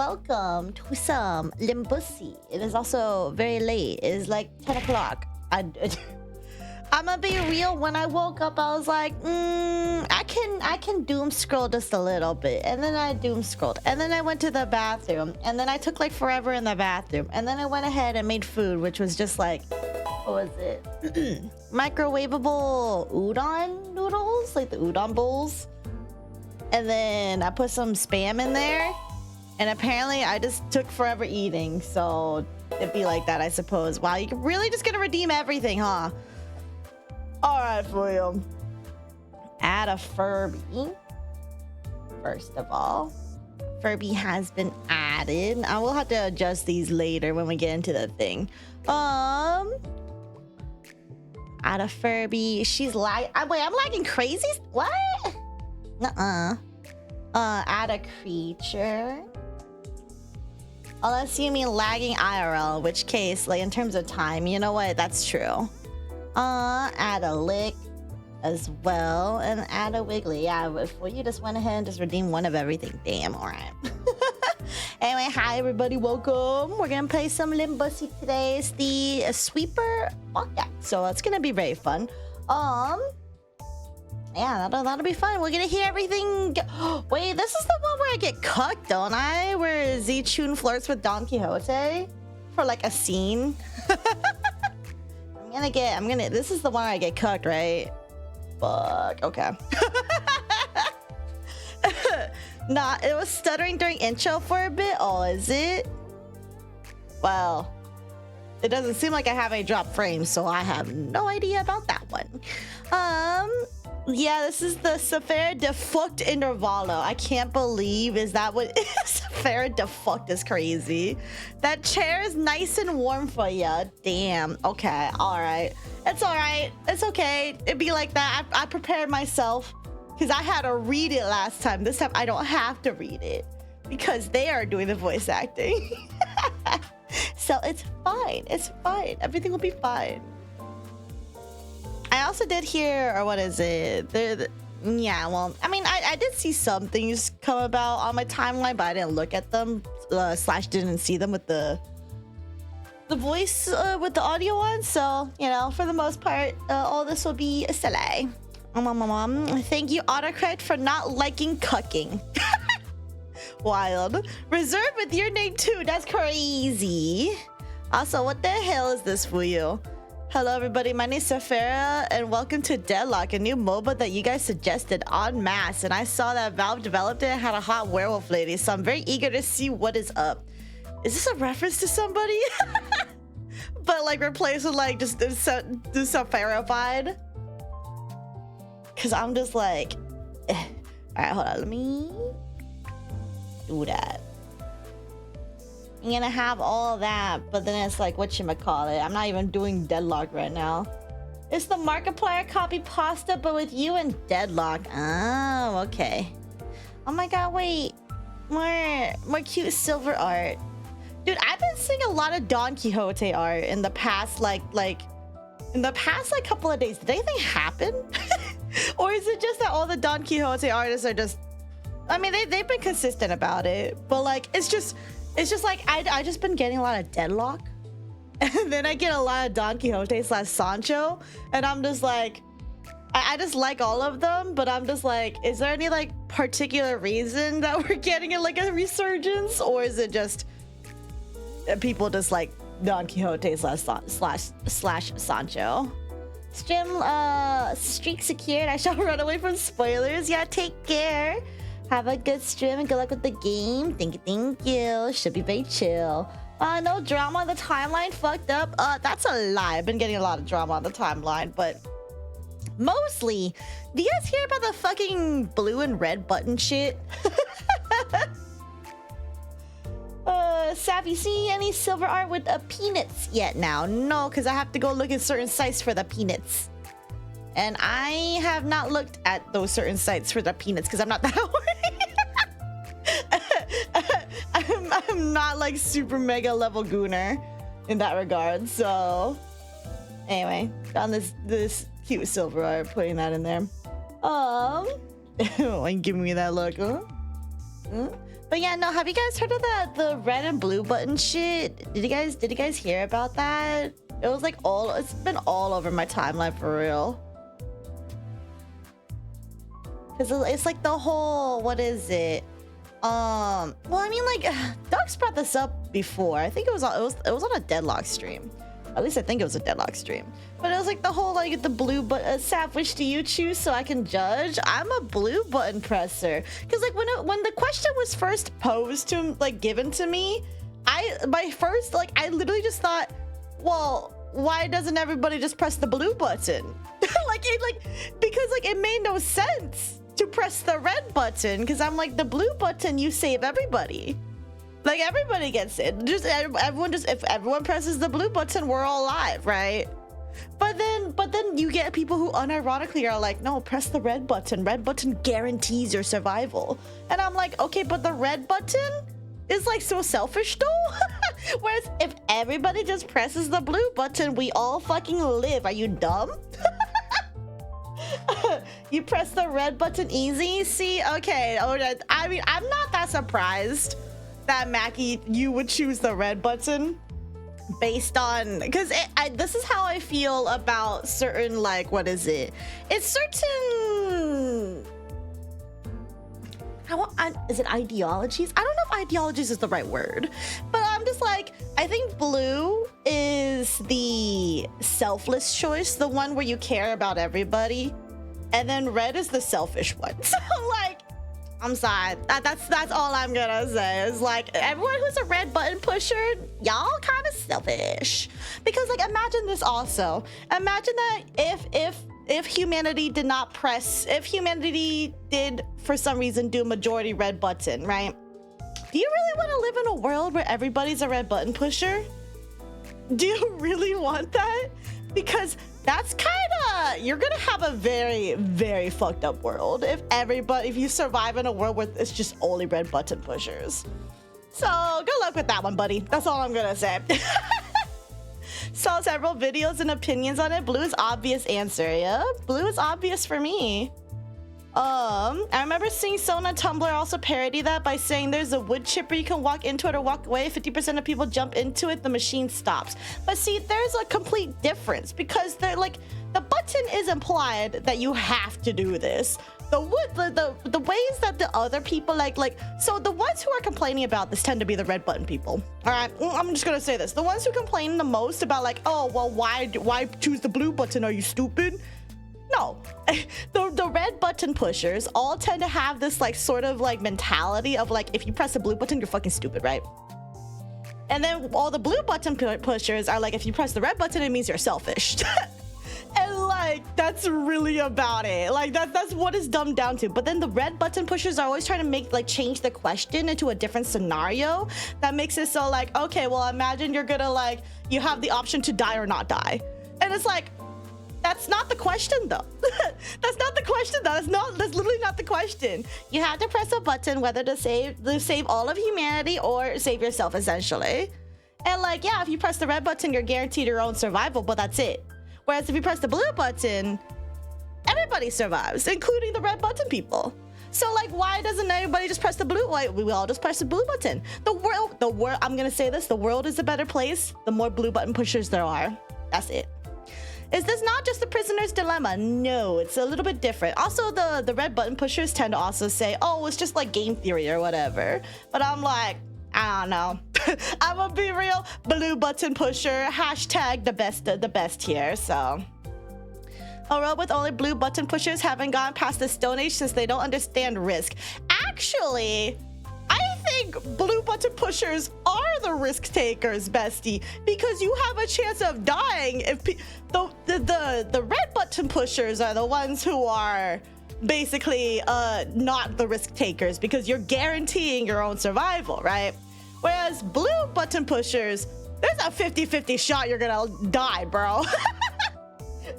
welcome to some Limbusy. It is also very late. It is like 10 o'clock. I'm gonna be real. When I woke up, I was like, I can doom scroll just a little bit, and then I doom scrolled, and then I went to the bathroom, and then I took like forever in the bathroom, and then I went ahead and made food, which was just like, what was it? Microwavable udon noodles, like the udon bowls, and then I put some spam in there, and apparently I just took forever eating, so it'd be like that, I suppose. Wow, you're really just gonna redeem everything, huh? All right, for you. Add a Furby. First of all, Furby has been added. I will have to adjust these later when we get into the thing. Add a Furby. She's wait, I'm lagging crazy. What? Add a creature. Unless you mean lagging IRL, in which case, like in terms of time, you know what? That's true. Add a lick as well, and add a wiggly. Yeah, before you just went ahead and just redeemed one of everything. Damn, all right. Anyway, hi everybody, welcome. We're gonna play some Limbusy today. It's the sweeper BOKGAK, so it's gonna be very fun. Yeah, that'll be fun. We're gonna hear everything. Wait, this is the one where I get cucked, don't I? Where Xichun flirts with Don Quixote for like a scene. This is the one I get cucked, right? Fuck, okay. Nah, it was stuttering during intro for a bit. Oh, is it? Well, it doesn't seem like I have any drop frames, so I have no idea about that one. Yeah, this is the Saphera defucked Intervallo. I can't believe, is that what it is? Saphera defucked is crazy. That chair is nice and warm for you. Damn. Okay. All right. It's all right. It's okay. It'd be like that. I prepared myself because I had to read it last time. This time I don't have to read it because they are doing the voice acting. So it's fine. It's fine. Everything will be fine. I also did hear, or what is it? Yeah, well, I mean, I did see some things come about on my timeline, but I didn't look at them, slash didn't see them with the voice, with the audio on. So, you know, for the most part, all this will be a Sille. Thank you, Autocorrect, for not liking cucking. Wild. Reserved with your name too. That's crazy. Also, what the hell is this for you? Hello everybody, my name is Saphera and welcome to Deadlock, a new MOBA that you guys suggested en masse, and I saw that Valve developed it and had a hot werewolf lady, so I'm very eager to see what is up. Is this a reference to somebody? But like replace with like just do Saphera-fied? Cause I'm just like, alright, hold on, let me do that. I'm gonna have all that, but then it's like, whatchamacallit, I'm not even doing Deadlock right now. It's the Markiplier copy pasta, but with you and Deadlock. Oh, okay. Oh my god, wait. More cute silver art. Dude, I've been seeing a lot of Don Quixote art in the past, couple of days. Did anything happen? Or is it just that all the Don Quixote artists are just, I mean, they've been consistent about it, but like, it's just like I just been getting a lot of Deadlock, and then I get a lot of Don Quixote / Sancho, and I'm just like, I just like all of them, but I'm just like, is there any like particular reason that we're getting it like a resurgence, or is it just people just like Don Quixote / Sancho? Streak secured. I shall run away from spoilers. Yeah, take care. Have a good stream and good luck with the game. Thank you. Should be very chill. No drama on the timeline. Fucked up. That's a lie. I've been getting a lot of drama on the timeline, but mostly. Do you guys hear about the fucking blue and red button shit? Sappy, see any silver art with peanuts yet now? No, because I have to go look at certain sites for the peanuts. And I have not looked at those certain sites for the peanuts because I'm not that way. I'm not like super mega level gooner in that regard. So anyway, found this cute silver art, putting that in there. Like giving me that look, huh? But yeah, no, have you guys heard of the red and blue button shit? Did you guys hear about that? It was like it's been all over my timeline for real. Cause it's like the whole, what is it? Well, I mean, like, Ducks brought this up before. I think it was on a Deadlock stream. At least I think it was a Deadlock stream. But it was like the whole, like, the blue button. Sap, which do you choose so I can judge? I'm a blue button presser. Cause like when the question was first posed to, like, given to me, I literally just thought, well, why doesn't everybody just press the blue button? Because it made no sense to press the red button, because I'm like, the blue button, you save everybody. Like, everybody gets it. If everyone presses the blue button, we're all alive, right? But then you get people who unironically are like, no, press the red button. Red button guarantees your survival. And I'm like, okay, but the red button is like so selfish though. Whereas if everybody just presses the blue button, we all fucking live. Are you dumb? You press the red button easy? See, okay. I mean, I'm not that surprised that Mackie, you would choose the red button based on, because this is how I feel about certain, like, what is it? It's certain, is it ideologies? I don't know if ideologies is the right word, but I'm just like, I think blue is the selfless choice, the one where you care about everybody, and then red is the selfish one. So like, I'm sorry, that's all I'm gonna say is like, everyone who's a red button pusher, y'all kind of selfish. Because like, imagine this also. Imagine that if humanity did not press, if humanity did for some reason do majority red button, right? Do you really want to live in a world where everybody's a red button pusher? Do you really want that? Because that's kind of, you're gonna have a very, very fucked up world if you survive in a world where it's just only red button pushers. So good luck with that one, buddy. That's all I'm gonna say. Saw several videos and opinions on it. Blue is obvious answer. Yeah, blue is obvious for me. I remember seeing someone on Tumblr also parody that by saying there's a wood chipper, you can walk into it or walk away. 50% of people jump into it, the machine stops. But see, there's a complete difference because they're like, the button is implied that you have to do this. The ways that the other people so the ones who are complaining about this tend to be the red button people. All right, I'm just gonna say this. The ones who complain the most about like, oh, well, why choose the blue button? Are you stupid? No, the red button pushers all tend to have this like sort of like mentality of like, if you press the blue button, you're fucking stupid, right? And then all the blue button pushers are like, if you press the red button, it means you're selfish. And like, that's really about it. Like that's what it's dumbed down to. But then the red button pushers are always trying to change the question into a different scenario that makes it so like, okay, well, imagine you're gonna like, you have the option to die or not die. And it's like, that's not the question though. That's not the question though. That's literally not the question. You have to press a button whether to save all of humanity or save yourself essentially. And like, yeah, if you press the red button, you're guaranteed your own survival, but that's it. Whereas if you press the blue button, everybody survives, including the red button people. So like, why doesn't everybody just press the blue? Why we all just press the blue button? The world, I'm gonna say this, the world is a better place the more blue button pushers there are. That's it. Is this not just the prisoner's dilemma? No, it's a little bit different. Also, the red button pushers tend to also say, oh, it's just like game theory or whatever. But I'm like, I don't know. I'm gonna be real, blue button pusher, hashtag the best here, so. A world with only blue button pushers haven't gone past the Stone Age since they don't understand risk. Actually, I think blue button pushers are the risk takers, bestie, because you have a chance of dying if the red button pushers are the ones who are basically not the risk takers because you're guaranteeing your own survival, right? Whereas blue button pushers, there's a 50-50 shot you're gonna die, bro.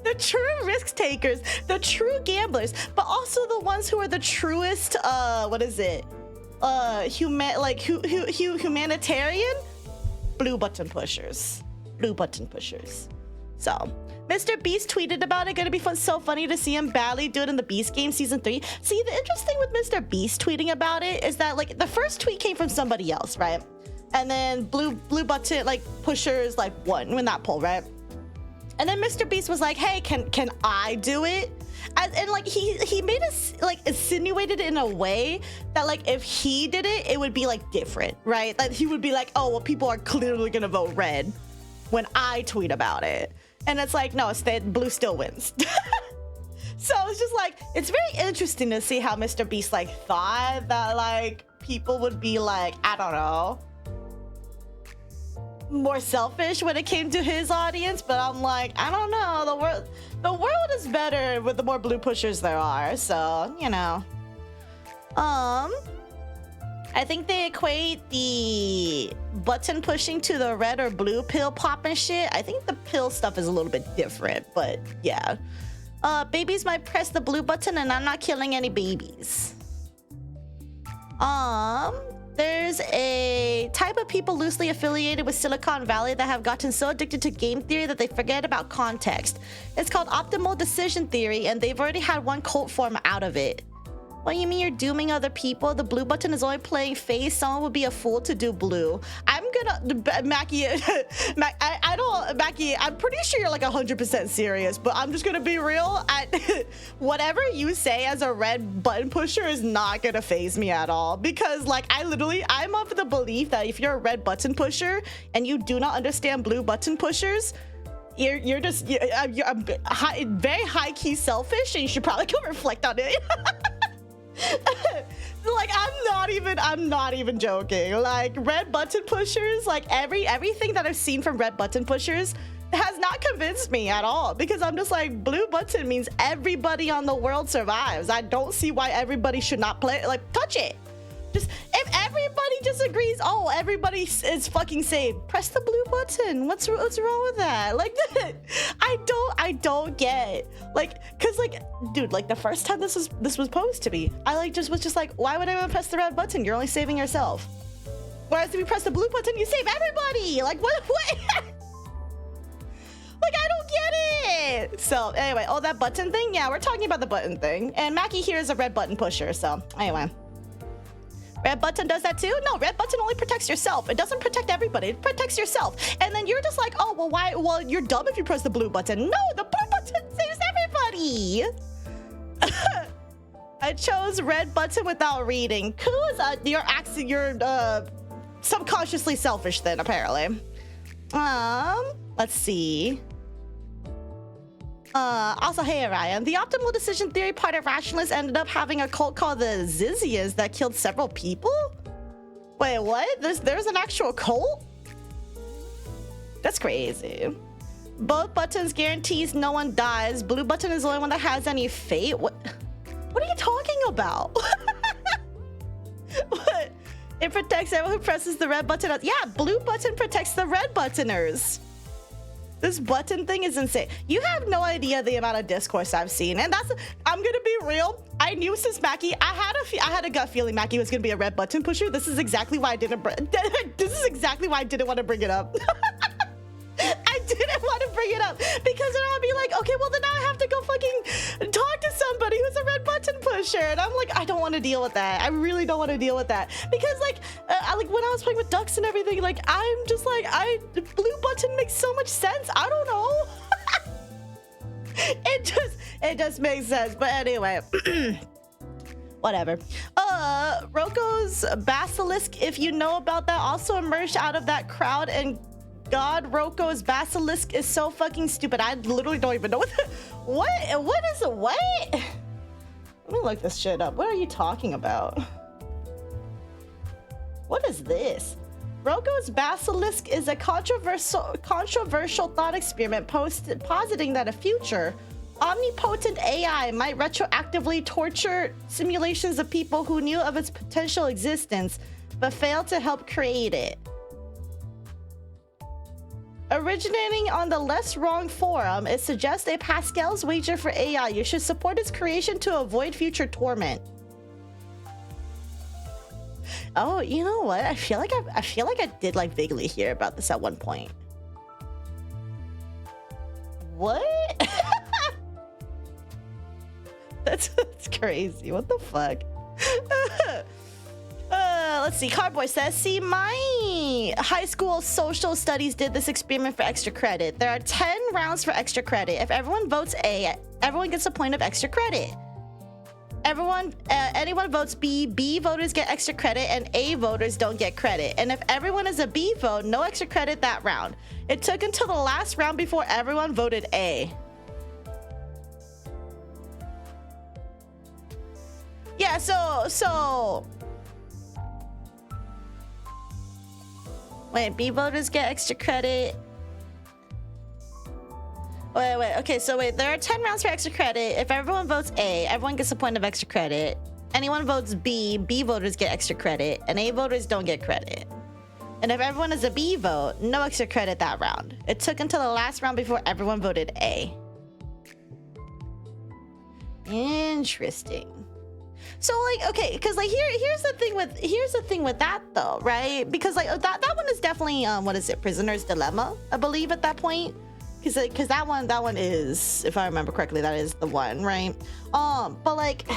The true risk takers, the true gamblers, but also the ones who are the truest, what is it? Humanitarian? Blue button pushers. Blue button pushers. So Mr. Beast tweeted about it. Gonna be fun, so funny to see him badly do it in the Beast game season 3. See, the interesting with Mr. Beast tweeting about it is that like the first tweet came from somebody else, right? And then blue button like pushers like won in that poll, right? And then Mr. Beast was like, hey, can I do it? And like he made us like insinuated in a way that like if he did it, it would be like different, right? Like he would be like, oh well, people are clearly gonna vote red when I tweet about it. And it's like, no, it's that blue still wins. So it's just like, it's very interesting to see how Mr. Beast like thought that like people would be like, I don't know, more selfish when it came to his audience. But I'm like, I don't know, the world is better with the more blue pushers there are. So, you know, I think they equate the button pushing to the red or blue pill popping shit. I think the pill stuff is a little bit different, but yeah. Babies might press the blue button and I'm not killing any babies. There's a type of people loosely affiliated with Silicon Valley that have gotten so addicted to game theory that they forget about context. It's called optimal decision theory, and they've already had one cult form out of it. What do you mean you're dooming other people? The blue button is only playing face. Someone would be a fool to do blue. I'm gonna, Mackie, Mackie, I'm pretty sure you're like 100% serious, but I'm just gonna be real. Whatever you say as a red button pusher is not gonna faze me at all, because like I'm of the belief that if you're a red button pusher and you do not understand blue button pushers, you're very high key selfish, and you should probably go reflect on it. Like I'm not even joking. Like red button pushers, like everything that I've seen from red button pushers has not convinced me at all, because I'm just like, blue button means everybody on the world survives. I don't see why everybody should not play, like touch it. Just if everybody just agrees, oh, everybody is fucking saved, press the blue button. What's wrong with that? Like, I don't get, like, cause like, dude, like the first time this was posed to me, I like was just like, why would anyone press the red button? You're only saving yourself. Whereas if you press the blue button, you save everybody. Like what? Like, I don't get it. So anyway, oh, that button thing. Yeah, we're talking about the button thing, and Mackie here is a red button pusher. So anyway. Red button does that too? No, red button only protects yourself. It doesn't protect everybody. It protects yourself. And then you're just like, oh, well, why? Well, you're dumb if you press the blue button. No, the blue button saves everybody. I chose red button without reading. Cool. You're subconsciously selfish then, apparently. Let's see. Also, hey, Ryan, the optimal decision theory part of rationalists ended up having a cult called the Zizias that killed several people? Wait, what? There's an actual cult? That's crazy. Both buttons guarantees no one dies. Blue button is the only one that has any fate. What are you talking about? What? It protects everyone who presses the red button. Yeah, blue button protects the red buttoners. This button thing is insane. You have no idea the amount of discourse I've seen, and I'm gonna be real. I knew since Mackie, I had a gut feeling Mackie was gonna be a red button pusher. This is exactly why I didn't. This is exactly why I didn't want to bring it up. I didn't want to bring it up because then I'll be like, okay, well then now I have to go fucking talk to somebody who's a red button pusher, and I'm like, I don't want to deal with that. I really don't want to deal with that, because like, like when I was playing with ducks and everything, like I'm just like, blue button makes so much sense. I don't know. It just makes sense. But anyway. Whatever. Roko's basilisk, if you know about that, also emerged out of that crowd, and God, Roko's basilisk is so fucking stupid. I literally don't even know what is it? What? Let me look this shit up. What are you talking about? What is this? Roko's basilisk is a controversial thought experiment positing that a future omnipotent AI might retroactively torture simulations of people who knew of its potential existence but failed to help create it. Originating on the Less Wrong forum, it suggests a Pascal's wager for AI. You should support its creation to avoid future torment. Oh, you know what? I feel like I did like vaguely hear about this at one point. what? That's crazy. What the fuck? Let's see. Cardboy says, see, my high school social studies did this experiment for extra credit. There are 10 rounds for extra credit. If everyone votes A, everyone gets a point of extra credit. Anyone votes B, B voters get extra credit, and A voters don't get credit. And if everyone is a B vote, no extra credit that round. It took until the last round before everyone voted A. Yeah, so wait, B voters get extra credit. Wait, okay, so wait, there are 10 rounds for extra credit. If everyone votes A, everyone gets a point of extra credit. Anyone votes B, B voters get extra credit, and A voters don't get credit. And if everyone is a B vote, no extra credit that round. It took until the last round before everyone voted A. Interesting. So like, okay, because like here's the thing with that though, right? Because like that one is definitely what is it, Prisoner's Dilemma, I believe at that point. Because that one is, if I remember correctly, that is the one, right? But like,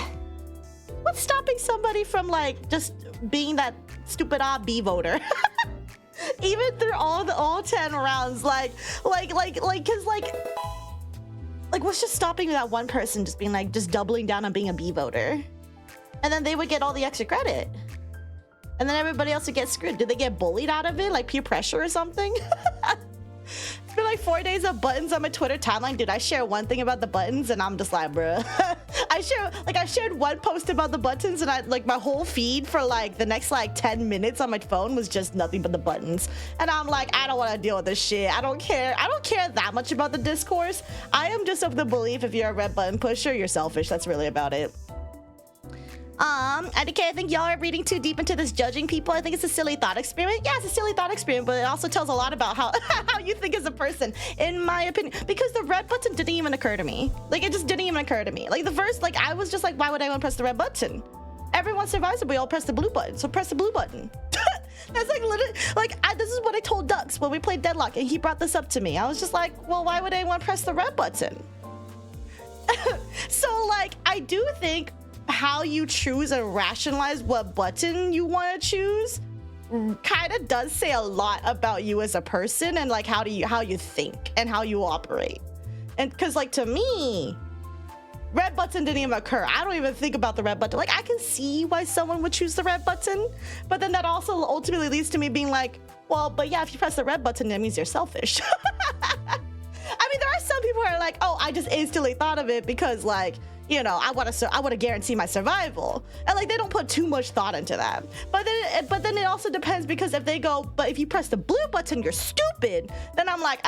what's stopping somebody from like just being that stupid odd B voter? Even through all 10 rounds, like what's just stopping that one person just being like, just doubling down on being a B voter? And then they would get all the extra credit. And then everybody else would get screwed. Did they get bullied out of it? Like peer pressure or something? It's been like 4 days of buttons on my Twitter timeline. Dude, I share one thing about the buttons and I'm just like, bruh. I shared one post about the buttons and I like my whole feed for like the next like 10 minutes on my phone was just nothing but the buttons. And I'm like, I don't want to deal with this shit. I don't care that much about the discourse. I am just of the belief if you're a red button pusher, you're selfish. That's really about it. IDK, I think y'all are reading too deep into this judging people. I think it's a silly thought experiment. Yeah, it's a silly thought experiment, but it also tells a lot about how you think as a person, in my opinion. Because the red button didn't even occur to me. Like, it just didn't even occur to me. Like, the first, like, I was just like, why would anyone press the red button? Everyone survives if we all press the blue button, so press the blue button. That's like literally, like, this is what I told Dux when we played Deadlock, and he brought this up to me. I was just like, well, why would anyone press the red button? So, like, I do think how you choose and rationalize what button you want to choose kind of does say a lot about you as a person and like how you think and how you operate. And because like to me, red button didn't even occur. I don't even think about the red button. Like I can see why someone would choose the red button, but then that also ultimately leads to me being like, well, but yeah, if you press the red button, that means you're selfish. I mean, there are some people who are like, oh, I just instantly thought of it because like, you know, I want to guarantee my survival, and like they don't put too much thought into that. But then it also depends, because if they go, but if you press the blue button, you're stupid. Then I'm like,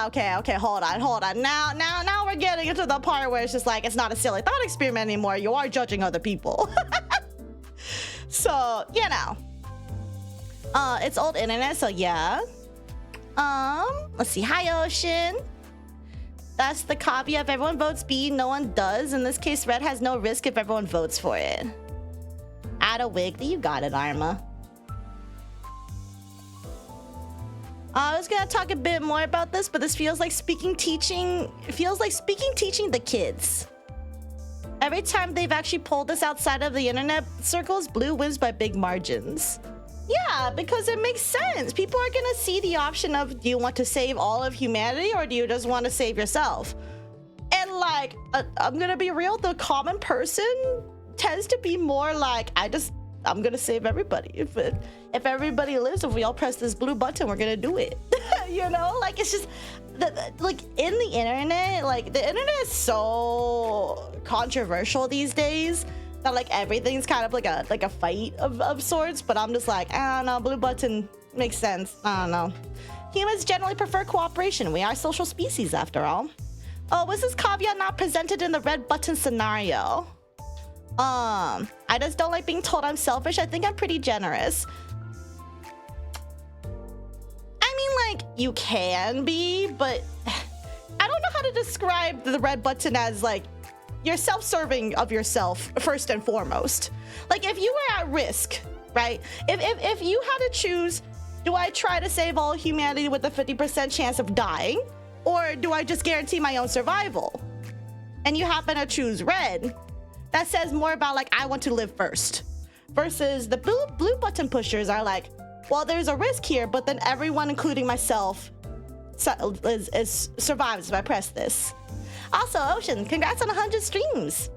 okay, hold on. Now we're getting into the part where it's just like it's not a silly thought experiment anymore. You are judging other people. So you know, it's old internet, so yeah. Let's see. Hi, Ocean. That's the caveat. If everyone votes B, no one does. In this case, red has no risk if everyone votes for it. Add a wig. You got it, Arma. I was gonna talk a bit more about this, but this feels like teaching the kids. Every time they've actually pulled this outside of the internet circles, blue wins by big margins. Yeah, because it makes sense. People are gonna see the option of, do you want to save all of humanity or do you just want to save yourself? And like, I'm gonna be real, the common person tends to be more like, I'm gonna save everybody. If everybody lives, if we all press this blue button, we're gonna do it. You know, like it's just, like in the internet, like the internet is so controversial these days. That like everything's kind of like a fight of sorts, but I'm just like, I don't know, blue button makes sense. I don't know. Humans generally prefer cooperation. We are social species after all. Oh, was this caveat not presented in the red button scenario? I just don't like being told I'm selfish. I think I'm pretty generous. I mean, like, you can be, but I don't know how to describe the red button as like, you're self-serving of yourself first and foremost. Like if you were at risk, right? If you had to choose, do I try to save all humanity with a 50% chance of dying? Or do I just guarantee my own survival? And you happen to choose red. That says more about like, I want to live first. Versus the blue button pushers are like, well, there's a risk here, but then everyone, including myself, survives if I press this. Also, Ocean, congrats on 100 streams.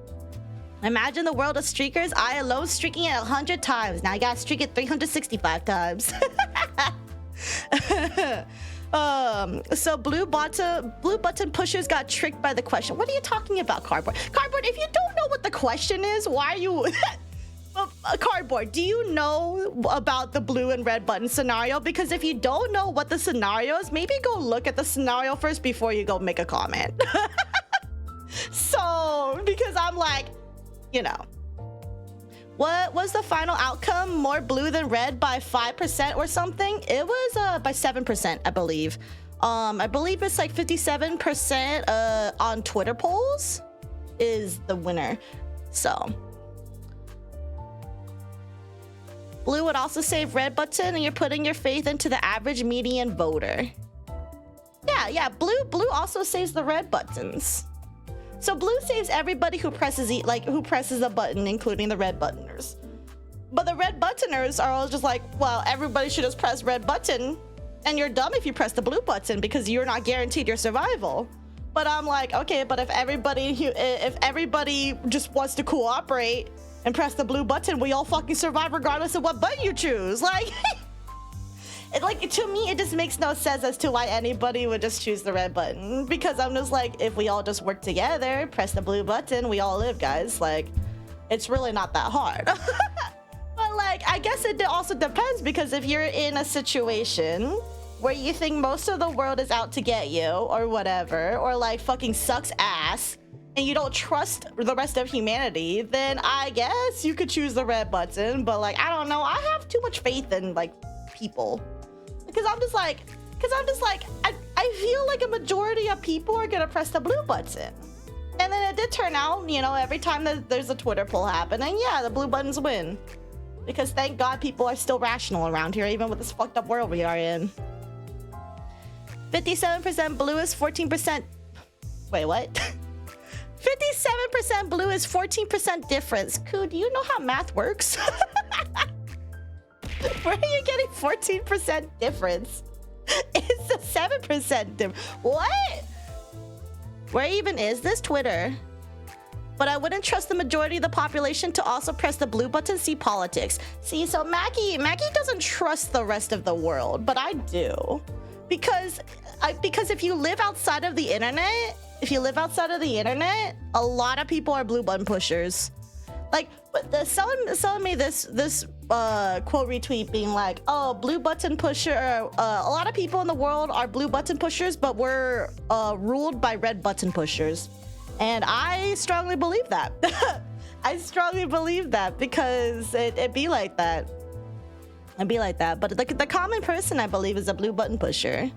Imagine the world of streakers. I alone streaking it 100 times. Now I gotta streak it 365 times. So blue button pushers got tricked by the question. What are you talking about, Cardboard? Cardboard, if you don't know what the question is, why are you... Cardboard, do you know about the blue and red button scenario? Because if you don't know what the scenario is, maybe go look at the scenario first before you go make a comment. So, because I'm like, you know, what was the final outcome? More blue than red by 5% or something? It was by 7%, I believe. I believe it's like 57% on Twitter polls is the winner. So blue would also save red button, and you're putting your faith into the average median voter. Yeah, blue also saves the red buttons. So blue saves everybody who presses a button, including the red buttoners. But the red buttoners are all just like, well, everybody should just press red button, and you're dumb if you press the blue button because you're not guaranteed your survival. But I'm like, okay, but if everybody just wants to cooperate and press the blue button, we all fucking survive regardless of what button you choose. Like, to me, it just makes no sense as to why anybody would just choose the red button. Because I'm just like, if we all just work together, press the blue button, we all live, guys. Like, it's really not that hard. But like, I guess it also depends, because if you're in a situation where you think most of the world is out to get you or whatever, or like fucking sucks ass, and you don't trust the rest of humanity, then I guess you could choose the red button. But like, I don't know, I have too much faith in like people, because I'm just like, I feel like a majority of people are gonna press the blue button. And then it did turn out, you know, every time that there's a Twitter poll happening, yeah, the blue buttons win. Because thank God people are still rational around here, even with this fucked up world we are in. 57% blue is 14%. Wait, what? 57% blue is 14% difference. Koo, do you know how math works? Where are you getting 14% difference? It's a 7% difference. What? Where even is this Twitter? But I wouldn't trust the majority of the population to also press the blue button. See politics. See, so Mackie doesn't trust the rest of the world, but I do. Because if you live outside of the internet, a lot of people are blue button pushers. Like, selling me this quote retweet being like, oh, blue button pusher. A lot of people in the world are blue button pushers, but we're ruled by red button pushers. And I strongly believe that. I strongly believe that, because it be like that. It'd be like that. But the common person, I believe, is a blue button pusher.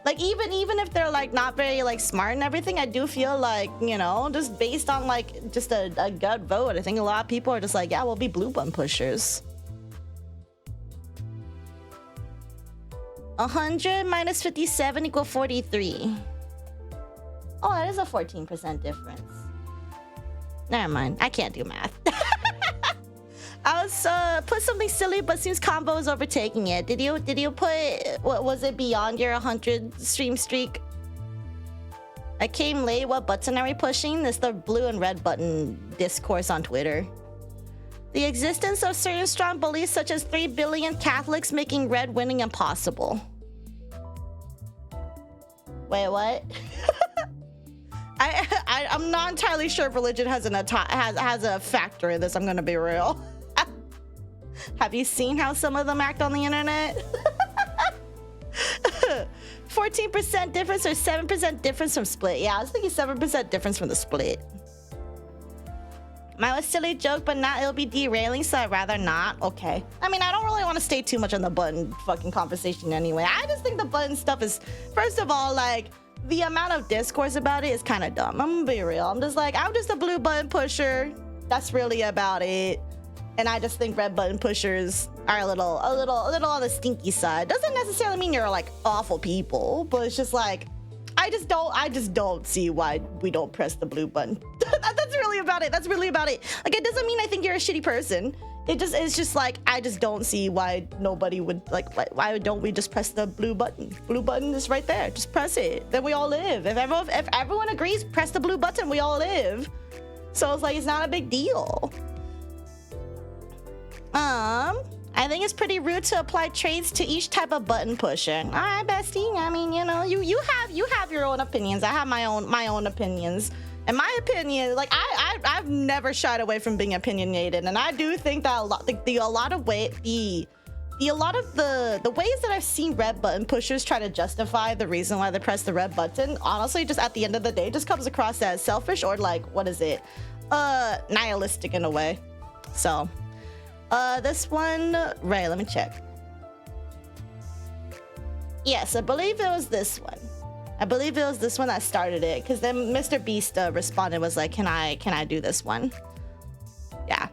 Like, even if they're like not very like smart and everything, I do feel like, you know, just based on like just a gut vote, I think a lot of people are just like, yeah, we'll be blue button pushers. 100 minus 57 equals 43. Oh, that is a 14% difference. Never mind, I can't do math. I was put something silly, but seems combo is overtaking it. Did you put, what was it, beyond your 100 stream streak? I came late. What button are we pushing? This the blue and red button discourse on Twitter. The existence of certain strong beliefs, such as 3 billion Catholics, making red winning impossible. Wait, what? I'm not entirely sure if religion has a factor in this. I'm gonna be real. Have you seen how some of them act on the internet? 14% difference or 7% difference from split? Yeah, I was thinking 7% difference from the split. Mine was a silly joke, but not, it'll be derailing, so I'd rather not. Okay. I mean, I don't really want to stay too much on the button fucking conversation anyway. I just think the button stuff is, first of all, like, the amount of discourse about it is kind of dumb. I'm gonna be real. I'm just like, I'm just a blue button pusher. That's really about it. And I just think red button pushers are a little on the stinky side. Doesn't necessarily mean you're like awful people, but it's just like, I I just don't see why we don't press the blue button. That's really about it. That's really about it. Like, it doesn't mean I think you're a shitty person. It's just like, I just don't see why nobody would, like, why don't we just press the blue button? Blue button is right there. Just press it. Then we all live. If everyone agrees, press the blue button, we all live. So it's like, it's not a big deal. I think it's pretty rude to apply traits to each type of button pusher. All right, bestie. I mean, you know, you have your own opinions. I have my own opinions. And my opinion, like, I've never shied away from being opinionated, and I do think that a lot of the ways that I've seen red button pushers try to justify the reason why they press the red button, honestly, just at the end of the day, just comes across as selfish or, like, what is it, nihilistic in a way. So, this one, right? Let me check. Yes, I believe it was this one. I believe it was this one that started it, because then Mr. Beast responded, was like, can I do this one? Yeah.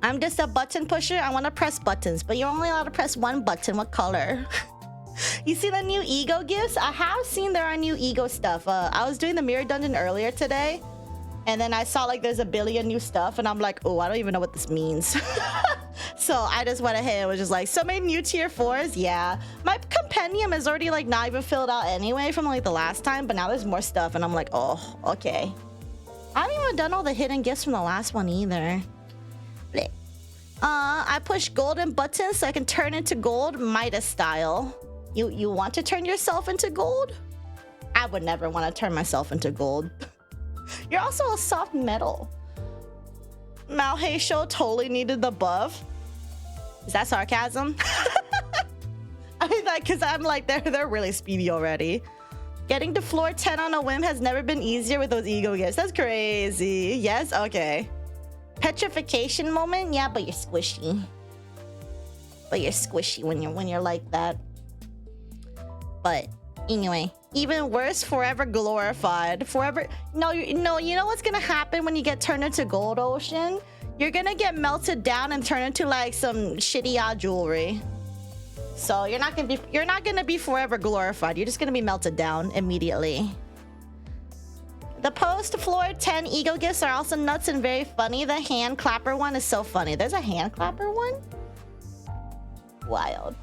I'm just a button pusher. I want to press buttons, but you're only allowed to press one button. What color? You see the new ego gifts? I have seen there are new ego stuff. I was doing the mirror dungeon earlier today, and then I saw like there's a billion new stuff, and I'm like, oh, I don't even know what this means. So I just went ahead and was just like, so many new tier 4s? Yeah. My compendium is already like not even filled out anyway from like the last time, but now there's more stuff, and I'm like, oh, okay. I haven't even done all the hidden gifts from the last one either. Blech. I push golden buttons so I can turn into gold, Midas style. You want to turn yourself into gold? I would never want to turn myself into gold. You're also a soft metal. Malhaisho totally needed the buff. Is that sarcasm? I mean, like, because I'm like, they're really speedy already. Getting to floor 10 on a whim has never been easier with those ego gifts. That's crazy. Yes? Okay. Petrification moment? Yeah, but you're squishy. But you're squishy when you're like that. But anyway, even worse, forever glorified. Forever. No, you know what's gonna happen when you get turned into Gold Ocean? You're gonna get melted down and turn into like some shitty jewelry. So you're not gonna be forever glorified. You're just gonna be melted down immediately. The post floor 10 ego gifts are also nuts and very funny. The hand clapper one is so funny. There's a hand clapper one? Wild.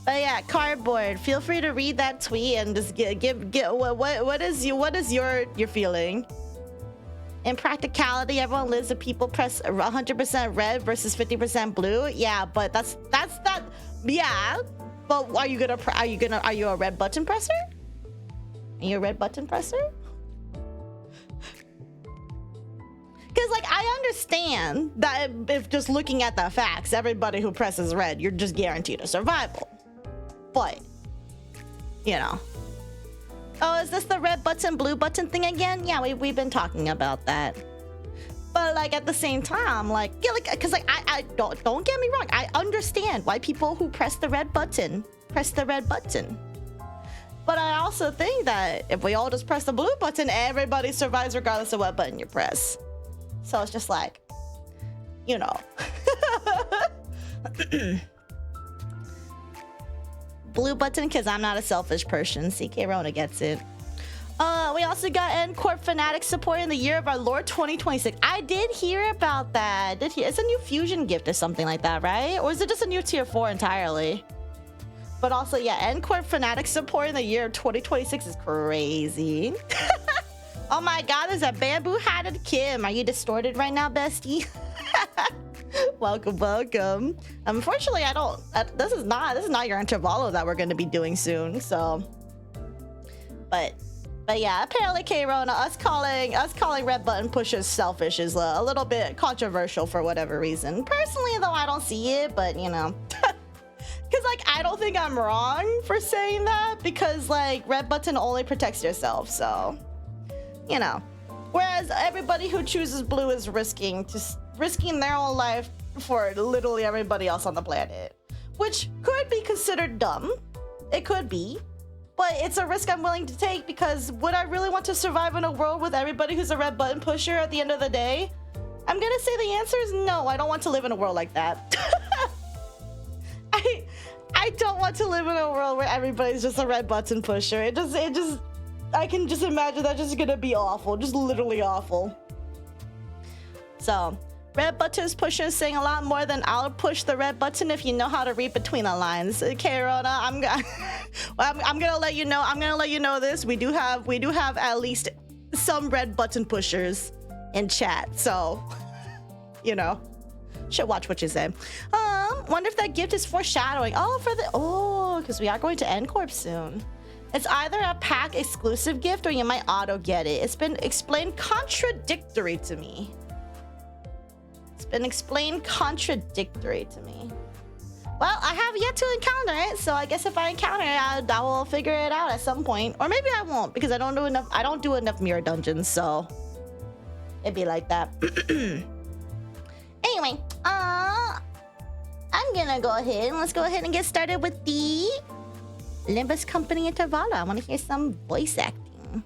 But yeah, cardboard. Feel free to read that tweet and just what is your feeling? In practicality, everyone lives if people press 100% red versus 50% blue. Yeah, but that's that. Yeah, but are you a red button presser? Are you a red button presser? Because, like, I understand that if just looking at the facts, everybody who presses red, you're just guaranteed a survival. But, you know. Oh, is this the red button, blue button thing again? Yeah, we've been talking about that. But, like, at the same time, like, yeah, like, because, like, I don't get me wrong. I understand why people who press the red button press the red button. But I also think that if we all just press the blue button, everybody survives regardless of what button you press. So it's just like, you know. Blue button, because I'm not a selfish person. CK Rona gets it. We also got N Corp Fanatic support in the year of our Lord 2026. I did hear about that. It's a new fusion gift or something like that, right? Or is it just a new tier 4 entirely? But also, yeah, N Corp Fanatic support in the year of 2026 is crazy. Oh my god, there's a bamboo-hatted Kim. Are you distorted right now, bestie? Welcome. Unfortunately, I don't. This is not your intervallo that we're going to be doing soon. So, but yeah, apparently, K-Rona, us calling red button pushers selfish is a little bit controversial for whatever reason. Personally, though, I don't see it, but you know, because like I don't think I'm wrong for saying that, because like red button only protects yourself, so. You know, whereas everybody who chooses blue is risking their own life for literally everybody else on the planet, which could be considered dumb. It could be, but it's a risk I'm willing to take, because would I really want to survive in a world with everybody who's a red button pusher at the end of the day? I'm gonna say the answer is no. I don't want to live in a world like that. I don't want to live in a world where everybody's just a red button pusher. It just can just imagine that's just gonna be awful, just literally awful. So, red button's pushing saying a lot more than I'll push the red button if you know how to read between the lines. Okay, Rona, I'm gonna let you know. I'm gonna let you know this. We do have at least some red button pushers in chat, so you know, should watch what you say. Wonder if that gift is foreshadowing. Because we are going to N-Corp soon. It's either a pack exclusive gift or you might auto get it. It's been explained contradictory to me. Well, I have yet to encounter it, so I guess if I encounter it, I will figure it out at some point. Or maybe I won't, because I don't do enough mirror dungeons, so it'd be like that. Anyway, I'm gonna go ahead and let's go ahead and get started with the Limbus Company Intervallo. I want to hear some voice acting.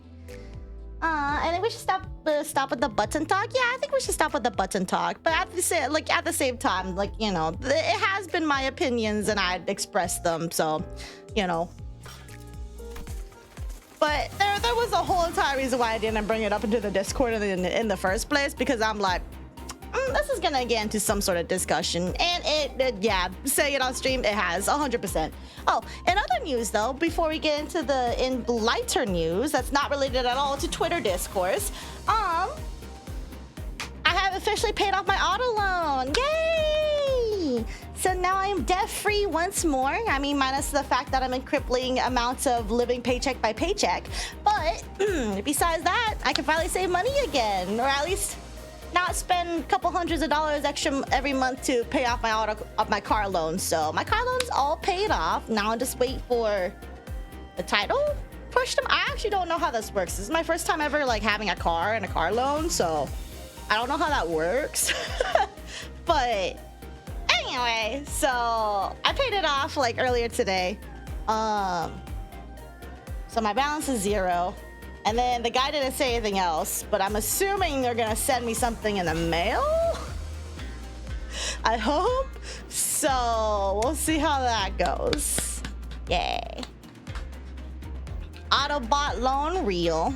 I think we should stop with the button talk. Yeah, I think we should stop with the button talk. But at the same time, like, you know, it has been my opinions and I'd expressed them, so, you know. But there was a whole entire reason why I didn't bring it up into the Discord in the first place, because I'm like, this is gonna get into some sort of discussion, and yeah, saying it on stream, it has 100%. Oh, in other news though, before we get into the lighter news that's not related at all to Twitter discourse, I have officially paid off my auto loan. Yay! So now I'm debt-free once more. I mean, minus the fact that I'm in crippling amounts of living paycheck by paycheck. But besides that, I can finally save money again, or at least not spend a couple hundreds of dollars extra every month to pay off my car loan. So my car loan's all paid off. Now I just wait for the title push them. I actually don't know how this works. This is my first time ever like having a car and a car loan, so I don't know how that works. But anyway, so I paid it off like earlier today. So my balance is 0. And then the guy didn't say anything else, but I'm assuming they're gonna send me something in the mail? I hope. So we'll see how that goes. Yay. Autobot loan real.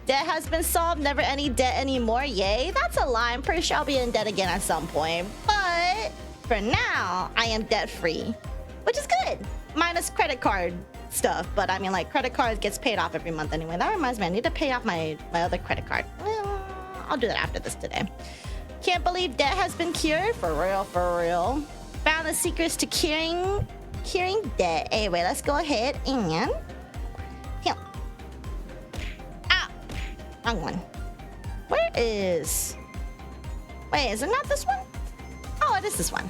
Debt has been solved, never any debt anymore. Yay, that's a lie. I'm pretty sure I'll be in debt again at some point. But for now, I am debt free, which is good. Minus credit card stuff, but I mean, like, credit card gets paid off every month anyway. That reminds me, I need to pay off my other credit card. Well, I'll do that after this today. Can't believe debt has been cured. For real, for real. Found the secrets to curing debt. Anyway, let's go ahead and wrong one. Where is... Wait, is it not this one? Oh, it is this one.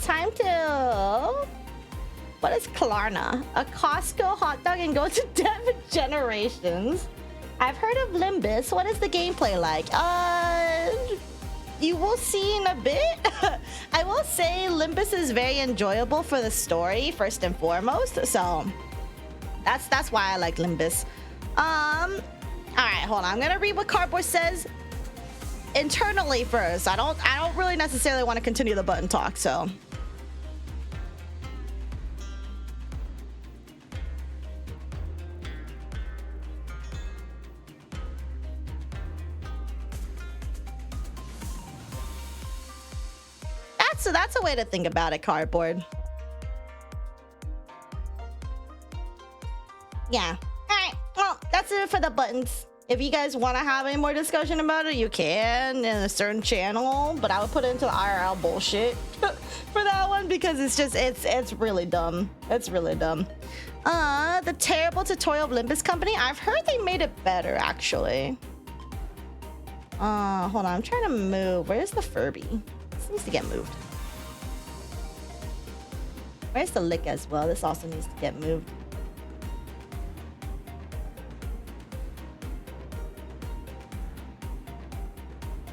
Time to... What is Klarna? A Costco hot dog and go to debt for generations. I've heard of Limbus. What is the gameplay like? You will see in a bit. I will say Limbus is very enjoyable for the story, first and foremost. So that's why I like Limbus. All right, hold on. I'm gonna read what Cardboard says internally first. I don't really necessarily want to continue the button talk, so. That's a way to think about it, Cardboard. Yeah. All right. Well, that's it for the buttons. If you guys want to have any more discussion about it, you can in a certain channel, but I would put it into the IRL bullshit for that one because it's really dumb. It's really dumb. The terrible tutorial of Limbus Company. I've heard they made it better, actually. Hold on. I'm trying to move. Where's the Furby? This needs to get moved. Where's the Lick as well? This also needs to get moved.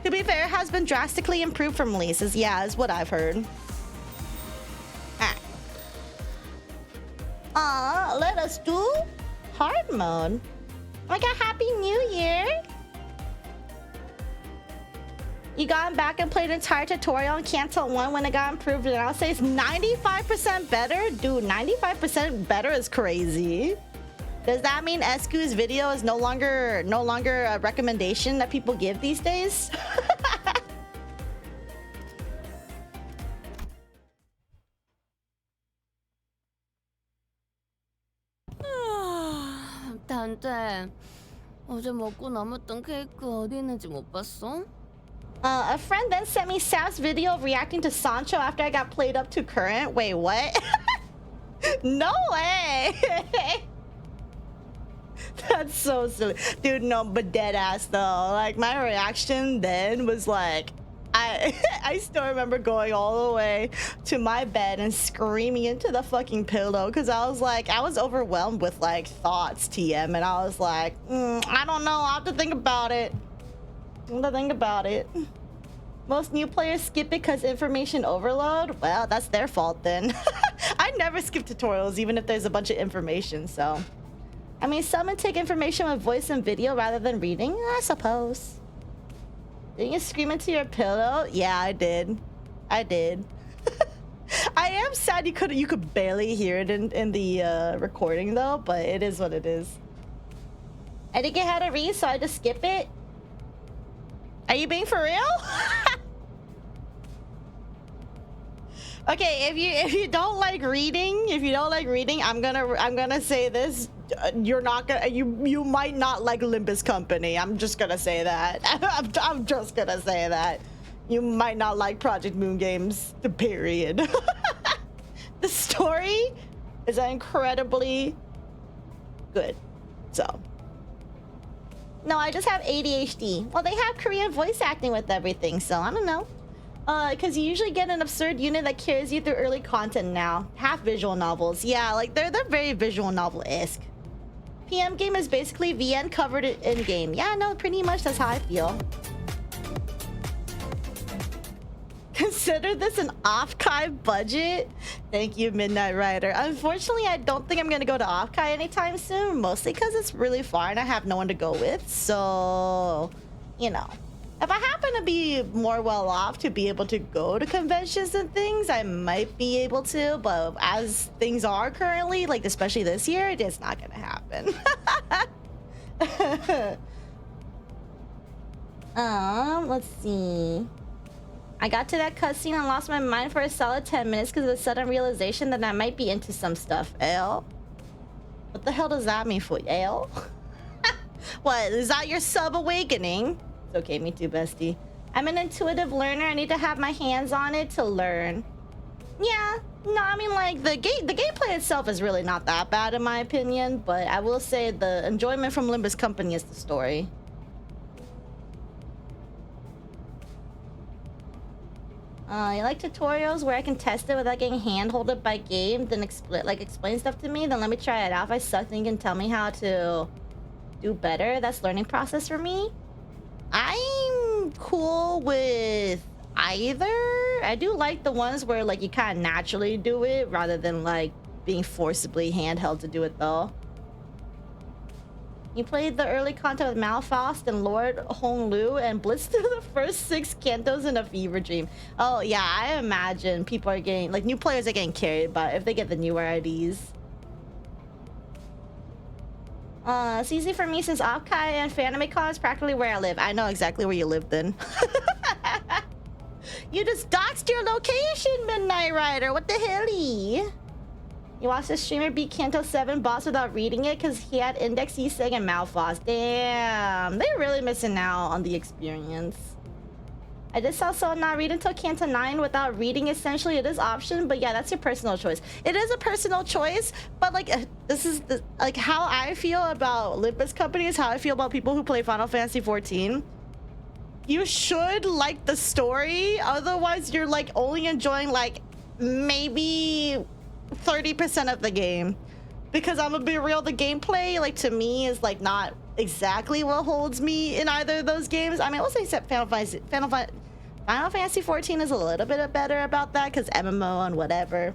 To be fair, it has been drastically improved from releases. Yeah, is what I've heard. Let us do hard mode. Oh my god, Happy New Year! You got back and played an entire tutorial and canceled one when it got improved, and I'll say it's 95% better? Dude, 95% better is crazy. Does that mean Esku's video is no longer a recommendation that people give these days? 단테, 어제 먹고 남았던 케이크 어디 있는지 못 봤어? A friend then sent me Sam's video of reacting to Sancho after I got played up to current. Wait, what? No way! That's so silly. Dude, no, but dead ass though. Like, my reaction then was like, I still remember going all the way to my bed and screaming into the fucking pillow because I was like, I was overwhelmed with like thoughts, TM, and I was like, I don't know, I'll have to think about it. Most new players skip it because information overload. Well, that's their fault then. I never skip tutorials even if there's a bunch of information, so. I mean, some would take information with voice and video rather than reading, I suppose. Didn't you scream into your pillow? Yeah, I did. I am sad you could barely hear it in the recording though, but it is what it is. I didn't get how to read, so I just skip it. Are you being for real? Okay, if you don't like reading, I'm gonna say this. You might not like Limbus Company. I'm just gonna say that. I'm just gonna say that. You might not like Project Moon games, period. The story is incredibly good, so. No, I just have ADHD. Well, they have Korean voice acting with everything, so I don't know. Because you usually get an absurd unit that carries you through early content now. Half visual novels. Yeah, like they're very visual novel-esque. PM game is basically VN covered in game. Yeah, no, pretty much that's how I feel. Consider this an off-kai budget. Thank you, Midnight Rider. Unfortunately, I don't think I'm gonna go to off-kai anytime soon, mostly because it's really far and I have no one to go with. So, you know, if I happen to be more well off to be able to go to conventions and things, I might be able to. But as things are currently, like especially this year, it's not gonna happen. Let's see. I got to that cutscene and lost my mind for a solid 10 minutes because of the sudden realization that I might be into some stuff. L? What the hell does that mean for you, L? What, is that your sub-awakening? It's okay, me too, bestie. I'm an intuitive learner. I need to have my hands on it to learn. Yeah, no, I mean, like, the gameplay itself is really not that bad in my opinion, but I will say the enjoyment from Limbus Company is the story. You like tutorials where I can test it without getting hand-holded by game, then explain stuff to me? Then let me try it out. If I suck, then you can tell me how to do better. That's learning process for me. I'm cool with either. I do like the ones where like you kind of naturally do it rather than like being forcibly handheld to do it though. You played the early content with Malphast and Lord Honglu and blitzed through the first 6 cantos in a fever dream. Oh yeah, I imagine people are getting, like, new players are getting carried, but if they get the newer IDs. It's easy for me since Okai and FanimeCon is practically where I live. I know exactly where you live then. You just doxed your location, Midnight Rider. What the hell-y? You watched the streamer beat Kanto 7 boss without reading it because he had Index, Yiseg, and Malphast. Damn, they're really missing out on the experience. I just also not read until Kanto 9 without reading. Essentially, it is option, but yeah, that's your personal choice. It is a personal choice, but like this is like how I feel about Limbus Company is how I feel about people who play Final Fantasy 14. You should like the story, otherwise you're like only enjoying like maybe 30% of the game, because I'm gonna be real, the gameplay like to me is like not exactly what holds me in either of those games. I mean, I will say Final Fantasy 14 is a little bit better about that because MMO and whatever,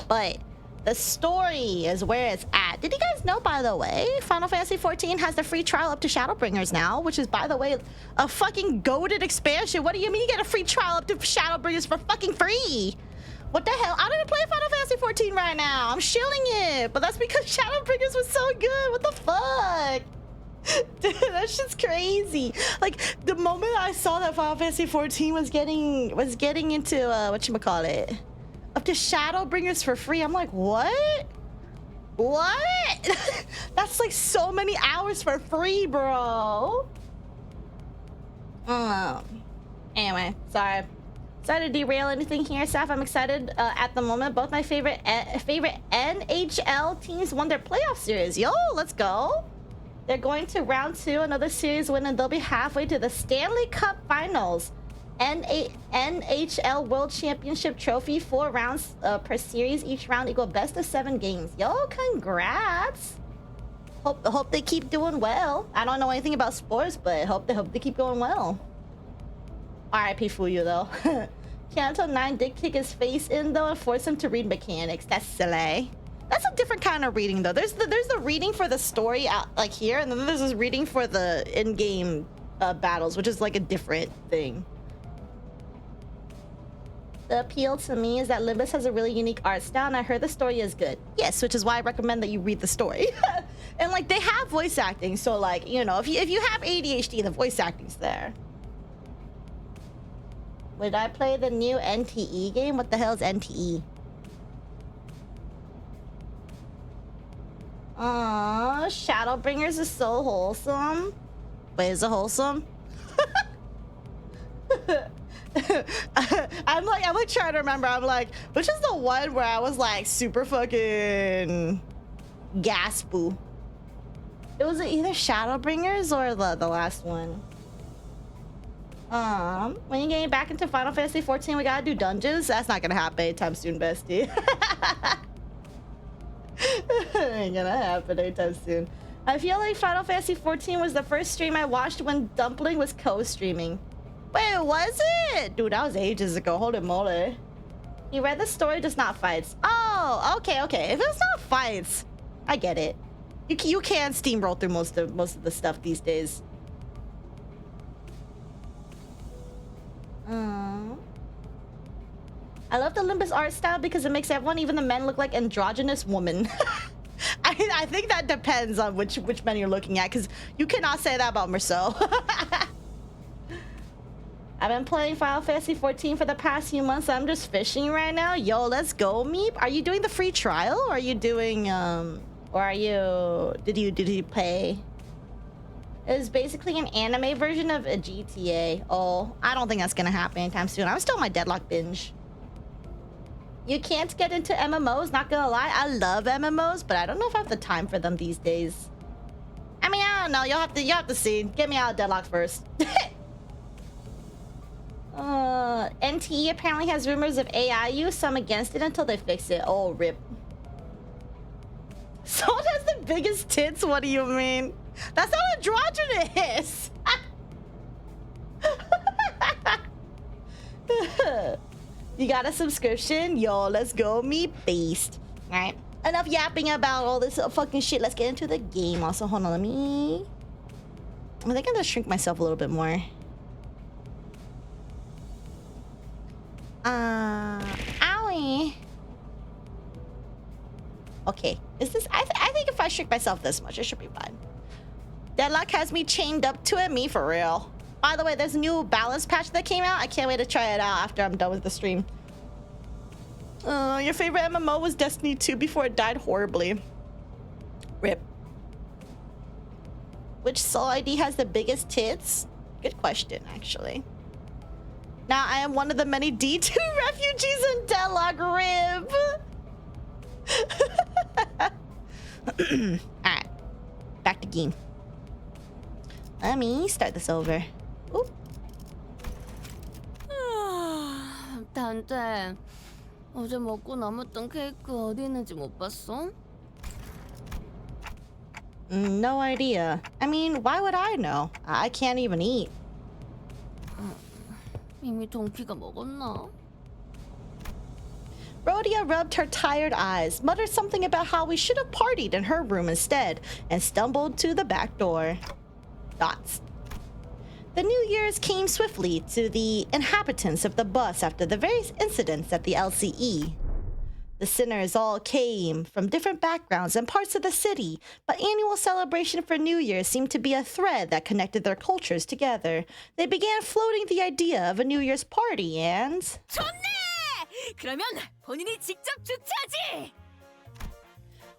but The story is where it's at. Did you guys know, by the way, Final Fantasy XIV has the free trial up to Shadowbringers now, which is, by the way, a fucking goated expansion. What do you mean you get a free trial up to Shadowbringers for fucking free? What the hell? I don't even play Final Fantasy XIV right now. I'm shilling it, but that's because Shadowbringers was so good. What the fuck? Dude, that shit's crazy. Like, the moment I saw that Final Fantasy XIV was getting into whatchamacallit, up to Shadowbringers for free, I'm like, what? What? That's like so many hours for free, bro. Anyway, sorry to derail anything here, Saf. I'm excited at the moment. Both my favorite NHL teams won their playoff series. Yo, let's go. They're going to round 2, another series win, and they'll be halfway to the Stanley Cup Finals. NHL World Championship Trophy, 4 rounds per series. Each round equal best of 7 games. Yo, congrats. Hope they keep doing well. I don't know anything about sports, but hope they keep going well. R.I.P. Fuyu though. Kanto 9 did kick his face in though and force him to read mechanics. That's Sille. That's a different kind of reading though. There's the reading for the story out like here, and then there's this reading for the in-game battles, which is like a different thing. The appeal to me is that Limbus has a really unique art style, and I heard the story is good. Yes, which is why I recommend that you read the story. And like they have voice acting, so like, you know, if you have ADHD, the voice acting's there. Would I play the new NTE game? What the hell is NTE? Aww, Shadowbringers is so wholesome. Wait, is it wholesome? I'm like trying to remember. I'm like, which is the one where I was like super fucking gaspoo? It was either Shadowbringers or the last one. When you getting back into Final Fantasy XIV, we gotta do dungeons. That's not gonna happen anytime soon, bestie. Ain't gonna happen anytime soon. I feel like Final Fantasy XIV was the first stream I watched when Dumpling was co-streaming. Wait, was it? Dude, that was ages ago. Holy moly. You read the story, just not fights. Oh, okay. If it's not fights, I get it. You can steamroll through most of the stuff these days. I love the Limbus art style because it makes everyone, even the men, look like androgynous woman. I think that depends on which men you're looking at, because you cannot say that about Marceau. I've been playing Final Fantasy XIV for the past few months. I'm just fishing right now. Yo, let's go, Meep. Are you doing the free trial, or are you doing or are you did you pay? It's basically an anime version of a GTA. Oh, I don't think that's gonna happen anytime soon. I'm still on my Deadlock binge. You can't get into MMOs, not gonna lie. I love MMOs, but I don't know if I have the time for them these days. I mean, I don't know. You'll have to see. Get me out of Deadlock first. NTE apparently has rumors of AI use. Some against it until they fix it. Oh, rip. Someone has the biggest tits? What do you mean? That's not androgynous. You got a subscription? Yo, let's go, me beast. All right, enough yapping about all this fucking shit. Let's get into the game. Also, hold on, I think I'm gonna shrink myself a little bit more. Owie. Okay, is this? I think if I shrink myself this much, it should be fine. Deadlock has me chained up to it. Me for real. By the way, there's a new balance patch that came out. I can't wait to try it out after I'm done with the stream. Your favorite MMO was Destiny 2 before it died horribly. Rip. Which Soul ID has the biggest tits? Good question, actually. Now I am one of the many D2 refugees in Deadlock. Rib. Alright. Back to game. Let me start this over. Oop. 단테, 어제 먹고 남았던 케이크 어디 있는지 못 봤어? No idea. I mean, why would I know? I can't even eat. 이미 동키가 먹었나? Rhodia rubbed her tired eyes, muttered something about how we should have partied in her room instead, and stumbled to the back door. Dots. The New Year's came swiftly to the inhabitants of the bus after the various incidents at the LCE. The sinners all came from different backgrounds and parts of the city, but annual celebration for New Year seemed to be a thread that connected their cultures together. They began floating the idea of a New Year's party and... 좋네! 그러면 본인이 직접 주최하지!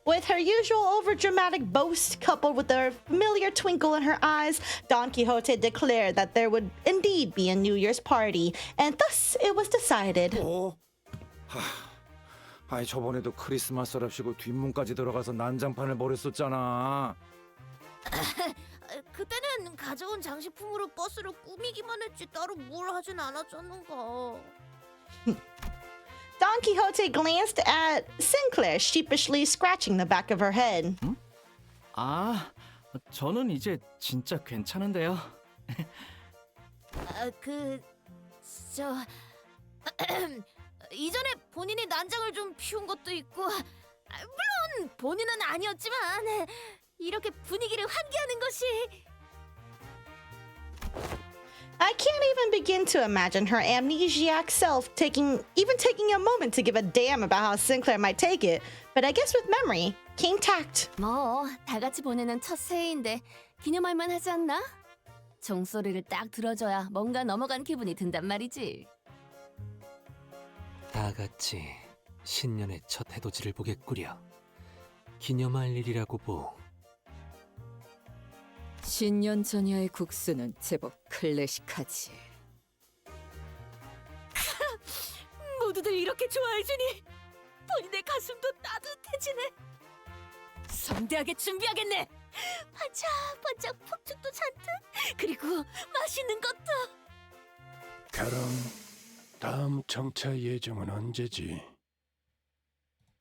With her usual overdramatic boast coupled with a familiar twinkle in her eyes, Don Quixote declared that there would indeed be a New Year's party, and thus it was decided. 아이 저번에도 크리스마스랍시고 뒷문까지 들어가서 난장판을 벌였었잖아. 그때는 가져온 장식품으로 버스를 꾸미기만 했지 따로 뭘 하진 않았잖는가. Don Quixote glanced at Sinclair, sheepishly scratching the back of her head. 아, 저는 이제 진짜 괜찮은데요. 이전에 본인이 난장을 좀 피운 것도 있고, 물론 본인은 아니었지만 이렇게 분위기를 환기하는 것이. I can't even begin to imagine her amnesiac self taking a moment to give a damn about how Sinclair might take it. But I guess with memory came tact. 뭐, 다 같이 보내는 첫 새해인데 기념할 만하지 않나? 종소리를 딱 들어줘야 뭔가 넘어간 기분이 든단 말이지. 다 같이 신년의 첫 해돋이를 보겠구려. 기념할 일이라고 보. 신년 전야의 국수는 제법 클래식하지. 모두들 이렇게 좋아해주니 본인의 가슴도 따뜻해지네. 성대하게 준비하겠네. 반짝반짝 폭죽도 잔뜩, 그리고 맛있는 것도. 그럼 다음 정차 예정은 언제지?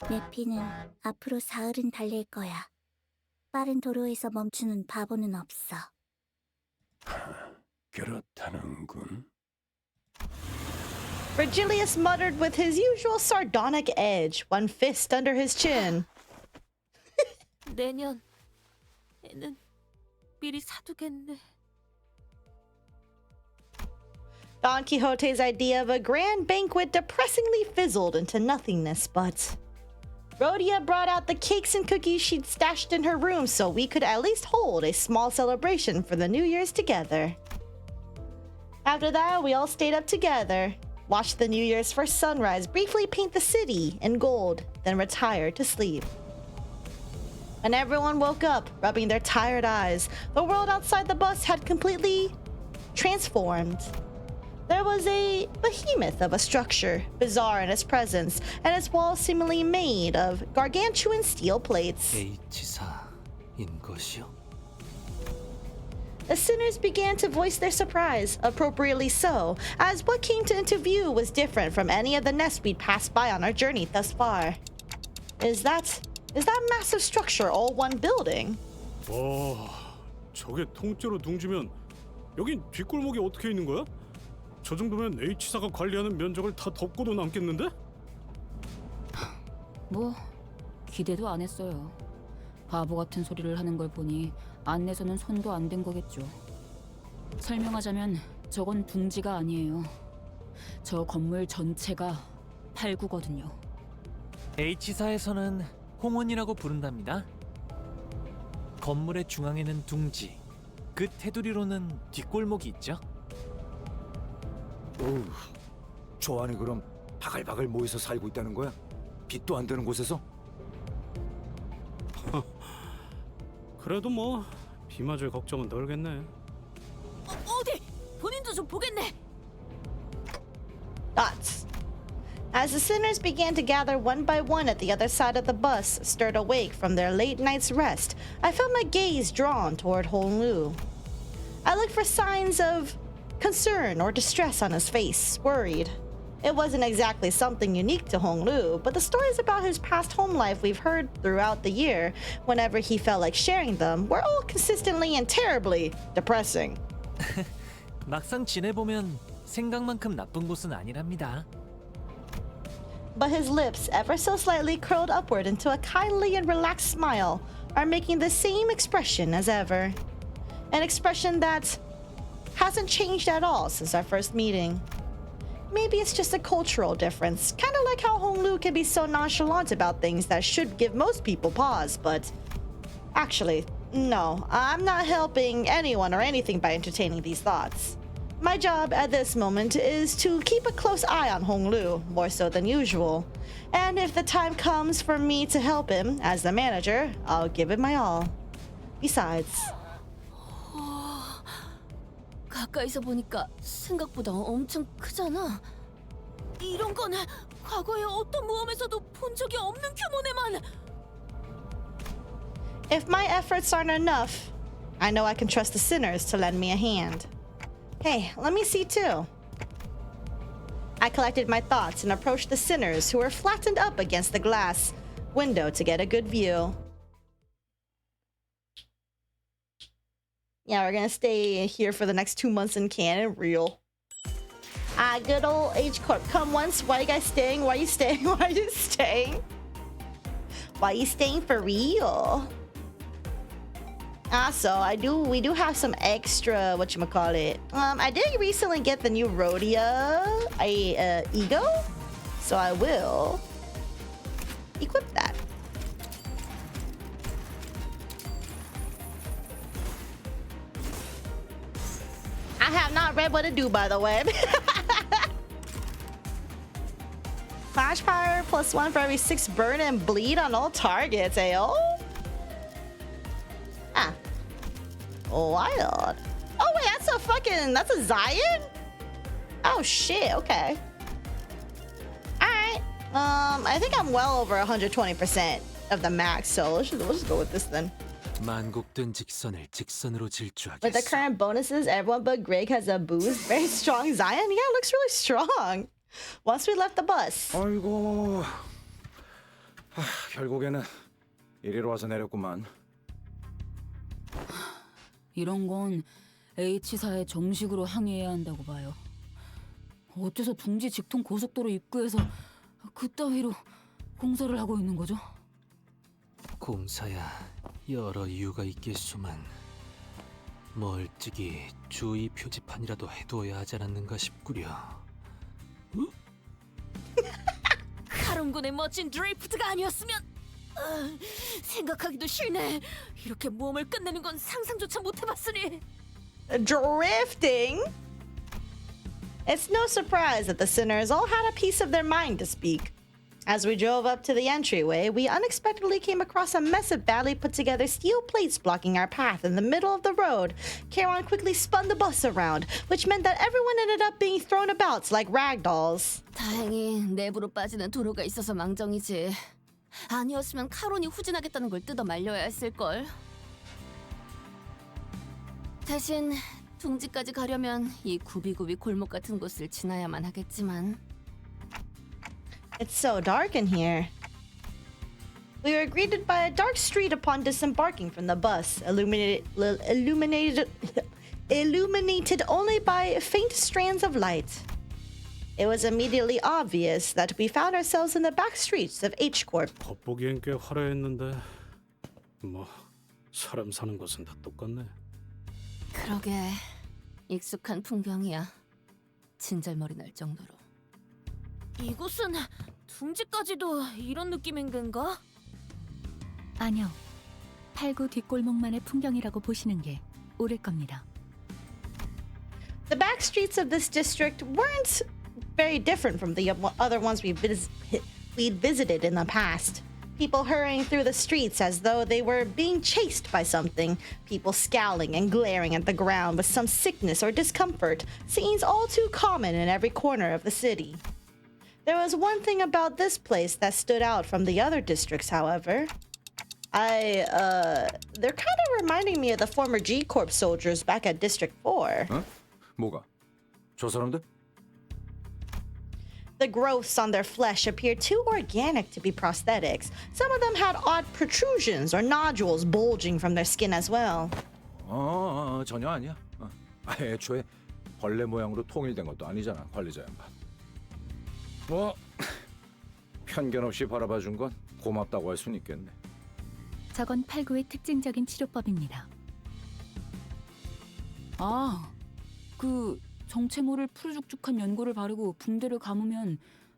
내 피는 앞으로 사흘은 달릴 거야. 빠른 도로에서 멈추는 바보는 없어. 그렇다는군. Virgilius muttered with his usual sardonic edge, one fist under his chin. 내년에는 미리 사두겠네. Don Quixote's idea of a grand banquet depressingly fizzled into nothingness, but Rhodia brought out the cakes and cookies she'd stashed in her room so we could at least hold a small celebration for the New Year's together. After that, we all stayed up together, watched the New Year's first sunrise briefly paint the city in gold, then retired to sleep. When everyone woke up, rubbing their tired eyes, the world outside the bus had completely transformed. There was a behemoth of a structure, bizarre in its presence, and its walls seemingly made of gargantuan steel plates. H사인 것이요. The sinners began to voice their surprise, appropriately so, as what came to view was different from any of the nests we'd passed by on our journey thus far. Is that massive structure all one building? 와, 저게 통째로 둥지면 여긴 뒷골목이 어떻게 있는 거야? 저 정도면 H사가 관리하는 면적을 다 덮고도 남겠는데? 뭐 기대도 안 했어요. 바보 같은 소리를 하는 걸 보니 안내서는 손도 안 댄 거겠죠. 설명하자면 저건 둥지가 아니에요. 저 건물 전체가 8구거든요. H사에서는 홍원이라고 부른답니다. 건물의 중앙에는 둥지, 그 테두리로는 뒷골목이 있죠. 어우, 저 안에 그럼 바글바글 모여서 살고 있다는 거야? 빛도 안 되는 곳에서? 그래도 뭐 비 맞을 걱정은 덜겠네. 어디? 본인도 좀 보겠네. Thoughts. As the sinners began to gather one by one at the other side of the bus, stirred awake from their late night's rest, I felt my gaze drawn toward Honglu. I looked for signs of concern or distress on his face, worried. It wasn't exactly something unique to Honglu, but the stories about his past home life we've heard throughout the year, whenever he felt like sharing them, were all consistently and terribly depressing. 막상 지내보면 생각만큼 나쁜 곳은 아니랍니다. but his lips, ever so slightly curled upward into a kindly and relaxed smile, are making the same expression as ever. An expression that hasn't changed at all since our first meeting. Maybe it's just a cultural difference, kind of like how Honglu can be so nonchalant about things that should give most people pause, but actually, no, I'm not helping anyone or anything by entertaining these thoughts. My job at this moment is to keep a close eye on Honglu, more so than usual. And if the time comes for me to help him, as the manager, I'll give it my all. Besides, 가까이서 보니까 생각보다 엄청 크잖아. 이런 건 과거에 어떤 모험에서도 본 적이 없는 규모네만. if my efforts aren't enough, I know I can trust the sinners to lend me a hand. Hey, let me see too. I collected my thoughts and approached the sinners who were flattened up against the glass window to get a good view. Yeah, we're gonna stay here for the next 2 months in canon. Real. Good old H Corp. Come once. Why you guys staying? Why you staying? Why you staying? Why you staying for real? So we do have some extra whatchamacallit. I did recently get the new Rhodia Ego, so I will equip that. I have not read what to do, by the way. Flash power +1 for every 6 burn and bleed on all targets, ayo. Wild. Oh wait, that's a Zion? Oh shit, okay. Alright. I think I'm well over 120% of the max, so let's just go with this then. 만곡된 직선을 직선으로 With the 질주하겠어. current bonuses, everyone but Greg has a boost. Very strong Zion. Yeah, it looks really strong. Once we left the bus. 아이고, 결국에는 이리로 와서 내렸구만. 이런 건 H사에 정식으로 항의해야 한다고 봐요. 어째서 둥지 직통 고속도로 입구에서 그따위로 공사를 하고 있는 거죠? 공사야 여러 이유가 있겠소만 멀찍이 주의 표지판이라도 해두어야 하지 않았는가 싶구려. 카론군의 멋진 드리프트가 아니었으면 생각하기도 싫네. 이렇게 모험을 끝내는 건 상상조차 못해봤으니. Drifting? It's no surprise that the sinners all had a piece of their mind to speak. As we drove up to the entryway, we unexpectedly came across a mess of badly put together steel plates blocking our path in the middle of the road. Charon quickly spun the bus around, which meant that everyone ended up being thrown about like rag dolls. 다행히 내부로 빠지는 도로가 있어서 망정이지. 아니었으면 카론이 후진하겠다는 걸 뜯어 말려야 했을걸. 대신 둥지까지 가려면 이 구비구비 골목 같은 곳을 지나야만 하겠지만. It's so dark in here. We were greeted by a dark street upon disembarking from the bus, illuminated only by faint strands of light. It was immediately obvious that we found ourselves in the back streets of H Corp. 겉보기엔 꽤 화려했는데 뭐 사람 사는 곳은 다 똑같네. 그러게 익숙한 풍경이야. 진절머리 날 정도로. 이곳은 둥지까지도 이런 느낌인 건가? 아니요. 팔구 뒷골목만의 풍경이라고 보시는 게 옳을 겁니다. The back streets of this district weren't very different from the other ones we'd visited in the past. People hurrying through the streets as though they were being chased by something. People scowling and glaring at the ground with some sickness or discomfort. Scenes all too common in every corner of the city. There was one thing about this place that stood out from the other districts, however. They're kind of reminding me of the former G Corp soldiers back at District 4. 어? 뭐가? 저 사람들? The growths on their flesh appeared too organic to be prosthetics. Some of them had odd protrusions or nodules bulging from their skin as well. 전혀 아니야. 애초에 벌레 모양으로 통일된 것도 아니잖아, 관리자 양반. 뭐 편견 없이 바라봐준 건 고맙다고 할 수는 있겠네. 저건 팔구의 특징적인 치료법입니다. 아, 그 정체모를 푸르죽죽한 연고를 바르고 붕대를 감으면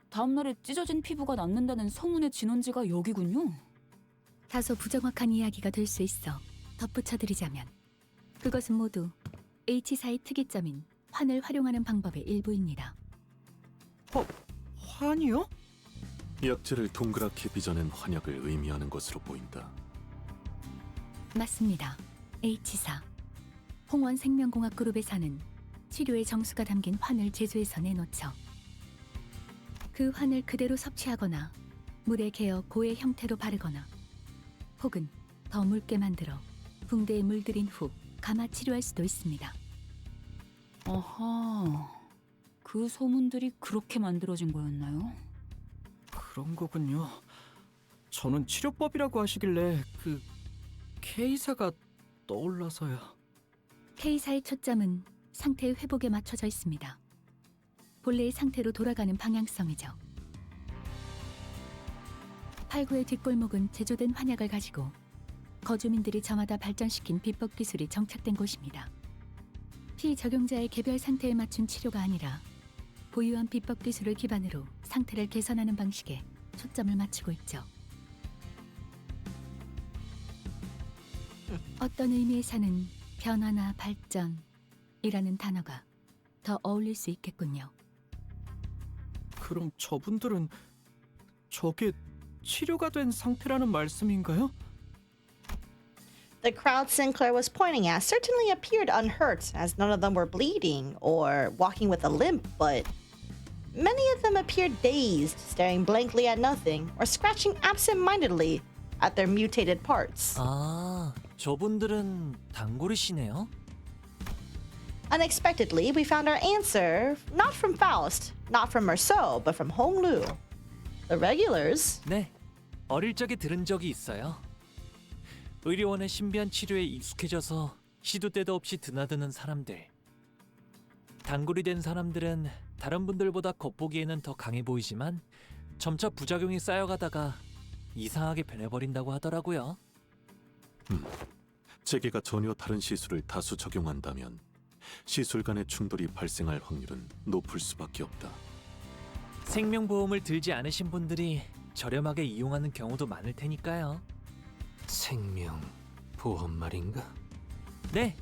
다음날에 찢어진 피부가 낫는다는 소문의 진원지가 여기군요. 다소 부정확한 이야기가 될 수 있어 덧붙여드리자면 그것은 모두 H사의 특이점인 환을 활용하는 방법의 일부입니다. 환이요? 약재를 동그랗게 빚어낸 환약을 의미하는 것으로 보인다. 맞습니다. H사. 홍원 생명공학 그룹에서는 치료의 정수가 담긴 환을 제조해서 내놓죠. 그 환을 그대로 섭취하거나 물에 개어 고의 형태로 바르거나 혹은 더 묽게 만들어 붕대에 물들인 후 감아 치료할 수도 있습니다. 아하, 그 소문들이 그렇게 만들어진 거였나요? 그런 거군요. 저는 치료법이라고 하시길래 그 K사가 떠올라서요. K사의 초점은 상태의 회복에 맞춰져 있습니다. 본래의 상태로 돌아가는 방향성이죠. 8구의 뒷골목은 제조된 환약을 가지고 거주민들이 저마다 발전시킨 비법 기술이 정착된 곳입니다. 피적용자의 개별 상태에 맞춘 치료가 아니라 보유한 비법 기술을 기반으로 상태를 개선하는 방식에 초점을 맞추고 있죠. 어떤 의미에서는 변화나 발전이라는 단어가 더 어울릴 수 있겠군요. 그럼 저분들은 저게 치료가 된 상태라는 말씀인가요? The crowd Sinclair was pointing at certainly appeared unhurt, as none of them were bleeding or walking with a limp, but many of them appeared dazed, staring blankly at nothing, or scratching absent-mindedly at their mutated parts. 아, 저분들은 단골이시네요. Unexpectedly, we found our answer not from Faust, not from Marceau, but from Honglu. The regulars. 네, 어릴 적에 들은 적이 있어요. 의료원의 신비한 치료에 익숙해져서 시도 때도 없이 드나드는 사람들. 단골이 된 사람들은 다른 분들보다 겉보기에는 더 강해 보이지만 점차 부작용이 쌓여가다가 이상하게 변해버린다고 하더라고요. 재계가 전혀 다른 시술을 다수 적용한다면 시술 간의 충돌이 발생할 확률은 높을 수밖에 없다. 생명보험을 들지 않으신 분들이 저렴하게 이용하는 경우도 많을 테니까요. 생명 보험 말인가? 네,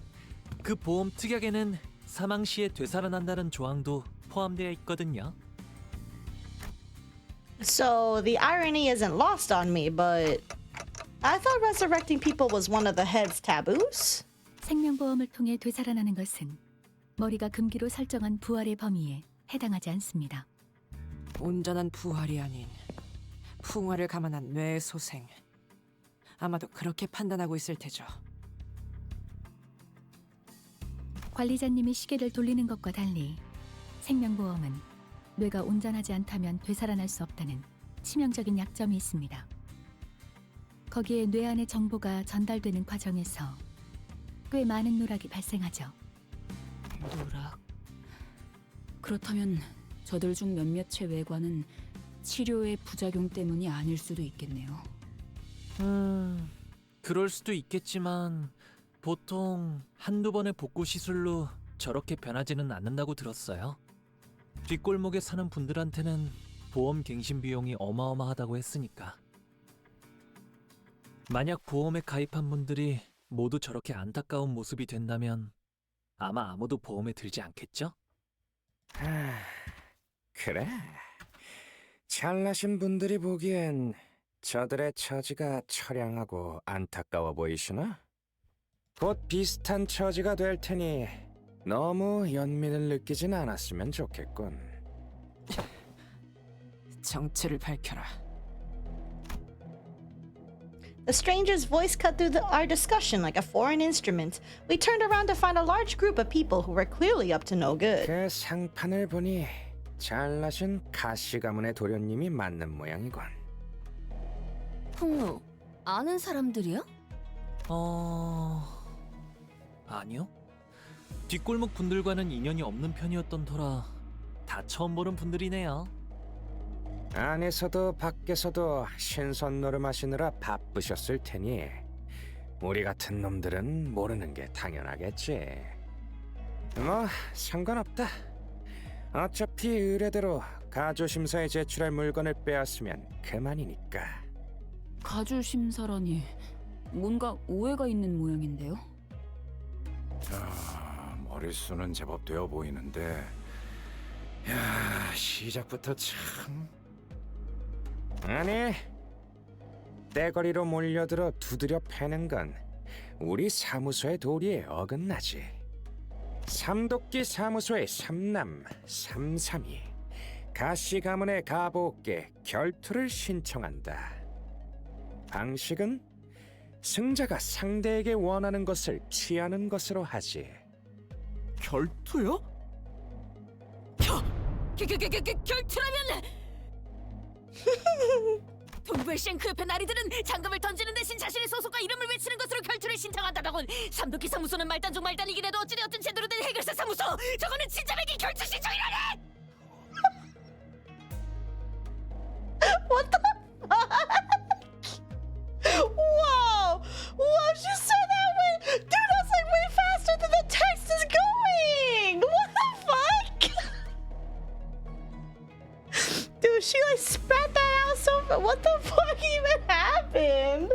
그 보험 특약에는 사망 시에 되살아난다는 조항도 포함되어 있거든요. So the irony isn't lost on me, but I thought resurrecting people was one of the head's taboos. 생명보험을 통해 되살아나는 것은 머리가 금기로 설정한 부활의 범위에 해당하지 않습니다. 온전한 부활이 아닌 풍화를 감안한 뇌의 소생. 아마도 그렇게 판단하고 있을 테죠. 관리자님이 시계를 돌리는 것과 달리 생명보험은 뇌가 온전하지 않다면 되살아날 수 없다는 치명적인 약점이 있습니다. 거기에 뇌 안의 정보가 전달되는 과정에서 꽤 많은 누락이 발생하죠. 누락. 그렇다면 저들 중 몇몇의 외관은 치료의 부작용 때문이 아닐 수도 있겠네요. 그럴 수도 있겠지만 보통 한두 번의 복구 시술로 저렇게 변하지는 않는다고 들었어요. 뒷골목에 사는 분들한테는 보험 갱신 비용이 어마어마하다고 했으니까. 만약 보험에 가입한 분들이 모두 저렇게 안타까운 모습이 된다면 아마 아무도 보험에 들지 않겠죠? 그래. 잘나신 분들이 보기엔 저들의 처지가 처량하고 안타까워 보이시나? 곧 비슷한 처지가 될 테니 너무 연민을 느끼진 않았으면 좋겠군. 정체를 밝혀라. The stranger's voice cut through our discussion like a foreign instrument. We turned around to find a large group of people who were clearly up to no good. 그 상판을 보니 잘나신 가시 가문의 도련님이 맞는 모양이군. 홍루, 아는 사람들이야? 아니요. 뒷골목 분들과는 인연이 없는 편이었던 터라 다 처음 보는 분들이네요. 안에서도 밖에서도 신선 노름하시느라 바쁘셨을 테니 우리 같은 놈들은 모르는 게 당연하겠지. 뭐 상관없다. 어차피 의뢰대로 가주심사에 제출할 물건을 빼앗으면 그만이니까. 가주심사라니 뭔가 오해가 있는 모양인데요. 머릿수는 제법 되어 보이는데 야, 시작부터 참... 아니, 떼거리로 몰려들어 두드려 패는 건 우리 사무소의 도리에 어긋나지. 삼도끼 사무소의 삼남, 삼삼이 가씨 가문의 가보께 결투를 신청한다. 방식은 승자가 상대에게 원하는 것을 취하는 것으로 하지. 결투요? 결투라면 동부의 쉔크 옆에 나리들은 장갑을 던지는 대신 자신의 소속과 이름을 외치는 것으로 결투를 신청한다더군. 삼도끼 사무소는 말단 중 말단이긴 해도 어찌되었든 제대로 된 해결사 사무소. 저거는 진짜 백이 결투 신청이라네. What the fuck? Whoa! Whoa, she said that way! Dude, that's like way faster than the text is going! What the fuck? Dude, she like spat that out so fast. What the fuck even happened?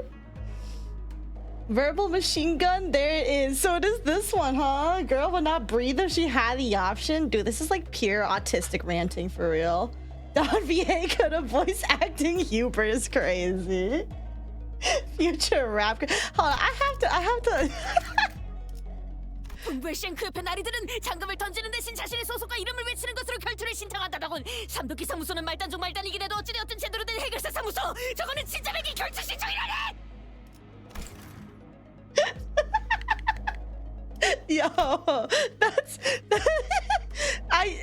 Verbal machine gun, there it is. So it is this one, huh? Girl would not breathe if she had the option. Dude, this is like pure autistic ranting for real. Don VA could have voice acting Hubert is crazy. Future rap. Hold on, I have to. 동부의 쉔크 옆에 나리들은 장갑을 던지는 대신 자신의 소속과 이름을 외치는 것으로 결투를 신청한다더군. 삼도끼 사무소는 말단 중 말단이긴 해도 어찌되었든 제대로 된 해결사 사무소. 저거는 진짜 백이 결투 신청이라네. Yo, that's I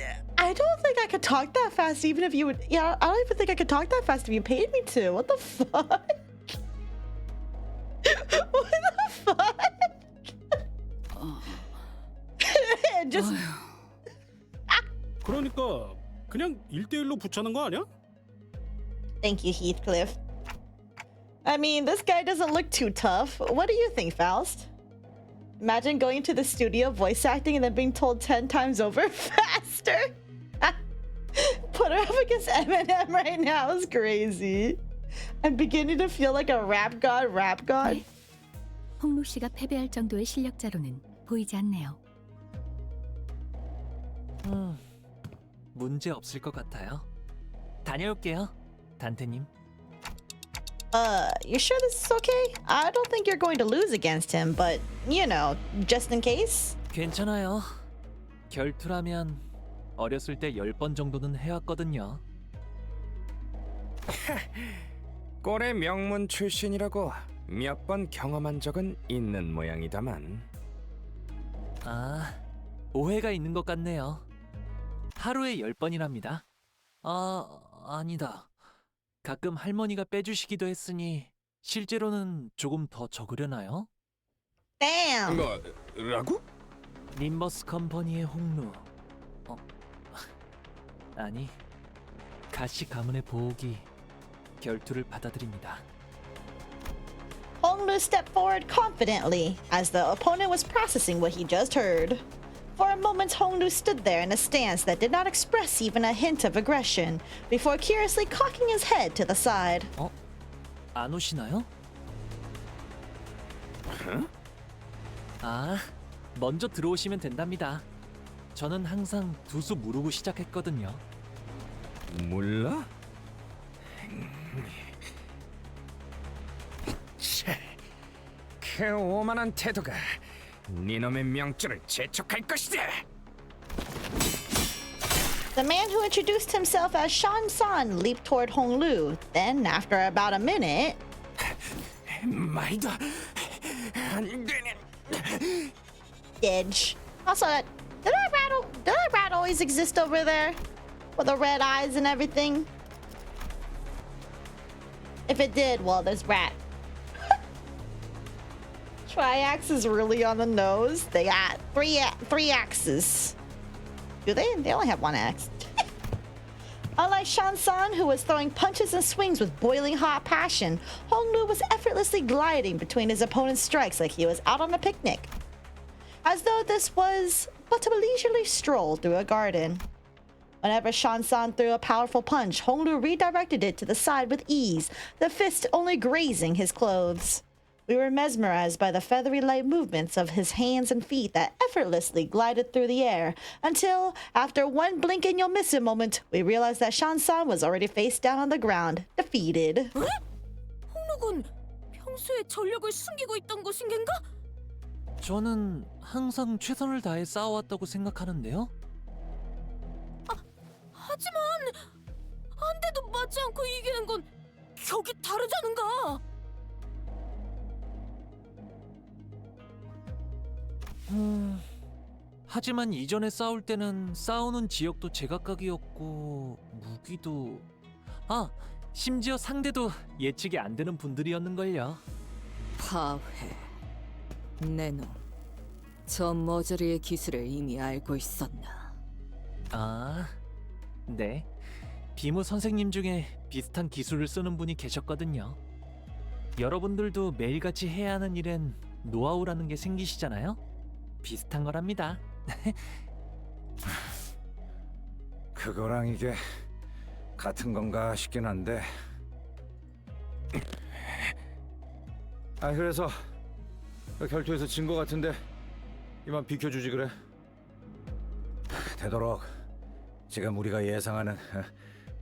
don't think I could talk that fast even if you would. Yeah, I don't even think I could talk that fast if you paid me to. What the fuck? What the fuck? Just 그러니까 그냥 1대1로 붙자는 거 아니야? thank you, Heathcliff. I mean, this guy doesn't look too tough. What do you think, Faust? Imagine going to the studio voice acting and then being told 10 times over faster. Put her up against Eminem right now is crazy. I'm beginning to feel like a rap god. 홍루 씨가 패배할 정도의 실력자로는 보이지 않네요. 문제 없을 것 같아요. 다녀올게요, 단테님. You sure this is okay? I don't think you're going to lose against him, but you know, just in case. 괜찮아요. 결투라면 어렸을 때 10번 정도는 해왔거든요. 꼴의 명문 출신이라고 몇 번 경험한 적은 있는 모양이다만. 아, 오해가 있는 것 같네요. 하루에 10번이랍니다. 아니다. 가끔 할머니가 빼주시기도 했으니 실제로는 조금 더 적으려나요? Damn. 뭐라고? 림버스 컴퍼니의 홍루. 아니, 가시 가문의 보옥이 결투를 받아들입니다. Honglu stepped forward confidently as the opponent was processing what he just heard. For a moment, Honglu stood there in a stance that did not express even a hint of aggression, before curiously cocking his head to the side. 안 오시나요? 아, 먼저 들어오시면 된답니다. 저는 항상 두 수 무르고 시작했거든요. 몰라? 그 오만한 태도가 니놈의 명줄을 재촉할 것이다. The man who introduced himself as Shan San leaped toward Honglu. Then, after about a minute, 말도 안 되는. Edge. Also, did that rat always exist over there? With the red eyes and everything? If it did, well, there's rat. Triax is really on the nose. They got three axes. Do they? They only have one axe. Unlike Shansan, who was throwing punches and swings with boiling hot passion, Honglu was effortlessly gliding between his opponent's strikes like he was out on a picnic, as though this was but a leisurely stroll through a garden. Whenever Shansan threw a powerful punch, Honglu redirected it to the side with ease, the fist only grazing his clothes. We were mesmerized by the feathery light movements of his hands and feet that effortlessly glided through the air, until, after one blink and you'll miss it moment, we realized that Shansan was already face down on the ground, defeated. 홍록은 평소에 전력을 숨기고 있던 것인가? 저는 항상 최선을 다해 싸워왔다고 생각하는데요. 하지만 한 대도 맞지 않고 이기는 건 격이 다르잖은가? 하지만 이전에 싸울 때는 싸우는 지역도 제각각이었고 무기도 심지어 상대도 예측이 안 되는 분들이었는걸요. 파회. 내놈. 저 머저리의 기술을 이미 알고 있었나? 네. 비무 선생님 중에 비슷한 기술을 쓰는 분이 계셨거든요. 여러분들도 매일같이 해야 하는 일엔 노하우라는 게 생기시잖아요? 비슷한 거랍니다. 그거랑 이게 같은 건가 싶긴 한데. 그래서 결투에서 진 거 같은데 이만 비켜주지 그래. 되도록 지금 우리가 예상하는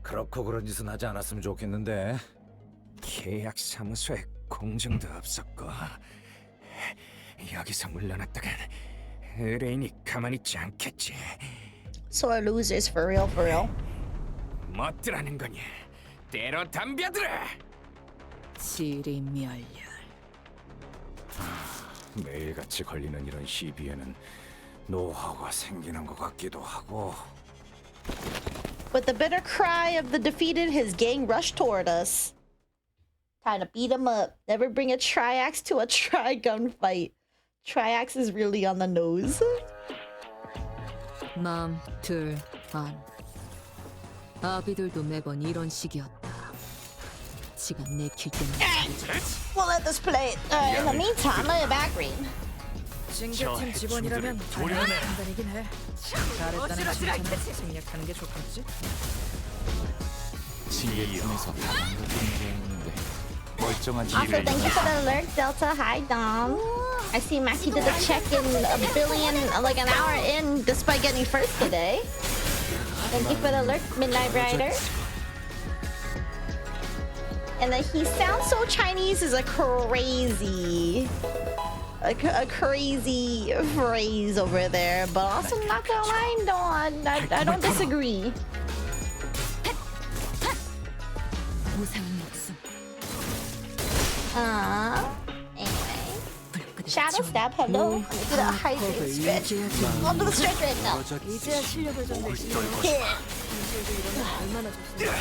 그렇고 그런 짓은 하지 않았으면 좋겠는데. 계약 사무소에 공정도 없었고 여기서 물러났다간 의뢰인이 가만히 있지 않겠지. Sore losers for real, for real. 멋들하는 거냐? 때로 덤벼들어. 지리멸렬. 매일같이 걸리는 이런 시비에는 노하우가 생기는 것 같기도 하고. With the bitter cry of the defeated, his gang rushed toward us. Time to beat him up. Never bring a triax to a tri-gun fight. Triax is really on the nose. 맘, 둘, 안. 아비들도 매번 이런 식이었다. 시간 내킬 때만 잘해줬지. We'll let this play. In the meantime, let it back read. 징계팀 직원이라면 당연한 판단이긴 해. 잘했다는 칭찬을 생략하는 게 좋겠지? 징계팀에서 다른 것들인 게 있는데 멀쩡한 Also, thank you for the alert, Delta. Hi, Dom. I see Mackie did the check in a billion, like an hour in, despite getting first today. Thank you for the alert, Midnight Rider. And then he sounds so Chinese is a crazy phrase over there, but also not gonna lie, no, I don't disagree. Anyway. Shadow stab, hello. Let me do the hydrate stretch. I'll do the stretch right now. 이제야 실력을 좀 내지. 얼마나 좋습니까?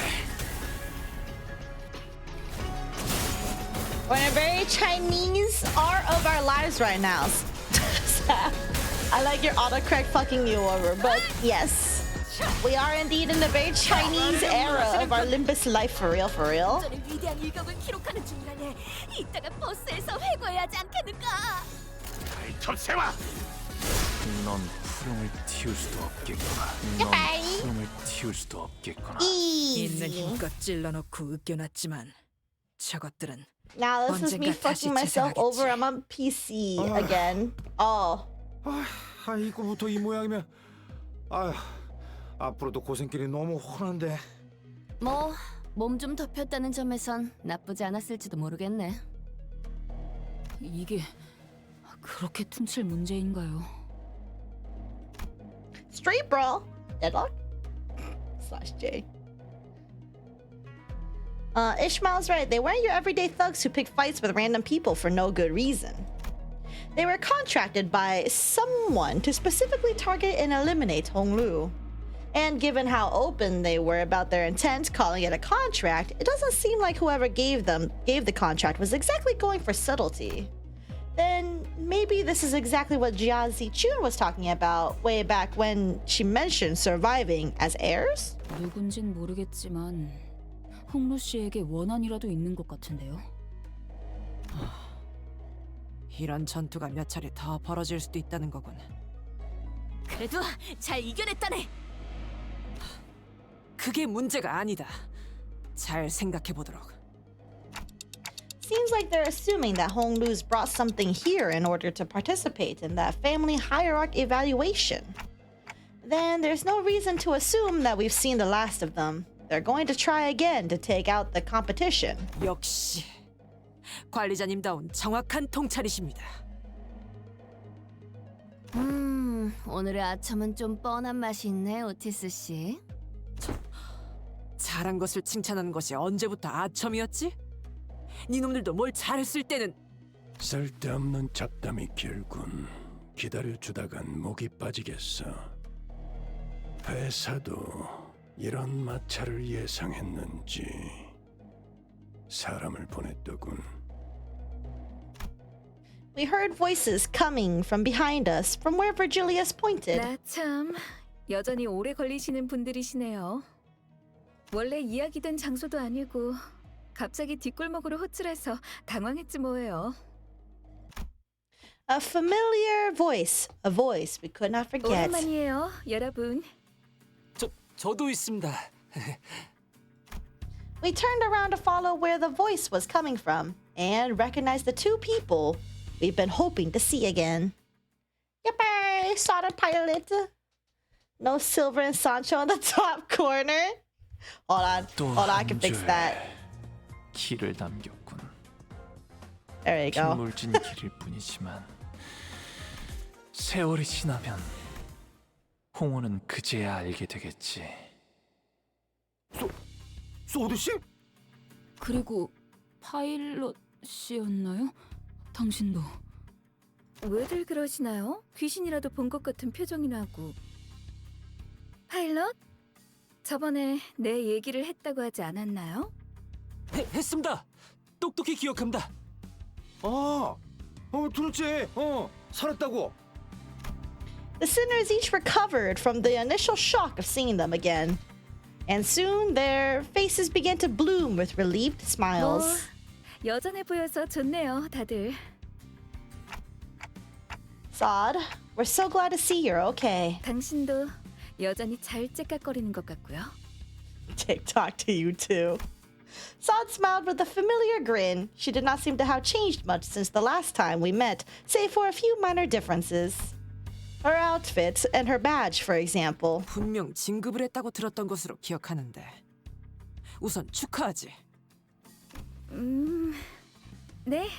We're in a very Chinese art of our lives right now. I like your autocorrect fucking you over, but yes. We are indeed in the very Chinese era of our Limbus life, for real, for real. 위대한 일격을 기록하는 중이라네. 이따가 버스에서 회고해야 하지 않겠는가? 넌 푸름을 틔울 수도 없겠구나. 넌 푸름을 틔울 수도 없겠구나. 있는 힘껏 찔러놓고 으깨놨지만 저것들은 Now this is me fucking myself over. I'm on PC again. Oh. 이거부터 이 모양이면 앞으로도 고생길이 너무 훤한데. 뭐 몸 좀 덮였다는 점에선 나쁘지 않았을지도 모르겠네. 이게 그렇게 퉁칠 문제인가요? Straight brawl. Deadlock. /J. Ishmael's right. They weren't your everyday thugs who pick fights with random people for no good reason. They were contracted by someone to specifically target and eliminate Honglu. And given how open they were about their intent, calling it a contract, it doesn't seem like whoever gave the contract was exactly going for subtlety. Then maybe this is exactly what Xichun was talking about way back when she mentioned surviving as heirs? 누군진 모르겠지만 홍루 씨에게 원한이라도 있는 것 같은데요. 이런 전투가 몇 차례 더 벌어질 수도 있다는 거군. 그래도 잘 이겨냈다네. 그게 문제가 아니다. 잘 생각해 보도록. Seems like they're assuming that Honglu's brought something here in order to participate in that family hierarchy evaluation. Then there's no reason to assume that we've seen the last of them. They're going to try again to take out the competition. 역시 관리자님다운 정확한 통찰이십니다. 오늘의 아첨은 좀 뻔한 맛이 있네, 오티스 씨. 잘한 것을 칭찬하는 것이 언제부터 아첨이었지? 니놈들도 뭘 잘했을 때는. 쓸데없는 잡담이 길군. 기다려주다간 목이 빠지겠어. 회사도 이런 마찰을 예상했는지 사람을 보냈더군. We heard voices coming from behind us, from where Virgilius pointed. 나 참 여전히 오래 걸리시는 분들이시네요. 원래 이야기된 장소도 아니고 갑자기 뒷골목으로 호출해서 당황했지 뭐예요. A familiar voice, a voice we could not forget. 오랜만이에요, 여러분. 저도 있습니다. We turned around to follow where the voice was coming from and recognized the two people we've been hoping to see again. Yippee! Saw the pilot. No Silver and Sancho in the top corner. Hold on, I can fix that. 길을 남겼군. There you go. 빗물진 길일 뿐이지만 세월이 지나면 홍호는 그제야 알게 되겠지. 소드 씨? 그리고 파일럿이었나요? 당신도. 왜들 그러시나요? 귀신이라도 본 것 같은 표정이라고. 파일럿? 저번에 내 얘기를 했다고 하지 않았나요? 했습니다. 똑똑히 기억합니다. 들었지? 살았다고. The sinners each recovered from the initial shock of seeing them again. And soon their faces began to bloom with relieved smiles. 여전해 보여서 좋네요, 다들. Sod, we're so glad to see you're okay. 당신도 여전히 잘 째깍거리는 것 같고요. TikTok to you too. Sod smiled with a familiar grin. She did not seem to have changed much since the last time we met, save for a few minor differences. Her outfit and her badge, for example. 분명 진급을 했다고 들었던 것으로 기억하는데. 우선 축하하지. 네.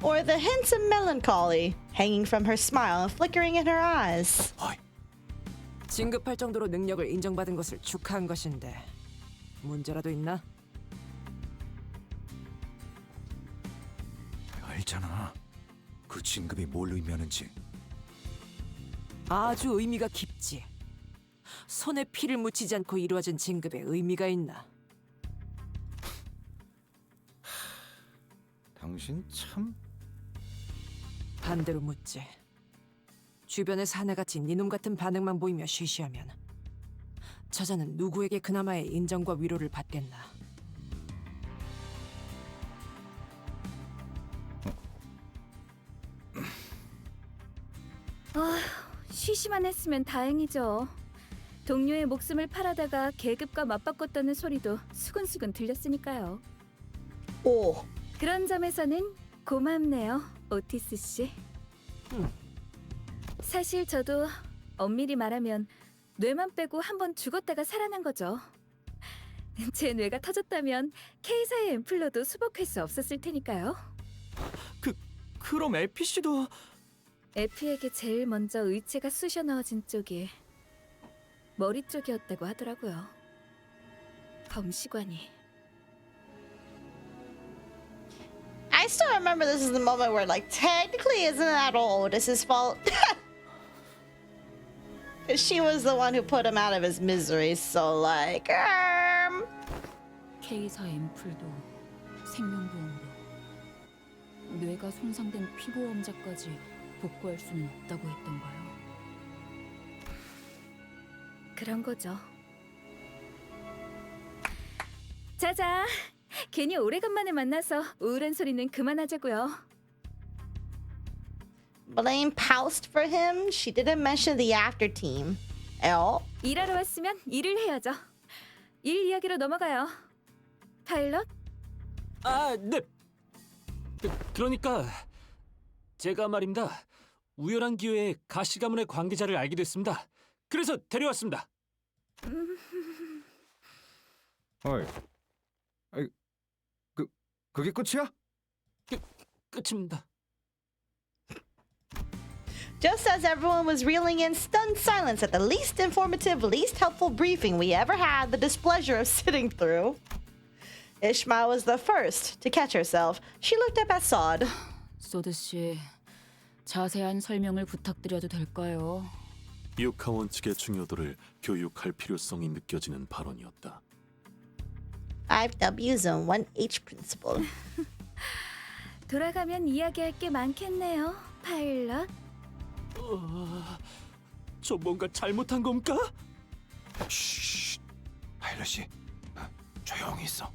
Or the hints of melancholy hanging from her smile and flickering in her eyes. 진급할 정도로 능력을 인정받은 것을 축하한 것인데 문제라도 있나? 알잖아. 그 진급이 뭘 의미하는지. 아주 의미가 깊지. 손에 피를 묻히지 않고 이루어진 진급에 의미가 있나? 당신 참... 반대로 묻지. 주변에서 하나같이 니놈 같은 반응만 보이며 쉬쉬하면 저자는 누구에게 그나마의 인정과 위로를 받겠나? 쉬쉬만 했으면 다행이죠. 동료의 목숨을 팔아다가 계급과 맞바꿨다는 소리도 수근수근 들렸으니까요. 오. 그런 점에서는 고맙네요, 오티스 씨. 사실 저도 엄밀히 말하면 뇌만 빼고 한 번 죽었다가 살아난 거죠. 제 뇌가 터졌다면 K사의 앰플러도 수복할 수 없었을 테니까요. 그럼 에피 씨도... 에피에게 제일 먼저 의체가 쑤셔 넣어진 쪽이 머리 쪽이었다고 하더라고요. 검시관이. I still remember this is the moment where, like, technically isn't that all Otis's fault? Because she was the one who put him out of his misery, so, like, K사 앰플도 생명보험도 뇌가 손상된 피보험자까지 복구할 수는 없다고 했던가요? 그런 거죠. 자자, 괜히 오래간만에 만나서 우울한 소리는 그만하자고요. Blame Paust for him? She didn't mention the actor team. L? 일하러 왔으면 일을 해야죠. 일 이야기로 넘어가요. 파일럿? 아, 네. 그러니까 제가 말입니다. 우연한 기회에 가시 가문의 관계자를 알게 됐습니다. 그래서 데려왔습니다. 어이, 그게 끝이야? 끝입니다. Just as everyone was reeling in stunned silence at the least informative, least helpful briefing we ever had the displeasure of sitting through, Ishmael was the first to catch herself. She looked up at Sod. 소드 씨, 자세한 설명을 부탁드려도 될까요? 육하 원칙의 중요도를 교육할 필요성이 느껴지는 발언이었다. 5W's and 1H principle. 돌아가면 이야기할 게 많겠네요, 파일럿. 저 뭔가 잘못한 겁니까? 쉬, 파일럿이 조용히 있어.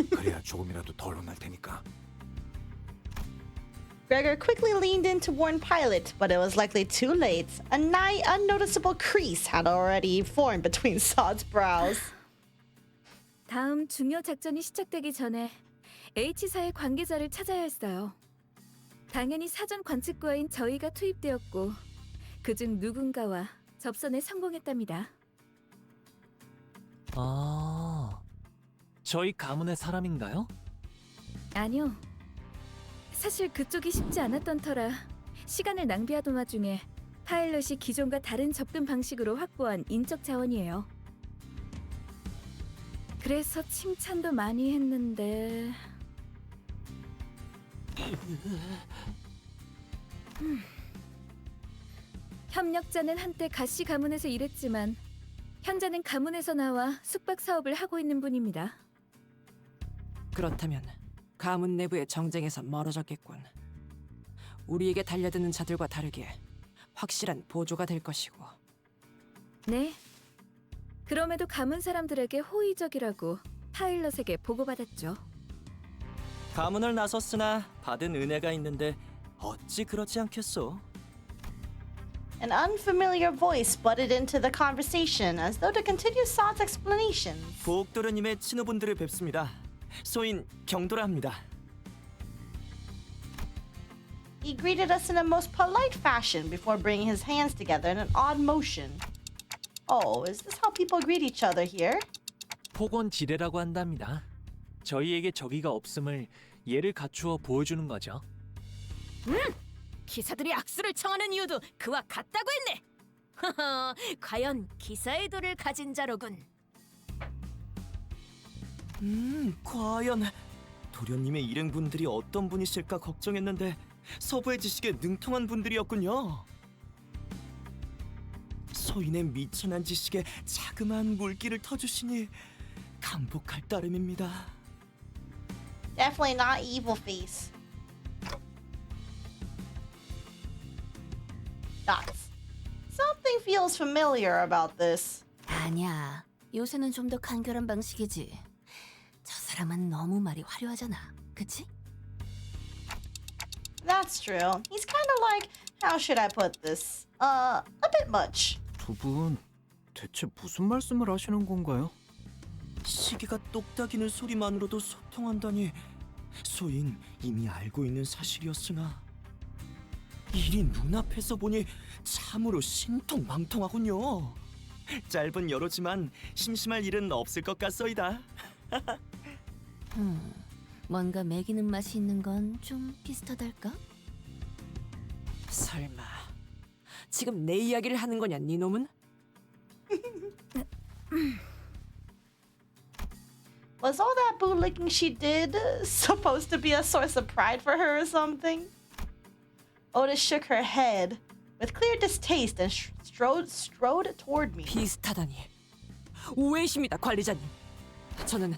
그래야 조금이라도 덜 혼날 테니까. Gregor quickly leaned in to warn Pilot, but it was likely too late. A nigh unnoticeable crease had already formed between Sod's brows. 다음 중요 작전이 시작되기 전에 H사의 관계자를 찾아야 했어요. 당연히 사전 관측과인 저희가 투입되었고 그중 누군가와 접선에 성공했답니다. 아, 저희 가문의 사람인가요? 아니요. 사실 그쪽이 쉽지 않았던 터라 시간을 낭비하던 와중에 파일럿이 기존과 다른 접근 방식으로 확보한 인적 자원이에요. 그래서 칭찬도 많이 했는데... 협력자는 한때 가시 가문에서 일했지만 현재는 가문에서 나와 숙박 사업을 하고 있는 분입니다. 그렇다면 가문 내부의 정쟁에서 멀어졌겠군. 우리에게 달려드는 자들과 다르게 확실한 보조가 될 것이고. 네. 그럼에도 가문 사람들에게 호의적이라고 파일럿에게 보고받았죠. 가문을 나섰으나 받은 은혜가 있는데 어찌 그렇지 않겠소? An unfamiliar voice butted into the conversation as though to continue Sod's explanations. 보옥도련님의 친구분들을 뵙습니다. 소인 경도라 합니다. He greeted us in a most polite fashion before bringing his hands together in an odd motion. Oh, is this how people greet each other here? 폭언 지뢰라고 한답니다. 저희에게 적의가 없음을 예를 갖추어 보여주는 거죠. 기사들이 악수를 청하는 이유도 그와 같다고 했네. 허허, 과연 기사의 도를 가진 자로군. 과연 도련님의 일행분들이 어떤 분이실까 걱정했는데 서부의 지식에 능통한 분들이었군요. 소인의 미천한 지식에 자그마한 물기를 터주시니 감복할 따름입니다. Definitely not evil face. Dots. Something feels familiar about this. 아니야. 요새는 좀 더 간결한 방식이지. 저 사람은 너무 말이 화려하잖아. 그치? That's true. He's kind of like, how should I put this? A bit much. 두 분 대체 무슨 말씀을 하시는 건가요? 시기가 똑딱이는 소리만으로도 소통한다니 소인 이미 알고 있는 사실이었으나 일이 눈앞에서 보니 참으로 신통망통하군요. 짧은 여로지만 심심할 일은 없을 것 같소이다. 뭔가 매기는 맛이 있는 건 좀 비슷하달까? 설마 지금 내 이야기를 하는 거냐, 네 놈은? Was all that bootlicking she did supposed to be a source of pride for her or something? Otis shook her head with clear distaste and strode toward me. 비슷하다니. 오해이십니다, 관리자님. 저는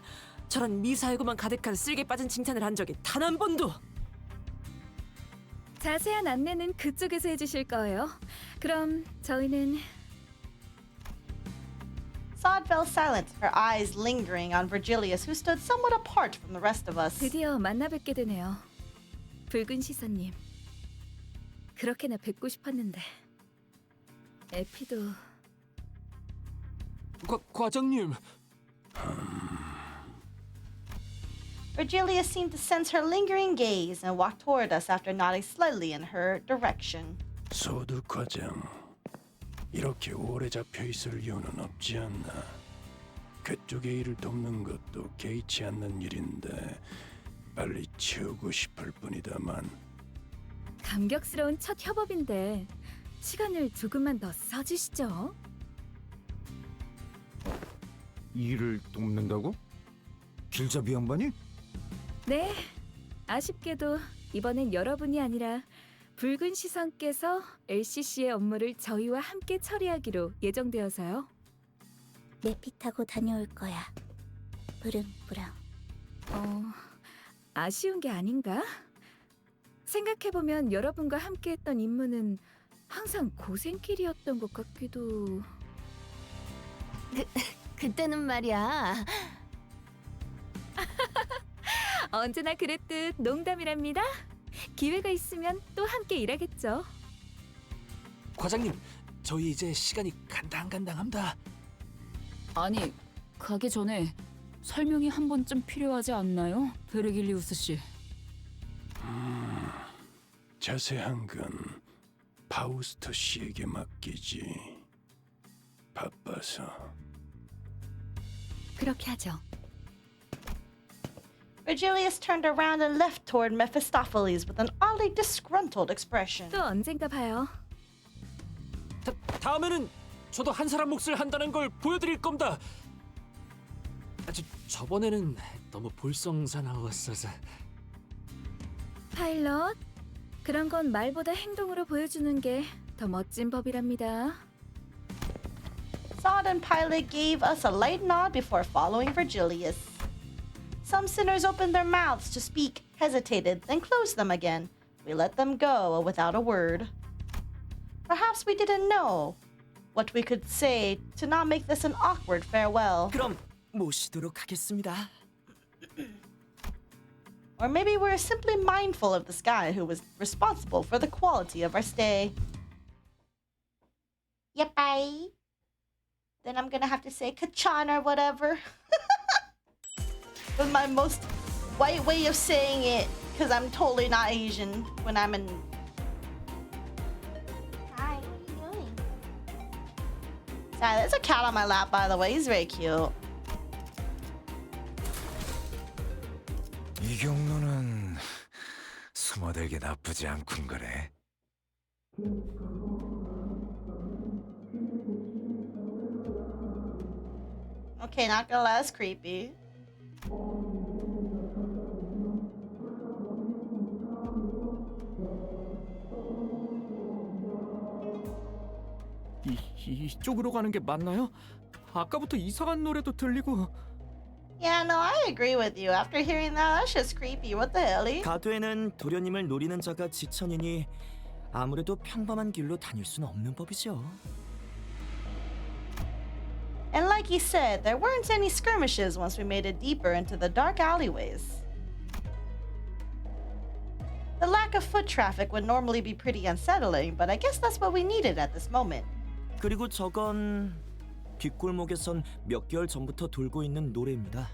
저런 미사여구만 가득한 쓸개 빠진 칭찬을 한 적이 단 한 번도. 자세한 안내는 그쪽에서 해주실 거예요. 그럼 저희는 Sod fell silent, her eyes lingering on Virgilius, who stood somewhat apart from the rest of us. 드디어 만나 뵙게 되네요. 붉은 시선님. 그렇게나 뵙고 싶었는데. 에피도 과장님. Virgilius seemed to sense her lingering gaze and walked toward us after nodding slightly in her direction. 소드 과장, 이렇게 오래 잡혀 있을 이유는 없지 않나. 그쪽의 일을 돕는 것도 개의치 않는 일인데 빨리 치우고 싶을 뿐이다만. 감격스러운 첫 협업인데 시간을 조금만 더 써주시죠. 일을 돕는다고? 길잡이 양반이? 네, 아쉽게도 이번엔 여러분이 아니라 붉은 시선께서 LCC의 업무를 저희와 함께 처리하기로 예정되어서요. 내피 타고 다녀올 거야. 부릉부릉. 아쉬운 게 아닌가? 생각해보면 여러분과 함께했던 임무는 항상 고생길이었던 것 같기도... 그때는 말이야. 언제나 그랬듯 농담이랍니다. 기회가 있으면 또 함께 일하겠죠. 과장님, 저희 이제 시간이 간당간당합니다. 아니, 가기 전에 설명이 한 번쯤 필요하지 않나요? 베르길리우스 씨. 자세한 건 파우스터 씨에게 맡기지. 바빠서. 그렇게 하죠. Virgilius turned around and left toward Mephistopheles with an oddly disgruntled expression. 또 언젠가 봐요. 다음에는 저도 한 사람 몫을 한다는 걸 보여드릴 겁니다. 저번에는 너무 볼썽사나웠어서. 파일럿, 그런 건 말보다 행동으로 보여주는 게 더 멋진 법이랍니다. Sod and Pilot gave us a light nod before following Virgilius. Some sinners opened their mouths to speak, hesitated, then closed them again. We let them go without a word. Perhaps we didn't know what we could say to not make this an awkward farewell. 그럼 모시도록 하겠습니다. Or maybe we're simply mindful of this guy who was responsible for the quality of our stay. Yep, bye. Then I'm gonna have to say Kachan or whatever. With my most white way of saying it, because I'm totally not Asian when I'm in... Hi, what are you doing? Sorry, there's a cat on my lap, by the way. He's very cute. 이 경로는 숨어들기 나쁘지 않군 그래. Okay, not gonna lie, that's creepy. 이쪽으로 가는 게 맞나요? 아까부터 이상한 노래도 들리고. Yeah, no, I agree with you. After hearing that, that's just creepy. What the hell? 가도에는 도련님을 노리는 자가 지천이니 아무래도 평범한 길로 다닐 수는 없는 법이죠. And like he said, there weren't any skirmishes once we made it deeper into the dark alleyways. The lack of foot traffic would normally be pretty unsettling, but I guess that's what we needed at this moment. 그리고 저건 뒷골목에선 몇 개월 전부터 돌고 있는 노래입니다.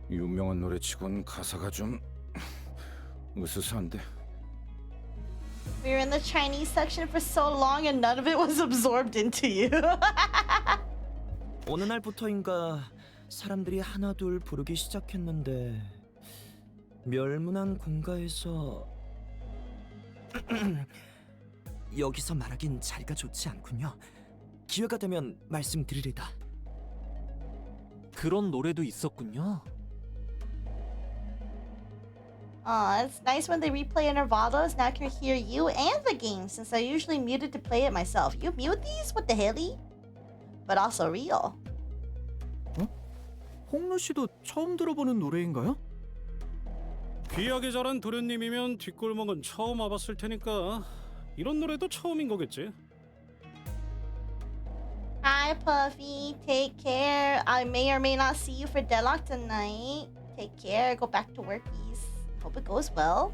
유명한 노래치곤 가사가 좀 으스스한데. We were in the Chinese section for so long and none of it was absorbed into you. 어느 날부터인가 사람들이 하나둘 부르기 시작했는데 멸문한 공가에서 여기서 말하긴 자리가 좋지 않군요. 기회가 되면 말씀드리리다. 그런 노래도 있었군요. It's nice when they replay Intervallos. Now I can hear you and the game since I usually muted to play it myself. You mute these? What the hell? But also real. 홍루 씨도 처음 들어보는 노래인가요? 귀하게 자란 도련님이면 뒷골목은 처음 와봤을 테니까 이런 노래도 처음인 거겠지. Hi, Puffy. Take care. I may or may not see you for deadlock tonight. Take care. Go back to workies. Hope it goes well.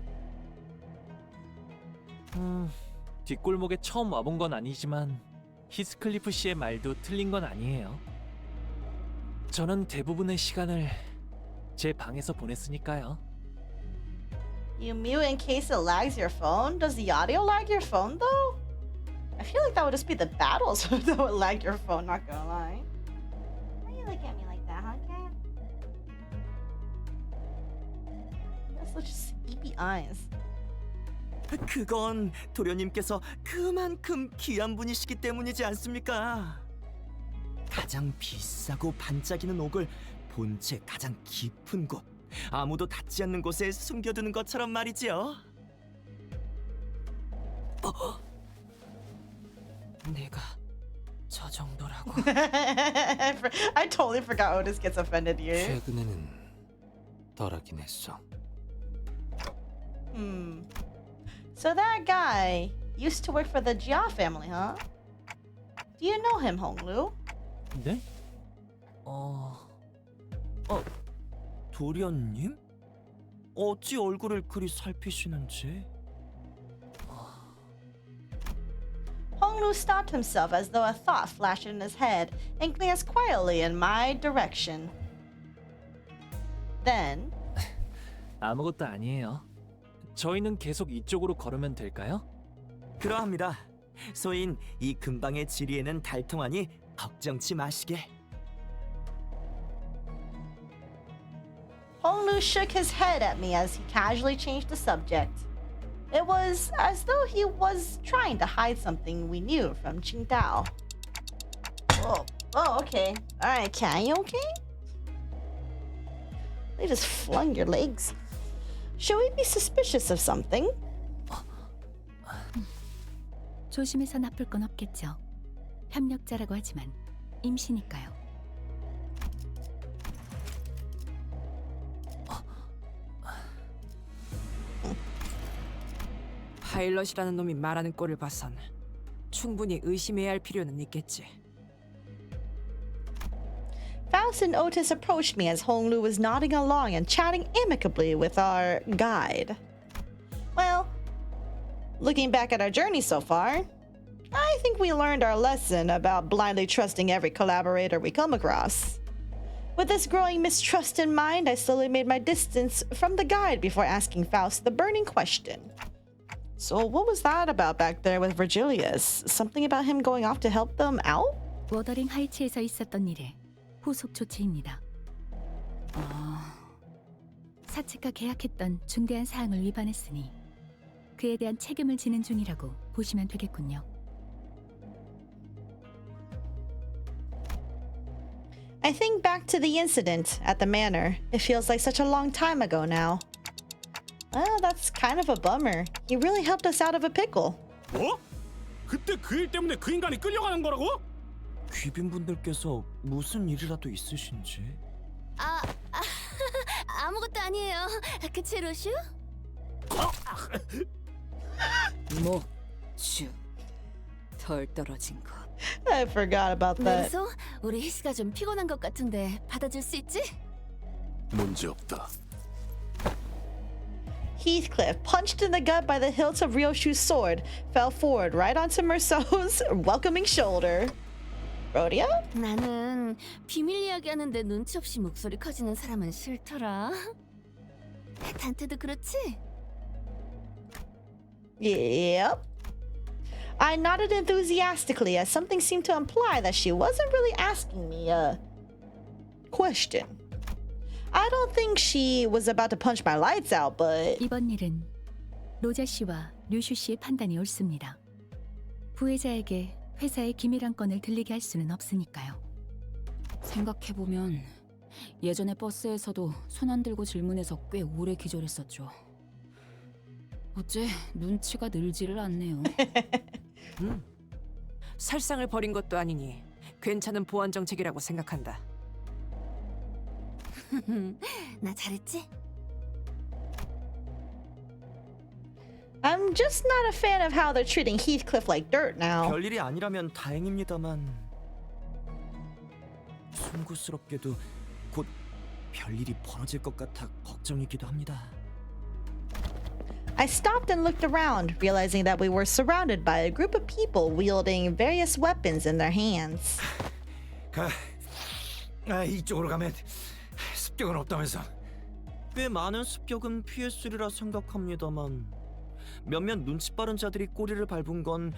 뒷골목에 처음 와본 건 아니지만 히스클리프 씨의 말도 틀린 건 아니에요. 저는 대부분의 시간을 제 방에서 보냈으니까요. You mute in case it lags your phone? Does the audio lag your phone though? I feel like that would just be the battles that would lag your phone, not gonna lie. Why you look at me like that, huh, cat? You got such sleepy eyes. 그건 도련님께서 그만큼 귀한 분이시기 때문이지 않습니까? 가장 비싸고 반짝이는 옥을 본체 가장 깊은 곳, 아무도 닿지 않는 곳에 숨겨두는 것처럼 말이지요. 내가 저 정도라고. I totally forgot Otis gets offended here. 최근에는 덜하긴 했어. So that guy used to work for the Jia family, huh? Do you know him, Honglu? 네? 도련님? 어찌 얼굴을 그리 살피시는지? Honglu stopped himself as though a thought flashed in his head and glanced quietly in my direction. Then, 아무것도 아니에요. 저희는 계속 이쪽으로 걸으면 될까요? 그러합니다. 소인 이 근방의 지리에는 달통하니 걱정치 마시게. Honglu shook his head at me as he casually changed the subject. It was as though he was trying to hide something we knew from Qingdao. Oh, okay. Alright, Cat, you okay? They just flung your legs. Should we be suspicious of something? 조심해서 나쁠 건 없겠죠. 협력자라고 하지만 임시니까요. 파일럿이라는 놈이 말하는 꼴을 봐선 충분히 의심해야 할 필요는 있겠지. Faust and Otis approached me as Honglu was nodding along and chatting amicably with our guide. Well, looking back at our journey so far, I think we learned our lesson about blindly trusting every collaborator we come across. With this growing mistrust in mind, I slowly made my distance from the guide before asking Faust the burning question. So what was that about back there with Virgilius? Something about him going off to help them out? 워더링 하이츠에서 있었던 일의 후속 조치입니다. 사측과 계약했던 중대한 사항을 위반했으니 그에 대한 책임을 지는 중이라고 보시면 되겠군요. I think back to the incident at the manor. It feels like such a long time ago now. Well, that's kind of a bummer. He really helped us out of a pickle. 뭐? 그때 그 일 때문에 그 인간이 끌려가는 거라고? 귀빈분들께서 무슨 일이라도 있으신지? 아무것도 아니에요. 그치, 로슈? 슈, 덜 떨어진 것. I forgot about that. 그래서 우리 희씨가 좀 피곤한 것 같은데 받아줄 수 있지? 문제 없다. Heathcliff, punched in the gut by the hilt of Ryoshu's sword, fell forward right onto Merceau's welcoming shoulder. Rhodia? 나는 비밀 이야기하는데 눈치 없이 목소리 커지는 사람은 싫더라. 단테도 그렇지? Yep. I nodded enthusiastically as something seemed to imply that she wasn't really asking me a question. I don't think she was about to punch my lights out, but... 이번 일은 로자 씨와 류슈 씨의 판단이 옳습니다. 부회자에게 회사의 기밀한 건을 들리게 할 수는 없으니까요. 생각해보면 예전에 버스에서도 손 안 들고 질문해서 꽤 오래 기절했었죠. 어째 눈치가 늘지를 않네요. 살상을 벌인 것도 아니니 괜찮은 보안 정책이라고 생각한다. 나 잘했지? I'm just not a fan of how they're treating Heathcliff like dirt now. 별일이 아니라면 다행입니다만 송구스럽게도 곧 별일이 벌어질 것 같아 걱정이기도 합니다. I stopped and looked around, realizing that we were surrounded by a group of people wielding various weapons in their hands. 이쪽으로 가면 습격은 없다면서. 꽤 많은 습격은 피했으리라 생각합니다만 몇몇 눈치 빠른 자들이 꼬리를 밟은 건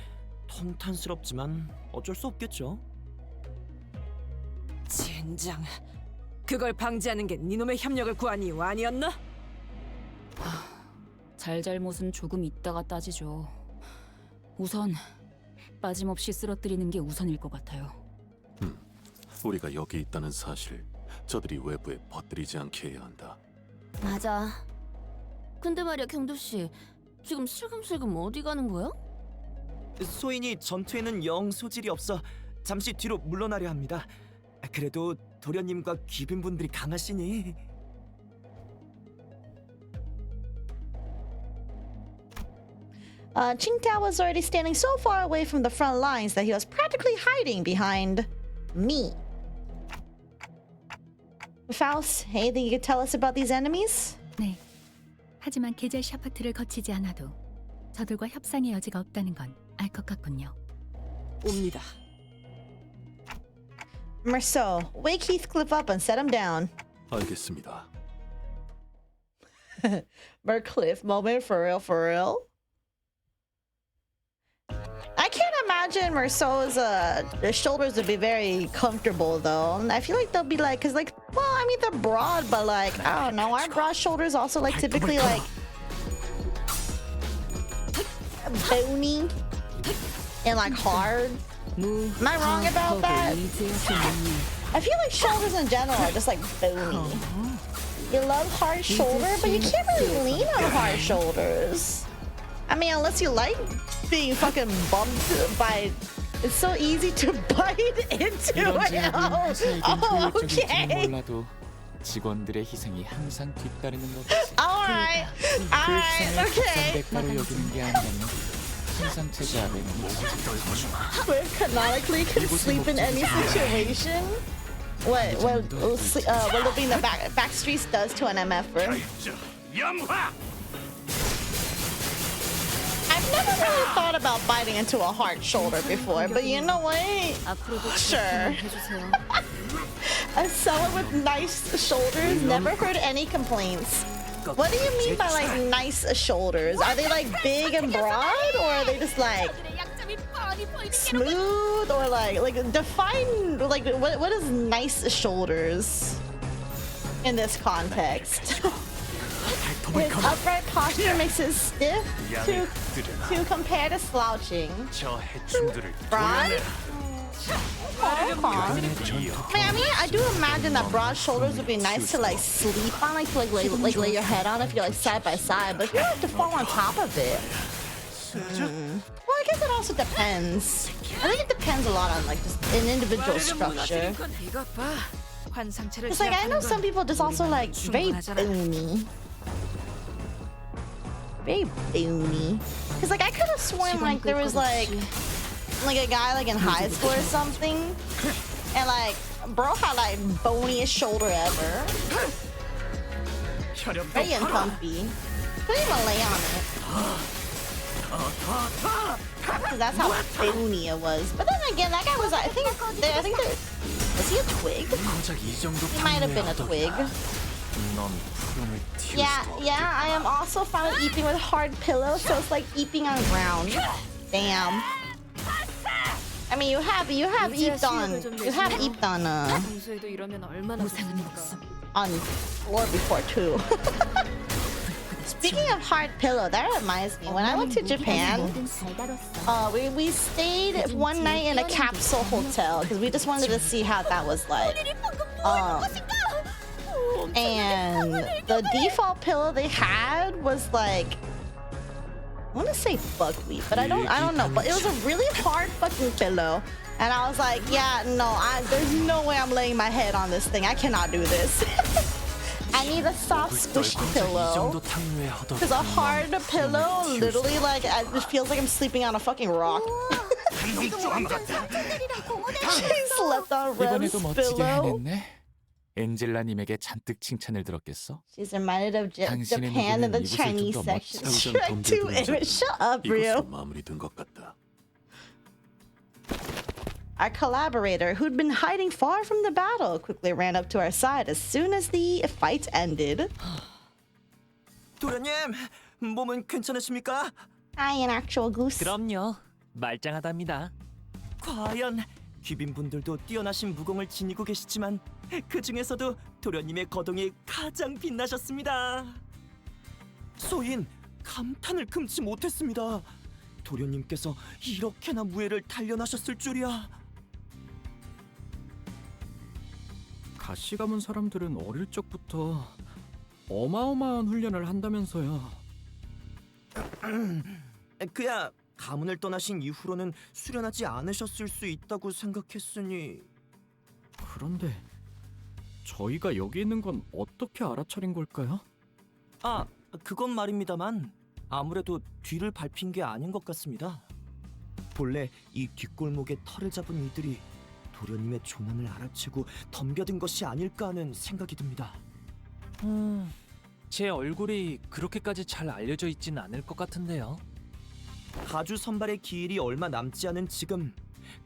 통탄스럽지만 어쩔 수 없겠죠. 젠장, 그걸 방지하는 게 니놈의 협력을 구한 이유 아니었나? 잘잘못은 조금 있다가 따지죠. 우선 빠짐없이 쓰러뜨리는 게 우선일 것 같아요. 우리가 여기 있다는 사실 저들이 외부에 퍼뜨리지 않게 해야 한다. 맞아. 근데 말이야, 경도 씨. 지금 슬금슬금 어디 가는 거야? 소인이 전투에는 영 소질이 없어 잠시 뒤로 물러나려 합니다. 그래도 도련님과 귀빈분들이 강하시니. Qingtao was already standing so far away from the front lines that he was practically hiding behind me. Faust, anything you could tell us about these enemies? 네. 하지만 계절 샤파트를 거치지 않아도 저들과 협상의 여지가 없다는 건 알 것 같군요. 옵니다. Merceau, wake Heathcliff up and set him down. 알겠습니다. Mercliff moment, for real, for real. I can't imagine Merceau's the shoulders would be very comfortable though. I feel like they'll be like, cause like, well, I mean they're broad, but like I don't know, aren't broad shoulders also like typically like bony and like hard? Am I wrong about that? I feel like shoulders in general are just like bony. You love hard shoulder, but you can't really lean on hard shoulders. I mean, unless you like being fucking bumped by... It's so easy to bite into it. Oh, okay. 몰라도 직원들의 희생이 항상 뒤따르는 거지. Alright, okay. 대가로 여기는 게 아니라면 항상 제자하는 Where canonically can sleep in any situation? What living the back streets does to an MFer. I've never really thought about biting into a hard shoulder before, but you know what? Sure. As someone with nice shoulders, never heard any complaints. What do you mean by like nice shoulders? Are they like big and broad, or are they just like smooth, or like define like what is nice shoulders in this context? His upright posture makes it stiff to compare to slouching. Broad? I mean, I do imagine that broad shoulders would be nice to like sleep on, like to lay your head on if you're like side by side. But if you like to fall on top of it, well, I guess it also depends. I think it depends a lot on like just an individual structure. It's like I know some people just also like very bony. Very bony. Cause like I could have sworn like there was like a guy like in high school or something, and like bro had like boniest shoulder ever. Very uncomfy. Couldn't even lay on it. Cause that's how bony it was. But then again, that guy was I think was he a twig? He might have been a twig. Yeah, I am also fond of eating with hard pillows, so it's like eating on ground. Damn. I mean, you have eaten on floor before too. Speaking of hard pillow, that reminds me. When I went to Japan, we stayed one night in a capsule hotel because we just wanted to see how that was like. And the default pillow they had was like, I want to say buckwheat, but I don't know. But it was a really hard fucking pillow, and I was like, yeah, no, there's no way I'm laying my head on this thing. I cannot do this. I I need a soft, squishy 이 pillow. 정도 탕류에 허덕. Because a hard pillow, literally, like, it feels like I'm sleeping on a fucking rock. She slept on Rem's 이번에도 멋지게 pillow. 해냈네. 엔젤라님에게 잔뜩 칭찬을 들었겠어? She's reminded of 당신의 Japan in the 누구는 Chinese 이곳을 좀더 section. 당장 Shrek 2 덤벼드는 image. Shut up, 이것으로 Ryu. 마무리된 것 같다. Our collaborator, who'd been hiding far from the battle, quickly ran up to our side as soon as the fight ended. 도련님, 몸은 괜찮으십니까? Hi, an actual goose. 그럼요. 말짱하답니다. 과연 귀빈분들도 뛰어나신 무공을 지니고 계시지만 그 중에서도 도련님의 거동이 가장 빛나셨습니다. 소인 감탄을 금치 못했습니다. 도련님께서 이렇게나 무예를 단련하셨을 줄이야. 가시 가문 사람들은 어릴 적부터 어마어마한 훈련을 한다면서요. 그야 가문을 떠나신 이후로는 수련하지 않으셨을 수 있다고 생각했으니. 그런데 저희가 여기 있는 건 어떻게 알아차린 걸까요? 아, 그건 말입니다만 아무래도 뒤를 밟힌 게 아닌 것 같습니다. 본래 이 뒷골목에 털을 잡은 이들이 도련님의 조난을 알아채고 덤벼든 것이 아닐까 하는 생각이 듭니다. 제 얼굴이 그렇게까지 잘 알려져 있진 않을 것 같은데요. 가주 선발의 기일이 얼마 남지 않은 지금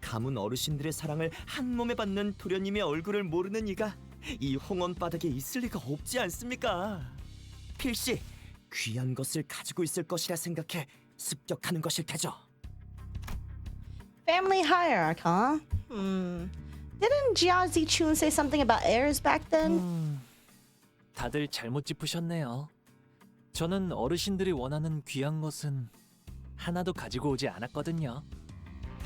가문 어르신들의 사랑을 한 몸에 받는 도련님의 얼굴을 모르는 이가 이 홍원 바닥에 있을 리가 없지 않습니까? 필시 귀한 것을 가지고 있을 것이라 생각해 습격하는 것일 테죠. Family hierarchy, huh? Didn't Jia Xichun say something about heirs back then? 다들 잘못 짚으셨네요. 저는 어르신들이 원하는 귀한 것은 하나도 가지고 오지 않았거든요.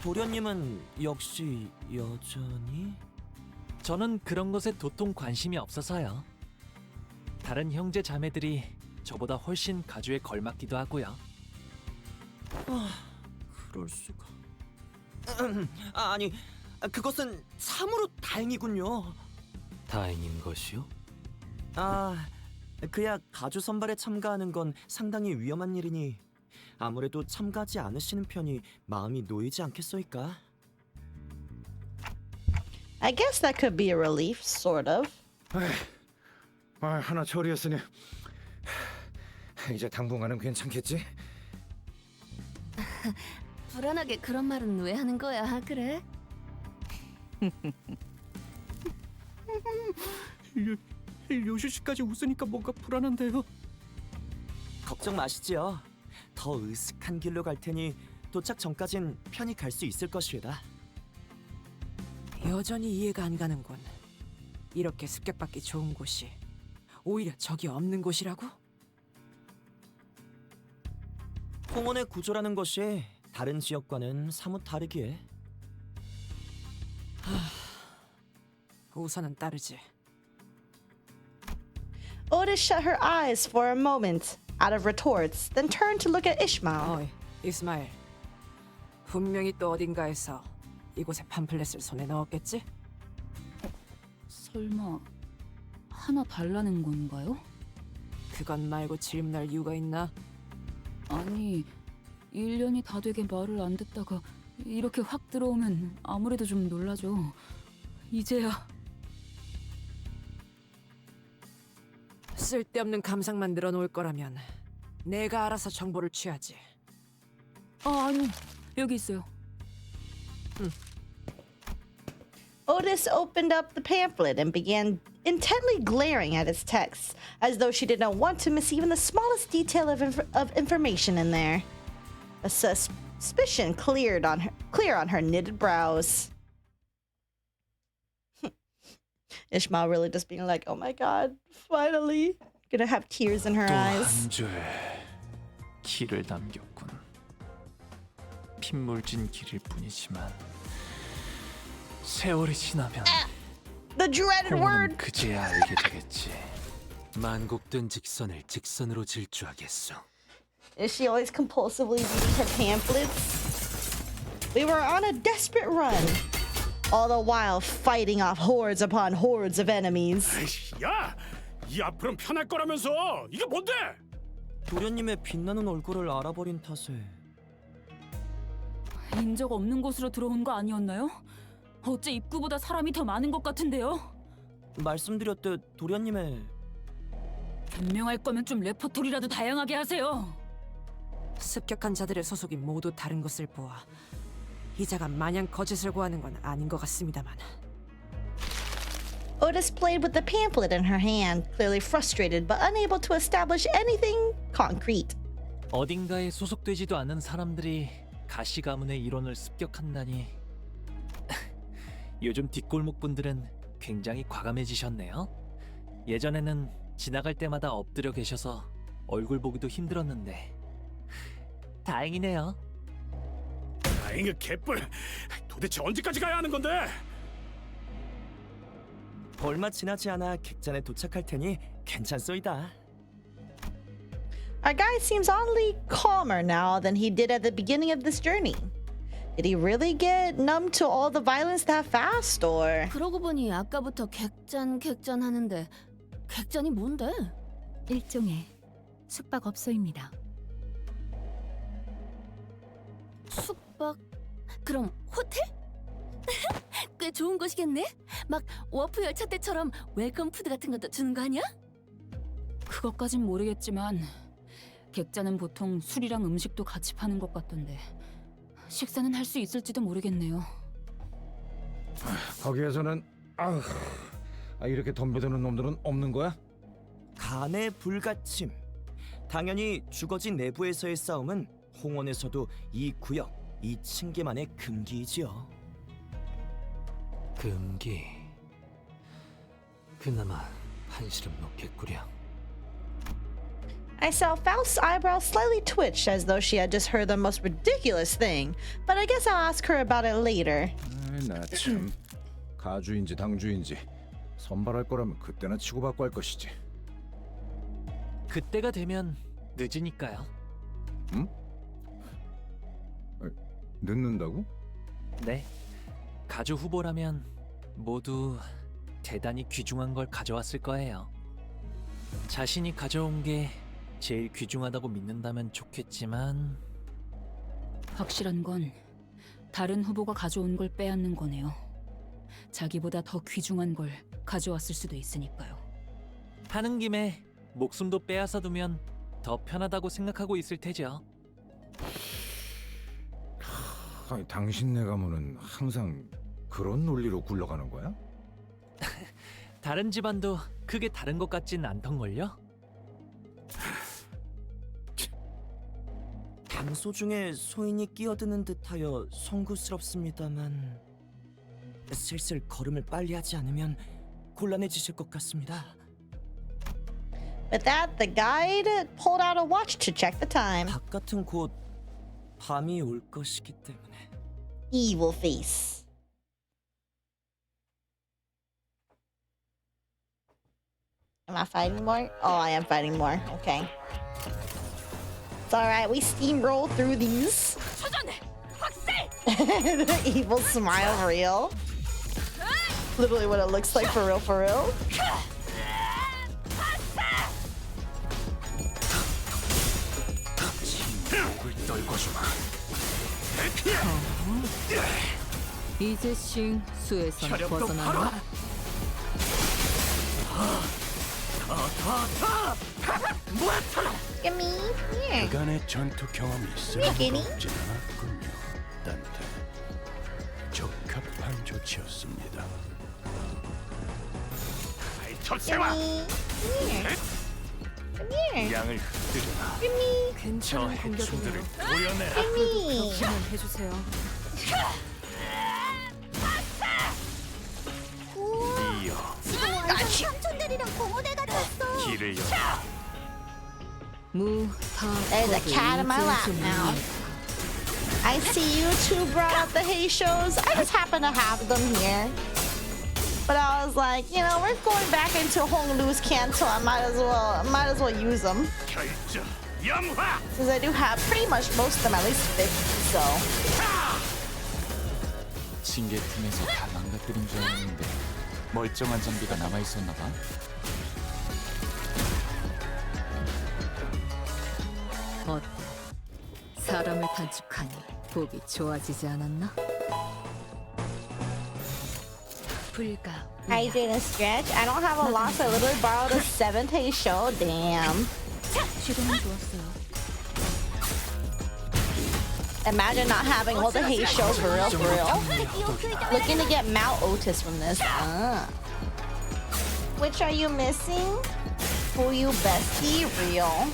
도련님은 역시 여전히? 저는 그런 것에 도통 관심이 없어서요. 다른 형제 자매들이 저보다 훨씬 가주에 걸맞기도 하고요. 그럴 수가. 아니, 그것은 참으로 다행이군요. 다행인 것이요? 아, 그야 가주 선발에 참가하는 건 상당히 위험한 일이니 아무래도 참가하지 않으시는 편이 마음이 놓이지 않겠소이까? I guess that could be a relief, sort of. 하나 처리했으니 이제 당분간은 괜찮겠지? 불안하게 그런 말은 왜 하는 거야? 그래? 요시 씨까지 웃으니까 뭔가 불안한데요. 걱정 마시지요. 더 으슥한 길로 갈 테니 도착 전까진 편히 갈 수 있을 것이다. 여전히 이해가 안 가는군. 이렇게 습격받기 좋은 곳이 오히려 적이 없는 곳이라고? 홍원의 구조라는 것이 다른 지역과는 사뭇 다르기에. 우선은 따르지. Otis shut her eyes for a moment, out of retorts, then turned to look at Ishmael. 어이, 이스마일. 분명히 또 어딘가에서 이곳에 팜플렛을 손에 넣었겠지? 설마 하나 달라는 건가요? 그것 말고 질문할 이유가 있나? 아니, 1년이 다 되게 말을 안 듣다가 이렇게 확 들어오면 아무래도 좀 놀라죠. 이제야. 쓸데없는 감상만 늘어놓을 거라면 내가 알아서 정보를 취하지. 아니, 여기 있어요. Otis opened up the pamphlet and began intently glaring at its text, as though she did not want to miss even the smallest detail of information in there. A suspicion clear on her knitted brows. Ishmael really just being like, oh my god, finally. Gonna have tears in her eyes. 또 한 줄 길을 남겼군. 핏물진 길일 뿐이지만 세월이 지나면 The dreaded 홍어는 word. 그제야 알게 되겠지. 만곡된 직선을 직선으로 질주하겠소. Is she always compulsively reading her pamphlets? We were on a desperate run, all the while fighting off hordes upon hordes of enemies. 야, 이 앞으로는 편할 거라면서. 이게 뭔데? 도련님의 빛나는 얼굴을 알아버린 탓에 인적 없는 곳으로 들어온 거 아니었나요? 어째 입구보다 사람이 더 많은 것 같은데요? 말씀드렸듯 도련님의 변명할 거면 좀 레퍼토리라도 다양하게 하세요. 습격한 자들의 소속이 모두 다른 것을 보아 이자가 마냥 거짓을 고하는 건 아닌 것 같습니다만. Otis played with the pamphlet in her hand, clearly frustrated but unable to establish anything concrete. 어딘가에 소속되지도 않은 사람들이 가시 가문의 일원을 습격한다니. 요즘 뒷골목 분들은 굉장히 과감해지셨네요. 예전에는 지나갈 때마다 엎드려 계셔서 얼굴 보기도 힘들었는데 다행이네요. 다행히 개뿔. 도대체 언제까지 가야 하는 건데? 얼마 지나지 않아 객잔에 도착할 테니 괜찮소이다. Our guy seems oddly calmer now than he did at the beginning of this journey. Did he really get numb to all the violence that fast, or? 그러고 보니 아까부터 객잔 하는데 객잔이 뭔데? 일종의 숙박업소입니다. 숙박? 그럼 호텔? 꽤 좋은 곳이겠네? 막 워프 열차 때처럼 웰컴 푸드 같은 것도 주는 거 아니야? 그것까진 모르겠지만 객자는 보통 술이랑 음식도 같이 파는 것 같던데 식사는 할 수 있을지도 모르겠네요. 거기에서는 이렇게 덤벼드는 놈들은 없는 거야? 간의 불가침. 당연히 주거지 내부에서의 싸움은 홍원에서도 이 구역, 이 층계만의 금기이지요. 금기. 그나마 한시름 놓겠구려. I saw Faust's eyebrows slightly twitch as though she had just heard the most ridiculous thing, but I guess I'll ask her about it later. 나 참. 가주인지 당주인지 선발할 거라면 그때나 치고받고 할 것이지. 그때가 되면 늦으니까요. 응? 늦는다고? 네. 가주 후보라면 모두 대단히 귀중한 걸 가져왔을 거예요. 자신이 가져온 게 제일 귀중하다고 믿는다면 좋겠지만 확실한 건 다른 후보가 가져온 걸 빼앗는 거네요. 자기보다 더 귀중한 걸 가져왔을 수도 있으니까요. 하는 김에 목숨도 빼앗아 두면 더 편하다고 생각하고 있을 테죠. 아니, 당신네 가문은 항상 그런 논리로 굴러가는 거야? 다른 집안도 크게 다른 것 같진 않던걸요? 담소 중에 소인이 끼어드는 듯하여 송구스럽습니다만 슬슬 걸음을 빨리 하지 않으면 곤란해지실 것 같습니다. With that, the guide pulled out a watch to check the time. 바깥은 곧 밤이 올 것이기 때문에. Evil face. Am I fighting more? Oh, I am fighting more. Okay. It's alright, we steamroll through these. The evil smile real. Literally what it looks like for real, for real. 이제 싱수에서 벗어나나? Gimme, here. 그간의 전투 경험이 Gimme. 쓸모없진 않았군요. 딴테 적합한 조치였습니다. Gimme. Here. Come here. 양을 흔들어라. Gimme. 괜찮은 공격이네요. 보여내라. Gimme. 해주세요. 이어 Gotcha. 삼촌들이랑 공원에 갔었어. 길을 열어. There's a cat in my lap now. I see you two brought up the hay shows. I just happen to have them here. But I was like, you know, we're going back into Honglu's canto. I might as well use them. 결정 염화. Since I do have pretty much most of them at least 50, so. 징계팀에서 다 망가뜨린 줄 알았는데 멀쩡한 장비가 남아있었나 봐. 어때? 사람을 단축하니 보기 좋아지지 않았나? 불가. I didn't stretch. I don't have a lot, so I literally borrowed a 7th Hey show. Damn. 시도는 좋았어요. Imagine not having all the Hey shows for real, for real. Looking to get Mount Otis from this. Which are you missing? Fuyu bestie, real.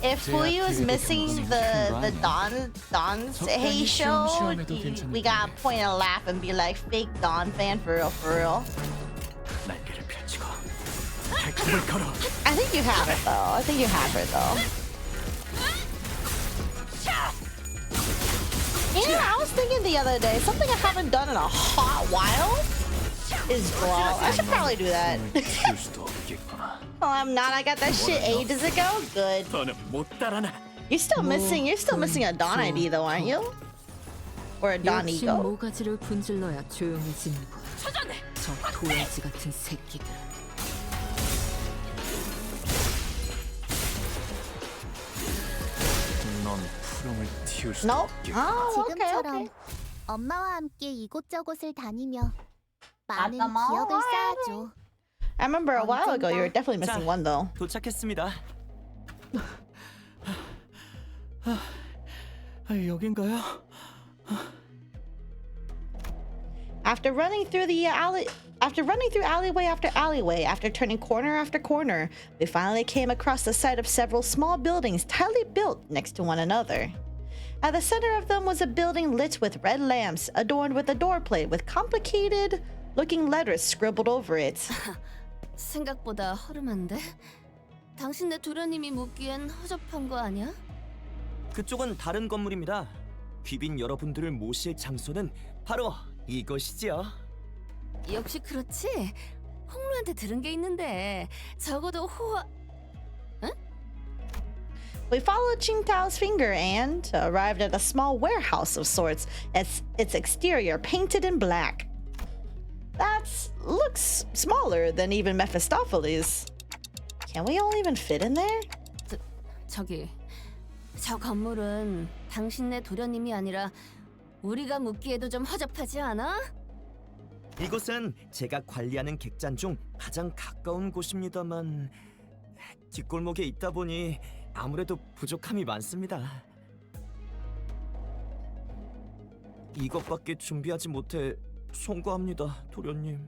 If Fuyu is missing the Don's Hey show, we gotta point and laugh and be like, fake Don fan for real, for real. 날개를 펼치고 발톱을 걸어. I think you have it though. I think you have her though. And I was thinking the other day, something I haven't done in a hot while is brawl. I should probably do that. 키울 수도 없겠구나. Oh, I'm not. I got that shit ages ago. Good. 너는 못 따라나. You're still missing a Don ID though, aren't you? Or a Don 역시 ego? 모가지를 분질러야 조용해지는 거야. 저 도라지 같은 새끼들. 넌 푸름을 틔울 수 Nope. 없겠구나. Oh, okay, 지금처럼 okay. 엄마와 함께 이곳저곳을 다니며 많은 맞다, 기억을 뭐. 쌓아줘. I remember a while ago you were definitely missing one though. 도착했습니다. 여긴가요? After running through alleyway after alleyway, after turning corner after corner, we finally came across the sight of several small buildings tightly built next to one another. At the center of them was a building lit with red lamps, adorned with a door plate with complicated-looking letters scribbled over it. 생각보다 허름한데? 당신네 도련님이 묻기엔 허접한 거 아니야? 그쪽은 다른 건물입니다. 귀빈 여러분들을 모실 장소는 바로 이것이지요. 역시 그렇지. 홍루한테 들은 게 있는데 적어도 호화... We followed Qingtao's finger and arrived at a small warehouse of sorts, its exterior painted in black. That looks smaller than even Mephistopheles. Can we all even fit in there? 저기, 저 건물은 당신네 도련님이 아니라 우리가 묻기에도 좀 허접하지 않아? 이곳은 제가 관리하는 객잔 중 가장 가까운 곳입니다만 뒷골목에 있다 보니 아무래도 부족함이 많습니다. 이것밖에 준비하지 못해 송구합니다, 도련님.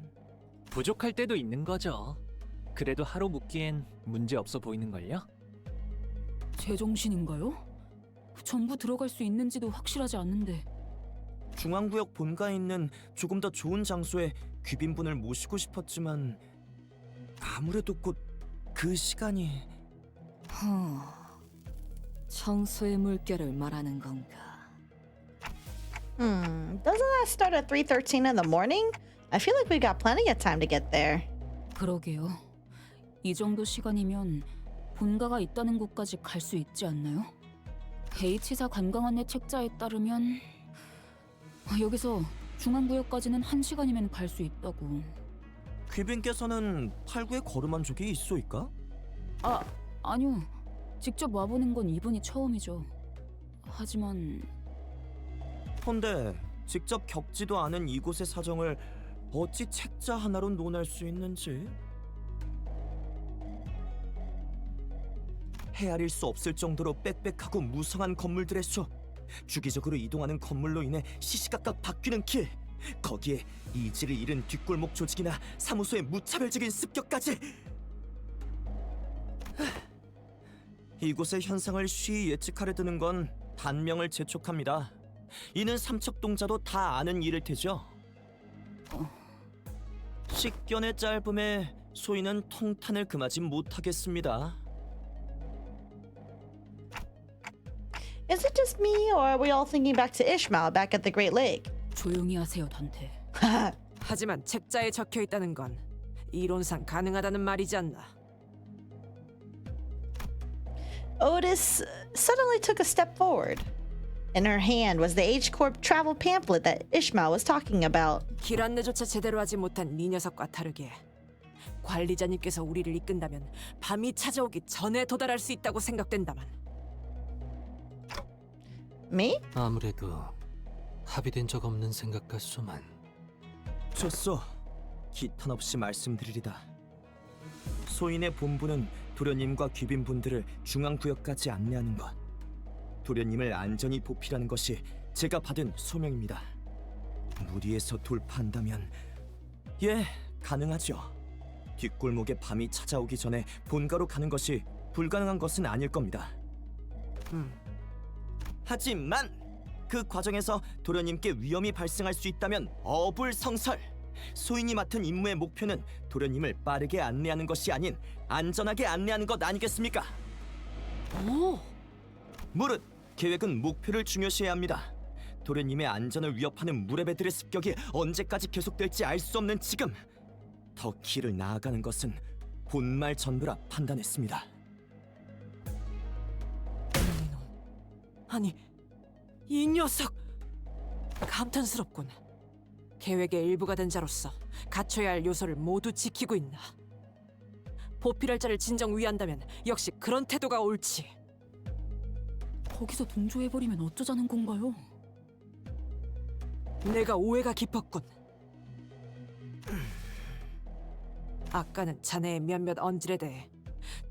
부족할 때도 있는 거죠. 그래도 하루 묵기엔 문제 없어 보이는걸요? 제정신인가요? 전부 들어갈 수 있는지도 확실하지 않는데. 중앙구역 본가에 있는 조금 더 좋은 장소에 귀빈분을 모시고 싶었지만 아무래도 곧 그 시간이... 청소의 물결을 말하는 건가? Doesn't that start at 3:13 in the morning? I feel like we got plenty of time to get there. 그러게요. 이 정도 시간이면 본가가 있다는 곳까지 갈 수 있지 않나요? H사 관광 안내 책자에 따르면 여기서 중앙구역까지는 1시간이면 갈 수 있다고. 귀빈께서는 8구에 걸음한 적이 있소이까? 아니요. 직접 와보는 건 이번이 처음이죠. 하지만... 헌데 직접 겪지도 않은 이곳의 사정을 어찌 책자 하나로 논할 수 있는지... 헤아릴 수 없을 정도로 빽빽하고 무성한 건물들의 수, 주기적으로 이동하는 건물로 인해 시시각각 바뀌는 길, 거기에 이지를 잃은 뒷골목 조직이나 사무소의 무차별적인 습격까지... 이곳의 현상을 쉬이 예측하려 드는 건 단명을 재촉합니다. 이는 삼척동자도 다 아는 일일 테죠. 식견의 짧음에 소희는 통탄을 금하지 못하겠습니다. Is it just me, or are we all thinking back to Ishmael back at the Great Lake? 조용히 하세요, 단테. 하지만 책자에 적혀 있다는 건 이론상 가능하다는 말이지 않나. Otis suddenly took a step forward. In her hand was the H-Corp travel pamphlet that Ishmael was talking about. 길 안내조차 제대로 하지 못한 이 녀석과 다르게 관리자님께서 우리를 이끈다면 밤이 찾아오기 전에 도달할 수 있다고 생각된다만 Me? 아무래도 합의된 적 없는 생각 같소만. 좋소. 기탄 없이 말씀드리리다. 소인의 본부는 도련님과 귀빈분들을 중앙구역까지 안내하는 것. 도련님을 안전히 보필하는 것이 제가 받은 소명입니다. 무리해서 돌파한다면 예, 가능하죠. 뒷골목에 밤이 찾아오기 전에 본가로 가는 것이 불가능한 것은 아닐 겁니다. 하지만 그 과정에서 도련님께 위험이 발생할 수 있다면 어불성설. 소인이 맡은 임무의 목표는 도련님을 빠르게 안내하는 것이 아닌 안전하게 안내하는 것 아니겠습니까? 오! 무릇 계획은 목표를 중요시해야 합니다. 도련님의 안전을 위협하는 무레배들의 습격이 언제까지 계속될지 알 수 없는 지금, 더 길을 나아가는 것은 본말 전부라 판단했습니다. 아니, 이 녀석! 감탄스럽군. 계획의 일부가 된 자로서 갖춰야 할 요소를 모두 지키고 있나. 보필할 자를 진정 위한다면 역시 그런 태도가 옳지. 거기서 동조해버리면 어쩌자는 건가요? 내가 오해가 깊었군. 아까는 자네의 몇몇 언질에 대해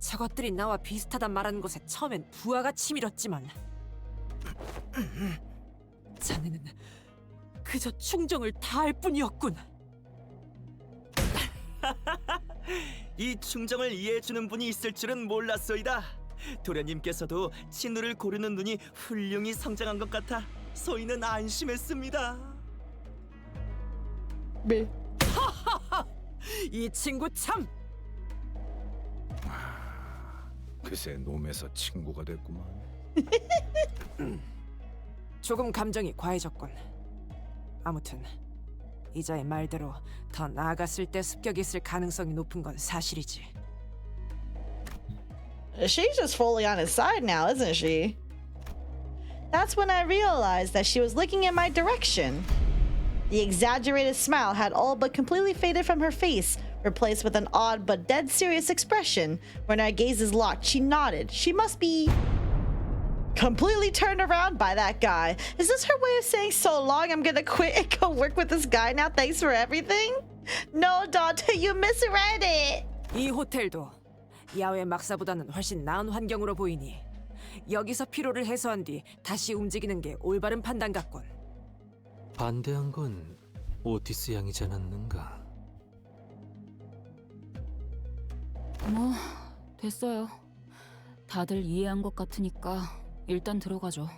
저것들이 나와 비슷하단 말하는 것에 처음엔 부하가 치밀었지만 자네는 그저 충정을 다할 뿐이었군. 이 충정을 이해해주는 분이 있을 줄은 몰랐소이다. 도련님께서도 친누를 고르는 눈이 훌륭히 성장한 것 같아 소인은 안심했습니다. 네. 이 친구 참! 그새 놈에서 친구가 됐구만. 조금 감정이 과해졌군. 아무튼 이자의 말대로 더 나아갔을 때 습격이 있을 가능성이 높은 건 사실이지. She's just fully on his side now, isn't she? That's when I realized that she was looking in my direction. The exaggerated smile had all but completely faded from her face, replaced with an odd but dead serious expression. When our gazes locked, she nodded. She must be completely turned around by that guy. Is this her way of saying so long, I'm gonna quit and go work with this guy now, thanks for everything? No, Dante, you misread it. 이 호텔도 야외 막사보다는 훨씬 나은 환경으로 보이니 여기서 피로를 해소한 뒤 다시 움직이는 게 올바른 판단 같군. 반대한 건 오티스 양이지 않았는가? 뭐 됐어요. 다들 이해한 것 같으니까 일단 들어가죠.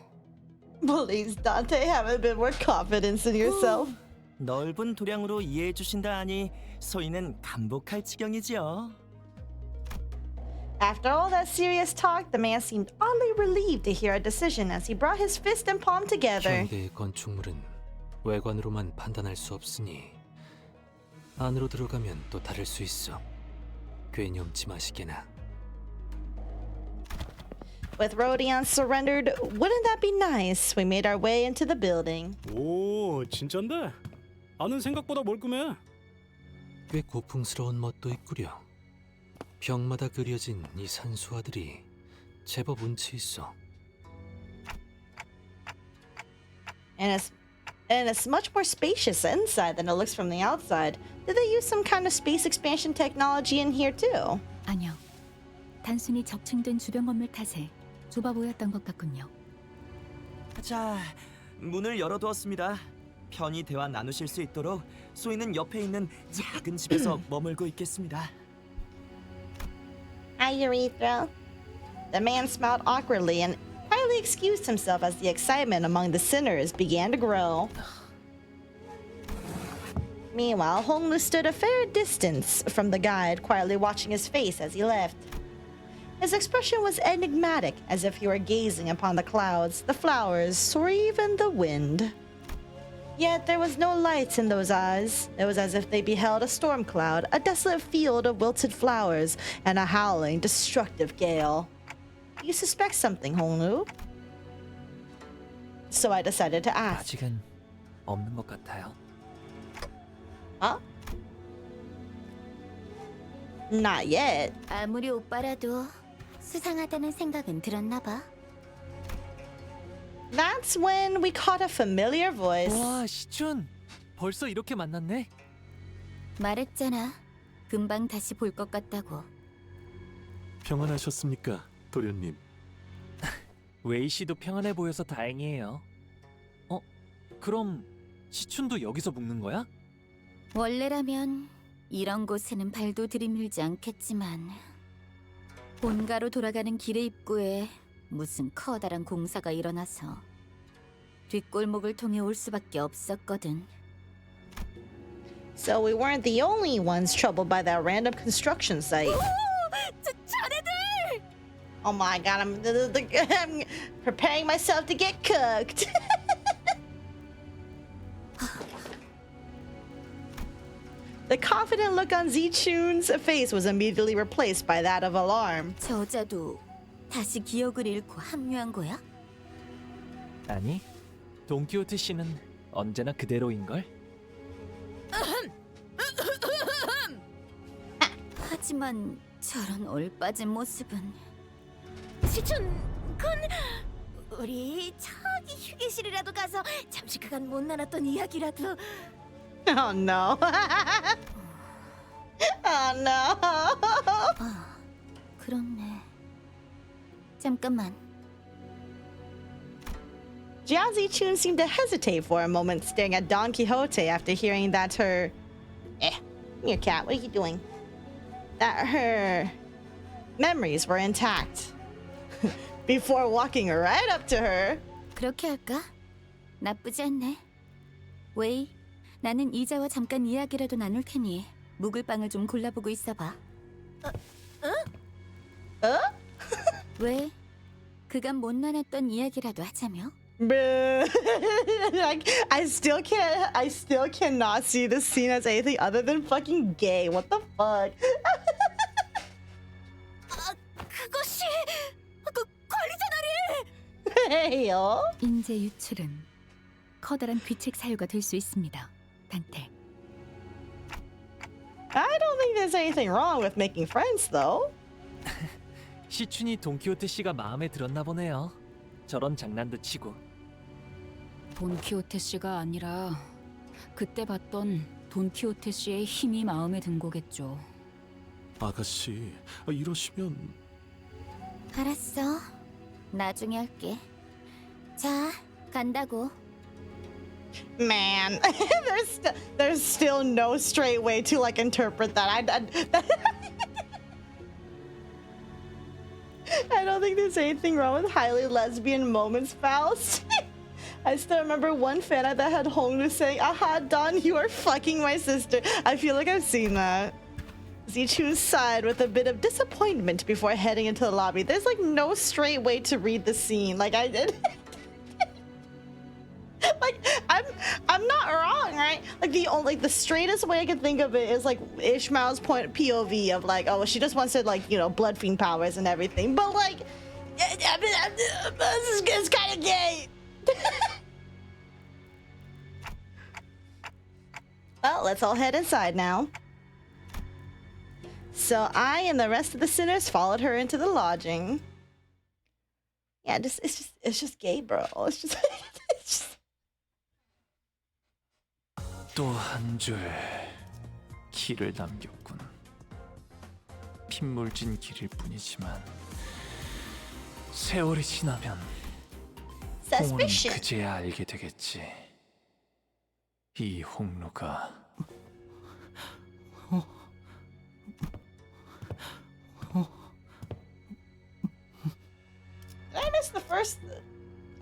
Please, Dante, haven't been more confidence in yourself. 넓은 도량으로 이해해 주신다 하니 소인은 감복할 지경이지요. After all that serious talk, the man seemed oddly relieved to hear a decision as he brought his fist and palm together. 현대의 건축물은 외관으로만 판단할 수 없으니 안으로 들어가면 또 다를 수 있어. 괜히 엄치 마시게나. With Rodion surrendered, wouldn't that be nice? We made our way into the building. 오, 진짠데? 아는 생각보다 멀끔해. 꽤 고풍스러운 멋도 있구려. 벽마다 그려진 이 산수화들이 제법 운치 있어. And it's much more spacious inside than it looks from the outside. Did they use some kind of space expansion technology in here too? 아니요. 단순히 적층된 주변 건물 탓에 좁아 보였던 것 같군요. 자, 문을 열어두었습니다. 편히 대화 나누실 수 있도록 소인은 옆에 있는 작은 집에서 머물고 있겠습니다. Hi, Urethra. The man smiled awkwardly and quietly excused himself as the excitement among the sinners began to grow. Meanwhile, Honglu stood a fair distance from the guide, quietly watching his face as he left. His expression was enigmatic, as if he were gazing upon the clouds, the flowers, or even the wind. Yet there was no light in those eyes. It was as if they beheld a storm cloud, a desolate field of wilted flowers, and a howling, destructive gale. You suspect something, Honglu? So I decided to ask. 아직은 없는 것 같아요. Huh? Not yet. 아무리 오빠라도 수상하다는 생각은 들었나 봐. That's when we caught a familiar voice. 와, 시춘. 벌써 이렇게 만났네? 말했잖아. 금방 다시 볼 것 같다고. 평안하셨습니까, 도련님? 웨이 씨도 평안해 보여서 다행이에요. 그럼 시춘도 여기서 묵는 거야? 원래라면 이런 곳에는 발도 들이밀지 않겠지만 본가로 돌아가는 길의 입구에 무슨 커다란 공사가 일어나서 뒷골목을 통해 올 수밖에 없었거든. So we weren't the only ones troubled by that random construction site. 자네들! Oh my god, I'm preparing myself to get cooked. The confident look on Xichun's face was immediately replaced by that of alarm. 저자도 다시 기억을 잃고 합류한 거야? 아니, 돈키호테 씨는 언제나 그대로인걸? 하지만 저런 얼빠진 모습은 시춘 군 우리 저기 휴게실이라도 가서 잠시 그간 못 나눴던 이야기라도. Oh no. Oh no. 그렇네. 잠깐만. Jiao Xichun seemed to hesitate for a moment, staring at Don Quixote after hearing that her... come here, cat. What are you doing? That her memories were intact. Before walking right up to her. 그렇게 할까? 나쁘지 않네. 웨이, 나는 이자와 잠깐 이야기라도 나눌 테니 묵을 방을 좀 골라보고 있어봐. 왜? 그간 못 나눴던 이야기라도 하자며? Like, I still cannot see this scene as anything other than fucking gay. What the fuck? 그것이 관리자 나리! Heyo. 인재 유출은 커다란 귀책 사유가 될 수 있습니다. 단테. I don't think there's anything wrong with making friends, though. 시춘이 돈키호테 씨가 마음에 들었나 보네요. 저런 장난도 치고. 돈키호테 씨가 아니라 그때 봤던 돈키호테 씨의 힘이 마음에 든 거겠죠. 아가씨, 이러시면... 알았어. 나중에 할게. 자, 간다고. Man, there's still no straight way to like interpret that. I don't think there's anything wrong with highly lesbian moments, Faust. I still remember one fan that had Honglu saying, "Aha, Don, you are fucking my sister." I feel like I've seen that. Xichun sighed with a bit of disappointment before heading into the lobby. There's like no straight way to read the scene, like I did. Like I'm not wrong, right? Like the straightest way I can think of it is like Ishmael's point POV of like, oh, she just wants to like, you know, blood fiend powers and everything, but like it's kind of gay. Well, let's all head inside now. So I and the rest of the sinners followed her into the lodging. Yeah, it's just gay, bro. It's just. 또 한 줄 길을 남겼군. 핏물진 길일 뿐이지만 세월이 지나면 홍로는 그제야 알게 되겠지. 이 홍로가 Did I miss the first?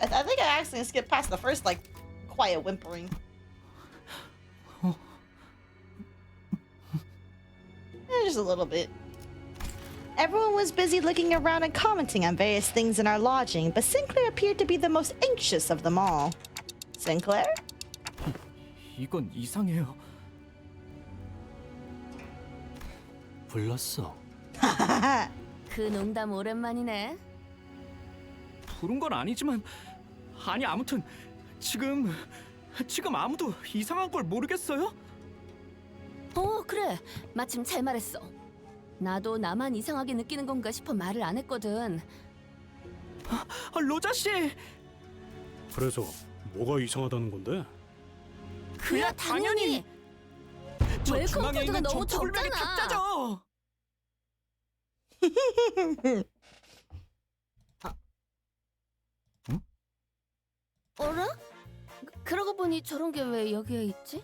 I think I accidentally skipped past the first like quiet whimpering. Just a little bit. Everyone was busy looking around and commenting on various things in our lodging, but Sinclair appeared to be the most anxious of them all. Sinclair? 이건 이상해요. 불렀어. 그 농담 오랜만이네. 부른 건 아니지만 아니 아무튼 지금 아무도 이상한 걸 모르겠어요? 그래. 마침 잘 말했어. 나도 나만 이상하게 느끼는 건가 싶어 말을 안 했거든. 로자 씨. 그래서 뭐가 이상하다는 건데? 그야 당연히. 저 웰컴 중앙에 코드가 있는 너무 점토불면이 적잖아. 탁자죠. 어라? 그러고 보니 저런 게 왜 여기에 있지?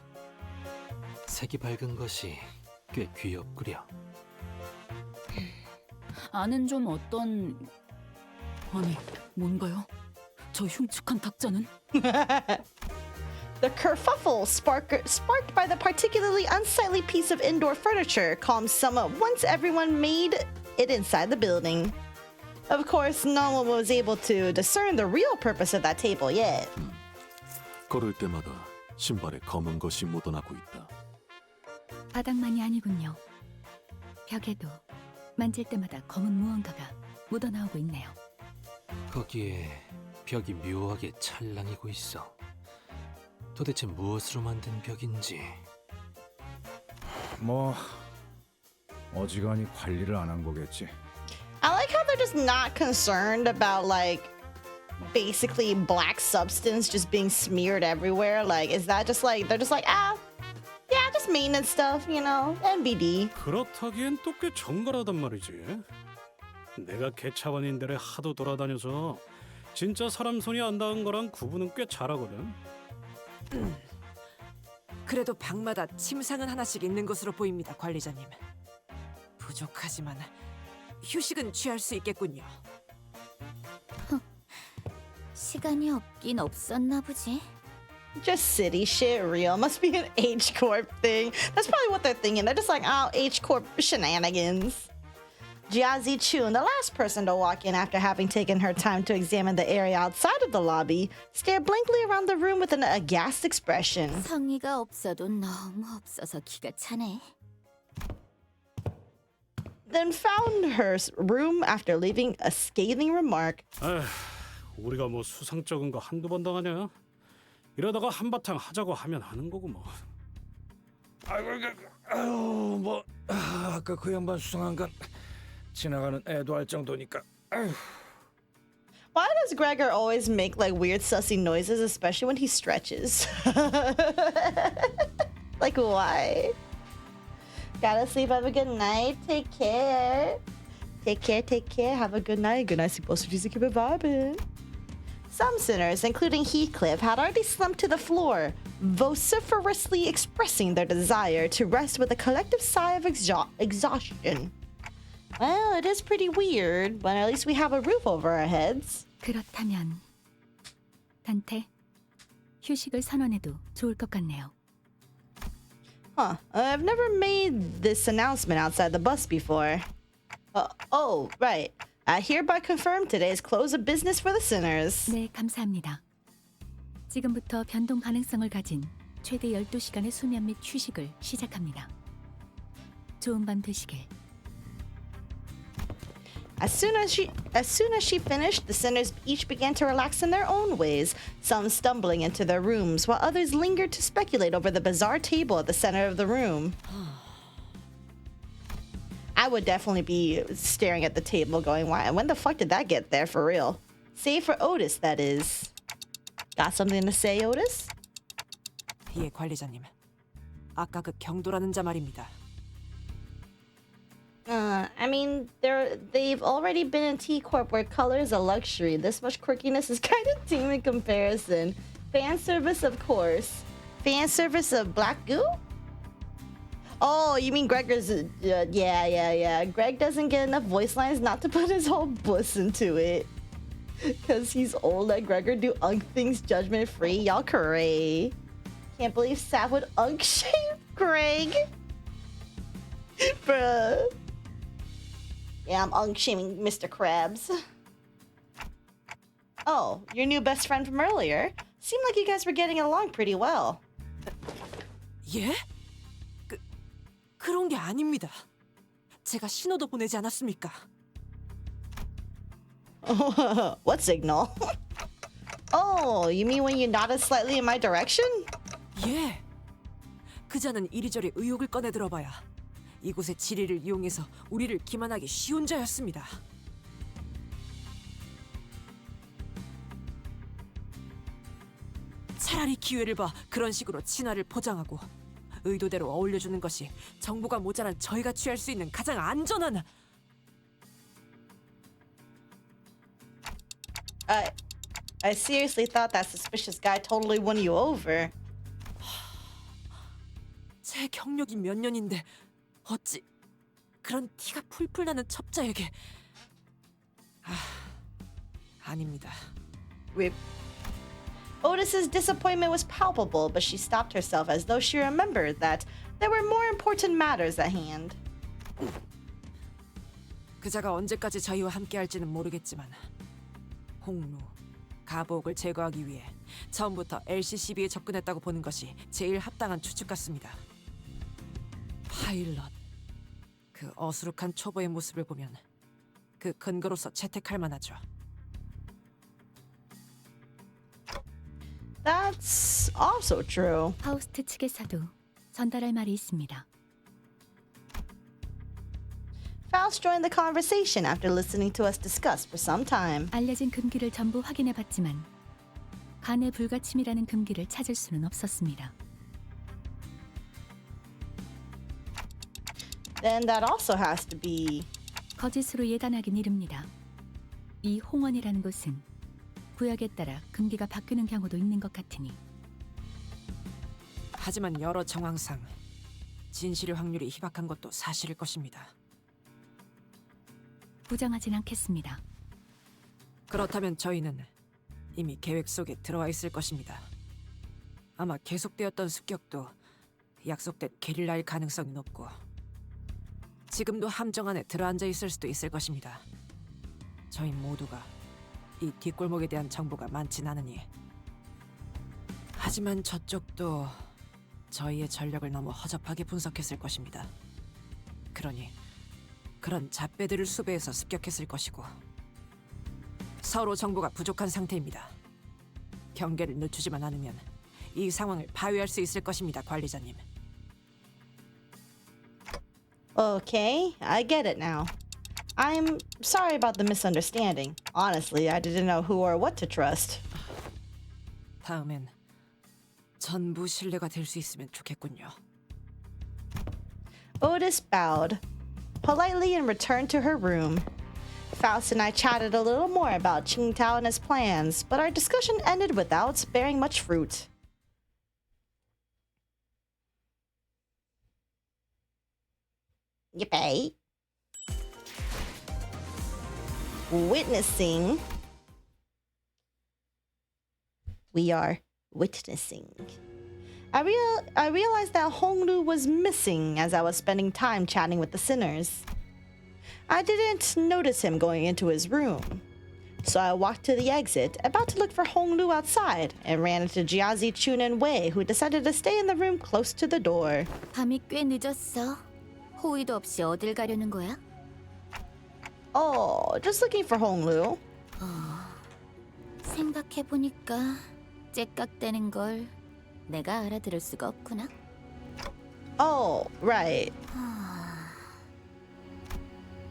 색이 밝은 것이 꽤 귀엽구려. 안은 좀 어떤... 아니, 뭔가요? 저 흉측한 탁자는? The kerfuffle sparked by the particularly unsightly piece of indoor furniture calmed somewhat once everyone made it inside the building. Of course, no one was able to discern the real purpose of that table yet. 걸을 때마다 신발에 검은 것이 묻어나고 있다. 바닥만이 아니군요. 벽에도 만질 때마다 검은 무언가가 묻어나오고 있네요. 거기에 벽이 묘하게 찰랑이고 있어. 도대체 무엇으로 만든 벽인지. 뭐 어지간히 관리를 안 한 거겠지. I like how they're just not concerned about like basically black substance just being smeared everywhere. Like, is that just like they're just like, yeah, just maintenance stuff, you know, NBD. 그렇다기엔 또 꽤 정갈하단 말이지. 내가 개차원인들에 하도 돌아다녀서 진짜 사람 손이 안 닿은 거랑 구분은 꽤 잘하거든. 그래도 방마다 침상은 하나씩 있는 것으로 보입니다, 관리자님. 부족하지만 휴식은 취할 수 있겠군요. 시간이 없긴 없었나 보지. Just city shit, real. Must be an H Corp thing. That's probably what they're thinking. They're just like, oh, H Corp shenanigans. Xichun, the last person to walk in after having taken her time to examine the area outside of the lobby, stared blankly around the room with an aghast expression. 성의가 없어도 너무 없어서 기가 차네. Then found her room after leaving a scathing remark. 우리가 뭐 수상쩍은 거 한두 번 당하냐? 이러다가 한바탕 하자고 하면 하는 거고 뭐. 아유, 뭐 아까 그 양반 수상한 건 지나가는 애도 할 정도니까. 아유. Why does Gregor always make like weird sussy noises, especially when he stretches? Like why? Gotta sleep, have a good night, take care. Take care, have a good night. Good night, sleep, also just keep it vibing. Some sinners, including Heathcliff, had already slumped to the floor, vociferously expressing their desire to rest with a collective sigh of exhaustion. Well, it is pretty weird, but at least we have a roof over our heads. 그렇다면 단테, 휴식을 선언해도 좋을 것 같네요. Huh, I've never made this announcement outside the bus before. Oh, right. I hereby confirm today's close of business for the sinners. 네, 감사합니다. 지금부터 변동 가능성을 가진 최대 12시간의 수면 및 휴식을 시작합니다. 좋은 밤 되시길. As soon as she finished, the sinners each began to relax in their own ways, some stumbling into their rooms, while others lingered to speculate over the bizarre table at the center of the room. I would definitely be staring at the table going, why? When the fuck did that get there for real? Save for Otis, that is. Got something to say, Otis? 예, 관리자님. 아까 그 경도라는 자 말입니다. I mean, they've already been in T-Corp where color is a luxury. This much quirkiness is kind of tame in comparison. Fan service, of course. Fan service of black goo? Oh, you mean Gregor's... yeah. Greg doesn't get enough voice lines not to put his whole puss into it. Because he's old, let Gregor do unk things judgment-free. Y'all cray. Can't believe Sap would unk shame Greg. Bruh. Yeah, I'm unk-shaming Mr. Krabs. Oh, your new best friend from earlier. Seemed like you guys were getting along pretty well. 예? 그런 게 아닙니다. 제가 신호도 보내지 않았습니까? What signal? Oh, you mean when you nodded slightly in my direction? 예. 그자는 이리저리 의혹을 꺼내 들어봐야 이곳의 지리를 이용해서 우리를 기만하기 쉬운 자였습니다. 차라리 기회를 봐 그런 식으로 친화를 포장하고 의도대로 어울려주는 것이 정보가 모자란 저희가 취할 수 있는 가장 안전한. I seriously thought that suspicious guy totally won you over. 제 경력이 몇 년인데 어찌 그런 티가 풀풀 나는 첩자에게. 아닙니다. Whip. Otis's disappointment was palpable, but she stopped herself as though she remembered that there were more important matters at hand. 그자가 언제까지 저희와 함께할지는 모르겠지만 홍루, 가복을 제거하기 위해 처음부터 LCCB에 접근했다고 보는 것이 제일 합당한 추측 같습니다. 파일럿, 그 어수룩한 초보의 모습을 보면 그 근거로서 채택할 만하죠. That's also true. 파우스트 측에서도 전달할 말이 있습니다. Faust joined the conversation after listening to us discuss for some time. 알려진 금기를 전부 확인해봤지만 간의 불가침이라는 금기를 찾을 수는 없었습니다. Then that also has to be 거짓으로 예단하긴 이릅니다. 이 홍원이라는 곳은 구역에 따라 금기가 바뀌는 경우도 있는 것 같으니. 하지만 여러 정황상 진실의 확률이 희박한 것도 사실일 것입니다. 부정하진 않겠습니다. 그렇다면 저희는 이미 계획 속에 들어와 있을 것입니다. 아마 계속되었던 습격도 약속된 게릴라일 가능성이 높고 지금도 함정 안에 들어앉아 있을 수도 있을 것입니다. 저희 모두가 이 뒷골목에 대한 정보가 많진 않으니. 하지만 저쪽도 저희의 전력을 너무 허접하게 분석했을 것입니다. 그러니 그런 잡배들을 수배해서 습격했을 것이고 서로 정보가 부족한 상태입니다. 경계를 늦추지만 않으면 이 상황을 파괴할 수 있을 것입니다, 관리자님. Okay, I get it now. I'm sorry about the misunderstanding. Honestly, I didn't know who or what to trust. 다음엔 전부 신뢰가 될 수 있으면 좋겠군요. Otis bowed politely and returned to her room. Faust and I chatted a little more about Qingtao and his plans, but our discussion ended without bearing much fruit. Yippee. Witnessing. We are witnessing. I realized that Honglu was missing as I was spending time chatting with the sinners. I didn't notice him going into his room, so I walked to the exit, about to look for Honglu outside, and ran into Jiazi, Chun, and Wei, who decided to stay in the room close to the door. 밤이 꽤 늦었어. 호의도 없이 어딜 가려는 거야? Oh, just looking for Honglu. 생각해보니까 째깍대는 걸 내가 알아들을 수가 없구나. Oh, right.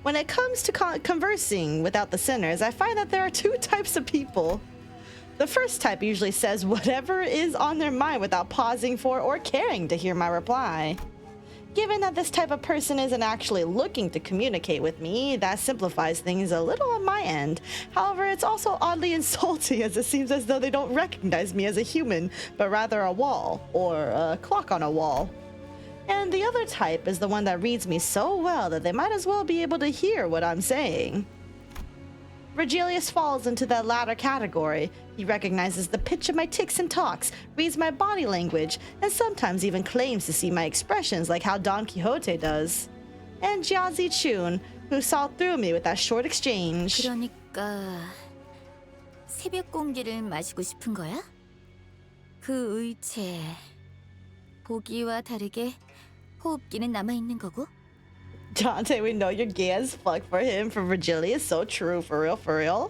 When it comes to conversing without the sinners, I find that there are two types of people. The first type usually says whatever is on their mind without pausing for or caring to hear my reply. Given that this type of person isn't actually looking to communicate with me, that simplifies things a little on my end. However, it's also oddly insulting as it seems as though they don't recognize me as a human, but rather a wall, or a clock on a wall. And the other type is the one that reads me so well that they might as well be able to hear what I'm saying. Virgilius falls into that latter category. He recognizes the pitch of my tics and talks, reads my body language, and sometimes even claims to see my expressions like how Don Quixote does. And Jiazi Chun, who saw through me with that short exchange. 그러니까 새벽 공기를 마시고 싶은 거야? 그 의체 보기와 다르게 호흡기는 남아 있는 거고? Dante, we know you're gay as fuck for him, for Virgilius. So true, for real, for real.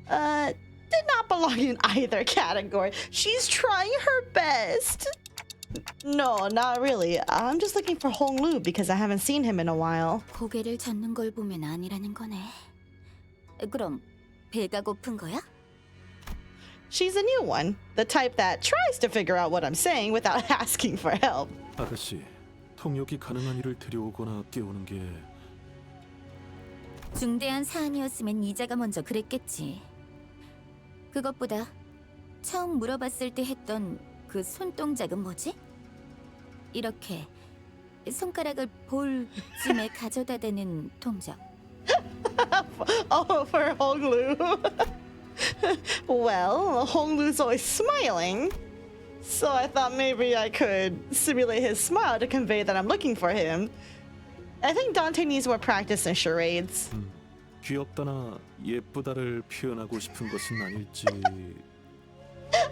Did not belong in either category. She's trying her best. No, not really. I'm just looking for Honglu because I haven't seen him in a while. 고개를 젓는 걸 보면 아니라는 거네. 그럼 배가 고픈 거야? She's a new one, the type that tries to figure out what I'm saying without asking for help. 아가씨, 통역이 가능한 일을 들여오거나 깨우는 게 중대한 사안이었으면 이자가 먼저 그랬겠지. 그것보다 처음 물어봤을 때 했던 그 손동작은 뭐지? 이렇게 손가락을 볼쯤에 가져다 대는 동작. Oh, for Honglu. Well, Honglu's always smiling. So I thought maybe I could simulate his smile to convey that I'm looking for him. I think Dante needs more practice in charades. 귀엽다나 예쁘다를 표현하고 싶은 것은 아닐지.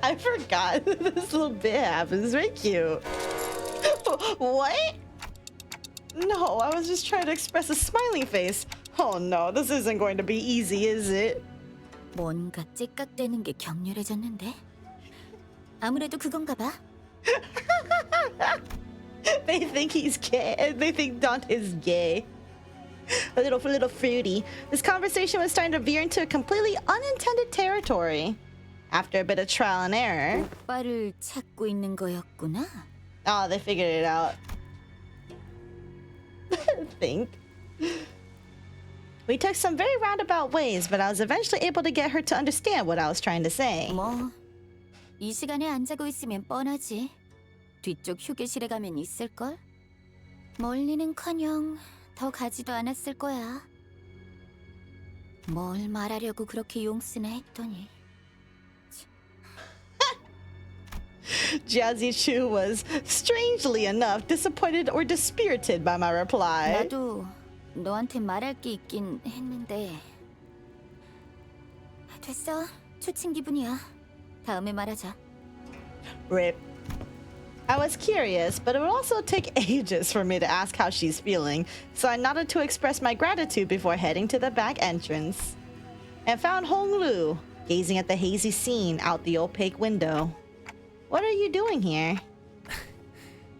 I forgot this little bit happens. Very cute. What? No, I was just trying to express a smiling face. Oh no, this isn't going to be easy, is it? 뭔가 째깍대는 게 격렬해졌는데? 아무래도 그건가 봐. They think he's gay. They think Dante's gay. A little fruity. This conversation was starting to veer into a completely unintended territory. After a bit of trial and error. 오빠를 찾고 있는 거였구나. Oh, they figured it out. Think. We took some very roundabout ways, but I was eventually able to get her to understand what I was trying to say. 뭐, 이 시간에 안 자고 있으면 뻔하지. 뒤쪽 휴게실에 가면 있을걸? 멀리는커녕 더 가지도 않았을 거야. 뭘 말하려고 그렇게 용쓰나 했더니. Xichun was, strangely enough, disappointed or dispirited by my reply. 나도 너한테 말할 게 있긴 했는데. 됐어. 초침 기분이야. 다음에 말하자. Rip. I was curious, but it would also take ages for me to ask how she's feeling, so I nodded to express my gratitude before heading to the back entrance. And found Honglu, gazing at the hazy scene out the opaque window. What are you doing here?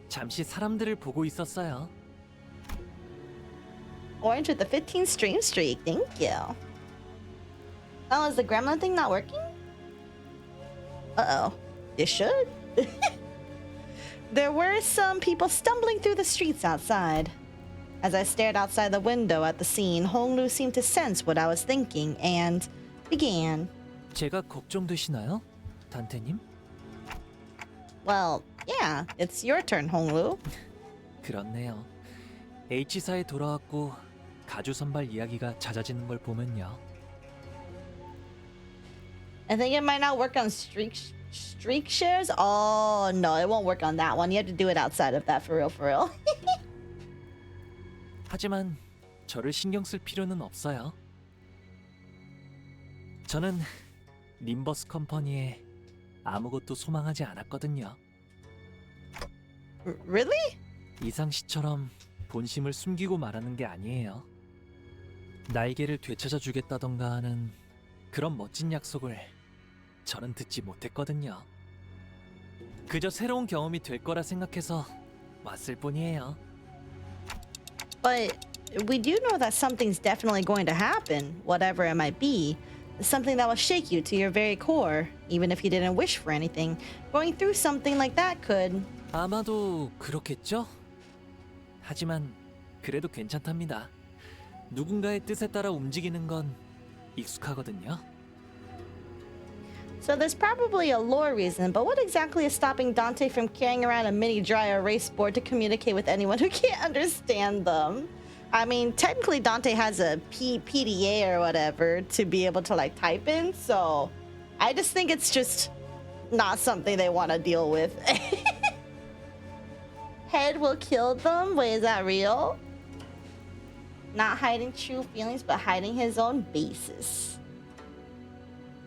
잠시 사람들을 보고 있었어요. Orange with the 15 stream streak, thank you. Oh, is the gremlin thing not working? Uh-oh. It should. There were some people stumbling through the streets outside. As I stared outside the window at the scene, Honglu seemed to sense what I was thinking and began. 제가 걱정되시나요, 단테님? Well, yeah, it's your turn, Honglu. 그렇네요. H사에 돌아왔고 가주 선발 이야기가 잦아지는 걸 보면요. I think it might not work on streak shares. Oh no, it won't work on that one. You have to do it outside of that, for real, for real. 하지만 저를 신경 쓸 필요는 없어요. 저는 림버스 컴퍼니에 아무것도 소망하지 않았거든요. Really? 이상 씨처럼 본심을 숨기고 말하는 게 아니에요. 날개를 되찾아 주겠다던가 하는 그런 멋진 약속을 저는 듣지 못했거든요. 그저 새로운 경험이 될 거라 생각해서 왔을 뿐이에요. But we do know that something's definitely going to happen, whatever it might be. Something that will shake you to your very core, even if you didn't wish for anything. Going through something like that could... 아마도 그렇겠죠? 하지만 그래도 괜찮답니다. 누군가의 뜻에 따라 움직이는 건 익숙하거든요. So there's probably a lore reason, but what exactly is stopping Dante from carrying around a mini dry erase board to communicate with anyone who can't understand them? I mean, technically Dante has a PDA or whatever to be able to like type in, so I just think it's just not something they want to deal with. Head will kill them? Wait, is that real? Not hiding true feelings, but hiding his own basis.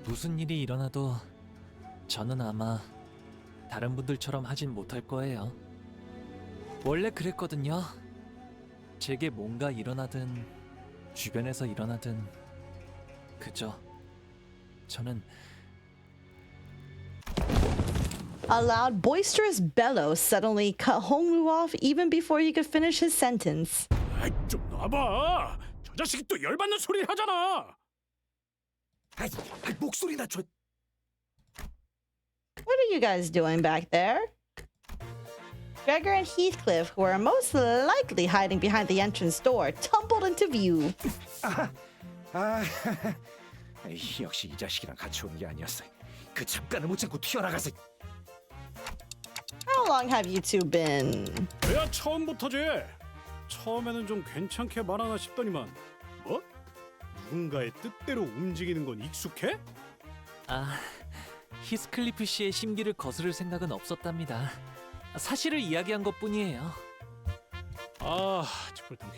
무슨 일이 일어나도 저는 아마 다른 분들처럼 하진 못할 거예요. 원래 그랬거든요. 제게 뭔가 일어나든 주변에서 일어나든 그저 저는 A loud, boisterous bellow suddenly cut Honglu off even before he could finish his sentence. 아이, 좀 놔봐. 저 자식이 또 열받는 소리를 하잖아. 목소리 낮춰. What are you guys doing back there? Gregor and Heathcliff, who are most likely hiding behind the entrance door, tumbled into view. 역시 이 자식이랑 같이 오는 게 아니었어. 그 잠깐을 못 참고 튀어나가서. How long have you two been? 그야 처음부터지. 처음에는 좀 괜찮게 말하나 싶더니만 뭐? 누군가의 뜻대로 움직이는 건 익숙해? 아, 히스클리프 씨의 심기를 거스를 생각은 없었답니다. 사실을 이야기한 것뿐이에요. 아, 찌뿔 당겨.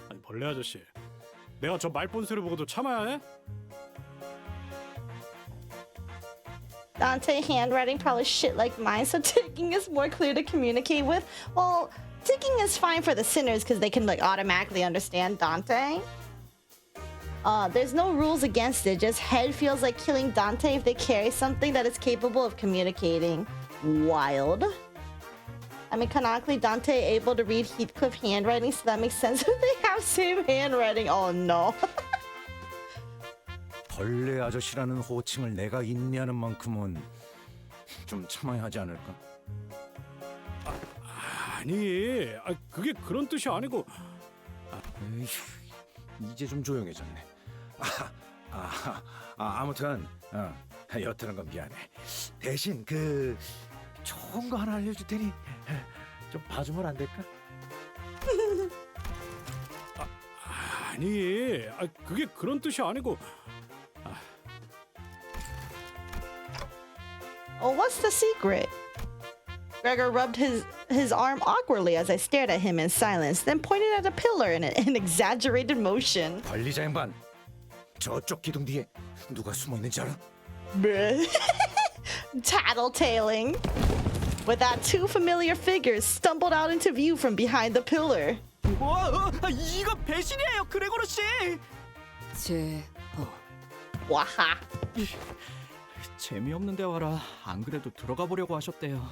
아니 벌레 아저씨, 내가 저 말본새를 보고도 참아야 해? Dante handwriting probably shit like mine, so ticking is more clear to communicate with. Well, ticking is fine for the sinners because they can like automatically understand Dante. There's no rules against it, just head feels like killing Dante if they carry something that is capable of communicating. Wild. I mean, canonically, Dante able to read Heathcliff handwriting, so that makes sense if they have same handwriting. Oh no. 벌레 아저씨라는 호칭을 내가 인내하는 만큼은 좀 참아야 하지 않을까? 아니, 그게 그런 뜻이 아니고. 이제 좀 조용해졌네. 아무튼 여튼한 건 미안해. 대신 그 좋은 거 하나 알려줄 테니 좀 봐주면 안 될까? 아니, 그게 그런 뜻이 아니고. Oh, what's the secret? Gregor rubbed his arm awkwardly as I stared at him in silence, then pointed at a pillar in an exaggerated motion. 관리자 양반, 저쪽 기둥 뒤에 누가 숨어 있는지 알아? Tattletaling. With that, two familiar figures stumbled out into view from behind the pillar. 이거 배신이에요, 그레고르 씨. 와하. 재미없는 대화라 안 그래도 들어가 보려고 하셨대요.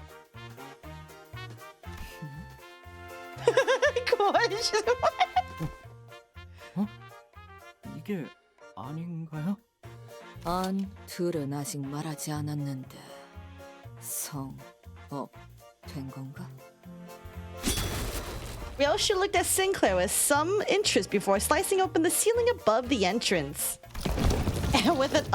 이게 아닌가요? 둘은 아직 말하지 않았는데 된 건가? Ryoshu looked at Sinclair with some interest before slicing open the ceiling above the entrance. And with an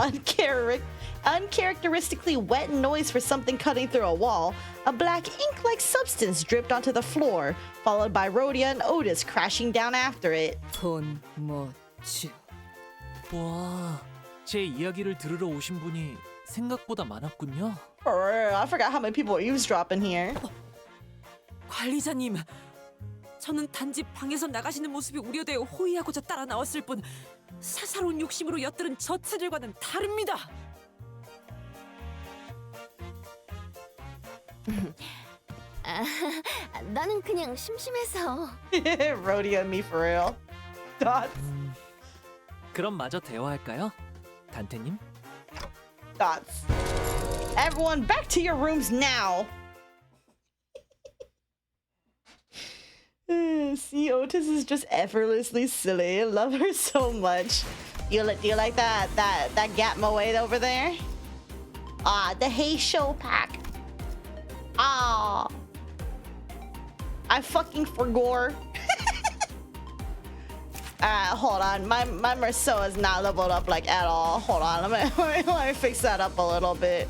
uncharacteristically wet noise for something cutting through a wall, a black ink-like substance dripped onto the floor, followed by Rhodia and Otis crashing down after it. 와, 제 이야기를 들으러 오신 분이 생각보다 많았군요. I forgot how many people are eavesdropping here. 관리자님, 저는 단지 방에서 나가시는 모습이 우려되어 호의하고자 따라 나왔을 뿐 사사로운 욕심으로 엿들은 저체들과는 다릅니다. 나는 그냥 심심해서. Rhodia and me for real. Dots. 그럼 마저 대화할까요? 단테님? Dots. Everyone back to your rooms now. See, Otis is just effortlessly silly. I love her so much. Do you like that gap moe over there? The Hey Show pack. I fucking forgor. Hold on. My Merceau is not leveled up like at all. Hold on. Let me fix that up a little bit.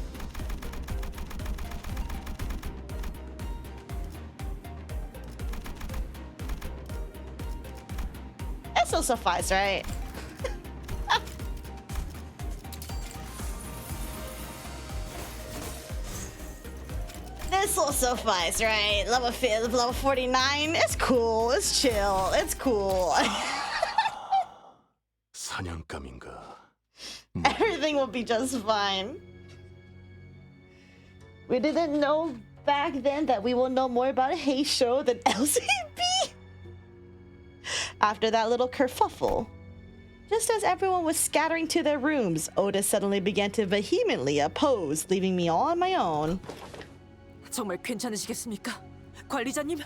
This will suffice, right? This will suffice, right? Level 49. It's cool. It's chill. It's cool. 사냥감인가? Everything will be just fine. We didn't know back then that we will know more about a Hey Show than LCB. After that little kerfuffle, just as everyone was scattering to their rooms, Otis suddenly began to vehemently oppose, leaving me all on my own. 정말 괜찮으시겠습니까, 관리자님?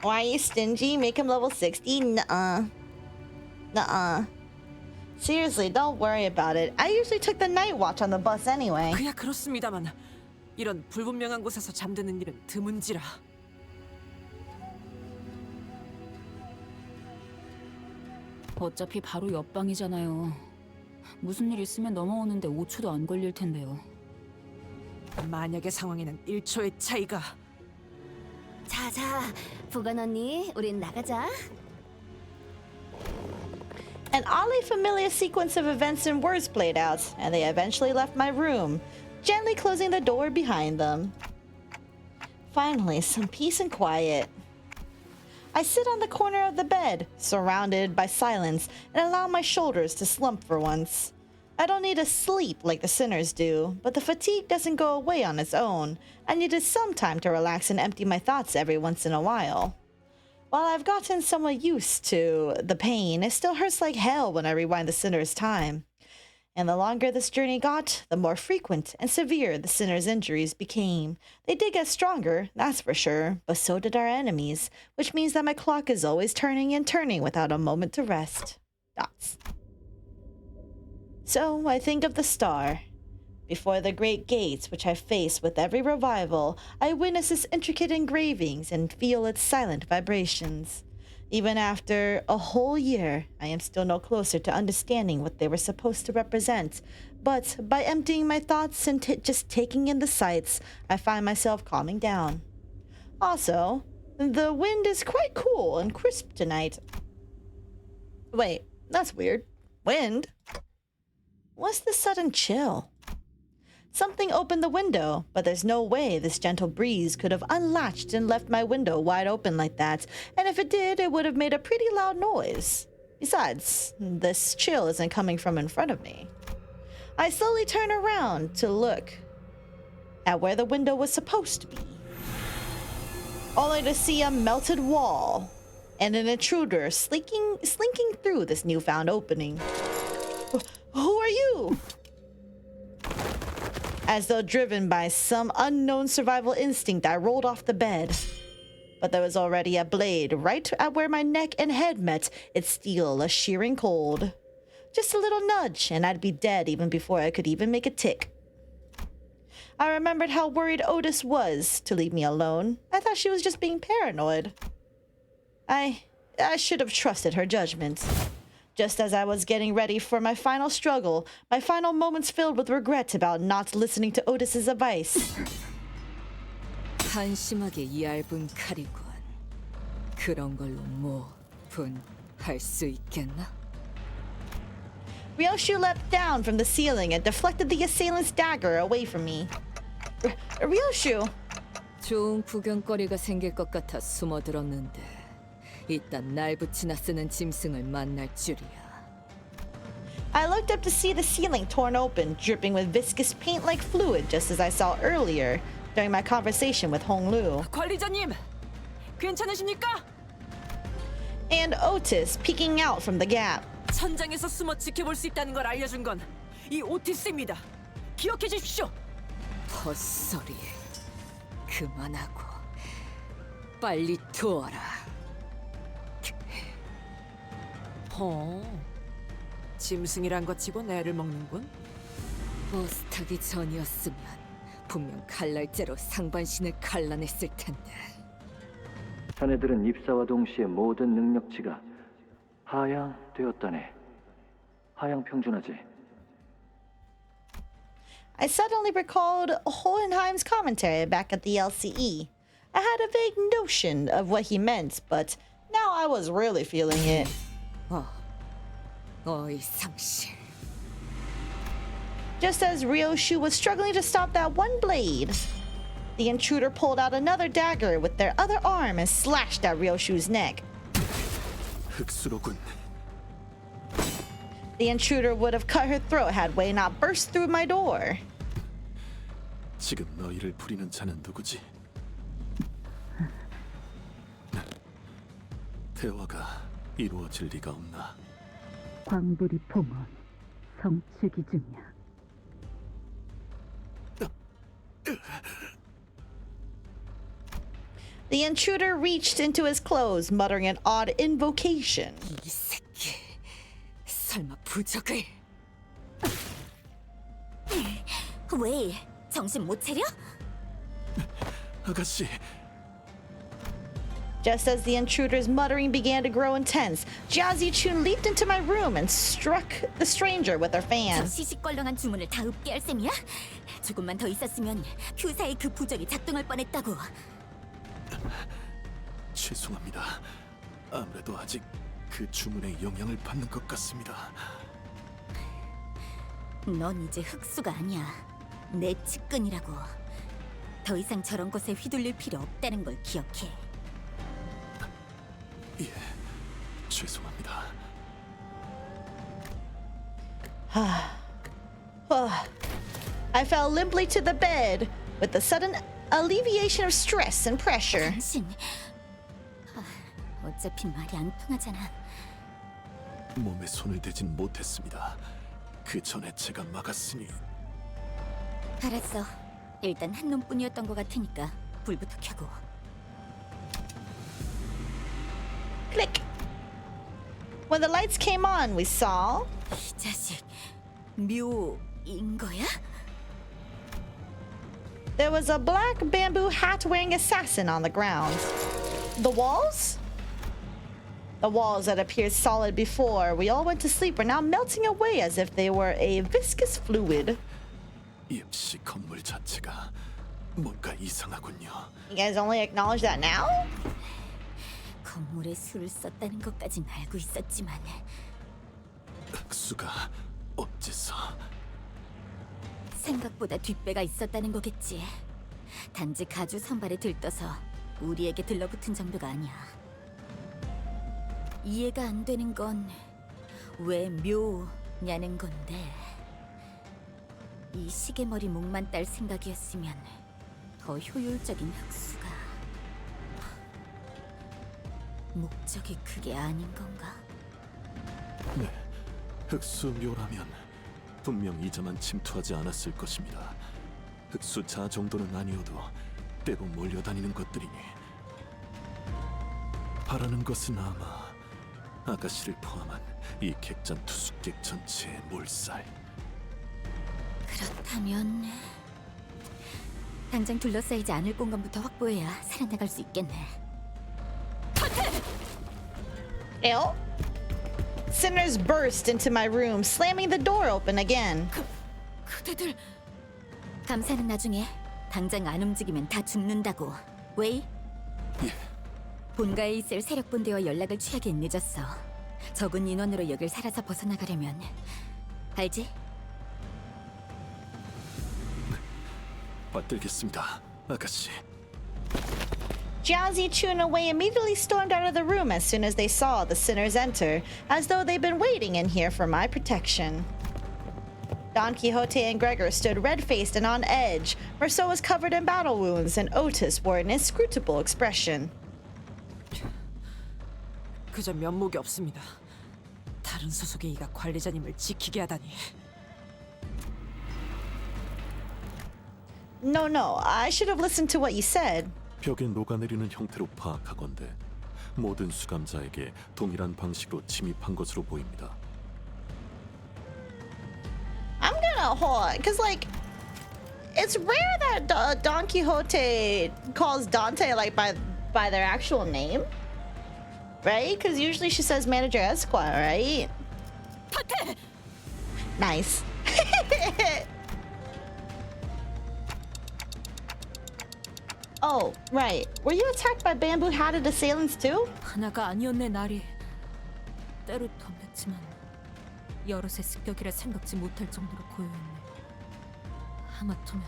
Why are you stingy? Make him level 60? Nuh-uh. Seriously, don't worry about it. I usually took the night watch on the bus anyway. 그야 그렇습니다만 이런 불분명한 곳에서 잠드는 일은 드문지라. 어차피 바로 옆방이잖아요. 무슨 일 있으면 넘어오는데 5초도 안 걸릴 텐데요. 만약의 상황에는 1초의 차이가. 자자, 보건 언니, 우린 나가자. An oddly familiar sequence of events and words played out, and they eventually left my room, gently closing the door behind them. Finally, some peace and quiet. I sit on the corner of the bed, surrounded by silence, and allow my shoulders to slump for once. I don't need to sleep like the sinners do, but the fatigue doesn't go away on its own. I needed some time to relax and empty my thoughts every once in a while. While I've gotten somewhat used to the pain, it still hurts like hell when I rewind the sinner's time. And the longer this journey got, the more frequent and severe the sinner's injuries became. They did get stronger, that's for sure, but so did our enemies, which means that my clock is always turning and turning without a moment to rest. Dots. So I think of the star. Before the great gates which I face with every revival, I witness its intricate engravings and feel its silent vibrations. Even after a whole year, I am still no closer to understanding what they were supposed to represent. But by emptying my thoughts and just taking in the sights, I find myself calming down. Also, the wind is quite cool and crisp tonight. Wait, that's weird. Wind? What's the sudden chill? Something opened the window, but there's no way this gentle breeze could have unlatched and left my window wide open like that, and if it did, it would have made a pretty loud noise. Besides, this chill isn't coming from in front of me. I slowly turn around to look at where the window was supposed to be, only to see a melted wall and an intruder slinking through this newfound opening. Who are you? As though driven by some unknown survival instinct, I rolled off the bed. But there was already a blade right at where my neck and head met, its steel a shearing cold. Just a little nudge, and I'd be dead even before I could even make a tick. I remembered how worried Otis was to leave me alone. I thought she was just being paranoid. I should have trusted her judgment. Just as I was getting ready for my final struggle, my final moments filled with regret about not listening to Otis's advice. 한심하게 얇은 칼이군. 그런 걸로 뭐 분할 수 있겠나? Ryoshu leapt down from the ceiling and deflected the assailant's dagger away from me. Ryoshu! 좋은 구경거리가 생길 것 같아 숨어들었는데 이딴 날붙이나 쓰는 짐승을 만날 줄이야. I looked up to see the ceiling torn open, dripping with viscous paint-like fluid, just as I saw earlier during my conversation with Honglu. 관리자님, 괜찮으십니까? And Otis peeking out from the gap. 천장에서 숨어 지켜볼 수 있다는 걸 알려준 건 이 오티스입니다. 기억해 주십시오. 헛소리. 그만하고 빨리 도와라. 짐승이란 것 치고 애를 먹는군. 버스 타기 전이었으면 분명 칼날째로 상반신을 갈라냈을 텐데. 자네들은 입사와 동시에 모든 능력치가 하향되었다네. 하향 평준화지. I suddenly recalled Hohenheim's commentary back at the LCE. I had a vague notion of what he meant, but now I was really feeling it. 어이상실. Just as Ryoshu was struggling to stop that one blade, the intruder pulled out another dagger with their other arm and slashed at Ryoshu's neck. 흑수로군. The intruder would have cut her throat had Wei not burst through my door. 지금 너희를 부리는 자는 누구지? 대화가 이루어질 리가 없나? 광부리 봉헌 성취기 중이야. The intruder reached into his clothes, muttering an odd invocation. 이 새끼 설마 부적을? 왜? 정신 못 차려? 아가씨, Just as the intruder's muttering began to grow intense, Xichun leaped into my room and struck the stranger with her 저 fan. 시시껄렁한 주문을 다 읊게 할 셈이야? 조금만 더 있었으면 큐사의 그 부적이 작동할 뻔했다고. 죄송합니다. 아무래도 아직 그 주문에 영향을 받는 것 같습니다. 넌 이제 흑수가 아니야. 내 측근이라고. 더 이상 저런 것에 휘둘릴 필요 없다는 걸 기억해. 예, 죄송합니다. I fell limply to the bed with the sudden alleviation of stress and pressure. 당신, 어차피 말이 안 통하잖아. 몸에 손을 대진 못했습니다. 그 전에 제가 막았으니. 알았어. 일단 한 놈뿐이었던 것 같으니까 불부터 켜고. Click. When the lights came on, we saw 이 자식, 묘인 거야? there was a black bamboo hat-wearing assassin on the ground. The walls? The walls that appeared solid before we all went to sleep were now melting away as if they were a viscous fluid. 역시 건물 자체가 뭔가 이상하군요. You guys only acknowledge that now? 건물에 술을 썼다는 것까진 알고 있었지만 흑수가 어째서? 생각보다 뒷배가 있었다는 거겠지. 단지 가주 선발에 들떠서 우리에게 들러붙은 정도가 아니야. 이해가 안 되는 건 왜 묘냐는 건데, 이 시계머리 목만 딸 생각이었으면 더 효율적인 흑수가. 목적이 그게 아닌 건가? 네, 흑수 묘라면 분명 이자만 침투하지 않았을 것입니다. 흑수 자 정도는 아니어도 때로 몰려다니는 것들이니. 바라는 것은 아마 아가씨를 포함한 이 객잔 투숙객 전체의 몰살. 그렇다면 당장 둘러싸이지 않을 공간부터 확보해야 살아나갈 수 있겠네. Ew. Sinners burst into my room, slamming the door open again. 그대들 감사는 나중에. 당장 안 움직이면 다 죽는다고. 웨이? 예. 본가에 있을 세력본대와 연락을 취하기엔 늦었어. 적은 인원으로 여길 살아서 벗어나가려면. 알지? 받들겠습니다, 아가씨. Xichun and Wei immediately stormed out of the room as soon as they saw the sinners enter, as though they'd been waiting in here for my protection. Don Quixote and Gregor stood red-faced and on edge. Merceau was covered in battle wounds, and Otis wore an inscrutable expression. 그저 면목이 없습니다. 다른 소속의 이가 관리자님을 지키게 하다니. No, I should have listened to what you said. 벽에 녹아내리는 형태로 파악하건대 모든 수감자에게 동일한 방식으로 침입한 것으로 보입니다. I'm gonna hold, because like, it's rare that Don Quixote calls Dante like by their actual name, right? Because usually she says Manager Esquire, right? Nice. Oh, right. Were you attacked by bamboo-hatted assailants too? 하나가 아니었네, 날이. 때로 덤볐지만 여럿의 습격이라 생각지 못할 정도로 고요했네. 하마터면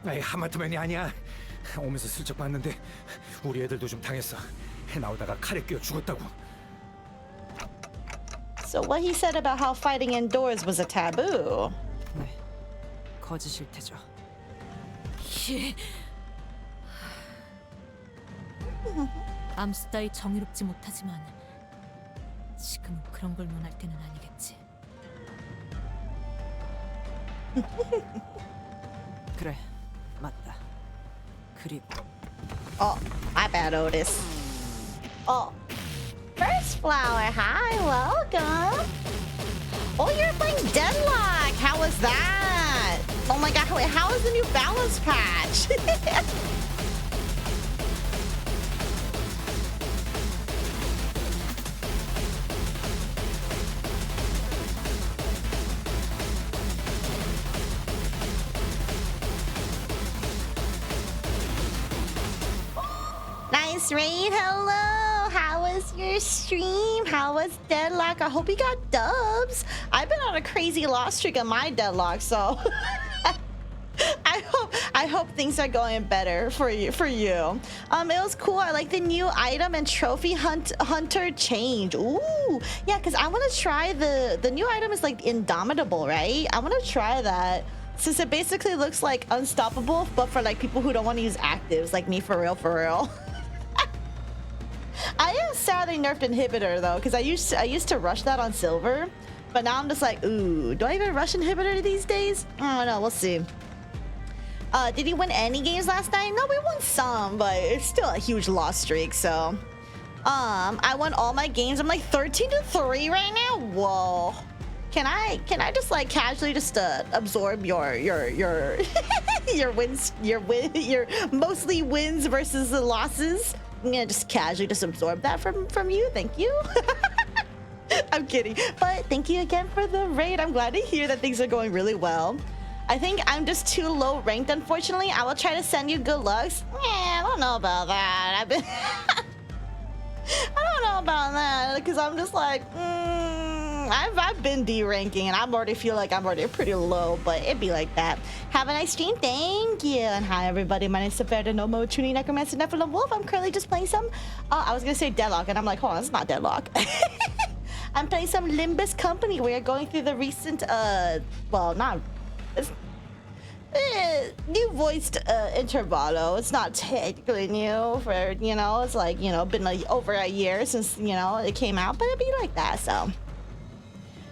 아이, 하마터면이 아니야. 오면서 슬쩍 봤는데 우리 애들도 좀 당했어. 나오다가 칼에 끼어 죽었다고. So what he said about how fighting indoors was a taboo. 네, 거짓일 테죠. 암수 따위 정의롭지 못하지만 지금은 그런 걸 논할 때는 아니겠지. 그래, 맞다. 그리고 Oh, my bad, Otis. Oh, first flower. Hi, welcome. Oh, you're playing Deadlock. How was that? Oh my god, wait, how is the new balance patch? Nice raid. Hello. How was your stream? How was Deadlock? I hope you got dubs. I've been on a crazy loss streak on my Deadlock, so I hope things are going better for you. It was cool. I like the new item and trophy hunter change. Ooh, yeah, because I want to try the new item is like Indomitable, right? I want to try that. Since it basically looks like Unstoppable, but for like people who don't want to use actives, like me, for real. I am sad they nerfed Inhibitor though, because I used to rush that on Silver, but now I'm just like, ooh, do I even rush Inhibitor these days? I don't know, we'll see. Did you win any games last night? No, we won some, but it's still a huge loss streak, so. I won all my games. I'm like 13-3 right now. Whoa. Can I just like casually just absorb your wins, your mostly wins versus the losses? I'm gonna just casually just absorb that from you. Thank you. I'm kidding, but thank you again for the raid. I'm glad to hear that things are going really well. I think I'm just too low ranked, unfortunately. I will try to send you good lucks. I don't know about that. I don't know about that because I'm just like, I've been D-ranking and I already feel like I'm already pretty low, but it'd be like that. Have a nice stream. Thank you. And hi, everybody. My name is Saphera, No Mo, Tuning, Necromancer, Nephilim Wolf. I'm currently just playing some, I was going to say Deadlock, and I'm like, hold on, it's not Deadlock. I'm playing some Limbus Company. We are going through the recent, well, not, it's, new voiced Intervallo. It's not technically new for, you know, it's like, you know, been like over a year since, you know, it came out, but it'd be like that, so.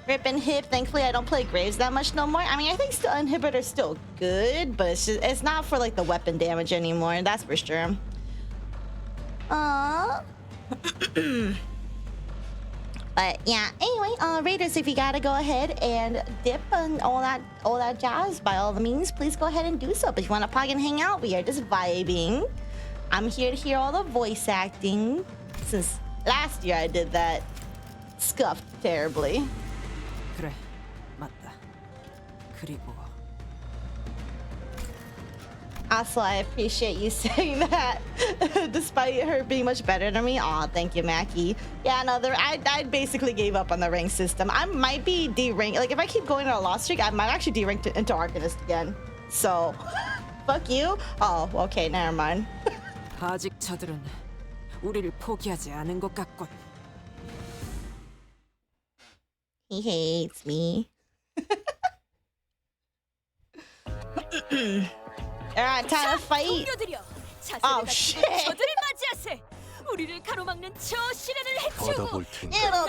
Rip and Hip. Thankfully, I don't play Graves that much no more. I mean, I think still Inhibitor's still good, but it's not for like the weapon damage anymore. That's for sure. But yeah. Anyway, Raiders, if you gotta go ahead and dip and all that jazz, by all the means, please go ahead and do so. But if you want to pog and hang out, we are just vibing. I'm here to hear all the voice acting. Since last year I did that, scuffed terribly. 그래, 맞다. 그리고 Also, I appreciate you saying that, despite her being much better than me. Aw, thank you, Mackie. Yeah, no, I basically gave up on the rank system. I might be D-ranked. Like, if I keep going on a loss streak, I might actually D-rank into Arcanist again. So, fuck you. Oh, okay, never mind. 아직 저들은 우리를 포기하지 않은 것 같군. He hates me. Alright, time to fight. Oh shit. It'll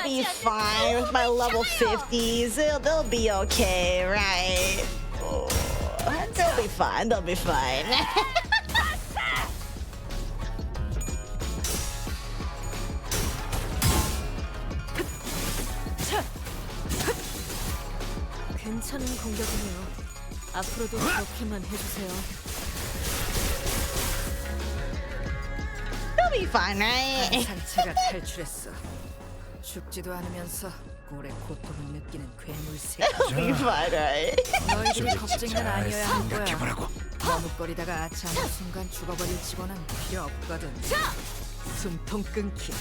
be fine with my level 50s. They'll be okay, right? Oh, they'll be fine. They'll be fine. 괜찮은 공격이네요. 앞으로도 그렇게만 해주세요. They'll be fine, right? 상체가 탈출했어. 죽지도 않으면서 꼴의 고통을 느끼는 괴물 새끼. They'll be fine, right? 너희들이 겁쟁이는 아니어야 하는 거야. 머뭇거리다가 아차하는 순간 죽어버릴 직원은 필요 없거든. 숨통 끊기.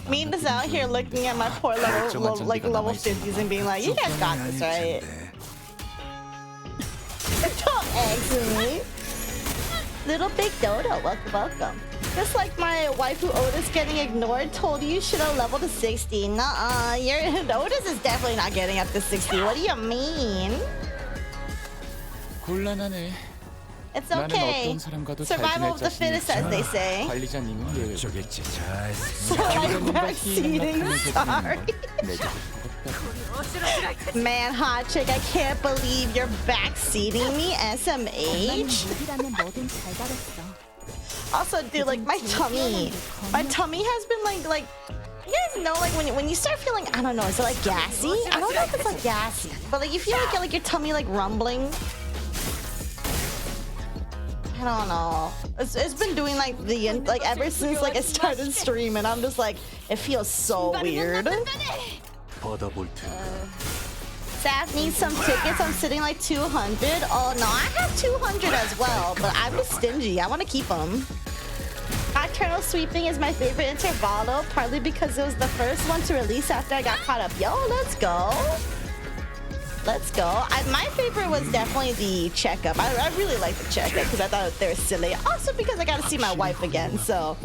Me just out here looking at my poor level 50s and being like, you guys got this, right? Don't ask me. Little Big Dodo, welcome. Just like my waifu Otis getting ignored, told you should have leveled to 60. Nuh-uh, Otis is definitely not getting up to 60. What do you mean? 곤란하네. It's okay. Survival of the fittest, as they say. 관리자님은 저겠지. 잘. So I'm backseating. Sorry. Man, hot chick, I can't believe you're backseating me, SMH. Also, dude, like my tummy has been like. You guys know, like when you start feeling, I don't know, is it like gassy? I don't know if it's like gassy, but like you feel like your tummy like rumbling. I don't know. It's been doing like ever since like I started streaming. I'm just like, it feels so weird. Saf needs some tickets. I'm sitting like 200. Oh no, I have 200 as well, but I'm just stingy. I want to keep them. Nocturnal Sweeping is my favorite Intervallo, partly because it was the first one to release after I got caught up. Yo, let's go. Let's go. My favorite was definitely the checkup. I really like the checkup because I thought they were silly. Also because I got to see my wife again, so.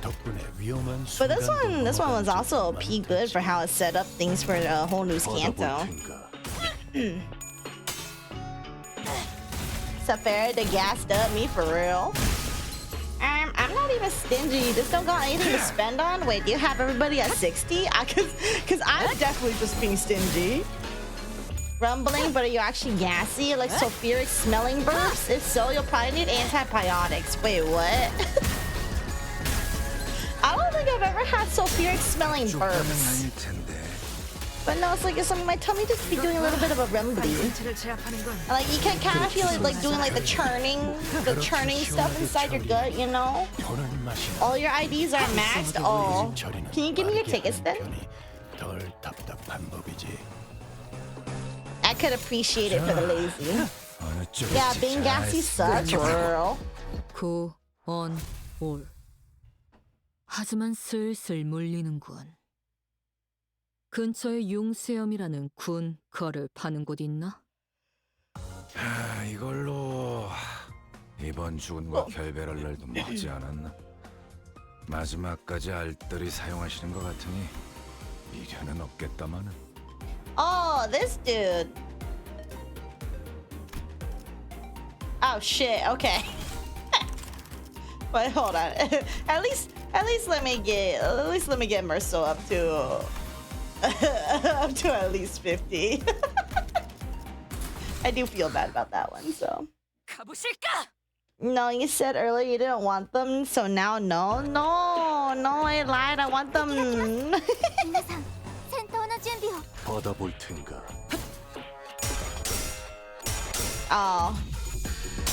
But this one was also OP good for how it set up things for a whole new Scanto. Saphera, they gassed up me for real. I'm not even stingy. Just don't got anything to spend on. Wait, do you have everybody at 60? Cause I'm definitely just being stingy. Rumbling, but are you actually gassy? Like sulfuric smelling burps? If so, you'll probably need antibiotics. Wait, what? I don't think I've ever had sulfuric smelling burps. But no, it's like my tummy just be doing a little bit of a rumbly. Like you can kind of feel it like doing like the churning stuff inside your gut, you know? All your IDs are maxed. Oh, can you give me your tickets then? I could appreciate it for the lazy. Yeah, being gassy sucks, girl. 구, 원, 올. 하지만 슬슬 물리는군. 근처에 융수염이라는 군 거를 파는 곳 있나? 이걸로 이번 주군과 결별할 날도 머지 않았나? 마지막까지 알뜰히 사용하시는 것 같으니 미련은 없겠다마는. Oh, this dude. Oh shit. Okay. Wait, hold on. At least let me get Merso up to at least 50. I do feel bad about that one, so. No, you said earlier you didn't want them, so now no, I lied. I want them. Oh,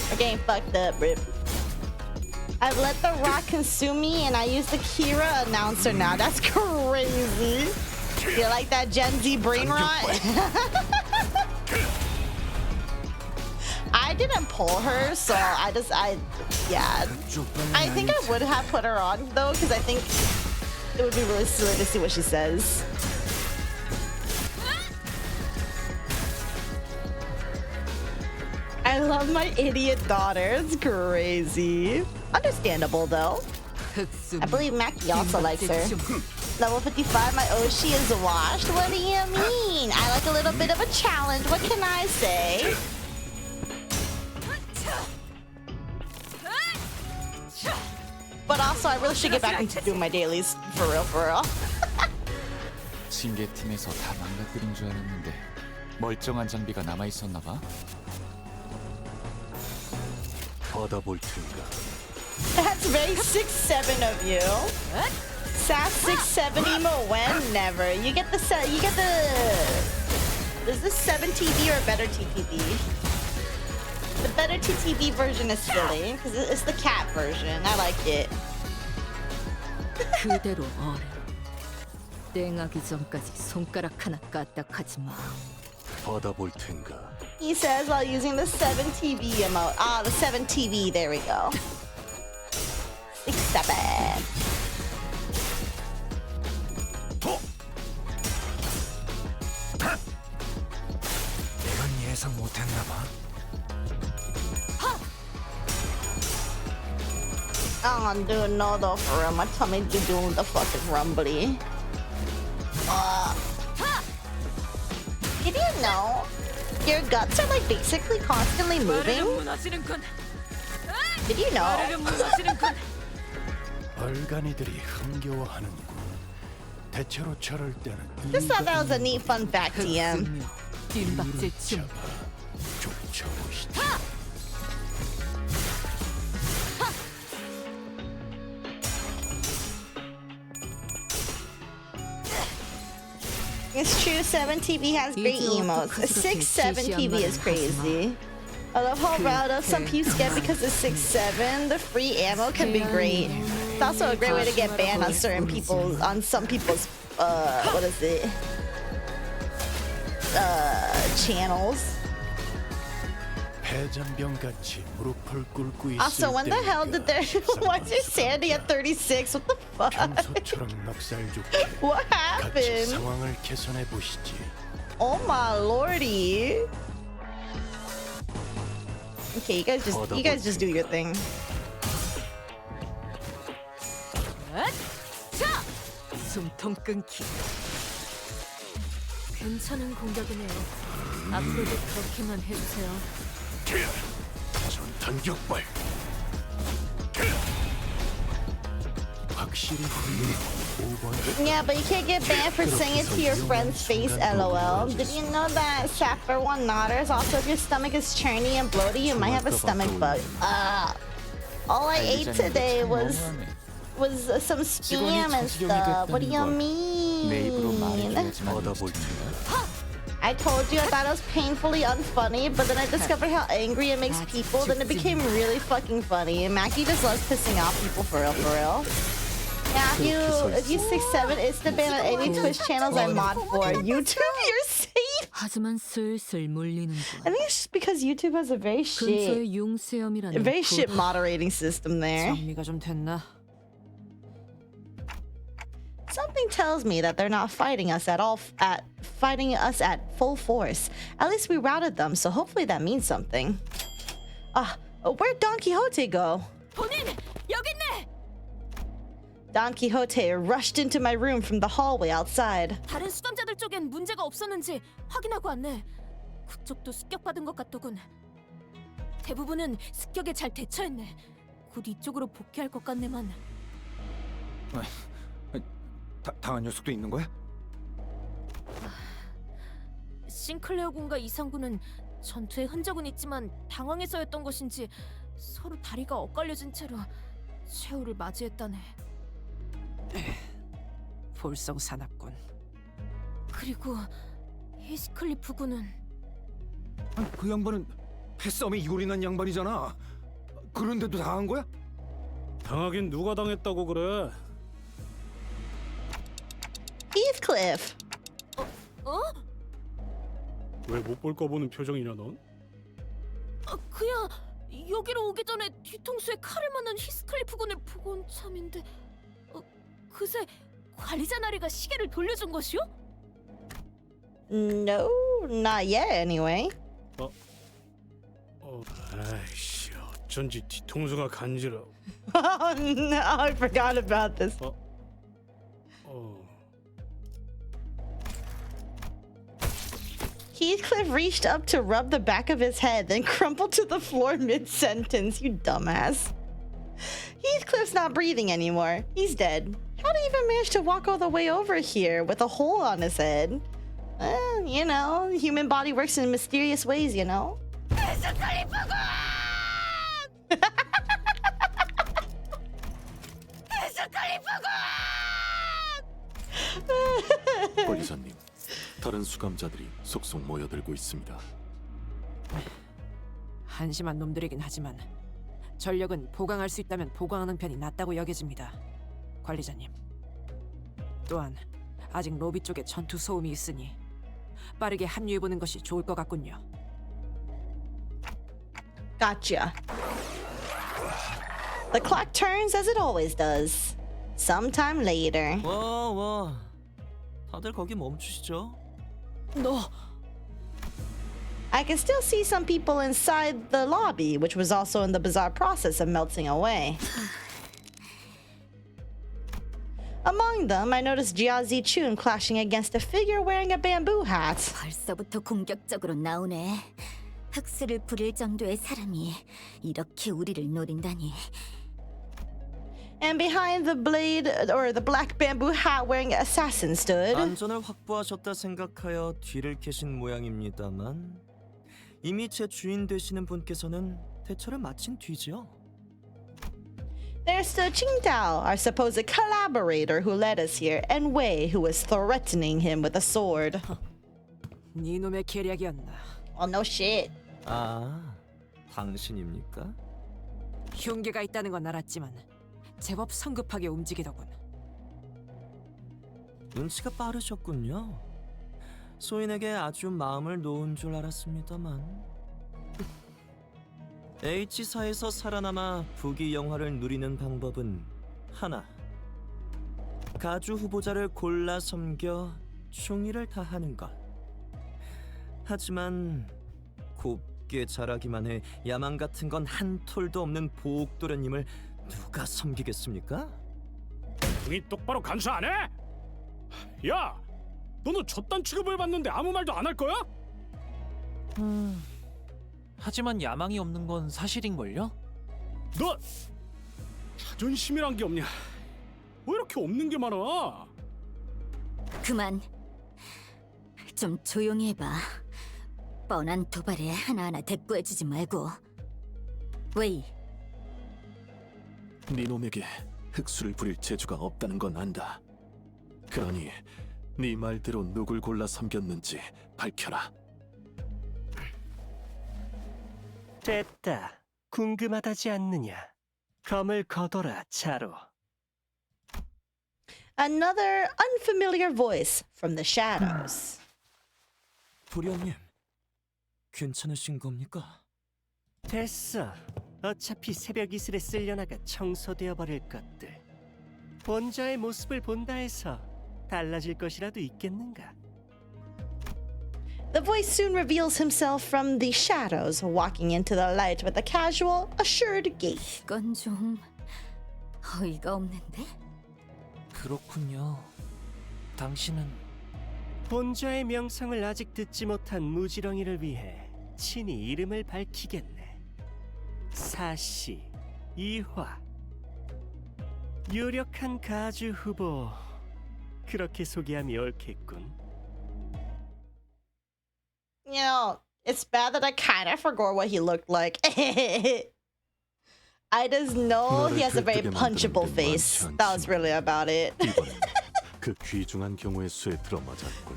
we're getting fucked up, Rip. I've let the rock consume me, and I use the Kira announcer now. That's crazy. You like that Gen Z brain rot? I didn't pull her, so yeah. I think I would have put her on though, because I think it would be really silly to see what she says. I love my idiot daughter. It's crazy. Understandable though. I believe Mackie also likes her. Level 55, my Oshi is washed. What do you mean? I like a little bit of a challenge. What can I say? But also, I really should get back into doing my dailies. For real, for real. 징계팀에서 다 망가뜨린 줄 알았는데 멀쩡한 장비가 남아 있었나 봐. That's very 6'7" of you. Saf 6'7" emo when? Never. You get the is this 7 TV or better TTV? The better TTV version is silly because it's the cat version. I like it. 그대로 어른. 땡하기 전까지 손가락 하나 까딱하지 마. He says while using the 7 TV emote. Ah, the 7 TV. There we go. 6'7". 이건 예상 못했나 봐. Oh, dude, no, though, for real. My tummy be doing the fucking rumbly. Did you know your guts are like basically constantly moving? Did you know? 얼간이들이 흥겨워하는군. 대체로 저럴 때는 Just thought that was a neat fun fact, TM. It's true, 7 TV has great emotes. 6-7 TV is crazy. I love how riled up some peeps get because of 6-7. The free ammo can be great. It's also a great way to get banned on certain people's, on some people's, what is it? Channels. Also, when the hell did there? Why is there sanity at 36? What the fuck? What happened? Oh my lordy. Okay, you guys just do your thing. 자! 숨통 끊기. 괜찮은 공격이네요. 앞으로도 그렇게만 해주세요. 전탄 격발. 확실히 Yeah, but you can't get banned for saying it to your friend's face, lol. Did you know that Saphera won Nodders? Also, if your stomach is churny and bloated, you might have a stomach bug. All I ate today was some spam and stuff. What do you mean? I told you I thought it was painfully unfunny, but then I discovered how angry it makes people, then it became really fucking funny. And Mackie just loves pissing off people for real, for real. Yeah, if you 6-7 instant ban on any Twitch channels I mod for. YouTube, you're safe! 하지만 슬슬 물리는군. I think it's just because YouTube has a very shit moderating system there. 정리가 좀 됐나? Something tells me that they're not fighting us at full force. At least we routed them, so hopefully that means something. Where'd Don Quixote go? 본인 여기 있네. Don Quixote rushed into my room from the hallway outside. 다른 수감자들 쪽엔 문제가 없었는지 확인하고 왔네. 그쪽도 습격받은 것 같더군. 대부분은 습격에 잘 대처했네. 곧 이쪽으로 복귀할 것 같네만. 당한 녀석도 있는 거야? 싱클레어 군과 이상군은 전투의 흔적은 있지만 당황해서였던 것인지 서로 다리가 엇갈려진 채로 최후를 맞이했다네. 볼성 사납군. 그리고 히스클리프 군은 그 양반은 패싸움에 이골이 난 양반이잖아. 그런데도 당한 거야? 당하긴 누가 당했다고 그래? Heathcliff. 왜 못 볼까 보는 표정이냐 넌? 그야 여기로 오기 전에 뒤통수에 칼을 맞는 히스클리프 군을 보고 온 참인데 그새 관리자 나리가 시계를 돌려준 것이오? No, not yet anyway. 아이씨, 어쩐지 뒤통수가 간지러워. Oh no, I forgot about this. Heathcliff reached up to rub the back of his head, then crumpled to the floor mid-sentence. You dumbass. Heathcliff's not breathing anymore. He's dead. How did he even manage to walk all the way over here with a hole on his head? You know, the human body works in mysterious ways, you know? 관리사님, 다른 수감자들이 속속 모여들고 있습니다. 한심한 놈들이긴 하지만 전력은 보강할 수 있다면 보강하는 편이 낫다고 여겨집니다. 관리자님. 또한 아직 로비 쪽에 전투 소음이 있으니 빠르게 합류해보는 것이 좋을 것 같군요. Gotcha. The clock turns as it always does. Sometime later. 와, 다들 거기 멈추시죠. 너 I can still see some people inside the lobby, which was also in the bizarre process of melting away. Among them, I noticed Xichun clashing against a figure wearing a bamboo hat. 벌써부터 공격적으로 나오네. 흑수를 부릴 정도의 사람이 이렇게 우리를 노린다니. And behind the blade, or the black bamboo hat wearing assassin stood. 안전을 확보하셨다 생각하여 뒤를 캐신 모양입니다만 이미 제 주인 되시는 분께서는 대처를 마친 뒤지요. There's the Qingdao, our supposed collaborator who led us here, and Wei, who was threatening him with a sword. 네 놈의 계략이었나? Oh, no shit. 아, 당신입니까? 흉계가 있다는 건 알았지만 제법 성급하게 움직이더군. 눈치가 빠르셨군요. 소인에게 아주 마음을 놓은 줄 알았습니다만. H사에서 살아남아 부귀 영화를 누리는 방법은 하나. 가주 후보자를 골라 섬겨 충의를 다하는 것. 하지만 곱게 자라기만 해 야망 같은 건 한 톨도 없는 보옥도련님을 누가 섬기겠습니까? 등이 똑바로 간수 안 해? 야, 너는 저딴 취급을 받는데 아무 말도 안 할 거야? 하지만 야망이 없는 건 사실인걸요? 너 자존심이란 게 없냐? 왜 이렇게 없는 게 많아? 그만. 좀 조용히 해봐. 뻔한 도발에 하나하나 대꾸해주지 말고. 웨이. 네 놈에게 흑수를 부릴 재주가 없다는 건 안다. 그러니 네 말대로 누굴 골라 섬겼는지 밝혀라. 됐다. 궁금하다지 않느냐? 검을 거둬라, 자로. Another unfamiliar voice from the shadows. 도련님, 괜찮으신 겁니까? 됐어. 어차피 새벽 이슬에 쓸려나가 청소되어 버릴 것들. 본자의 모습을 본다 해서 달라질 것이라도 있겠는가? The voice soon reveals himself from the shadows, walking into the light with a casual, assured gait. 이건 좀 어이가 없는데? 그렇군요. 당신은 본자의 명성을 아직 듣지 못한 무지렁이를 위해 친히 이름을 밝히겠네. 사시, 이화. 유력한 가주 후보. 그렇게 소개함이 옳겠군. You know, it's bad that I kind of forgot what he looked like. I just know he has a very punchable face. That was really about it. 그 귀중한 경우의 수에 들어맞았군.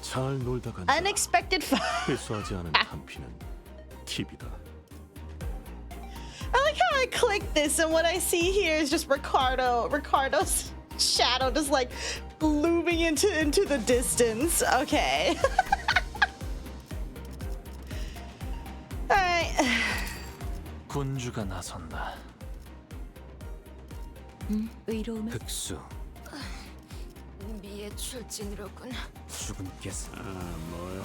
잘 놀다가 Unexpected 회수하지 않은 한피는 팁이다. I like how I click this and what I see here is just Ricardo's shadow just like looming into the distance. Okay. Alright. 군주가 나선다. 의로움을 흑수. 미의 출진이로군. 죽음께서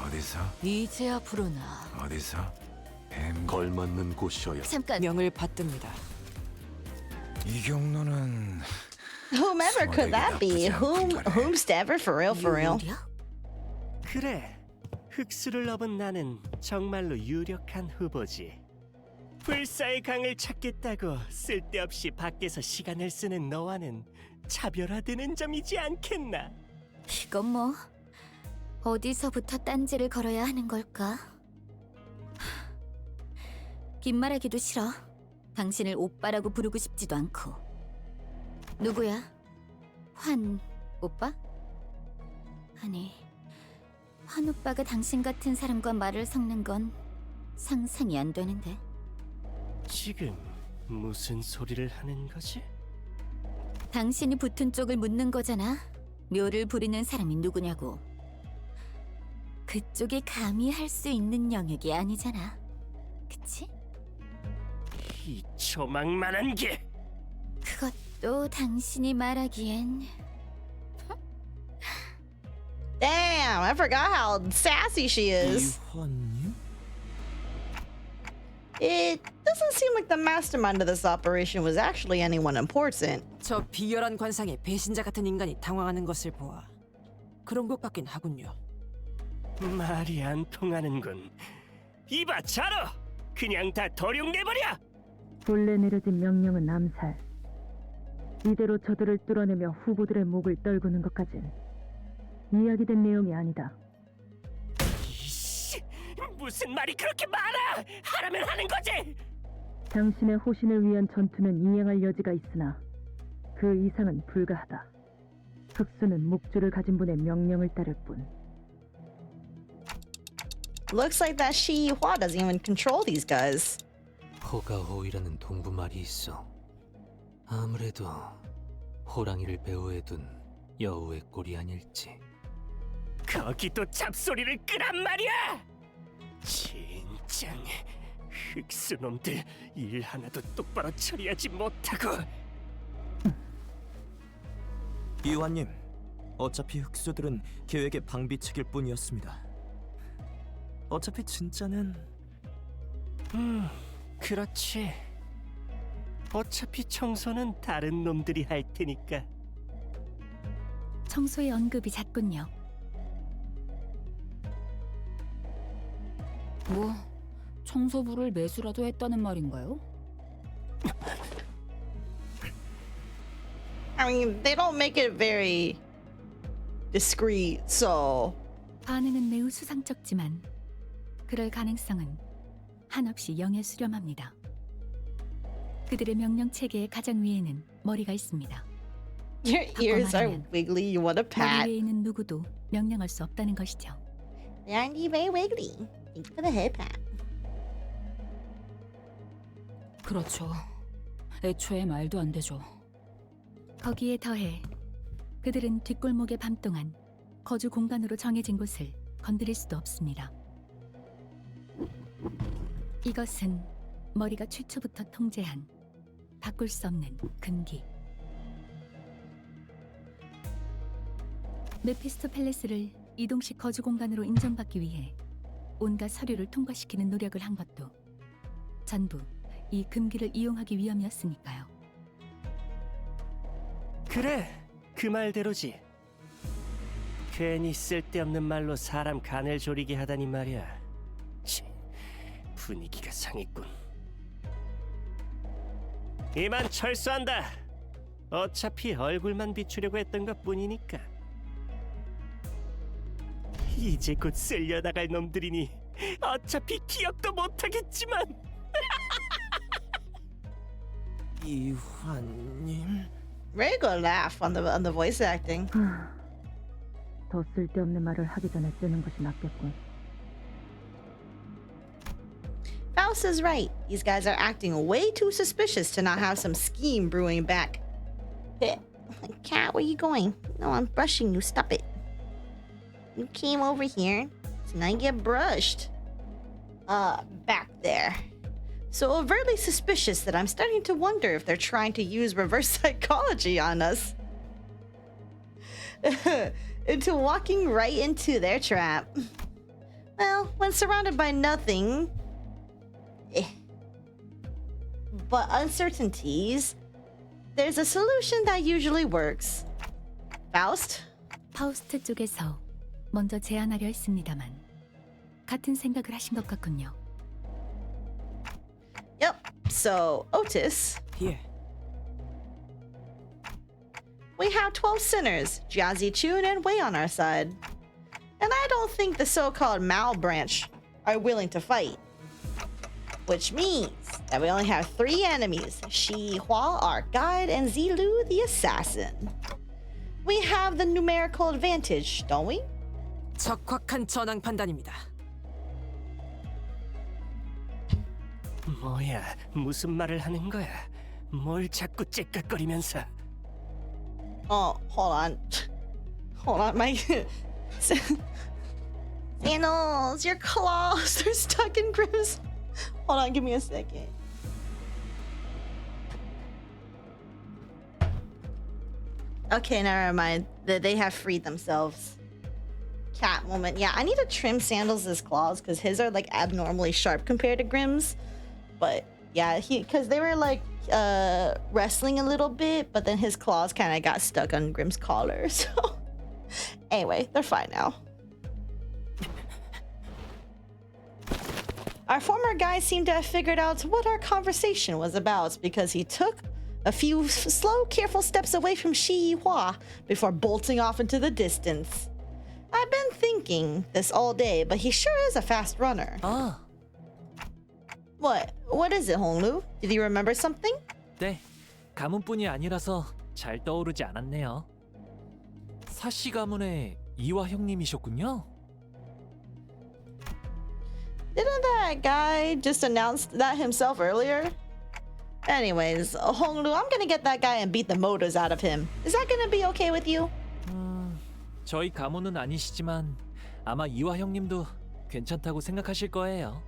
어디서? 이제야 부르나. 어디서? 걸맞는 곳이어야. 잠깐. 명을 받듭니다. 이 경로는 Whomever could that be? Whomstever for real, for real. 그래. 흑수를 업은 나는 정말로 유력한 후보지. 불사의 강을 찾겠다고 쓸데없이 밖에서 시간을 쓰는 너와는 차별화되는 점이지 않겠나? 이건 뭐 어디서부터 딴지를 걸어야 하는 걸까? 긴 말하기도 싫어. 당신을 오빠라고 부르고 싶지도 않고. 누구야? 환 오빠? 아니, 환 오빠가 당신 같은 사람과 말을 섞는 건 상상이 안 되는데. 지금 무슨 소리를 하는 거지? 당신이 붙은 쪽을 묻는 거잖아. 묘를 부리는 사람이 누구냐고. 그쪽이 감히 할 수 있는 영역이 아니잖아. 그치? 이 조망만한 게. 그것도 당신이 말하기엔. Damn, I forgot how sassy she is. 이화님? It doesn't seem like the mastermind of this operation was actually anyone important. 저 비열한 관상에 배신자 같은 인간이 당황하는 것을 보아 그런 것 같긴 하군요. 말이 안 통하는군. 이봐, 자로! 그냥 다 도륙내버려! 본래 내려진 명령은 암살. 이대로 저들을 뚫어내며 후보들의 목을 떨구는 것까진 이야기된 내용이 아니다. 이씨, 무슨 말이 그렇게 많아! 하라면 하는 거지! 당신의 호신을 위한 전투는 이행할 여지가 있으나 그 이상은 불가하다. 흑수는 목줄을 가진 분의 명령을 따를 뿐. Looks like that Xichun doesn't even control these guys. 호가호이라는 동부 말이 있어. 아무래도 호랑이를 배후해둔 여우의 꼴이 아닐지. 거기도 잡소리를 끄란 말이야! 진짜 흑수놈들 일 하나도 똑바로 처리하지 못하고. 이완님, 어차피 흑수들은 계획의 방비책일 뿐이었습니다. 어차피 진짜는... 그렇지. 어차피 청소는 다른 놈들이 할 테니까. 청소의 언급이 잦군요. 뭐 청소부를 매수라도 했다는 말인가요? I mean, they don't make it very discreet, so. 반응은 매우 수상쩍지만 그럴 가능성은 한없이 영에 수렴합니다. 그들의 명령 체계의 가장 위에는 머리가 있습니다. Your ears are wiggly. You want a 머리 pat? 위에 있는 누구도 명령할 수 없다는 것이죠. They aren't very wiggly. Thank you for the head pat. 그렇죠. 애초에 말도 안 되죠. 거기에 더해 그들은 뒷골목의 밤 동안 거주 공간으로 정해진 곳을 건드릴 수도 없습니다. 이것은 머리가 최초부터 통제한 바꿀 수 없는 금기. 메피스토 팰레스를 이동식 거주 공간으로 인정받기 위해 온갖 서류를 통과시키는 노력을 한 것도 전부 이 금기를 이용하기 위함이었으니까요. 그래, 그 말대로지. 괜히 쓸데없는 말로 사람 간을 졸이게 하다니 말이야. 분위기가 상했군. 이만 철수한다. 어차피 얼굴만 비추려고 했던 것뿐이니까. 이제 곧 쓸려나갈 놈들이니 어차피 기억도 못하겠지만. 이환님. Very good laugh on the voice acting. 더 쓸데없는 말을 하기 전에 쓰는 것이 낫겠군. Faust is right. These guys are acting way too suspicious to not have some scheme brewing back. Cat, where you going? No, I'm brushing you. Stop it. You came over here, so now you get brushed. Back there. So overtly suspicious that I'm starting to wonder if they're trying to use reverse psychology on us. Into walking right into their trap. Well, when surrounded by nothing but uncertainties, there's a solution that usually works. Faust? 파우스트 쪽에서 먼저 제안하려 했습니다만 같은 생각을 하신 것 같군요. Yep. So, Otis. Yeah. We have 12 sinners, Jazzy Chun and Wei on our side. And I don't think the so-called Mao branch are willing to fight. Which means that we only have 3 enemies, Xichun, our guide, and Zilu, the assassin. We have the numerical advantage, don't we? 적확한 전황 판단입니다. 뭐야, 무슨 말을 하는 거야? 뭘 자꾸 째깍거리면서? Oh, hold on. Hold on, my... Sandals, your claws are stuck in Grim's... Hold on, give me a second. Okay, never mind. They have freed themselves. Cat moment. Yeah, I need to trim Sandals' claws because his are like abnormally sharp compared to Grimm's. But yeah, because they were like wrestling a little bit, but then his claws kind of got stuck on Grimm's collar. So anyway, they're fine now. Our former guy seemed to have figured out what our conversation was about because he took a few slow, careful steps away from Xichun before bolting off into the distance. I've been thinking this all day, but he sure is a fast runner. What? What is it, Honglu? Did you remember something? 네, 가문뿐이 아니라서 잘 떠오르지 않았네요. 사씨 가문의 이화 형님이셨군요. Didn't that guy just announce that himself earlier? Anyways, Honglu, I'm gonna get that guy and beat the motors out of him. Is that gonna be okay with you? 저희 가문은 아니시지만 아마 이화 형님도 괜찮다고 생각하실 거예요.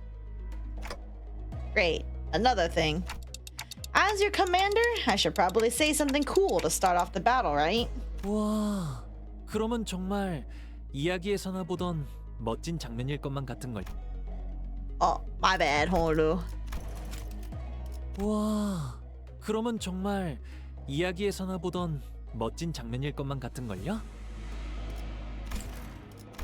Great. Another thing. As your commander, I should probably say something cool to start off the battle, right? 와, 그러면 정말 이야기에서나 보던 멋진 장면일 것만 같은 걸. Oh, my bad, Honglu. 와, 그러면 정말 이야기에서나 보던 멋진 장면일 것만 같은 걸요?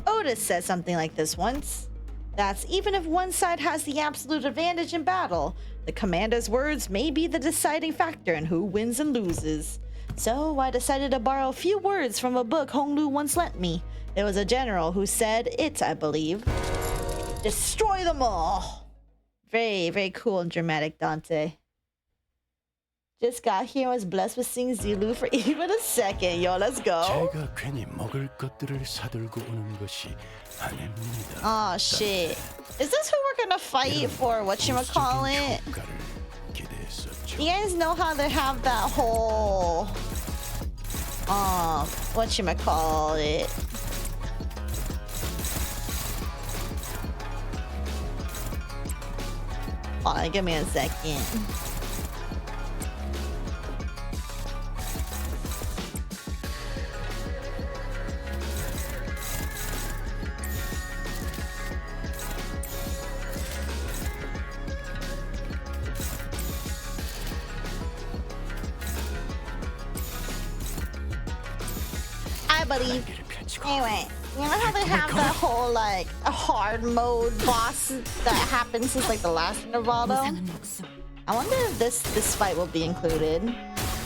Otis said something like this once. That's even if one side has the absolute advantage in battle, the commander's words may be the deciding factor in who wins and loses. So I decided to borrow a few words from a book Honglu once lent me. There was a general who said it, I believe. Destroy them all! Very, very cool and dramatic, Dante. Just got here and was blessed with seeing Zulu for even a second. Yo, let's go. 제가 괜히 먹을 것들을 사들고 오는 것이 아닙니다. Oh shit. Is this who we're gonna fight for whatchamacallit? You guys know how they have that whole whatchamacallit? Hold on, give me a second. I believe. Anyway, you know how they have that whole like a hard mode boss that happened since like the last Intervallo? I wonder if this fight will be included.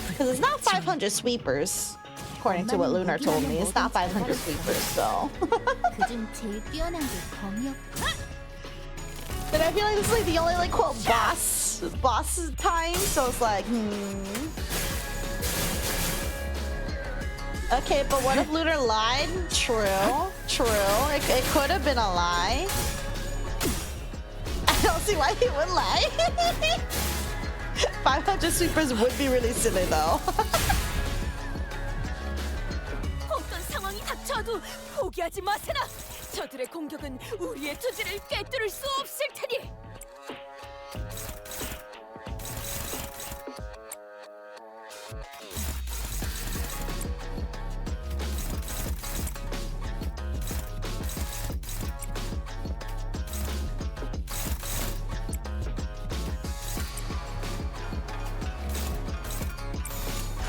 Because it's not 500 sweepers, according to what Lunar told me. It's not 500 sweepers, so. But I feel like this is like the only like quote boss time, so it's like Okay, but what if Lunar lied? True. It could have been a lie. I don't see why he would lie. 500 sweepers would be really silly though. 어떤 상황이 닥쳐도 포기하지 마세나. 저들의 공격은 우리의 투지를 꿰뚫을 수 없을 테니.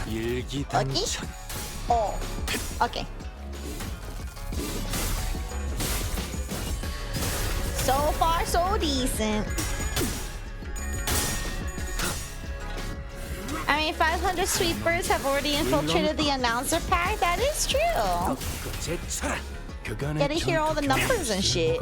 일기당천. Oh, okay. So far, so decent. I mean, 500 sweepers have already infiltrated the announcer pack. That is true. Get to hear all the numbers and shit.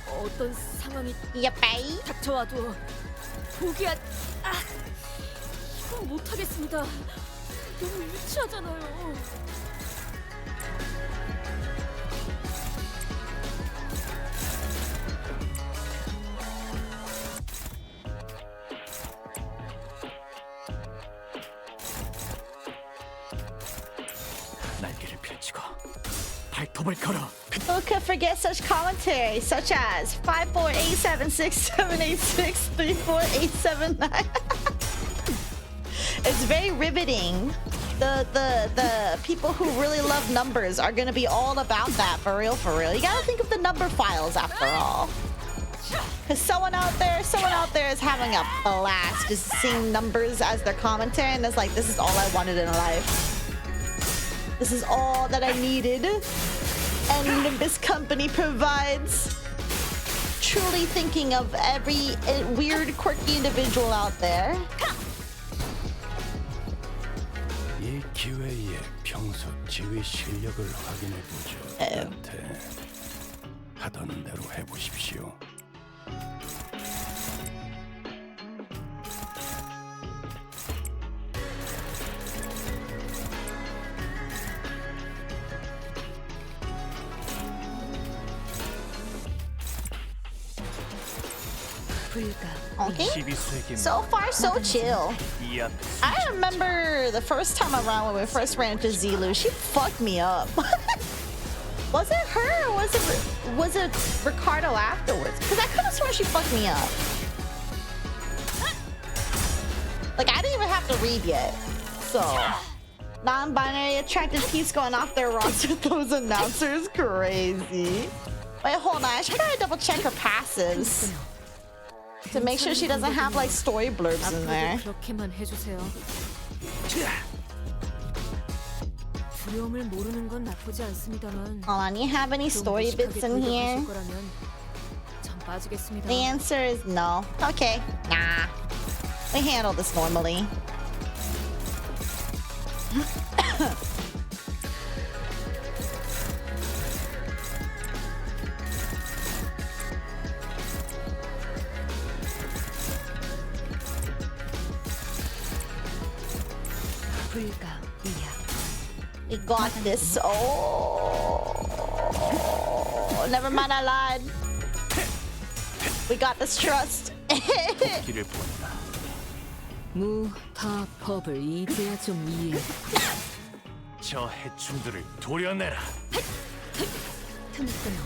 어떤 상황이 닥쳐와도 이건 못하겠습니다. 너무 유치하잖아요. 날개를 펼치고 발톱을 걸어. Who could forget such commentary, such as 5487678634879? It's very riveting. The people who really love numbers are gonna be all about that, for real, for real. You gotta think of the number files after all. Because someone out there is having a blast just seeing numbers as their commentary, and it's like, this is all I wanted in life. This is all that I needed. And Limbus Company provides. Truly thinking of every weird, quirky individual out there. 이 기회에 평소 지휘 실력을 확인해보죠. 나한테 하던 대로 해보십시오. Okay. So far, so chill. I remember the first time around when we first ran into Zilu, she fucked me up. Was it her or was it Ricardo afterwards? Because I could have sworn she fucked me up. Like, I didn't even have to read yet. So, non-binary attracted piece going off their roster with those announcers, crazy. Wait, hold on. I gotta double check her passives to make sure she doesn't have like story blurbs in there. 그렇게만 해주세요. 두려움을 모르는 건 나쁘지 않습니다만. Hold on, you have any story bits in here? 전 빠지겠습니다. The answer is no. Okay, nah. We handle this normally. We got this. Oh, never mind, I lied. We got this trust. 길을 보았다. 무, 타, 법을 이제야 좀 이해. 저 해충들을 도려내라. 틈을 끊어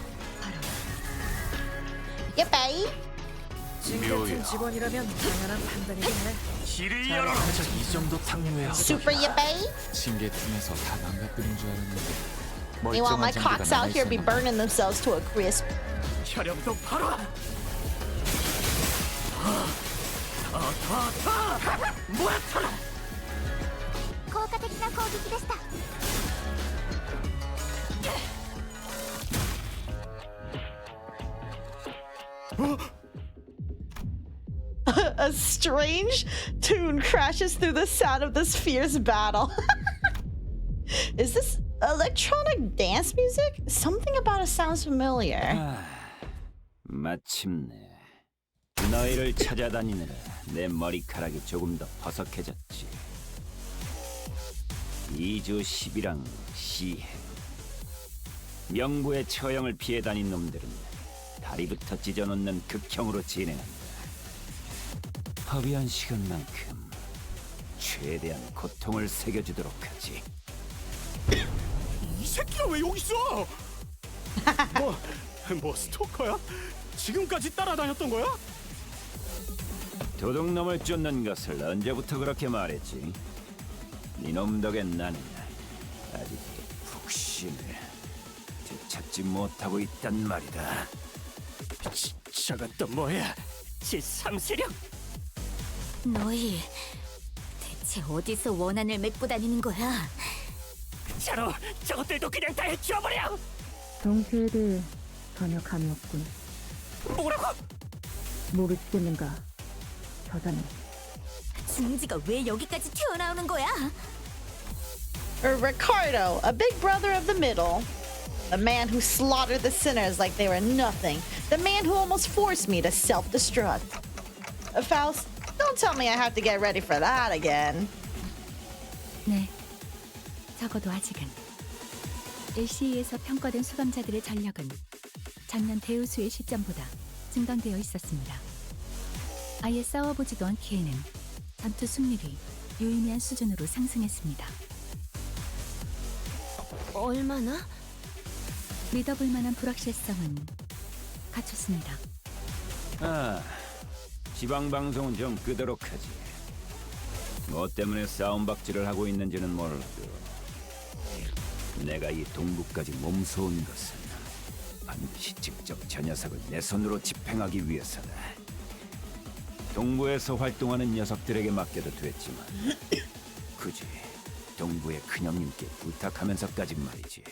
바로. Yippee. 진 같은 직원이라면 당연한 판단이긴 해. 길을 열어라. 이 정도 탕류해야. Super yippee. 징계 틈에서 다 망가뜨린 줄 알았는데. Meanwhile, my cocks out here be burning themselves to a crisp. 촬영도 바로. A strange tune crashes through the sound of this fierce battle. Is this electronic dance music? Something about it sounds familiar. 마침내 너희를 찾아다니느라 내 머리카락이 조금 더 버석해졌지. 2주 10이랑 시해. 명부의 처형을 피해 다닌 놈들은 다리부터 찢어놓는 극형으로 진행한다. 합의한 시간만큼 최대한 고통을 새겨주도록 하지. 이 새끼가 왜 여기 있어? 뭐 스토커야? 지금까지 따라다녔던 거야? 도둑놈을 쫓는 것을 언제부터 그렇게 말했지? 네놈 덕에 나는 아직도 푹신을 되찾지 못하고 있단 말이다. 저건 또 뭐야? 제3세력? 너희 대체 어디서 원한을 맺고 다니는 거야? 자로 저것들도 그냥 다 해치워버려! 정체에 대해 전혀 감이 없군. 뭐라고? 모르시겠는가, 저자는. 중지가 왜 여기까지 튀어나오는 거야? Ricardo, a big brother of the middle. The man who slaughtered the sinners like they were nothing. The man who almost forced me to self-destruct. Faust, don't tell me I have to get ready for that again. 네, 적어도 아직은. LCE에서 평가된 수감자들의 전력은 작년 대우수의 시점보다 증강되어 있었습니다. 아예 싸워보지도 않기에는 전투 승률이 유의미한 수준으로 상승했습니다. 얼마나? 믿어볼 만한 불확실성은 갖췄습니다. 지방방송은 좀 끄도록 하지. 뭐 때문에 싸움박질을 하고 있는지는 몰라도 내가 이 동부까지 몸소온 것은 반드시 직접 저 녀석을 내 손으로 집행하기 위해서다. 동부에서 활동하는 녀석들에게 맡겨도 됐지만 굳이 동부의 큰형님께 부탁하면서까지 말이지.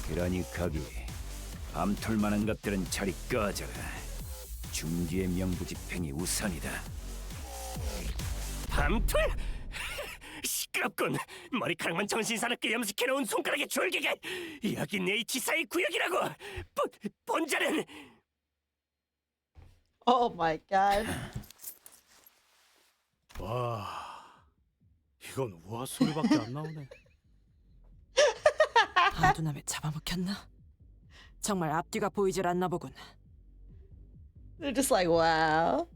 그러니 거기 밤톨만한 것들은 저리 꺼져라. 중지의 명부집행이 우선이다. 밤톨? 시끄럽군. 머리카락만 정신사납게 염색해놓은 손가락의 졸개가 여긴 H사의 구역이라고. 본자는 Oh my god. 와, 이건 우아 소리밖에 안 나오네. 한두남에 잡아먹혔나? 정말 앞뒤가 보이질 않나 보군. They're just like, wow.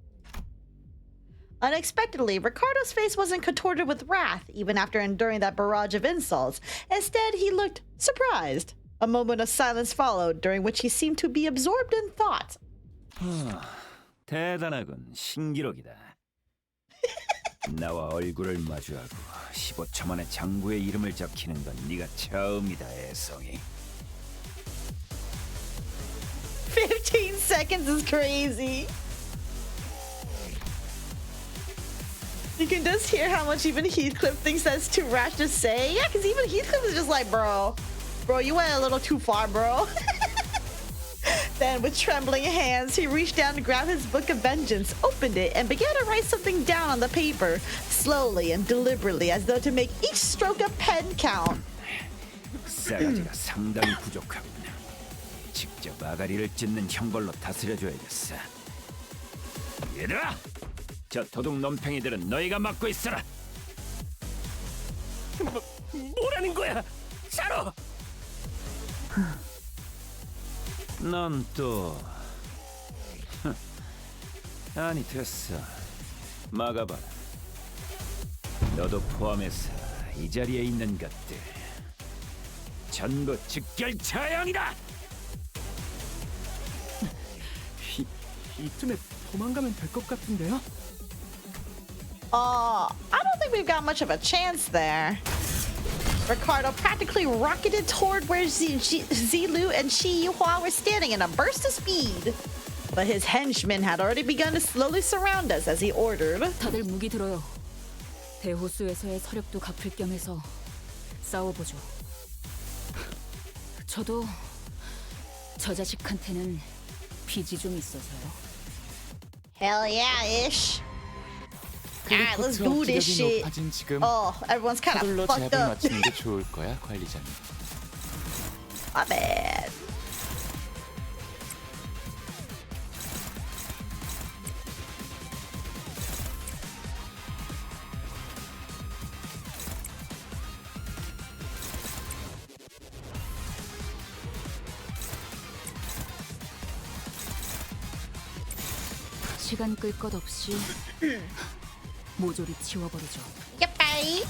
Unexpectedly, Ricardo's face wasn't contorted with wrath, even after enduring that barrage of insults. Instead, he looked surprised. A moment of silence followed, during which he seemed to be absorbed in thought. 대단하군. 신기록이다. 나와 얼굴을 마주하고 15초 만에 장부의 이름을 적히는 건 네가 처음이다, 애송이. 15 seconds is crazy. You can just hear how much even Heathcliff thinks that's too rash to say. Yeah, because even Heathcliff is just like, bro, you went a little too far, bro. Then, with trembling hands, he reached down to grab his book of vengeance, opened it, and began to write something down on the paper, slowly and deliberately, as though to make each stroke of pen count. 싸가지가 상당히 부족하군. 직접 아가리를 찢는 형벌로 다스려줘야겠어. 얘들아! 저 도둑 논팽이들은 너희가 맡고 있어라. 뭐라는 거야? 샤로! 넌 또... 아니 됐어. 막아봐라. 너도 포함해서 이 자리에 있는 것들 전부 직결 처형이다! 이쯤에 도망가면 될 것 같은데요? I don't think we've got much of a chance there. Ricardo practically rocketed toward where Zilu and Shi Yuhua were standing in a burst of speed. But his henchmen had already begun to slowly surround us as he ordered. 다들 무기 들어요. 대호수에서의 서력도 갚을 겸해서 싸워보죠. 저도 저 자식한테는 빚이 좀 있어서요. Hell yeah, ish. Alright, let's do this shit. Oh, everyone's kind of fucked up. 맞추는 게 좋을 거야, 관리자님. My bad. 시간 끌 것 없이 모조리 치워버리죠. Yippee!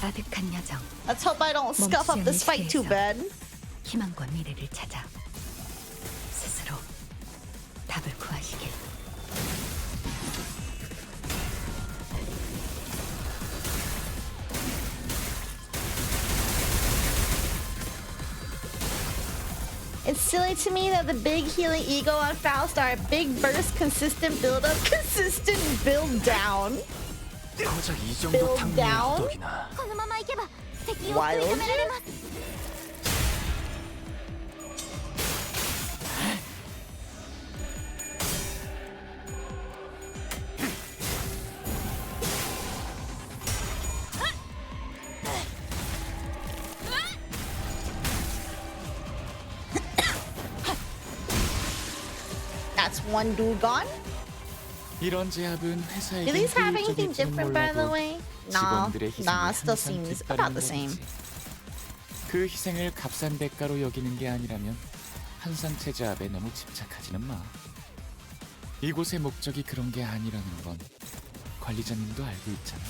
아득한 여정. Let's hope I don't scuff up this fight too bad. 희망과 미래를 찾아 스스로 답을 구하시길. It's silly to me that the big healing ego on Faust are big burst, consistent build up, consistent build down. 고작 이 정도 탕면의 허덕이나. Wild. That's one dude gone. 이런 제압은 회사에게 Do these have anything 효율적일지는 different, by the 몰라도 way? 직원들의 희생이 Nah, still 항상 seems 뒤따르는 about the same. 거겠지. 그 희생을 값싼 대가로 여기는 게 아니라면 한상체 제압에 너무 집착하지는 마. 이곳의 목적이 그런 게 아니라는 건 관리자님도 알고 있잖아.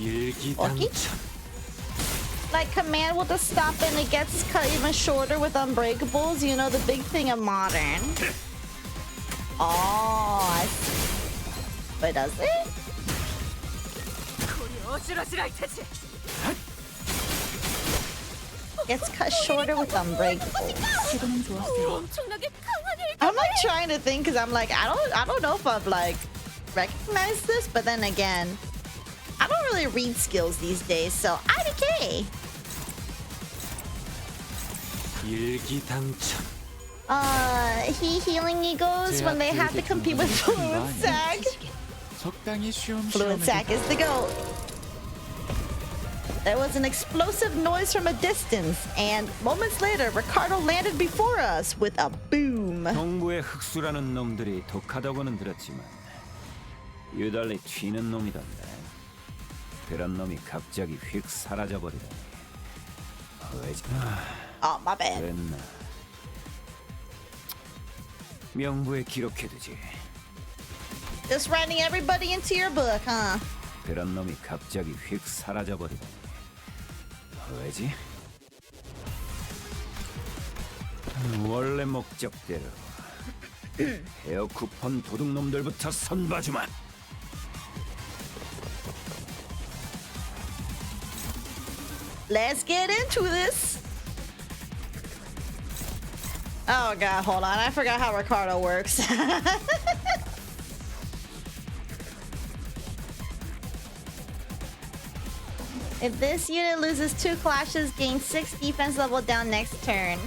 일기당천. Like command with the stop and it gets cut even shorter with unbreakables. You know, the big thing of modern. Oh, I see. Wait, does it? Gets cut shorter with unbreakables. I'm like trying to think because I'm like I don't know if I've like recognized this, but then again, I don't really read skills these days, so IDK. 일기당천. Healing egos when they have to compete with Fluid Sack. Fluid Sack is the GOAT. There was an explosive noise from a distance, and moments later, Ricardo landed before us with a boom. 동부의 흑수라는 놈들이 독하다고는 들었지만 유달리 튀는 놈이던데. 그런 놈이 갑자기 휙 사라져버리다니. Oh, my bad. 그랬나. 명부에 기록해두지. Just writing everybody into your book, huh? 그런 놈이 갑자기 휙 사라져버리다니. 왜지? 원래 목적대로 헤어 쿠폰 도둑놈들부터 선봐주마. Let's get into this. Oh god, hold on. I forgot how Ricardo works. If this unit loses 2 clashes, gain 6 defense level down next turn.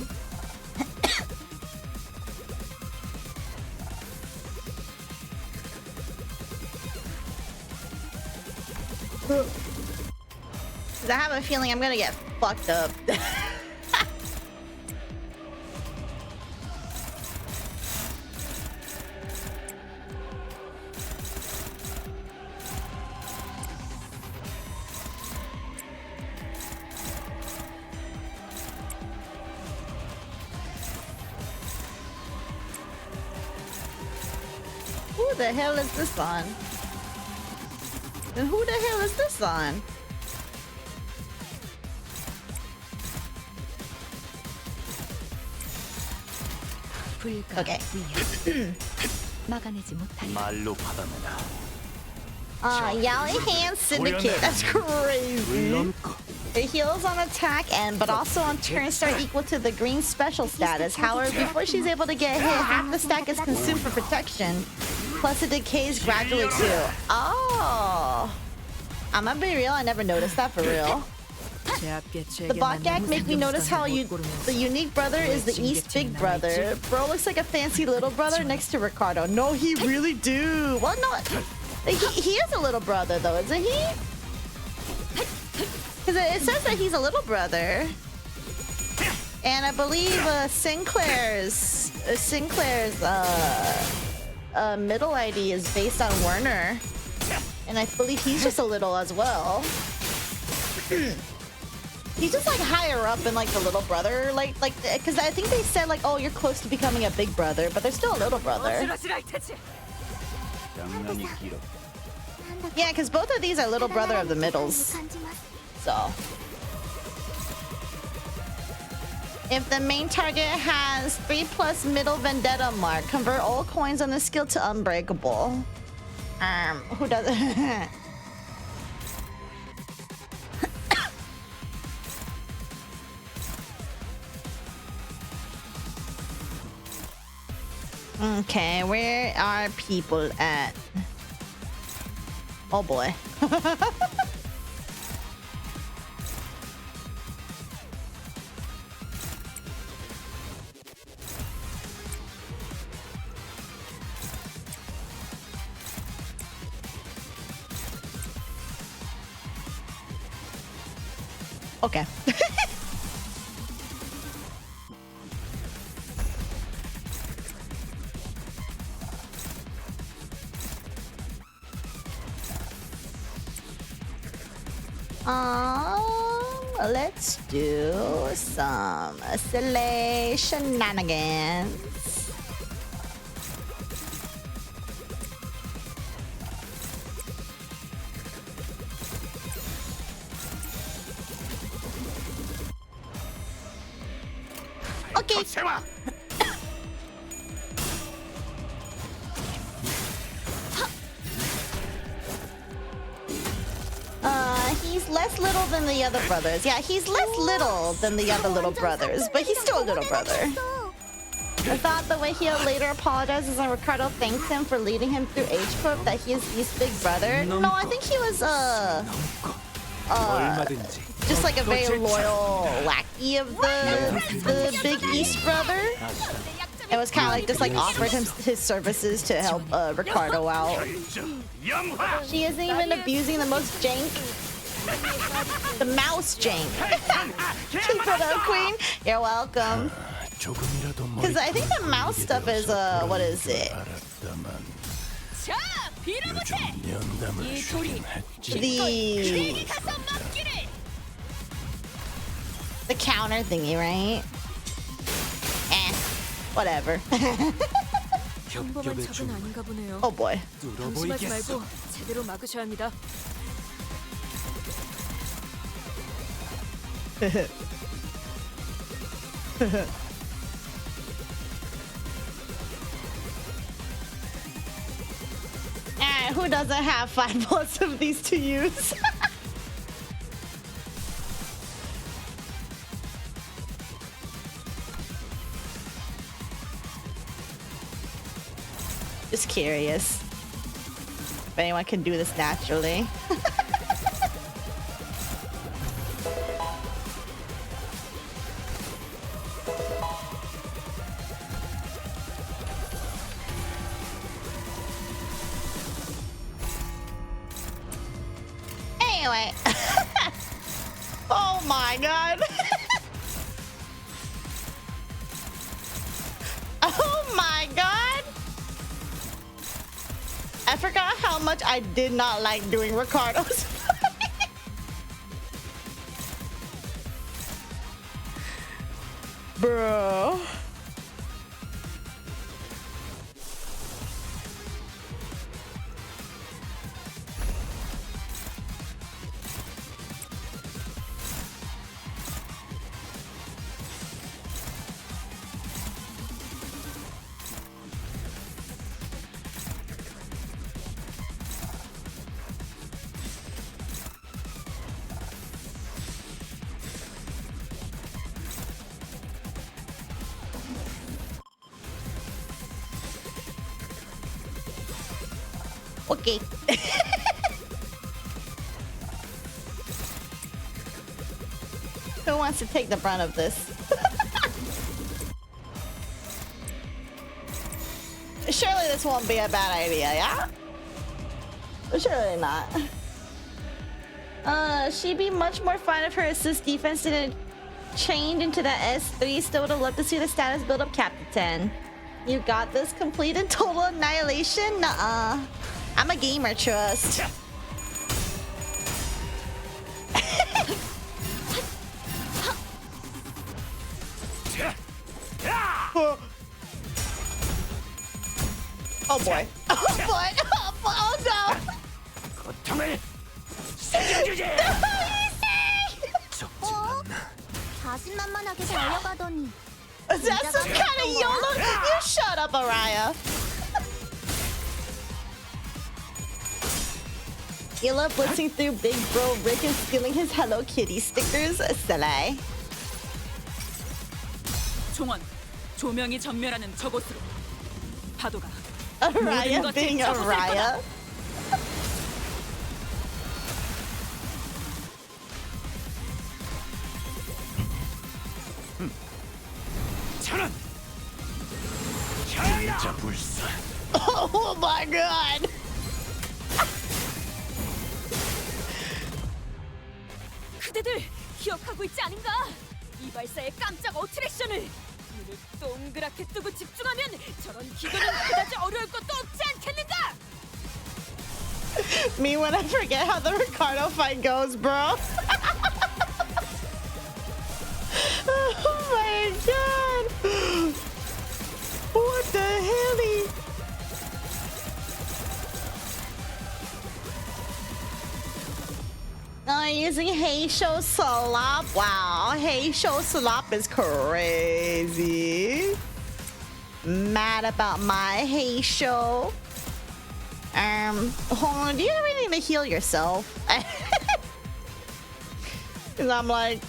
Cause I have a feeling I'm gonna get fucked up. Who the hell is this on? Then who the hell is this on? Okay. 막아내지 못하리. 말로 받아내라. Yaoi Hand Syndicate. That's crazy. It heals on attack and but also on turn start equal to the green special status. However, before she's able to get hit, half the stack is consumed for protection. Plus it decays gradually too. Oh. I'm gonna be real, I never noticed that for real. The BOKGAK make me notice how the unique brother is the East big brother. Bro looks like a fancy little brother next to Ricardo. No, he really do. Well, no, he is a little brother though, isn't he? Because it says that he's a little brother. And I believe Sinclair's middle ID is based on Werner. And I believe he's just a little as well. He's just like higher up in like the little brother, like because I think they said like, oh, you're close to becoming a big brother, but they're still a little brother. Yeah, because both of these are little brother of the middles. So if the main target has 3+ middle vendetta mark, convert all coins on the skill to unbreakable. Who does it? Okay, where are people at? Oh boy. Okay. Let's do some Sille shenanigans. Okay. He's less little than the other brothers. Yeah, he's less little than the other little brothers, but he's still a little brother. I thought the way he'll later apologizes and Ricardo thanks him for leading him through age group that he is his big brother. No, I think he was just like a very loyal lackey of the Big East brother. It was kind of like just like offered him his services to help Ricardo out. She isn't even abusing the most jank. The mouse jank. Keep it up, queen. You're welcome. Because I think the mouse stuff is what is it? The counter thingy, right? Whatever. 평범한 적은 아닌가 보네요. Oh boy. 방심하지 말고 제대로 막으셔야 합니다. Who doesn't have 5 bullets of these to use? Just curious if anyone can do this naturally. Anyway. Oh my god. Oh my god. I forgot how much I did not like doing Ricardo's. Bro. Okay. Who wants to take the brunt of this? Surely this won't be a bad idea, yeah? Surely not. She'd be much more fun if her assist defense didn't change into the S3. Still would have loved to see the status build up Captain. You got this, complete and total annihilation? Nuh-uh. I'm a gamer, trust. Oh boy. Oh boy. Oh no. 자신만만하게 달려가더니. That's some kind of YOLO. You shut up, Araya. Sille blitzing through Big Bro Rick and stealing his Hello Kitty stickers. Sille. 종원, 조명이 전멸하는 저곳으로. 파도가. Araya being Araya. Oh my god. 그대들 기억하고 있지 않은가? 이 발사의 깜짝 어트랙션을 눈을 동그랗게 뜨고 집중하면 저런 기도는 그다지 어려울 것도 없지 않겠는가? Me when I forget how the Ricardo fight goes, bro. Oh my god. What the hell? Using Heisho Slop. Wow, Heisho Slop is crazy. Mad about my Heisho. Hold on, do you ever need to heal yourself? Cause I'm like,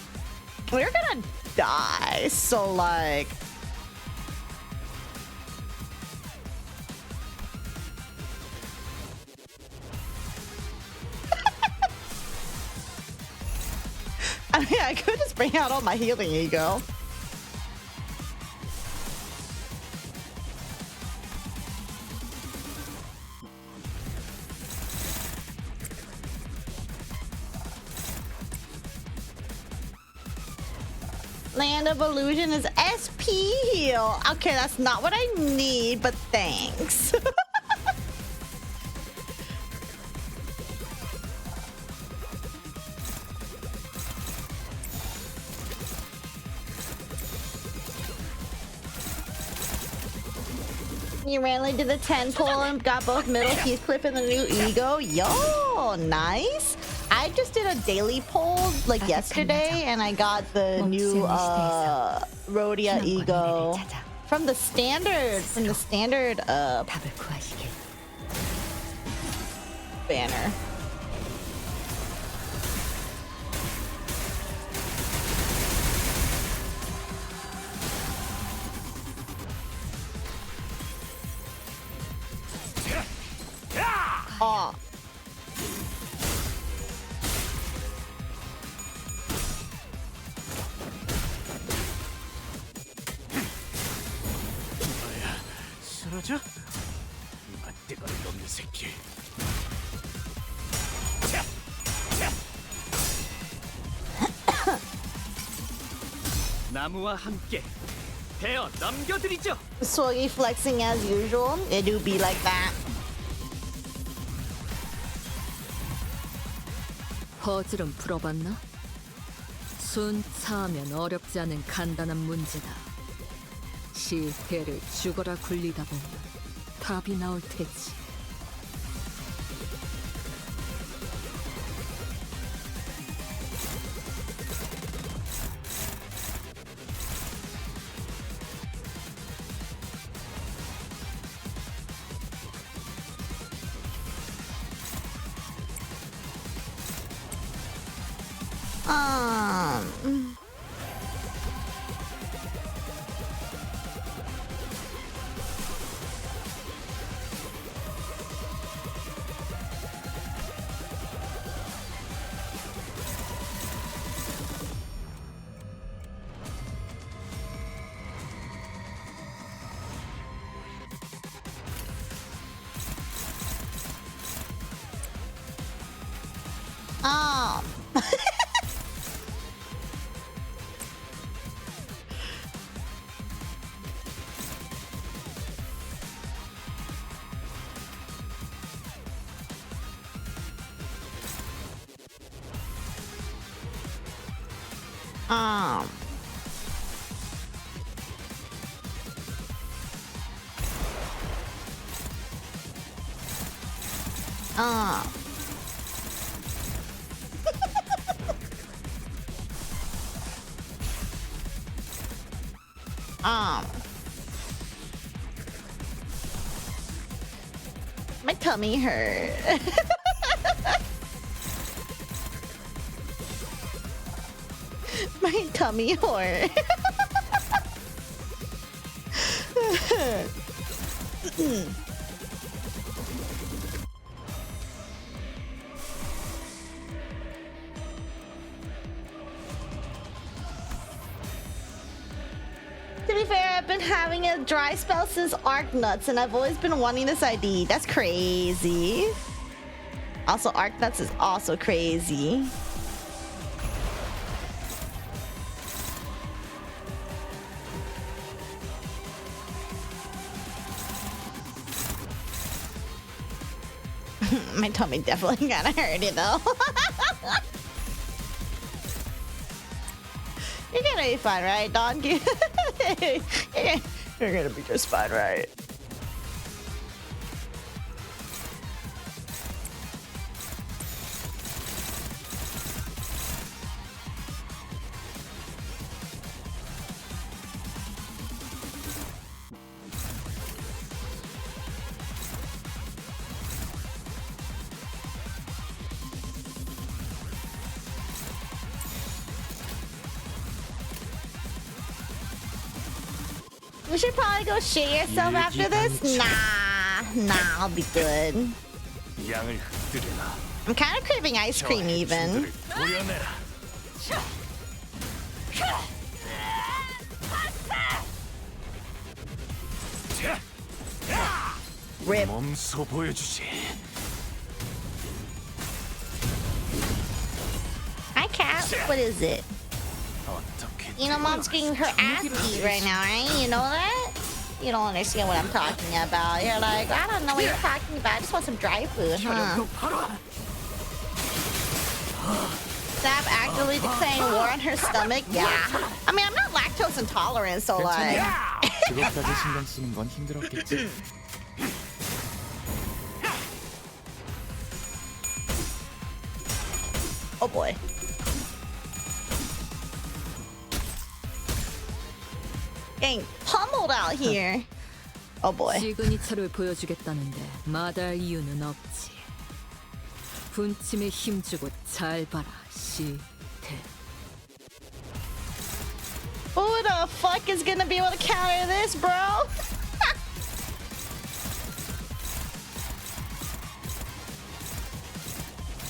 we're gonna die. So like, I mean, I could just bring out all my healing ego. Land of Illusion is SP heal. Okay, that's not what I need, but thanks. You randomly did the 10 pull and got both middle Heathcliff and the new ego. Yo, nice. I just did a daily poll like yesterday and I got the new Rhodia ego from the standard banner. Oh. 쓰러져? 맞대가리 없는 새끼. 나무와 함께 베어 넘겨드리죠. Swaggy flexing as usual. It do be like that. 퍼즐은 풀어봤나? 순차하면 어렵지 않은 간단한 문제다. 시혜를 죽어라 굴리다 보면 답이 나올 테지. My tummy hurt. My tummy hurt. To be fair, I've been having a dry spell since Arc Nuts, and I've always been wanting this ID. That's crazy. Also, Arc Nuts is also crazy. My tummy definitely gonna hurt it though. You're gonna be fine, right, Don? You're gonna be just fine, right? You should probably go shit yourself after this. Nah, I'll be good. 양을 흩뜨려라. I'm kind of craving ice cream even. Rip. 몸소 보여주지. Hi, Cat. What is it? You know, Mom's getting her ass beat right now, right? You know that? You don't understand what I'm talking about. You're like, I don't know what you're talking about. I just want some dry food, huh? Sap actively declaring war on her stomach? Yeah. I mean, I'm not lactose intolerant, so like... 그것까지 신경 쓰는 건 힘들었겠지. Oh boy. Getting pummeled out here. Oh boy. 시그니처를 보여주겠다는데 마다할 이유는 없지. 분침에 힘주고 잘 봐라, 시태. Who the fuck is gonna be able to counter this, bro?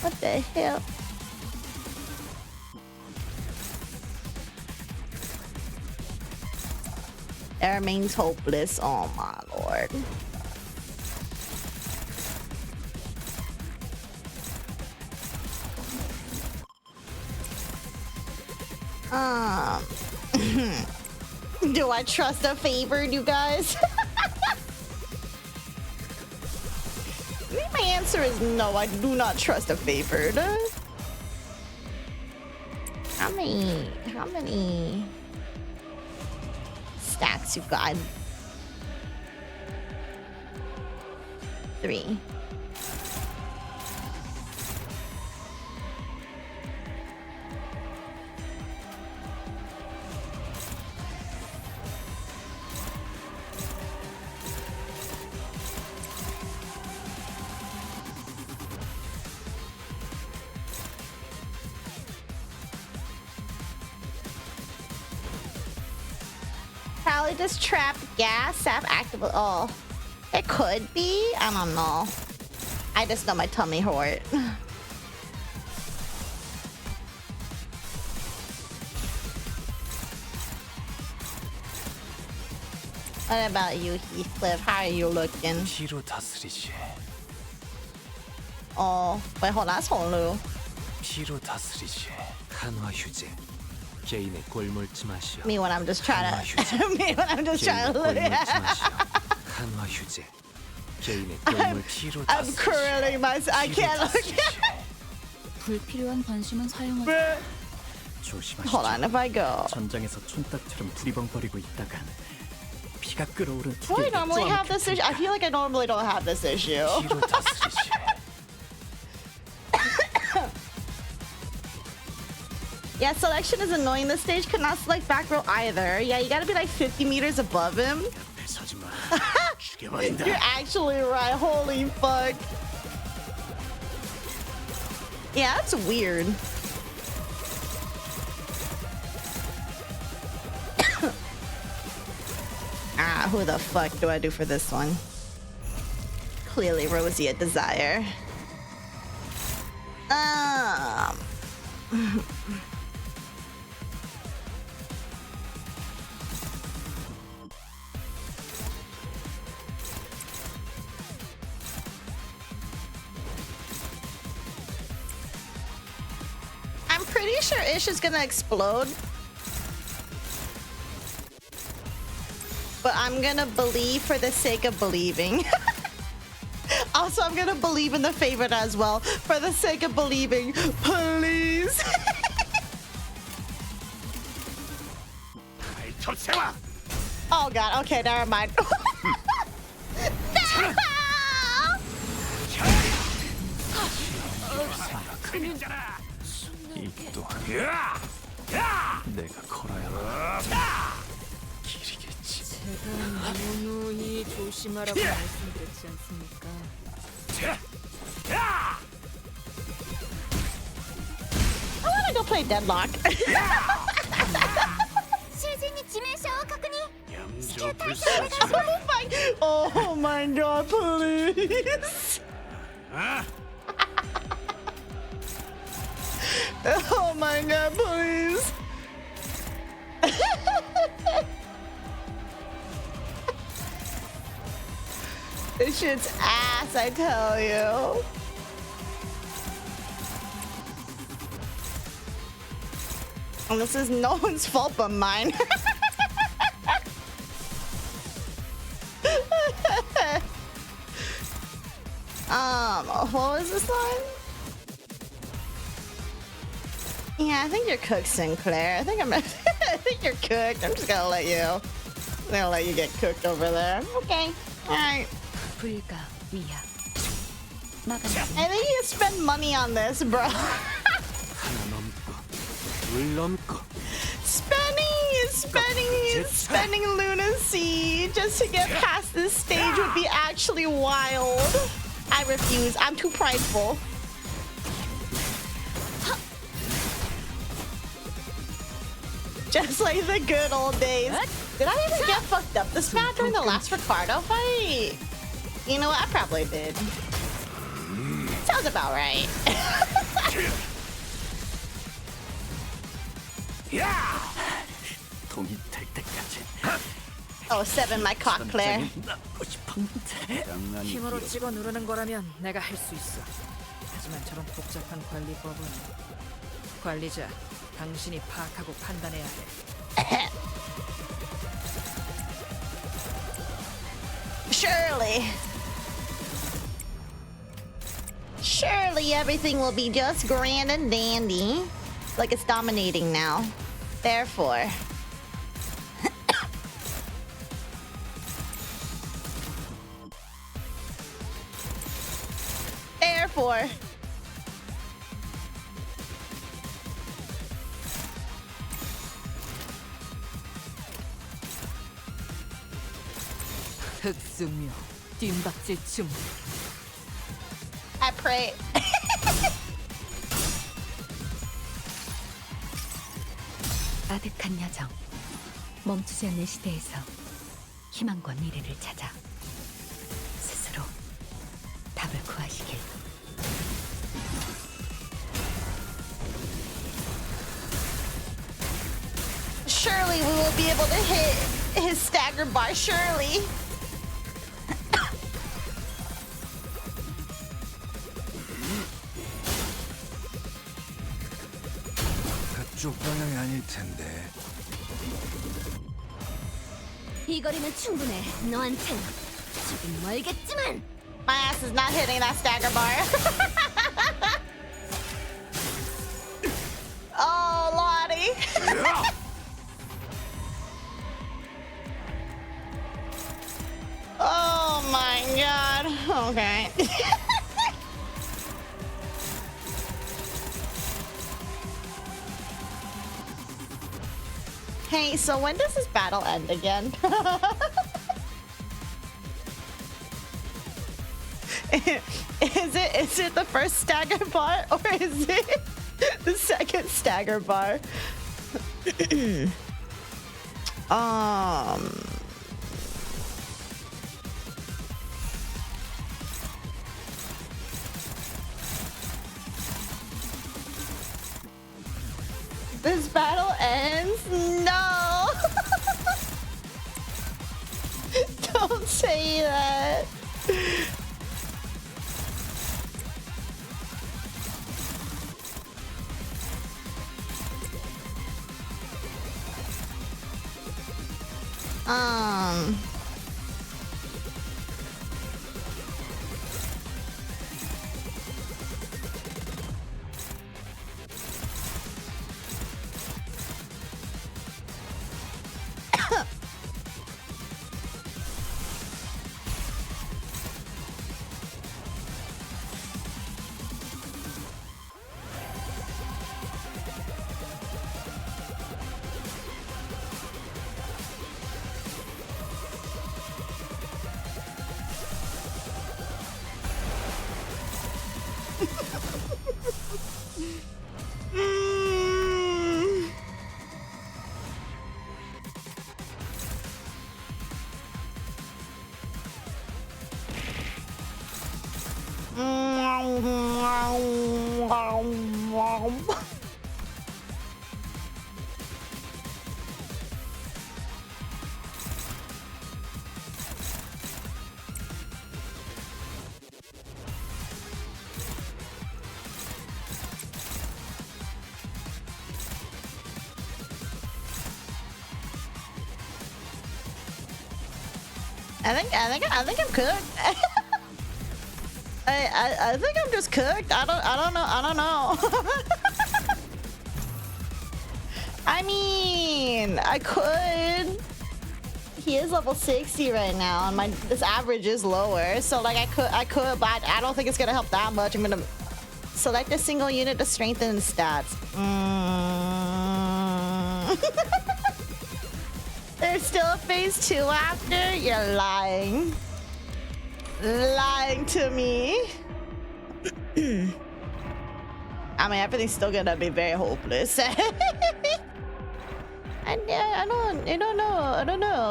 What the hell? That remains hopeless. Oh my lord. Do I trust a favor, you guys? My answer is no, I do not trust a favored. How many stacks you got? 3. Probably just trap gas, sap activate. Oh, it could be. I don't know. I just know my tummy hurt. What about you, Heathcliff? How are you looking? 피로 다스리지. Oh, wait, hold on. That's Holu. 피로 다스리지. 한화 휴재. 개인의 꼴몰지 마시오. Me when I'm just trying to. Me when I'm just trying to look at. 한화 휴재. 개인의 꼴몰 피로 I'm curling myself. I can't look at. 불필요한 관심은 사용하지. 조심하시죠. Hold on, if I go. 전장에서 촌딱처럼 두리번거리고 있다간 피가 끓어오른 Do I normally have this issue? I feel like I normally don't have this issue. 피로 다스리지. Yeah, selection is annoying. This stage could not select back row either. Yeah, you gotta be like 50 meters above him. You're actually right. Holy fuck. Yeah, that's weird. Who the fuck do I do for this one? Clearly Rosie at Desire. I'm pretty sure Ish is gonna explode. But I'm gonna believe for the sake of believing. Also, I'm gonna believe in the favorite as well. For the sake of believing. Please. Oh god, okay, never mind. 이 또한 내가 걸어야 길이겠지. 제가 누누이 조심하라고 말씀드렸지 않습니까? I wanna go play Deadlock. 囚人に致命傷を確認。Oh my god, please. Oh my god, please. This shit's ass, I tell you. And this is no one's fault but mine. What was this line? Yeah, I think you're cooked, Sinclair. I think I think you're cooked. I'm just gonna let you get cooked over there. Okay. Alright. I think you spend money on this, bro. Spending lunacy just to get past this stage would be actually wild. I refuse. I'm too prideful. Just like the good old days. Did I even get fucked up this bad during the last Ricardo fight? You know what? I probably did. Sounds about right. Oh, 7, my cock, Claire. 힘으로 찍어 누르는 거라면 내가 할 수 있어. 하지만 저런 복잡한 관리법은 관리자, 당신이 파악하고 판단해야 해. Surely everything will be just grand and dandy. Like it's dominating now. Therefore. 흑수묘, 뜀박질 춤. I pray. 아득한 여정. 멈추지 않는 시대에서 희망과 미래를 찾아 스스로 답을 구하시길. Surely we will be able to hit his stagger bar, surely. 그쪽 방향이 아닐 텐데. 이 거리면 충분해. 너한텐 조금 멀겠지만. My ass is not hitting that stagger bar. Oh, Lottie. Oh my god. Okay. Hey, so when does this battle end again? Is it the first stagger bar or is it the second stagger bar? This battle ends? No! Don't say that. I think I'm cooked. I think I'm just cooked. I don't know. I mean, I could. He is level 60 right now, and this average is lower. So like I could, but I don't think it's gonna help that much. I'm gonna select a single unit to strengthen the stats. There's still a phase 2 after? You're lying. Lying to me. I mean, everything's still gonna be very hopeless. I don't know.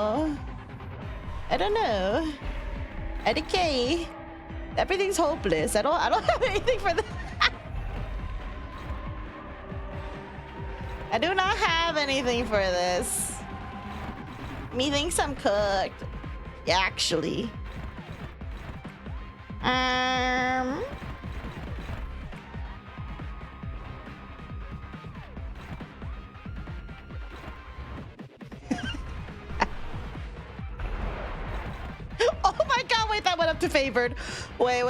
Okay. Everything's hopeless. I don't have anything for that. I do not have anything for this. Methinks I'm cooked. Yeah, actually. Oh my god, wait, that went up to favored. Wait.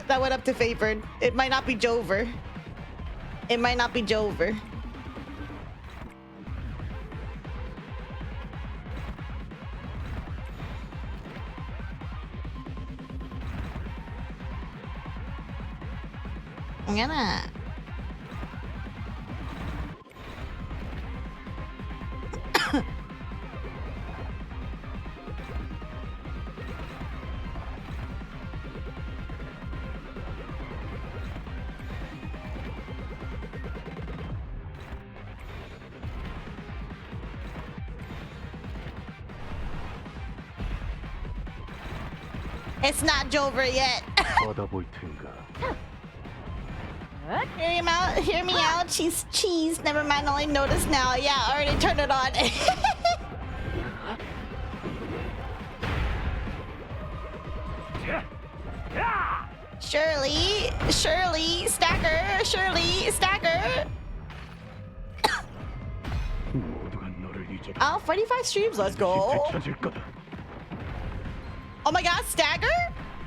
That went up to favored. It might not be Jover. It might not be Jover. I'm gonna... It's not Jover yet. Hear me out, cheese. Never mind, only noticed now. Yeah, I already turned it on. Shirley, stacker. Oh, 45 streams, let's go. Oh my god, stagger?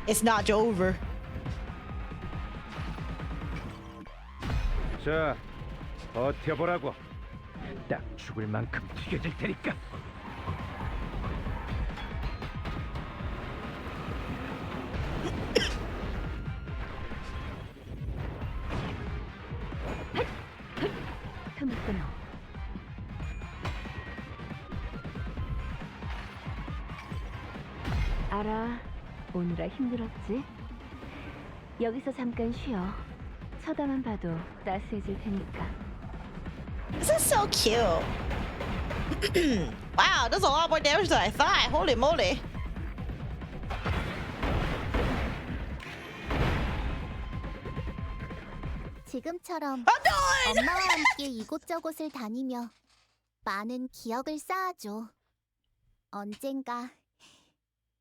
It's not Jover. 자, 버텨보라고. 딱 죽을 만큼 튀겨질 테니까. 틈을 끊어. 알아, 오느라 힘들었지? 여기서 잠깐 쉬어. 쳐다만 봐도 따스해질 테니까. This is so cute. Wow, there's a lot more damage than I thought. Holy moly. 지금처럼 엄마와 함께 이곳저곳을 다니며 많은 기억을 쌓아줘. 언젠가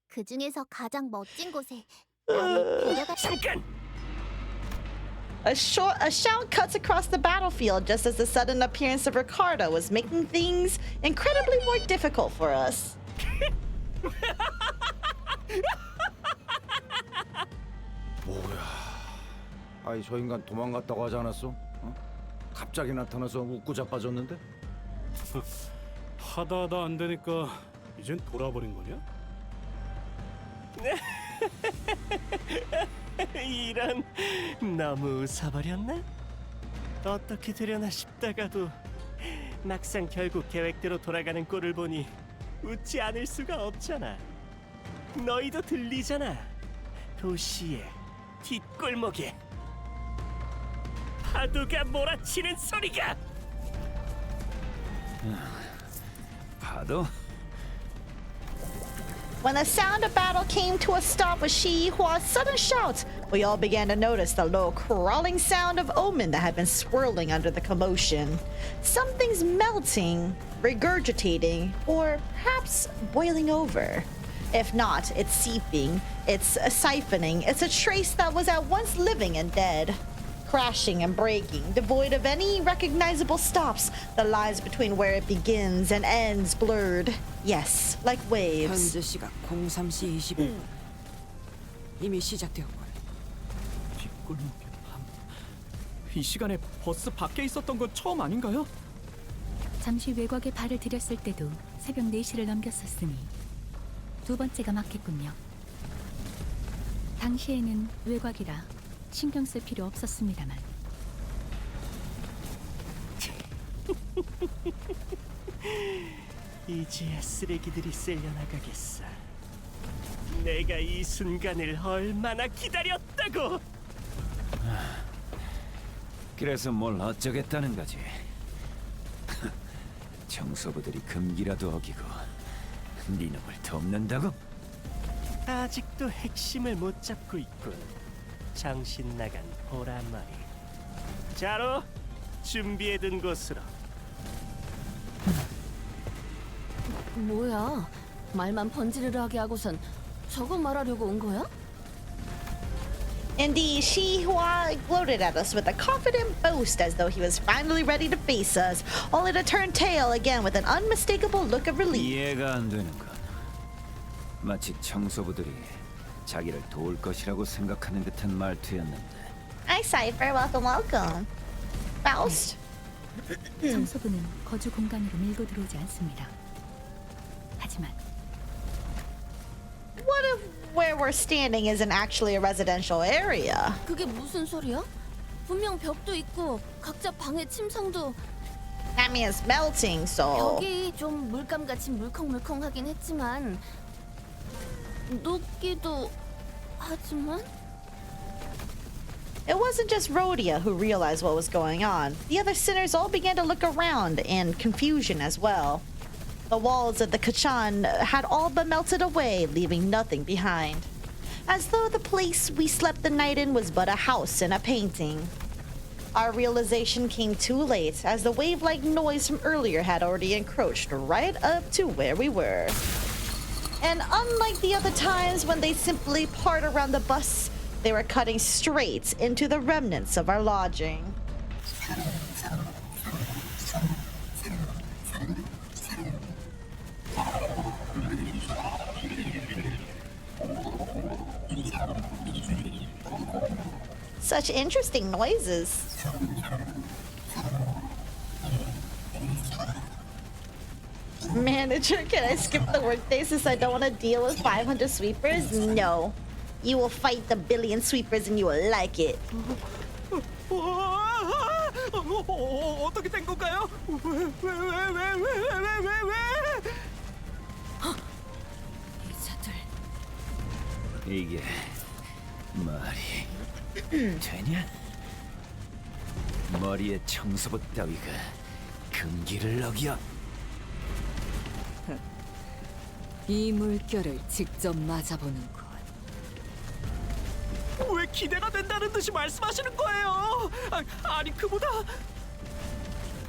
그 중에서 가장 멋진 곳에 나를 데려가. 잠깐! A shout cuts across the battlefield just as the sudden appearance of Ricardo was making things incredibly more difficult for us. 뭐야? 아이 저 인간 도망갔다고 하지 않았어? 어? 갑자기 나타나서 웃고 자빠졌는데? 하다 안 되니까 이젠 돌아버린 거냐? 이런, 너무 웃어버렸나? 어떻게 되려나 싶다가도 막상 결국 계획대로 돌아가는 꼴을 보니 웃지 않을 수가 없잖아. 너희도 들리잖아. 도시의 뒷골목에 파도가 몰아치는 소리가. 파도? When the sound of battle came to a stop with Shihua's sudden shouts, we all began to notice the low crawling sound of omen that had been swirling under the commotion. Something's melting, regurgitating, or perhaps boiling over. If not, it's seeping, it's siphoning, it's a trace that was at once living and dead. Crashing and breaking, devoid of any recognizable stops, the lines between where it begins and ends blurred. Yes, like waves. 현재 시각 03시 25분. 이미 시작되었군. 뒷골목의 밤. 이 시간에 버스 밖에 있었던 건 처음 아닌가요? 잠시 외곽에 발을 들였을 때도 새벽 4시를 넘겼었으니 두 번째가 맞겠군요. 당시에는 외곽이라 신경 쓸 필요 없었습니다만. 이제야 쓰레기들이 쓸려나가겠어. 내가 이 순간을 얼마나 기다렸다고. 그래서 뭘 어쩌겠다는 거지. 청소부들이 금기라도 어기고 네 놈을 돕는다고? 아직도 핵심을 못 잡고 있군. 정신 나간 보란머리. 자로 준비해둔 곳으로. 뭐야? 말만 번지르르하게 하고선 저거 말하려고 온 거야? Indeed, Xihua gloated at us with a confident boast as though he was finally ready to face us, only to turn tail again with an unmistakable look of relief. 이해가 안 되는 건 마치 청소부들이 자기를 도울 것이라고 생각하는 듯한 말투였는데. Hi, Cypher. Welcome, welcome. Faust. 청소부는 거주 공간으로 밀고 들어오지 않습니다. 하지만 What if where we're standing isn't actually a residential area? 그게 무슨 소리야? 분명 벽도 있고 각자 방에 침상도. That means melting, so. 벽이 좀 물감같이 물컹물컹하긴 했지만 녹기도 하지만. It wasn't just Rhodia who realized what was going on. The other sinners all began to look around in confusion as well. The walls of the Xichun had all but melted away, leaving nothing behind. As though the place we slept the night in was but a house in a painting. Our realization came too late, as the wave-like noise from earlier had already encroached right up to where we were. And unlike the other times when they simply part around the bus, they were cutting straight into the remnants of our lodging. Such interesting noises. Manager, can I skip the workday since I don't want to deal with 500 sweepers? No. You will fight the billion sweepers and you will like it. 어떻게 된 건가요? 이게 말이 되냐? 머리에 청소부 따위가 금기를 어겨? 이 물결을 직접 맞아보는군. 왜 기대가 된다는 듯이 말씀하시는 거예요? 아니 그보다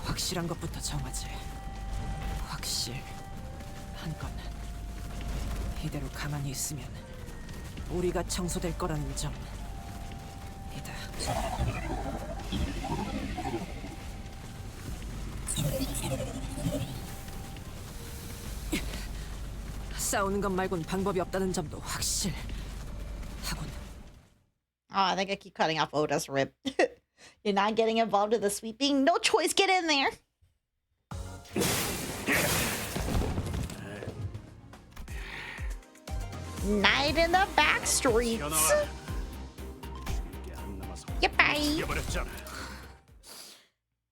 확실한 것부터 정하지. 확실한 건 이대로 가만히 있으면 우리가 청소될 거라는 점. 이다. 싸우는 것 말곤 방법이 없다는 점도 확실하군. Oh, I think I keep cutting off Oda's rip. You're not getting involved in the sweeping? No choice, get in there! Night in the back streets. Yippee!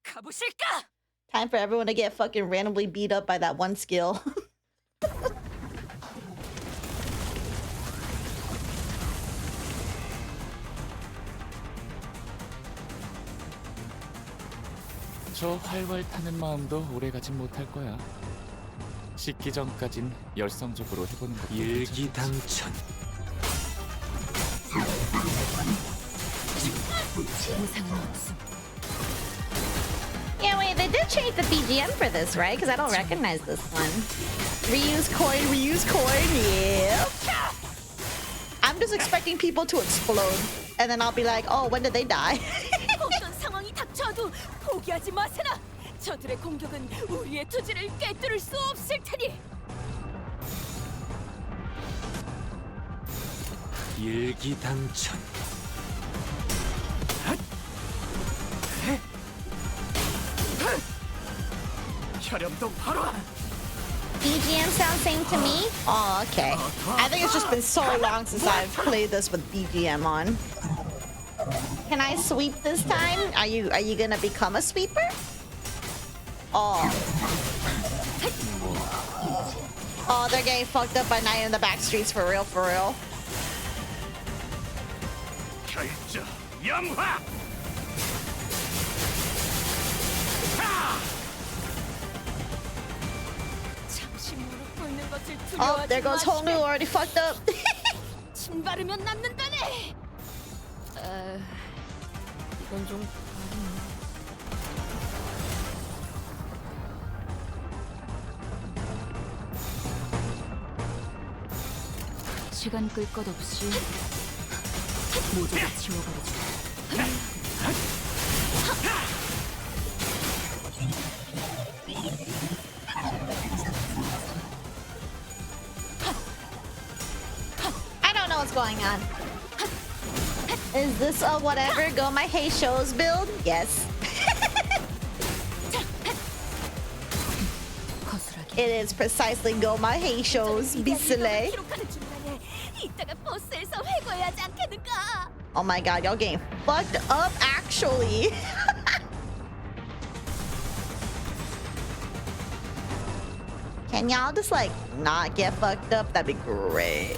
가보실까? Time for everyone to get fucking randomly beat up by that one skill. 저 활활 타는 마음도 오래 가진 못할 거야. 식기 전까진 열성적으로 해보는 것도 일기당천. Yeah, wait, they did change the BGM for this, right? Because I don't recognize this one. Reuse coin, yeah. I'm just expecting people to explode. And then I'll be like, oh, when did they die? 어떤 상황이 닥쳐도 포기하지 마세나. 저들의 공격은 우리의 투지를 꿰뚫을 수 없을 테니. 일기당천. 혈염도 바로. BGM sounds same to me? Oh, okay. I think it's just been so long since I've played this with BGM on. Can I sweep this time? Are you gonna become a sweeper? Oh. Oh, they're getting fucked up by Night in the back streets for real, for real. 결정 영화. 잠시 무릎 꿇는 것을 Oh, 두려워하지 there goes Hongru already fucked up. 침 바르면 낫는다네. 이건 좀 시간 끌 것 없이 모두 다 지워버리자. I don't know what's going on. Is this a whatever go my hey shows build? Yes. It is precisely go my hey shows. Be Sille. 기록하는 중간에 이따가 버스에서 회고해야지 않겠는가? Oh my god, y'all getting fucked up actually. Can y'all just like not get fucked up? That'd be great.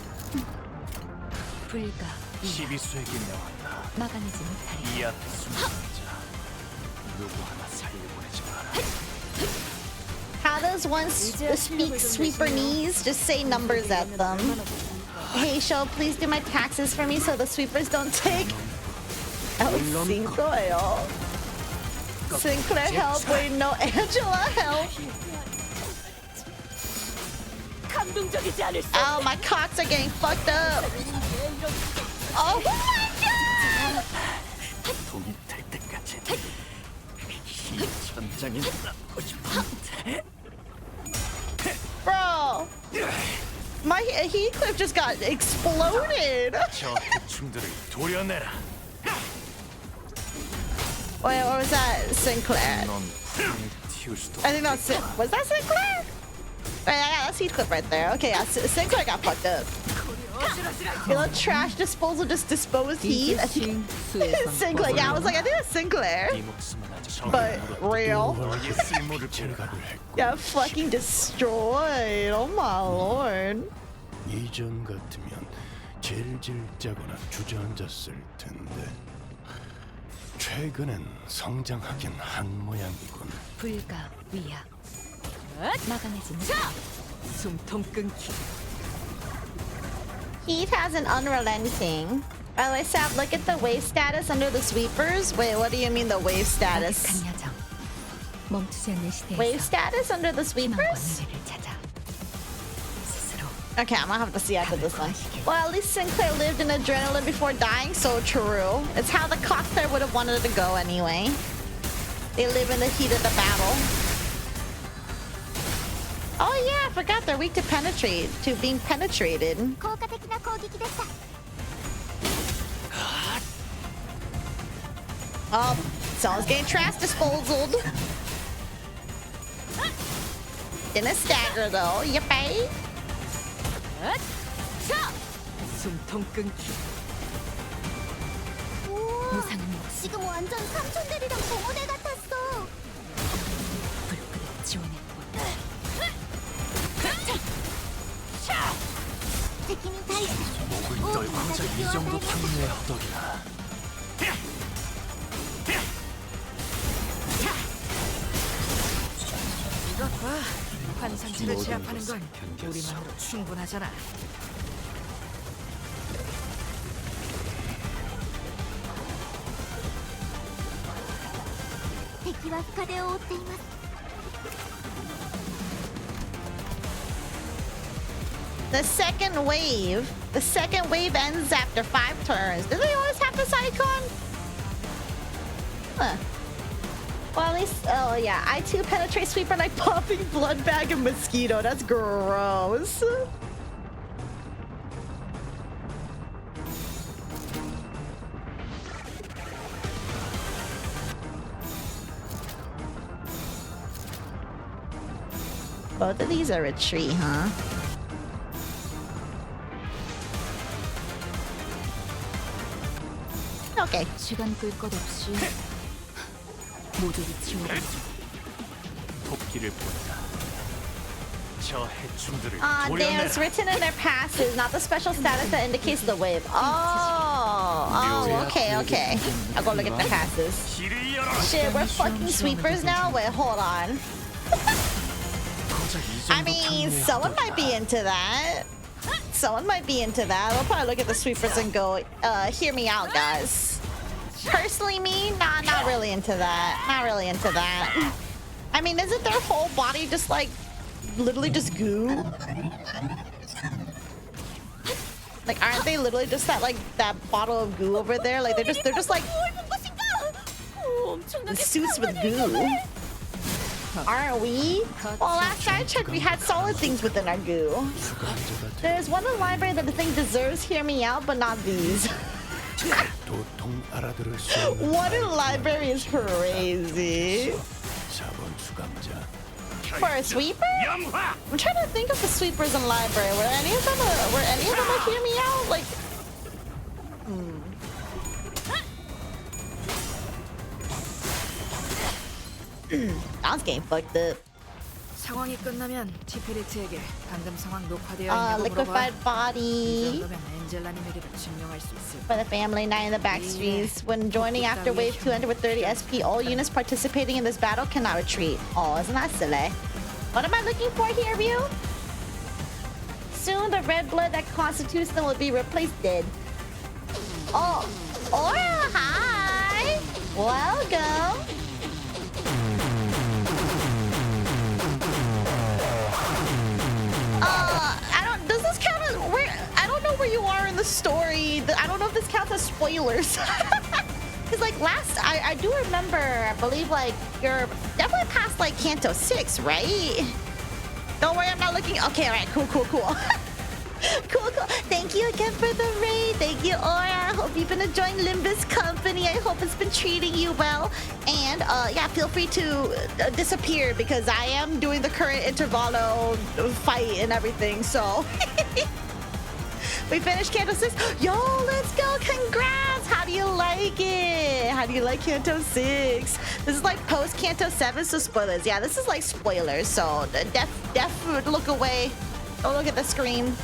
불가 시비수에게 나왔다. 막아내지 못하리. 이 앞에 숨자. 누구 하나 살려보내지 마라. How does one speak sweeper-nese? Just say numbers at them. Hey, show, please do my taxes for me so the sweepers don't take. El Cinco, yo. Sinclair, help. Wait, no, Angela, help. 감동적이지 않을 수. Oh, my cocks are getting fucked up. Oh my god! 돈이 될 때까지 이 전장에 남고 싶은데. Bro, my heat clip just got exploded. 저 대충들을 도려내라. Wait, what was that? Sinclair. I think that's it. Was that Sinclair? Right, yeah, that's heat clip right there. Okay, yeah, Sinclair got fucked up. You know, trash disposal just disposed heat. I think Sinclair. Yeah, I was like, I think that's Sinclair. But real. Yeah, fucking destroyed. Oh my lord. 이전 같으면 질질 짜거나 주저앉았을 텐데 최근엔 성장하긴 한 모양이군. 불가 위야. 막아내지 못해. 숨통 끊기. Heath has an unrelenting. By the way, Sab, look at the wave status under the sweepers. Wait, what do you mean the wave status? 멈추지 않는 시대에서 Wave status under the sweepers? 원래를 찾아. 스스로 Okay, I'm gonna have to see after this one. Well, at least Sinclair lived in adrenaline before dying, so true. It's how the cocktail would have wanted it to go anyway. They live in the heat of the battle. Oh yeah, I forgot they're weak to being penetrated. Oh, someone's getting trash disposaled. In a stagger though, yippee. 숨통 끊기. 무상은 지금 완전 삼촌들이랑 동호대 같았어. 불끈 지원했고. 목을 떨고자 이 정도 판매 허덕이나. 이것 봐. 환상체를 모든 제압하는 것을 건 견뎠어. 우리만으로 충분하잖아. The second wave ends after 5 turns. Do they always have this icon? Huh. Well, at least, oh yeah, I too penetrate sweeper like popping blood bag and mosquito. That's gross. Both of these are retreat, huh? Okay. 시간 끌 것 없이 모조리 지워버리죠. 토끼를 본다. 저 해충들을 Damn, it's written in their passes, not the special status that indicates the wave. Oh, okay. I'll go look at the passes. Shit, we're fucking sweepers now? Wait, hold on. I mean, someone might be into that. Someone might be into that. They'll probably look at the sweepers and go, hear me out, guys. Personally, me, nah, not really into that. Not really into that. I mean, isn't their whole body just like literally just goo? Like, aren't they literally just that bottle of goo over there? Like, they're just like suits with goo. Aren't we? Well, last I checked, we had solid things within our goo. There's one in the library that I think deserves hear me out, but not these. One in the library is crazy. For a sweeper? I'm trying to think of the sweepers in the library. Were any of them like hear me out? Like, I was getting fucked up. 상황이 끝나면 티페리트에게 방금 상황 녹화되어 있냐고 liquefied 물어봐. body. 이 정도면 엔젤라님에게도 증명할 수 있을 For the family night in the back streets. When joining after wave 200 with 30 SP, all units participating in this battle cannot retreat. Oh, isn't that silly? What am I looking for here, Ryu? Soon the red blood that constitutes them will be replaced dead. Oh, Aura, hi! Welcome! Does this count as I don't know where you are in the story. I don't know if this counts as spoilers. Because like I do remember, I believe like you're definitely past like Kanto 6, right? Don't worry, I'm not looking. Okay, all right, cool. Cool. Thank you again for the raid. Thank you, Aura. I hope you've been enjoying Limbus company. I hope it's been treating you well. And yeah, feel free to disappear because I am doing the current Intervallo fight and everything. So we finished Kanto 6. Yo, let's go. Congrats. How do you like it? How do you like Kanto 6? This is like post Kanto 7, so spoilers. Yeah, this is like spoilers. So def look away. Don't look at the screen.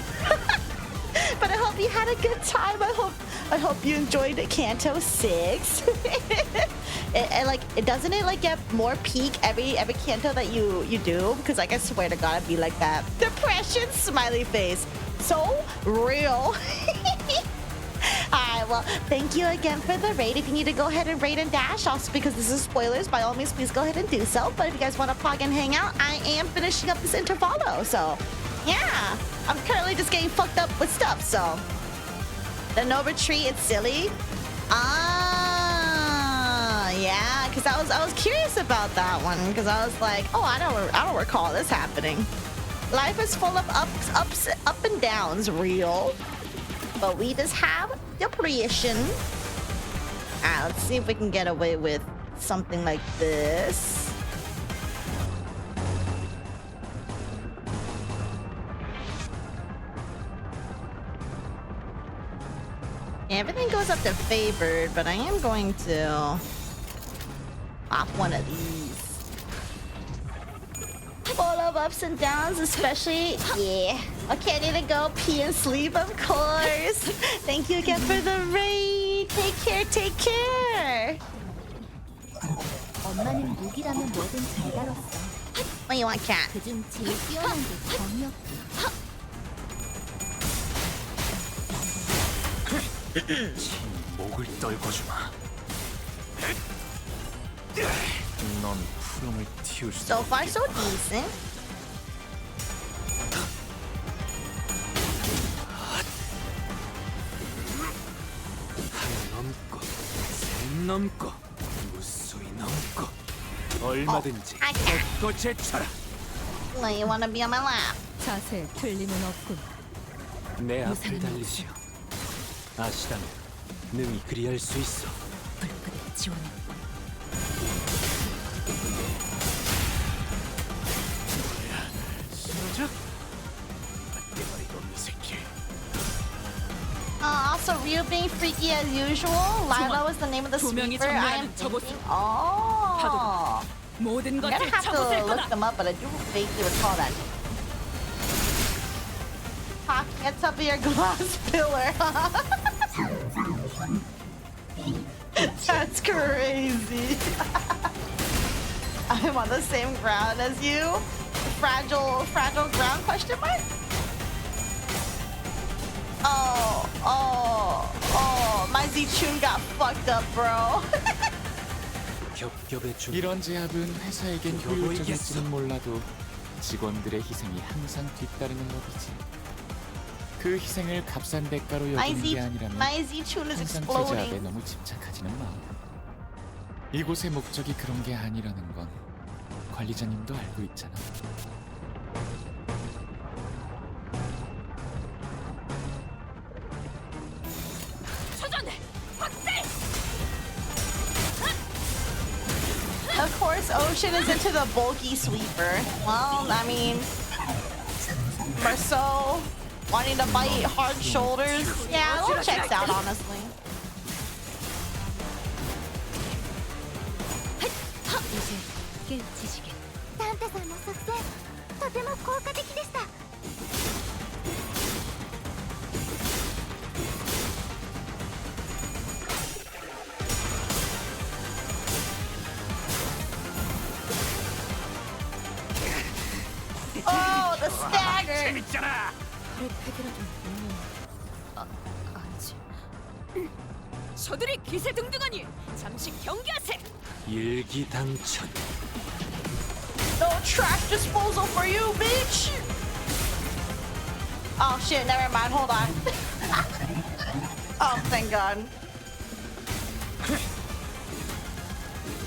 But I hope you had a good time. I hope you enjoyed Kanto 6. Doesn't it like get more peak every Kanto that you do? Because like I swear to God, it'd be like that. Depression smiley face. So real. Alright, well, thank you again for the raid. If you need to go ahead and raid and dash, also because this is spoilers, by all means, please go ahead and do so. But if you guys want to pog and hang out, I am finishing up this Intervallo, so yeah. I'm currently just getting fucked up with stuff, so the no retreat, it's silly. Yeah, because I was curious about that one, because I was like, oh, I don't recall this happening. Life is full of up and downs, real. But we just have depression. Let's see if we can get away with something like this. Yeah, everything goes up to favored, but I am going to pop one of these. Full of ups and downs, especially. Yeah. Okay, I need to go pee and sleep, of course. Thank you again for the raid. Take care. 엄마는 무기라면 뭐든 잘 다뤘어. What do you want, cat? 그중 제일 뛰어난 게 검이었고. 목을 떨궈주마. 넌 푸름을 틔울 수 So far, so decent. 하나 넘고 셋 넘고 무수히 넘고 얼마든지 걷고 제쳐라. Well, you wanna be on my lap? 자세에 틀림은 없군. 내 앞을 달리시오. 아시다면 능히 그리할 수 있어. 불끈히 지원해. 쓰러져? 대가리가 없는 새끼. Also, Ryu being freaky as usual. Lila was the name of the 조명이 sweeper. I am 정면하는 저곳. thinking. Oh. 모든 I'm gonna 것을 have to 잡으실 look 거다. them up, but I do vaguely recall that. Talking at top of your glass pillar. That's crazy. I'm on the same ground as you. Fragile ground? Question mark? Oh, my Xichun got fucked up, bro. 겹겹의 중 이런 제압은 회사에겐 효율적일지는 몰라도 직원들의 희생이 항상 뒤따르는 법이지. 그 희생을 값싼 대가로 여기는 게 아니라면 My Xichun is 항상 exploding. 제압에 너무 집착하지는 마. 이곳의 목적이 그런 게 아니라는 건 관리자님도 알고 있잖아. 초전 확대. Of course, Ocean is into the bulky sweeper. Well, I mean, Marceau wanting to bite hard shoulders. Yeah, it all checks out, honestly. 이제 깨우치시게. サンタさんの作戦とても効果的でした。 Oh, the stagger! 재밌잖아. 팔 팩이라도 있는. 아니지. 저들이 기세등등하니 잠시 경계하세. 일기당천. No trash disposal for you, bitch! Oh shit, never mind, hold on. Oh, thank God.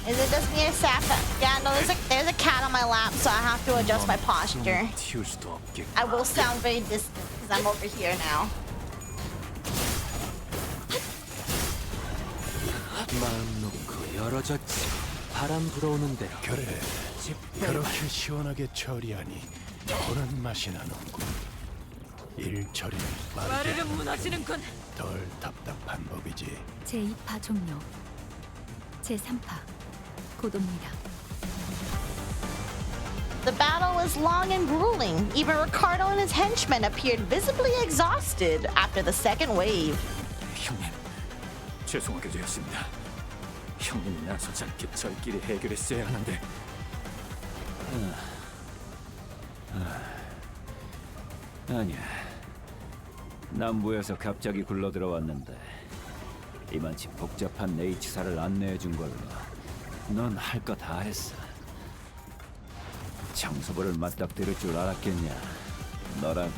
Is it just me or Saphera? Yeah, no, there's a cat on my lap, so I have to adjust my posture. 틔울 수도 없겠. I will sound very distant because I'm over here now. 마음 놓고 열어졌지. 바람 불어오는 대로. 그래, 그렇게 시원하게 처리하니 보는 맛이 나는군. 일 처리는 빠르게 와르르 무너지는군. 덜 답답한 법이지. 제2파 종료. 제3파 고도입니다. The battle was long and grueling. Even Ricardo and his henchmen appeared visibly exhausted after the second wave. 형님, 죄송하게 되었습니다. 형님이 나서지 않게 저희끼리 해결했어야 하는데. 아니야. 남부에서 갑자기 굴러 들어왔는데 이만치 복잡한 H사를 안내해 준 걸로 넌 할 거 다 했어. 청소부를 맞닥뜨릴 줄 알았겠냐? 너랑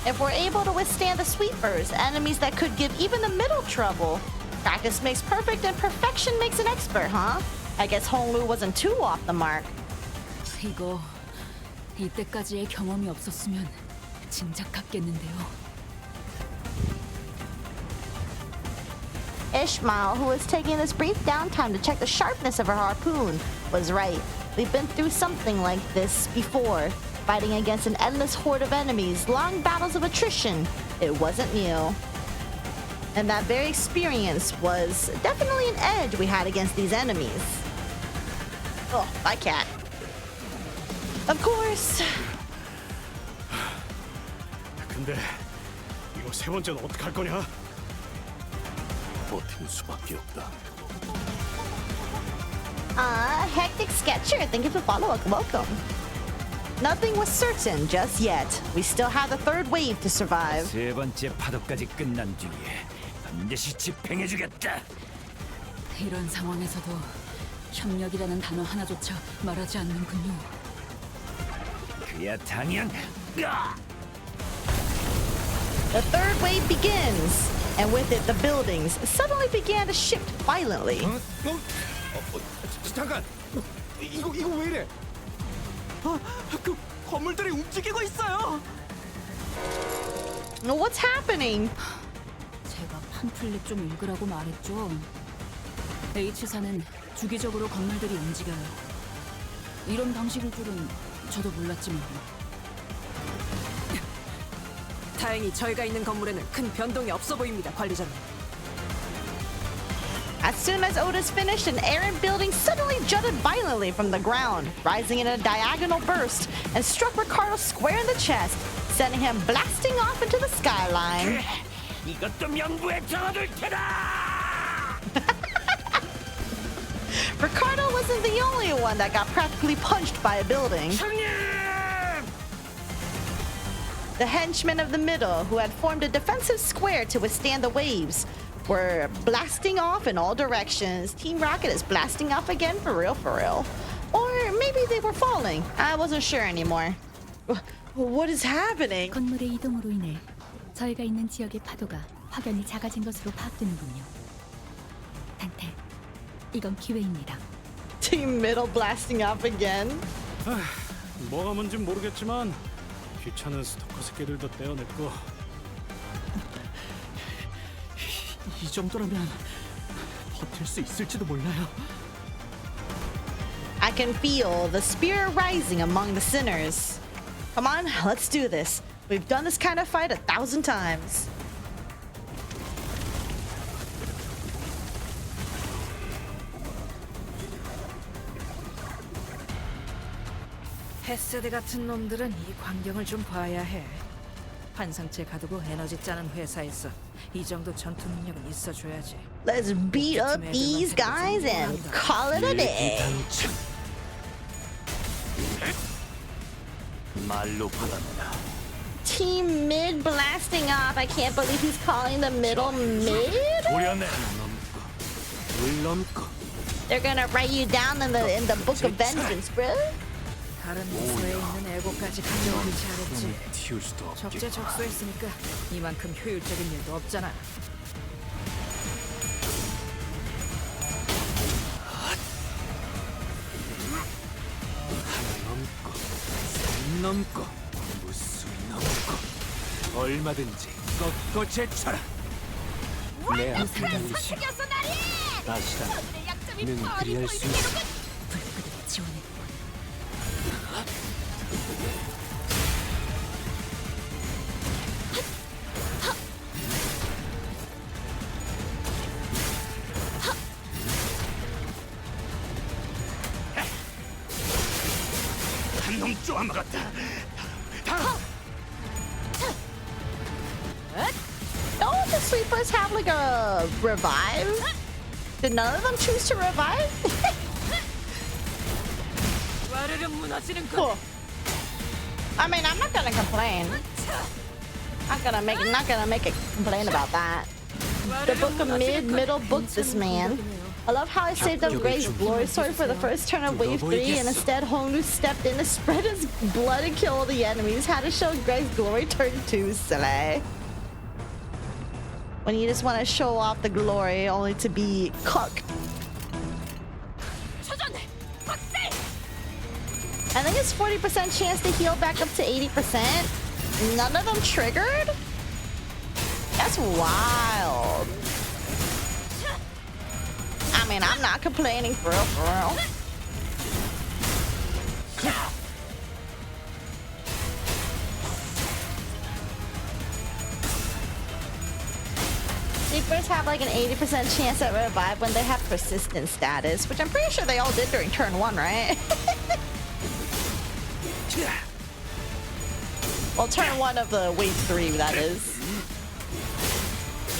If we're able to withstand the sweepers, enemies that could give even the middle trouble, practice makes perfect and perfection makes an expert, huh? I guess Honglu wasn't too off the mark. 이거 이때까지의 경험이 없었으면 진작 갔겠는데요. Ishmael, who was taking this brief downtime to check the sharpness of her harpoon, was right. We've been through something like this before, fighting against an endless horde of enemies, long battles of attrition. It wasn't new. And that very experience was definitely an edge we had against these enemies. Oh, bye, cat. Of course. 근데 이거 세 번째는 어떡할 거냐? 버티는 수밖에 없다. Hectic Sketcher, thank you for follow. Welcome. Nothing was certain just yet. We still have the third wave to survive. 세 번째 파도까지 끝난 뒤에 반드시 집행해주겠다. 이런 상황에서도 협력이라는 단어 하나조차 말하지 않는군요. 그야 당연. The third wave begins, and with it, the buildings suddenly began to shift violently. 잠깐. 이거 왜 이래? 그 건물들이 움직이고 있어요. What's happening? 제가 팜플렛 좀 읽으라고 말했죠. H사는 주기적으로 건물들이 움직여요. 이런 방식일 줄은 저도 몰랐지만. 다행히 저희가 있는 건물에는 큰 변동이 없어 보입니다, 관리자님. As soon as Otis finished, an errant building suddenly jutted violently from the ground, rising in a diagonal burst, and struck Ricardo square in the chest, sending him blasting off into the skyline. 이것도 명부에 적어둘 테다. Ricardo wasn't the only one that got practically punched by a building. The henchmen of the middle, who had formed a defensive square to withstand the waves, were blasting off in all directions. Team Rocket is blasting off again, for real, for real. Or maybe they were falling. I wasn't sure anymore. What is happening? 건물의 이동으로 인해 저희가 있는 지역의 파도가 확연히 작아진 것으로 파악되는군요. 단테, 이건 기회입니다. Team Middle blasting off again. 뭐가 뭔진 모르겠지만 귀찮은 스토커 새끼들도 떼어냈고. 이 정도라면 버틸 수 있을지도 몰라요. I can feel the spirit rising among the sinners. Come on, let's do this. We've done this kind of fight 1,000 times. 헤세드 같은 놈들은 이 광경을 좀 봐야 해. 환상체 가두고 에너지 짜는 회사에서 이 정도 전투 능력은 있어줘야지. Let's beat up these guys and call it a day. 말로 받았다. Team Mid blasting off. I can't believe he's calling the middle mid. 도련해. They're gonna write you down in the book of vengeance, bro. 다른 부서에 있는 애고까지 가져오기 잘했지. 적재적소했으니까 이만큼 효율적인 일도 없잖아. 넘고 무수히 넘고 얼마든지 꺾고 제쳐라. 내 앞을 달리시 다시는 그리할 수 있어. 불그들의 지원에 한놈 쪼아먹었다. Don't the sleepers have like a revive? Did none of them choose to revive? Cool. I mean, I'm not gonna complain. Not gonna make a complaint about that. The book of middle booked this man. I love how I saved up Gray's glory sword for the first turn of wave 3, and instead Honglu stepped in to spread his blood and kill all the enemies. Had to show Gray's glory turn 2, Sille. When you just want to show off the glory only to be cucked. I think it's 40% chance to heal back up to 80%. None of them triggered? That's wild. I mean, I'm not complaining for real, for real. Sleepers have like an 80% chance at revive when they have persistent status, which I'm pretty sure they all did during turn 1, right? Well, turn 1 of the wave 3, that is.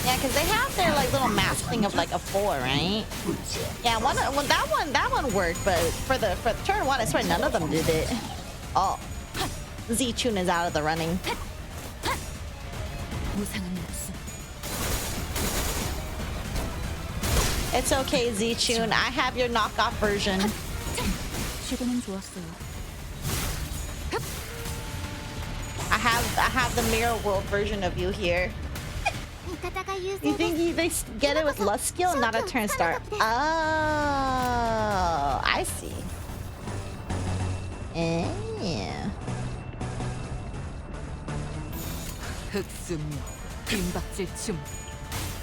Yeah, because they have their like little mask thing of like a 4, right? Yeah, that one worked, but for the turn 1, I swear none of them did it. Oh, Xichun is out of the running. It's okay, Xichun. I have your knockoff version. I have the mirror world version of you here. You think they get it with lust skill and not a turn start? Oh, I see. Yeah.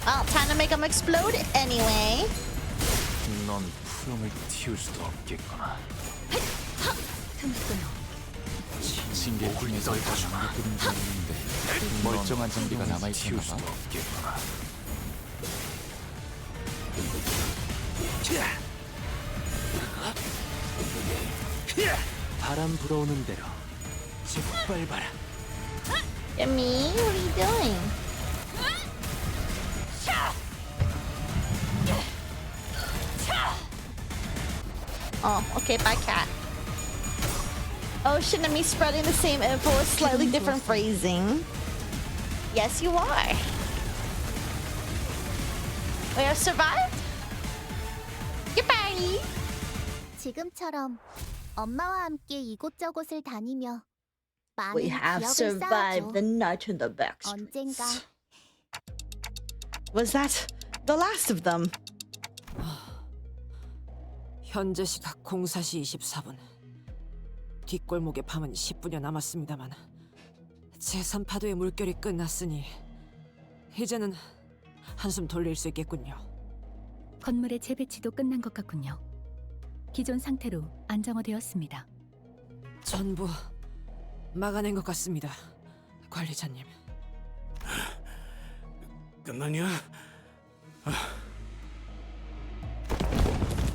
Well, time to make them explode anyway. 넌 푸름을 틔울 수도 없겠구나. 신기의 힘에서 장비 끓인 줄 알았는데 멀쩡한 장비가 남아있었나 봐. 바람 불어오는 대로 짓밟아라. Yummy, what are you doing? Oh, okay, bye, cat. Oh, shouldn't me spreading the same info with slightly different phrasing? Yes, you are. We have survived? Goodbye. 지금처럼 엄마와 함께 이곳저곳을 다니며 We 많은 have 기억을 survived 쌓아줘. the night in the back. 언젠가 Was that the last of them? 현재 시각 04시 24분. 뒷골목의 밤은 10분여 남았습니다만 제3파도의 물결이 끝났으니 이제는 한숨 돌릴 수 있겠군요. 건물의 재배치도 끝난 것 같군요. 기존 상태로 안정화되었습니다. 전부 막아낸 것 같습니다, 관리자님. 끝났냐?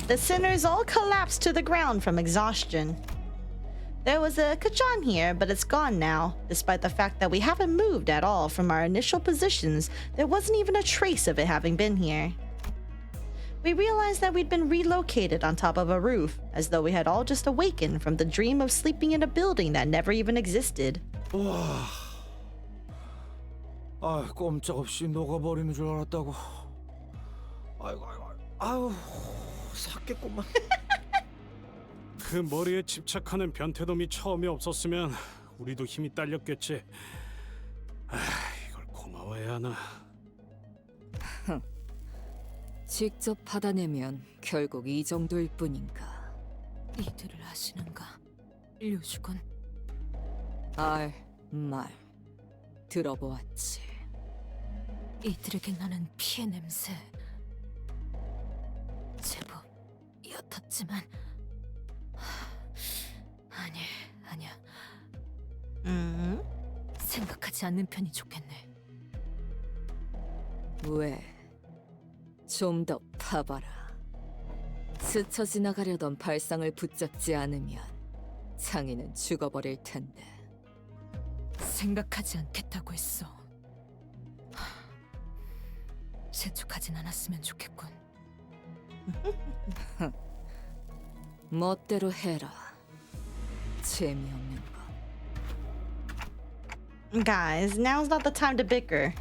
The sinners all collapsed to the ground from exhaustion. There was a Xichun here, but it's gone now. Despite the fact that we haven't moved at all from our initial positions, there wasn't even a trace of it having been here. We realized that we'd been relocated on top of a roof, as though we had all just awakened from the dream of sleeping in a building that never even existed. 와, 아, 꼼짝없이 녹아버리는 줄 알았다고. 아유, 샀겠구만. 그 머리에 집착하는 변태놈이 처음에 없었으면 우리도 힘이 딸렸겠지. 이걸 고마워해야 하나. 직접 받아내면 결국 이 정도일 뿐인가. 이들을 아시는가, 류주군? 말 들어보았지. 이들에게 나는 피의 냄새 제법 옅었지만 아니야. 생각하지 않는 편이 좋겠네. 왜? 좀 더 파봐라. 스쳐 지나가려던 발상을 붙잡지 않으면 창의는 죽어버릴 텐데. 생각하지 않겠다고 했어. 재촉하진 않았으면 좋겠군. 멋대로 해라. 재미없는 거. Guys, now's not the time to bicker.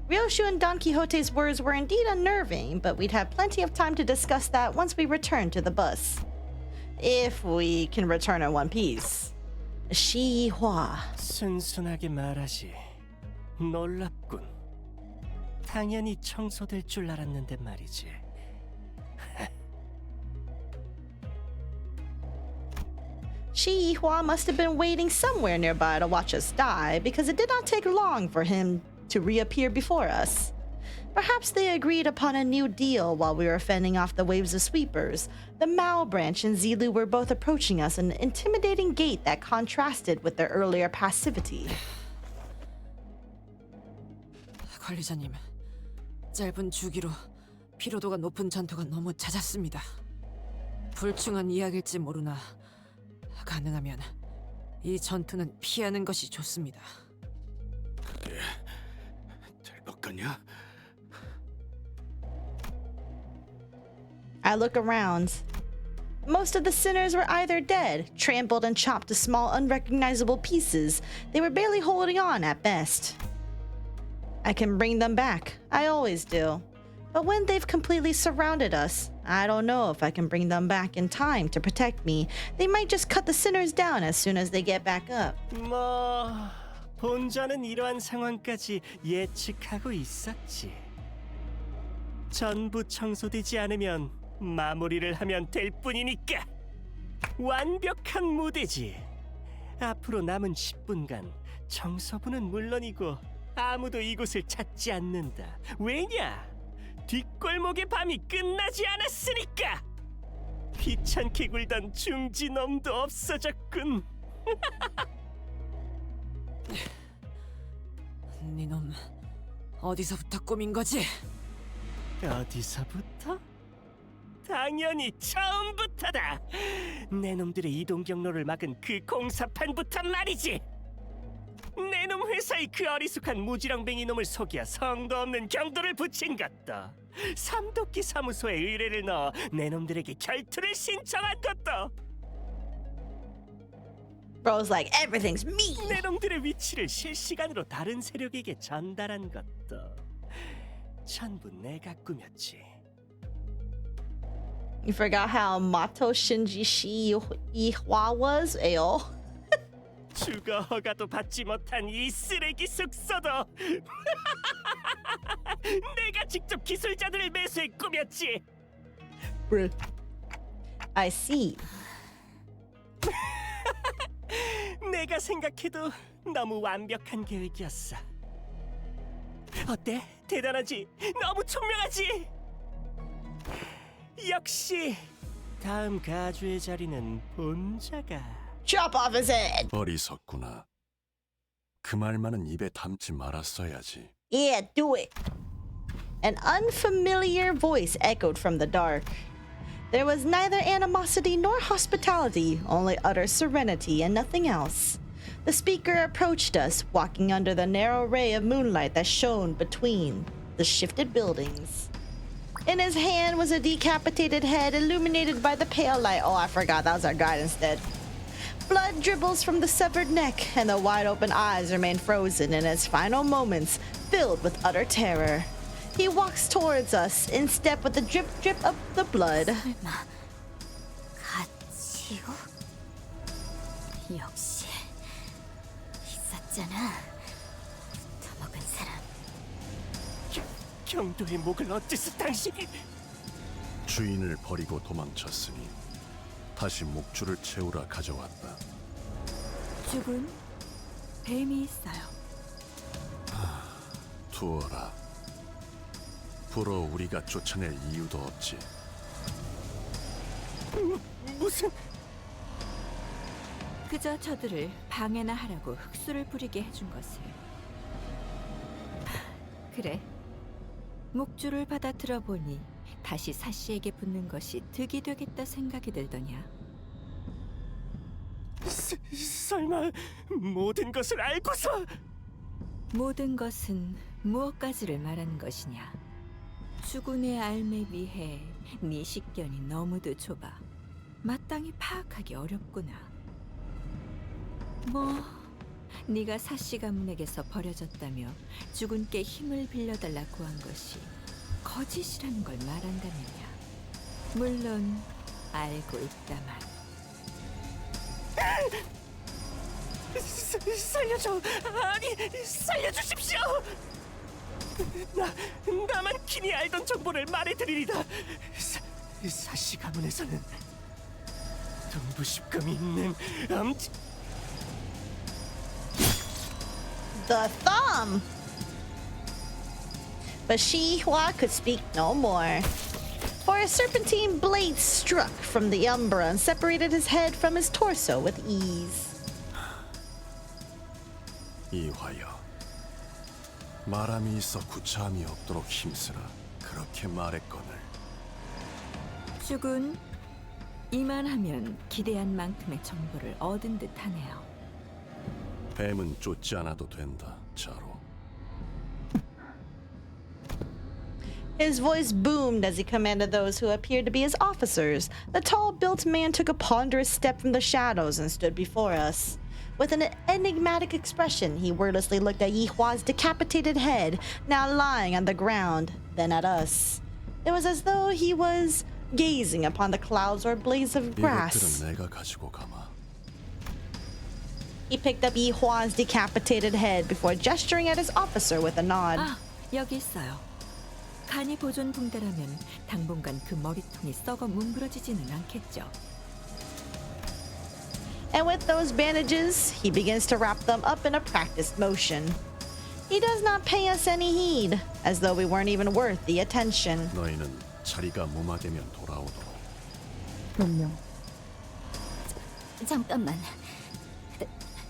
Ryoshu and Don Quixote's words were indeed unnerving, but we'd have plenty of time to discuss that once we return to the bus. If we can return in one piece. 시화. 순순하게 말하지. 놀랍군. 당연히 청소될 줄 알았는데 말이지. Shihua must have been waiting somewhere nearby to watch us die, because it did not take long for him to reappear before us. Perhaps they agreed upon a new deal while we were fending off the waves of sweepers. The Mao branch and Zilu were both approaching us at an intimidating gait that contrasted with their earlier passivity. 관리자님, 짧은 주기로 피로도가 높은 전투가 너무 잦았습니다. 불충한 이야기일지 모르나 가능하면 이 전투는 피하는 것이 좋습니다. 그게 될 것 같냐? I look around. Most of the sinners were either dead, trampled and chopped to small, unrecognizable pieces. They were barely holding on at best. I can bring them back. I always do. But when they've completely surrounded us, I don't know if I can bring them back in time to protect me. They might just cut the sinners down as soon as they get back up. 뭐 본전은 이러한 상황까지 예측하고 있었지. 전부 청소되지 않으면 마무리를 하면 될 뿐이니까. 완벽한 무대지. 앞으로 남은 10분간 청소부는 물론이고 아무도 이곳을 찾지 않는다. 왜냐? 뒷골목의 밤이 끝나지 않았으니까. 귀찮게 굴던 중지놈도 없어졌군. 니놈 어디서부터 꾸민 거지? 어디서부터? 당연히 처음부터다. 내 놈들의 이동 경로를 막은 그 공사판부터 말이지. 내 놈 회사의 그 어리숙한 무지렁뱅이 놈을 속여 성도 없는 경도를 붙인 것도, 삼도끼 사무소에 의뢰를 넣어 내 놈들에게 결투를 신청한 것도, Bro's like, everything's me. 내 놈들의 위치를 실시간으로 다른 세력에게 전달한 것도 전부 내가 꾸몄지. You forgot how Mato Shinji Shi Ihwa was? Ayo. 주거 허가도 받지 못한 이 쓰레기 숙소도 내가 직접 기술자들을 매수해 꾸몄지. I see. 내가 생각해도 너무 완벽한 계획이었어. 어때? 대단하지? 너무 총명하지? 역시 다음 가주의 자리는 본자가. Chop off his head. 어리석구나. 그 말만은 입에 담지 말았어야지. Yeah, do it. An unfamiliar voice echoed from the dark. There was neither animosity nor hospitality, only utter serenity and nothing else. The speaker approached us, walking under the narrow ray of moonlight that shone between the shifted buildings. In his hand was a decapitated head illuminated by the pale light. Oh, I forgot, that was our guide instead. Blood dribbles from the severed neck, and the wide-open eyes remain frozen in its final moments, filled with utter terror. He walks towards us, in step with the drip-drip of the blood. 설마 같이요? 역시 있었잖아. 처먹은 사람. 경도의 목을 어째서 당신이? 주인을 버리고 도망쳤으니 다시 목줄을 채우라 가져왔다. 죽은 뱀이 있어요. 두어라. 불어 우리가 쫓아낼 이유도 없지. 무슨? 그저 저들을 방해나 하라고 흑수를 부리게 해준 것을. 그래. 목줄을 받아 들어보니 다시 사씨에게 붙는 것이 득이 되겠다 생각이 들더냐. 설마 모든 것을 알고서? 모든 것은 무엇까지를 말하는 것이냐. 주군의 알매 비해 네 식견이 너무도 좁아 마땅히 파악하기 어렵구나. 뭐 네가 사씨 가문에게서 버려졌다며 주군께 힘을 빌려달라고 한 것이 거짓이라는 걸 말한다면야. 물론 알고 있다만. 살려줘. 아니, 살려주십시오. 나만 친히 알던 정보를 말해드리리다. 사씨 가문에서는 동부십금이 있는 The thumb! But Xihua could speak no more. For a serpentine blade struck from the umbra and separated his head from his torso with ease. 이화여, 말함이 있어 구차함이 없도록 힘쓰라. 그렇게 말했거늘. 주군, 이만하면 기대한 만큼의 정보를 얻은 듯하네요. 뱀은 쫓지 않아도 된다, 자로. His voice boomed as he commanded those who appeared to be his officers. The tall-built man took a ponderous step from the shadows and stood before us. With an enigmatic expression, he wordlessly looked at Yihua's decapitated head, now lying on the ground, then at us. It was as though he was gazing upon the clouds or blades of grass. He picked up Yihua's decapitated head before gesturing at his officer with a nod. 아, 여기 있어요. 간이 보존 붕대라면 당분간 그 머리통이 썩어 뭉그러지지는 않겠죠. And with those bandages, he begins to wrap them up in a practiced motion. He does not pay us any heed, as though we weren't even worth the attention. 너희는 자리가 무마되면 돌아오도록. 분명. 잠깐만.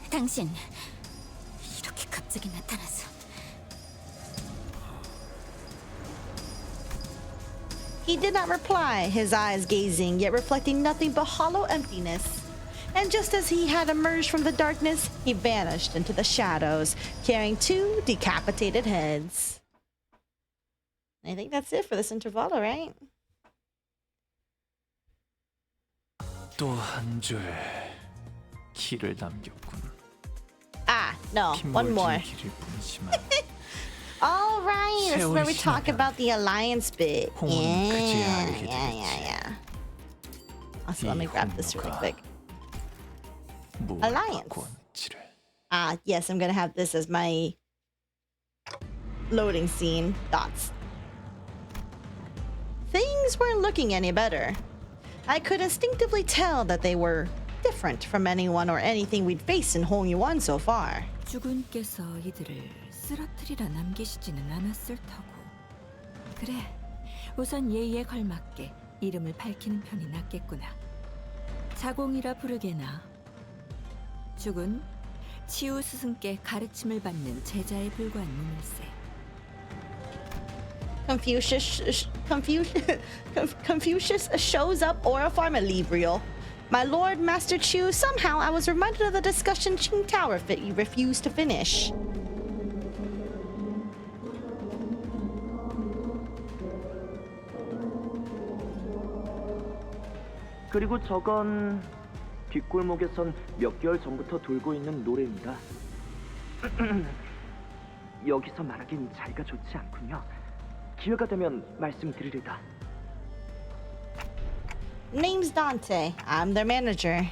당신 이렇게 갑자기 나타나서. He did not reply, his eyes gazing, yet reflecting nothing but hollow emptiness. And just as he had emerged from the darkness, he vanished into the shadows, carrying 2 decapitated heads. I think that's it for this intervallo, right? 또 한 줄 길을 남겼군. Ah, no, one more. 길을 뿐이지만 All right, this is where we talk about the alliance bit. Yeah. Also, let me grab this really quick. Alliance. Ah, yes, I'm gonna have this as my loading scene. Dots. Things weren't looking any better. I could instinctively tell that they were different from anyone or anything we'd faced in Hongyuan so far. 주군께서 이들을 쓰러뜨리라 남기시지는 않았을 터고. 그래, 우선 예의에 걸맞게 이름을 밝히는 편이 낫겠구나. 자공이라 부르게나. 죽은 치유 스승께 가르침을 받는 제자에 불과한 놈일세. Confucius shows up Orifarm at Libriel. My Lord Master Chu, somehow I was reminded of the discussion Qing Tower fit you refused to finish. 그리고 저건 뒷골목에선 몇 개월 전부터 돌고 있는 노래입니다. 여기서 말하긴 자리가 좋지 않군요. 기회가 되면 말씀드리리다. Name's Dante. I'm their manager.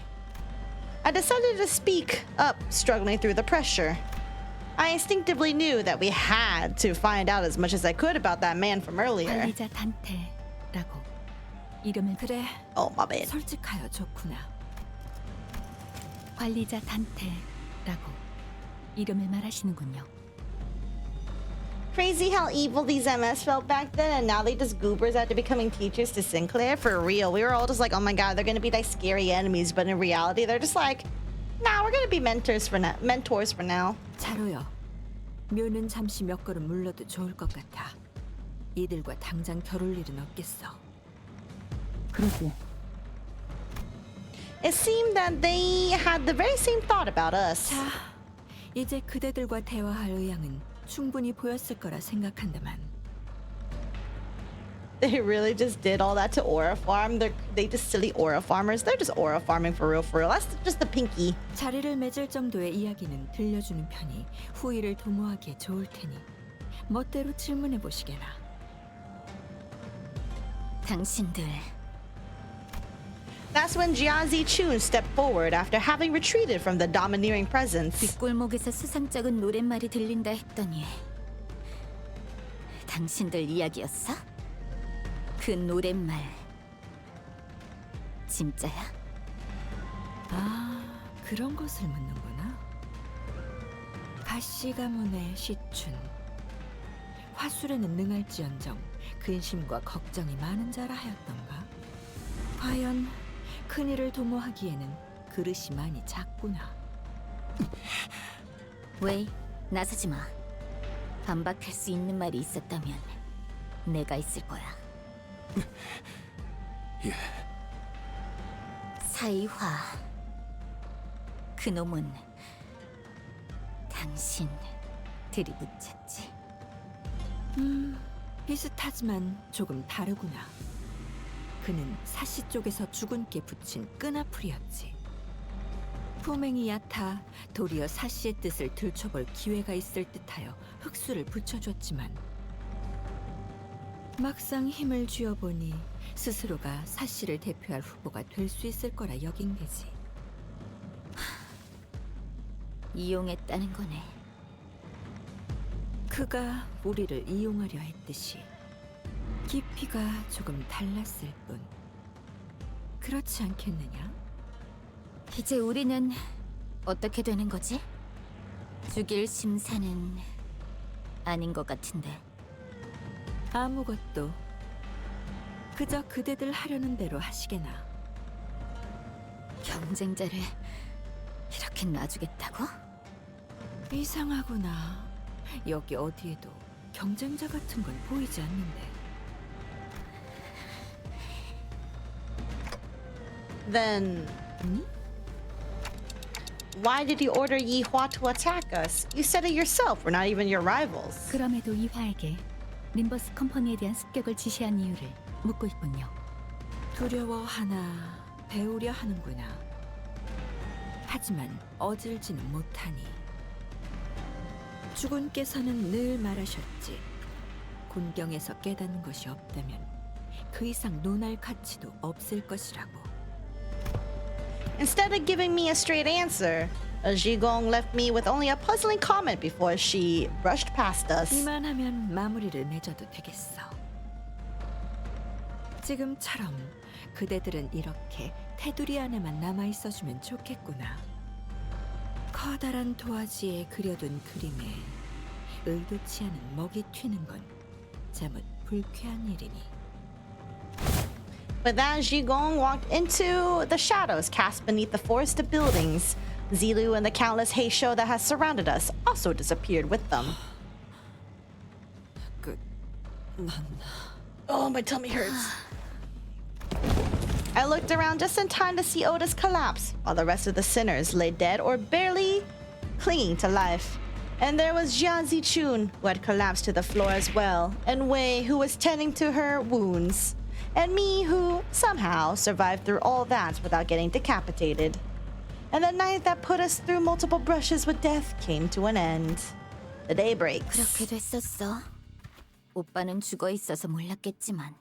I decided to speak up, struggling through the pressure. I instinctively knew that we had to find out as much as I could about that man from earlier. 관리자 단테라고 이름을 그래. Oh, my bad. 솔직하여 좋구나. 관리자 단테라고 이름을 말하시는군요. Crazy how evil these MS felt back then, and now they just goobers after becoming teachers to Sinclair. For real, we were all just like, oh my god, they're gonna be like scary enemies, but in reality, they're just like, nah, we're gonna be mentors for now. 자로요. 묘는 잠시 몇 걸음 물러도 좋을 것 같아. 이들과 당장 겨룰 일은 없겠어. 그러게. It seemed that they had the very same thought about us. 자, 이제 그대들과 대화할 의향은 충분히 보였을 거라 생각한다만. They really just did all that to Aura Farm. They just silly Aura Farmers. They're just Aura Farming for real, for real. That's just the pinky. 자리를 맺을 정도의 이야기는 들려주는 편이 후일을 도모하기에 좋을 테니 멋대로 질문해 보시게나. 당신들. That's when Jiazi Chun stepped forward after having retreated from the domineering presence. 뒷골목에서 수상쩍은 노랫말이 들린다 했더니 당신들 이야기였어? 그 노랫말 진짜야? 아, 그런 것을 묻는구나. 가시 가문의 시춘. 화술에는 능할지언정 근심과 걱정이 많은 자라 하였던가. 과연 큰일을 도모하기에는 그릇이 많이 작구나. 왜? 나서지 마. 반박할 수 있는 말이 있었다면 내가 있을 거야. 예. 사이화. 그놈은 당신 들이붙였지. 비슷하지만 조금 다르구나. 그는 사씨 쪽에서 죽은 깨 붙인 끈아풀이었지. 품행이 얕아 도리어 사씨의 뜻을 들춰볼 기회가 있을 듯하여 흑수를 붙여줬지만 막상 힘을 쥐어보니 스스로가 사씨를 대표할 후보가 될 수 있을 거라 여긴 게지. 이용했다는 거네. 그가 우리를 이용하려 했듯이 깊이가 조금 달랐을 뿐. 그렇지 않겠느냐? 이제 우리는 어떻게 되는 거지? 죽일 심사는 아닌 것 같은데. 아무것도. 그저 그대들 하려는 대로 하시게나. 경쟁자를 이렇게 놔주겠다고? 이상하구나. 여기 어디에도 경쟁자 같은 건 보이지 않는데. Then why did he order Yi Hua to attack us? You said it yourself. We're not even your rivals. 그럼에도 이화에게 림버스 컴퍼니에 대한 습격을 지시한 이유를 묻고 있군요. 두려워하나 배우려 하는구나. 하지만 어질지는 못하니. 주군께서는 늘 말하셨지. 곤경에서 깨닫는 것이 없다면 그 이상 논할 가치도 없을 것이라고. Instead of giving me a straight answer, Zhigong left me with only a puzzling comment before she brushed past us. 이만하면 마무리를 맺어도 되겠어. 지금처럼 그대들은 이렇게 테두리 안에만 남아있어주면 좋겠구나. 커다란 도화지에 그려둔 그림에 의도치 않은 먹이 튀는 건 자칫 불쾌한 일이니. With that, Zhigong walked into the shadows cast beneath the forested buildings. Zilu and the countless heisho that has surrounded us also disappeared with them. Oh, my tummy hurts. I looked around just in time to see Otis collapse, while the rest of the sinners lay dead or barely clinging to life. And there was Jia Xichun, who had collapsed to the floor as well, and Wei, who was tending to her wounds, and me, who somehow survived through all that without getting decapitated. And the night that put us through multiple brushes with death came to an end. The day breaks. 그렇게 됐었어. 오빠는 죽어 있어서 몰랐겠지만.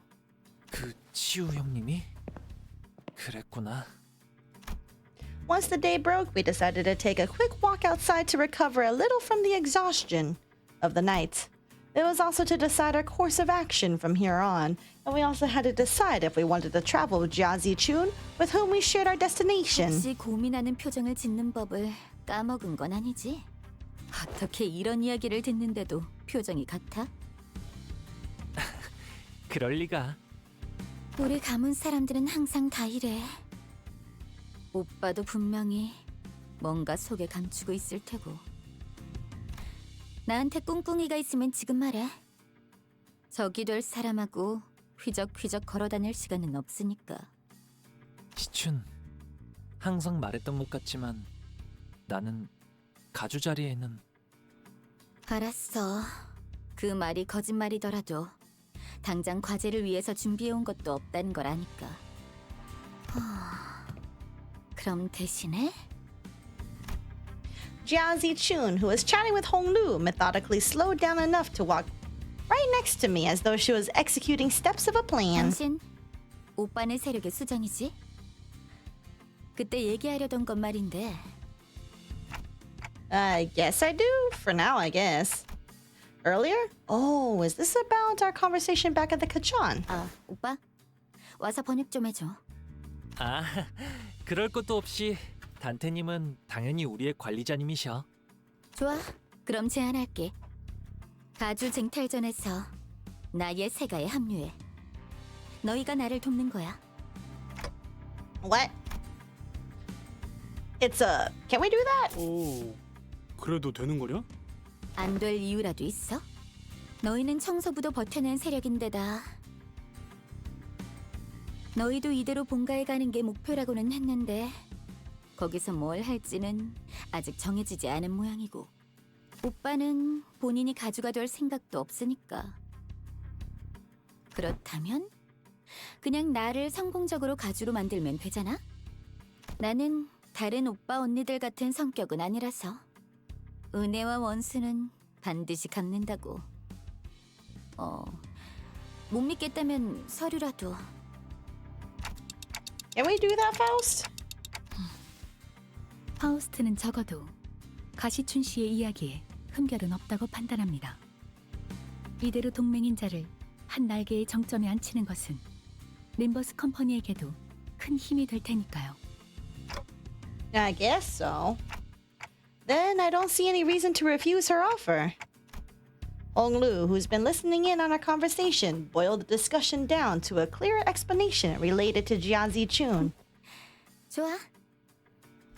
그 치우 형님이? 그랬구나. Once the day broke, we decided to take a quick walk outside to recover a little from the exhaustion of the night. It was also to decide our course of action from here on, and we also had to decide if we wanted to travel with Jia Xichun, with whom we shared our destination. 혹시 고민하는 표정을 짓는 법을 까먹은 건 아니지? 어떻게 이런 이야기를 듣는데도 표정이 같아? 그럴 리가. 우리 가문 사람들은 항상 다 이래. 오빠도 분명히 뭔가 속에 감추고 있을 테고. 나한테 꿍꿍이가 있으면 지금 말해. 적이 될 사람하고 휘적휘적 걸어다닐 시간은 없으니까. 시춘, 항상 말했던 것 같지만 나는 가주자리에는... 알았어. 그 말이 거짓말이더라도 당장 과제를 위해서 준비해온 것도 없다는 걸 아니까. 그럼 대신에? Jia Xichun, who was chatting with Honglu, methodically slowed down enough to walk right next to me as though she was executing steps of a plan. 당신, 오빠네 세력의 수장이지? 그때 얘기하려던 건 말인데. I guess I do. For now, I guess. Earlier? Oh, is this about our conversation back at the Xichun? 오빠, 와서 번역 좀 해줘. 아, 그럴 것도 없이 단테님은 당연히 우리의 관리자님이셔. 좋아, 그럼 제안할게. 가주 쟁탈전에서 나의 세가에 합류해. 너희가 나를 돕는 거야. What? It's a... Can we do that? 오, 그래도 되는 거냐? 안 될 이유라도 있어? 너희는 청소부도 버텨낸 세력인데다. 너희도 이대로 본가에 가는 게 목표라고는 했는데 거기서 뭘 할지는 아직 정해지지 않은 모양이고 오빠는 본인이 가주가 될 생각도 없으니까 그렇다면 그냥 나를 성공적으로 가주로 만들면 되잖아? 나는 다른 오빠 언니들 같은 성격은 아니라서 은혜와 원수는 반드시 갚는다고. 못 믿겠다면 서류라도. Can we do that, Faust? 파우스트는 적어도 가시춘 씨의 이야기에 흠결은 없다고 판단합니다. 이대로 동맹인 자를 한 날개의 정점에 앉히는 것은 림버스 컴퍼니에게도 큰 힘이 될 테니까요. I guess so. Then I don't see any reason to refuse her offer. Honglu, who's been listening in on our conversation, boiled the discussion down to a clear explanation related to Jian Xichun. 좋아.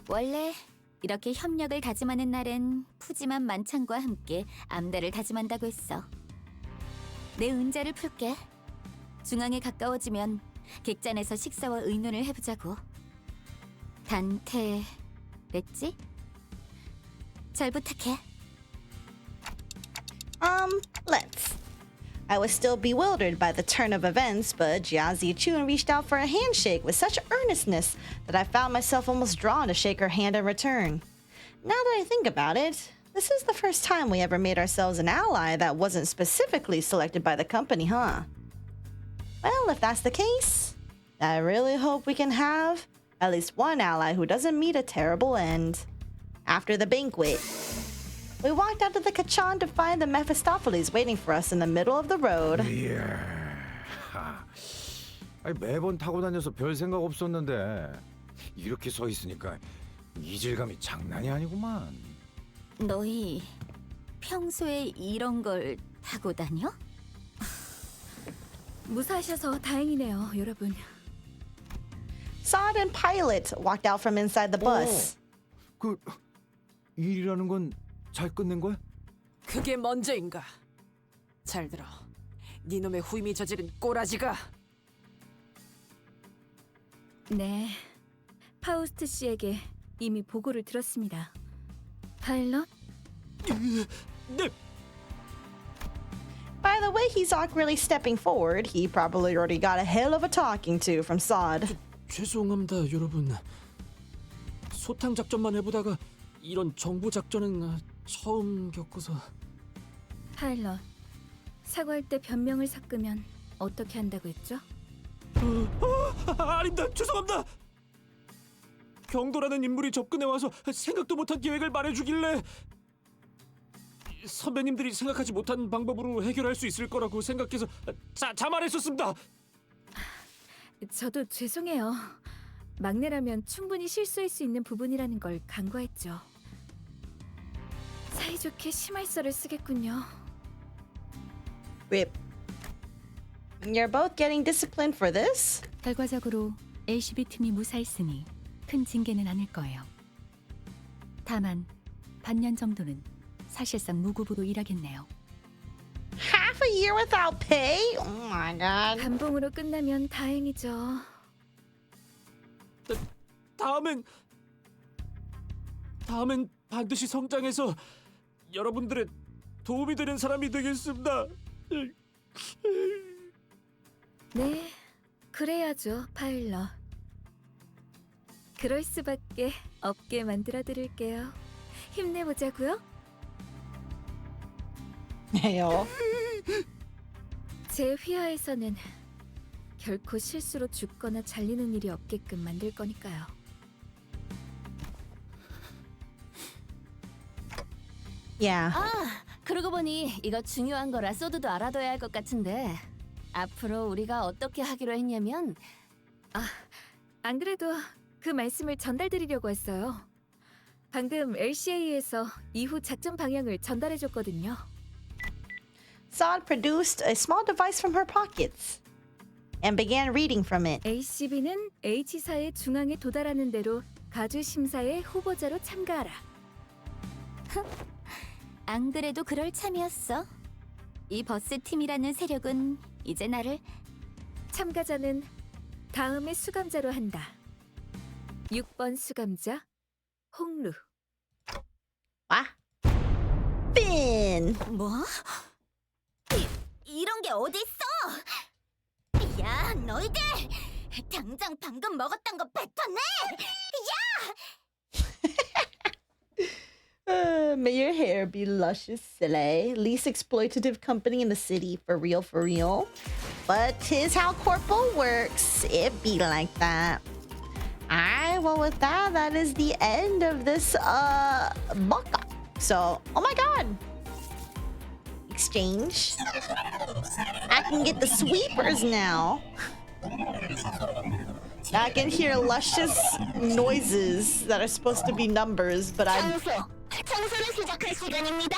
원래 이렇게 협력을 다짐하는 날엔 푸짐한 만찬과 함께 암달을 다짐한다고 했어. 내 은자를 풀게. 중앙에 가까워지면 객잔에서 식사와 의논을 해보자고. 단테랬지? 잘 부탁해. Let's. I was still bewildered by the turn of events, but Jia Zichun reached out for a handshake with such earnestness that I found myself almost drawn to shake her hand in return. Now that I think about it, this is the first time we ever made ourselves an ally that wasn't specifically selected by the company, huh? Well, if that's the case, I really hope we can have at least one ally who doesn't meet a terrible end. After the banquet, we walked out to the Xichun to find the Mephistopheles waiting for us in the middle of the road. 이야, 아니, 매번 타고 다녀서 별 생각 없었는데 이렇게 서 있으니까 이질감이 장난이 아니구만. 너희 평소에 이런 걸 타고 다녀? 무사하셔서 다행이네요, 여러분. Sod and Pilot walked out from inside the bus. 그 일이라는 건 잘 끝낸 거야? 그게 먼저인가? 잘 들어. 네 놈의 후임이 저지른 꼬라지가. 네, 파우스트 씨에게 이미 보고를 들었습니다. 파일럿? 네. By the way he's awkwardly stepping forward, he probably already got a hell of a talking to from Sod. 죄송합니다, 여러분. 소탕 작전만 해보다가 이런 정보 작전은 처음 겪어서. 파일럿, 사과할 때 변명을 섞으면 어떻게 한다고 했죠? 아닙니다, 죄송합니다. 경도라는 인물이 접근해와서 생각도 못한 계획을 말해주길래 선배님들이 생각하지 못한 방법으로 해결할 수 있을 거라고 생각해서 자만했었습니다. 저도 죄송해요. 막내라면 충분히 실수할 수 있는 부분이라는 걸 간과했죠. 사이좋게 심할서를 쓰겠군요. Rip. You're both getting disciplined for this? 결과적으로 LCB 팀이 무사했으니 큰 징계는 아닐 거예요. 다만 반년 정도는 사실상 무급으로 일하겠네요. Half a year without pay? Oh my god. 감봉으로 끝나면 다행이죠. 다음엔 반드시 성장해서 여러분들의 도움이 되는 사람이 되겠습니다. 네, 그래야죠, 파일럿. 그럴 수밖에 없게 만들어드릴게요. 힘내보자고요. 네요. 제 휘하에서는 결코 실수로 죽거나 잘리는 일이 없게끔 만들 거니까요. Yeah. 그러고 보니 이거 중요한 거라 소드도 알아둬야 할 것 같은데 앞으로 우리가 어떻게 하기로 했냐면 안 그래도 그 말씀을 전달드리려고 했어요. 방금 LCA에서 이후 작전 방향을 전달해줬거든요. Sod produced a small device from her pockets and began reading from it. ACB는 H사의 중앙에 도달하는 대로 가주 심사의 후보자로 참가하라. 안 그래도 그럴 참이었어. 이 버스 팀이라는 세력은 이제 나를 참가자는 다음의 수감자로 한다. 6번 수감자 홍루. Finn. 뭐? 이런 게 어디 있어? 너희들 당장 방금 먹었던 거 뱉어내! 야! May your hair be luscious, Sille. Least exploitative company in the city, for real, for real. But 'tis how corpo works. It be like that. Alright, well with that, that is the end of this BOKGAK. So, oh my god! Exchange. I can get the sweepers now. I can hear luscious noises that are supposed to be numbers, but I... 청소를 시작할 시간입니다.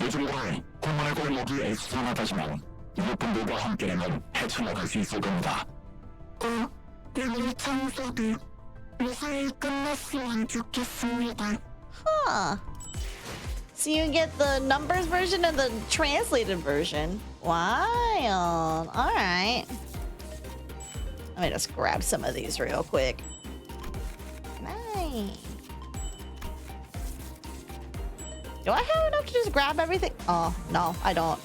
요즘과 공원의 골목이 산하다시면 이웃분들과 함께라면 헤쳐나갈 수 있을 겁니다. 우리 청소도 무사히 끝났으면 좋겠습니다. Huh. So you get the numbers version and the translated version. Wild. Alright. Let me just grab some of these real quick. Nice. Do I have enough to just grab everything? Oh, no, I don't.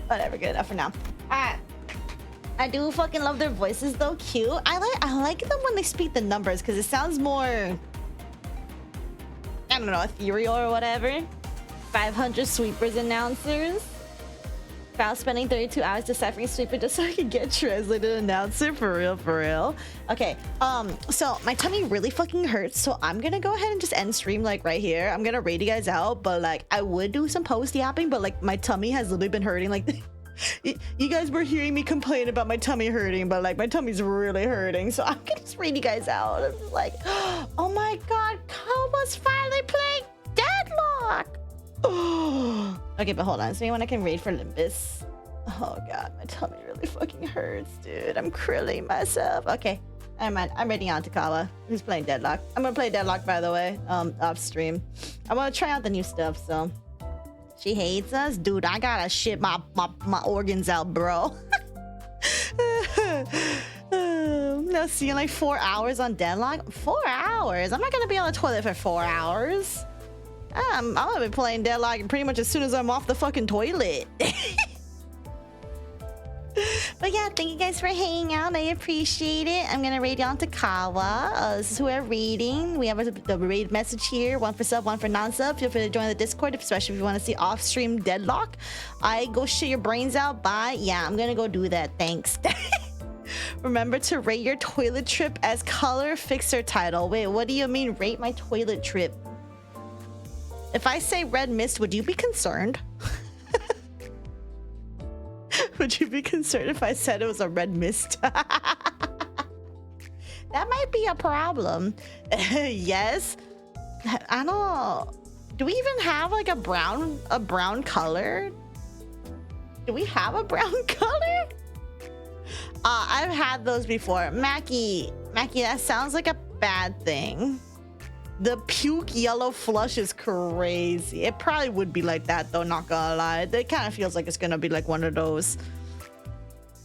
Whatever, good enough for now. Alright. I do fucking love their voices though, cute. I like them when they speak the numbers because it sounds more, I don't know, ethereal or whatever. 500 sweepers announcers. About spending 32 hours deciphering sweeper just so I can get translated announcer, for real, for real. Okay, so my tummy really fucking hurts, so I'm gonna go ahead and just end stream like right here. I'm gonna raid you guys out, but like I would do some post yapping, but like my tummy has literally been hurting. Like you guys were hearing me complain about my tummy hurting, but like my tummy's really hurting, so I'm gonna just raid you guys out. I'm just like, oh my god, Koba's finally playing Deadlock. Okay, but hold on. Is there anyone I can raid for Limbus? Oh god, my tummy really fucking hurts, dude. I'm krilling myself. Okay, never mind. I'm raiding on Takawa, who's playing Deadlock. I'm gonna play Deadlock, by the way, off stream. I want to try out the new stuff, so. She hates us? Dude, I gotta shit my organs out, bro. Now, see you in like 4 hours on Deadlock? 4 hours? I'm not gonna be on the toilet for 4 hours. I'm gonna be playing Deadlock pretty much as soon as I'm off the fucking toilet. But yeah, thank you guys for hanging out. I appreciate it. I'm gonna raid you on Takawa. This is who we're raiding. We have the raid message here. 1 for sub, 1 for non-sub. Feel free to join the Discord, especially if you want to see off-stream Deadlock. I go shit your brains out. Bye. Yeah, I'm gonna go do that. Thanks. Remember to rate your toilet trip as color fixer title. Wait, what do you mean rate my toilet trip? If I say red mist, would you be concerned? Would you be concerned if I said it was a red mist? That might be a problem. Yes. I don't. Do we even have like a brown color? Do we have a brown color? I've had those before. Mackie, that sounds like a bad thing. The puke yellow flush is crazy. It probably would be like that though, not gonna lie. It kind of feels like it's gonna be like one of those.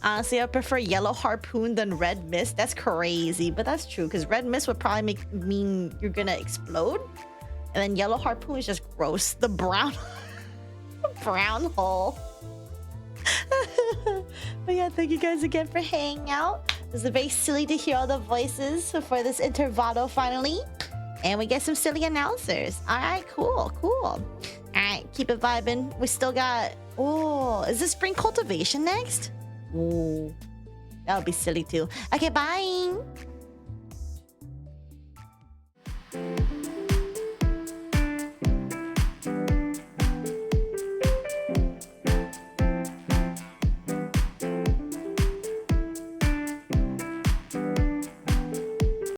Honestly, I prefer yellow harpoon than red mist. That's crazy, but that's true because red mist would probably mean you're gonna explode, and then yellow harpoon is just gross. The brown brown hole. But yeah, thank you guys again for hanging out. It was very silly to hear all the voices for this Intervallo finally. And we get some silly announcers. All right, cool. All right, keep it vibing. We still got... Oh, is this spring cultivation next? Oh, that would be silly too. Okay, bye.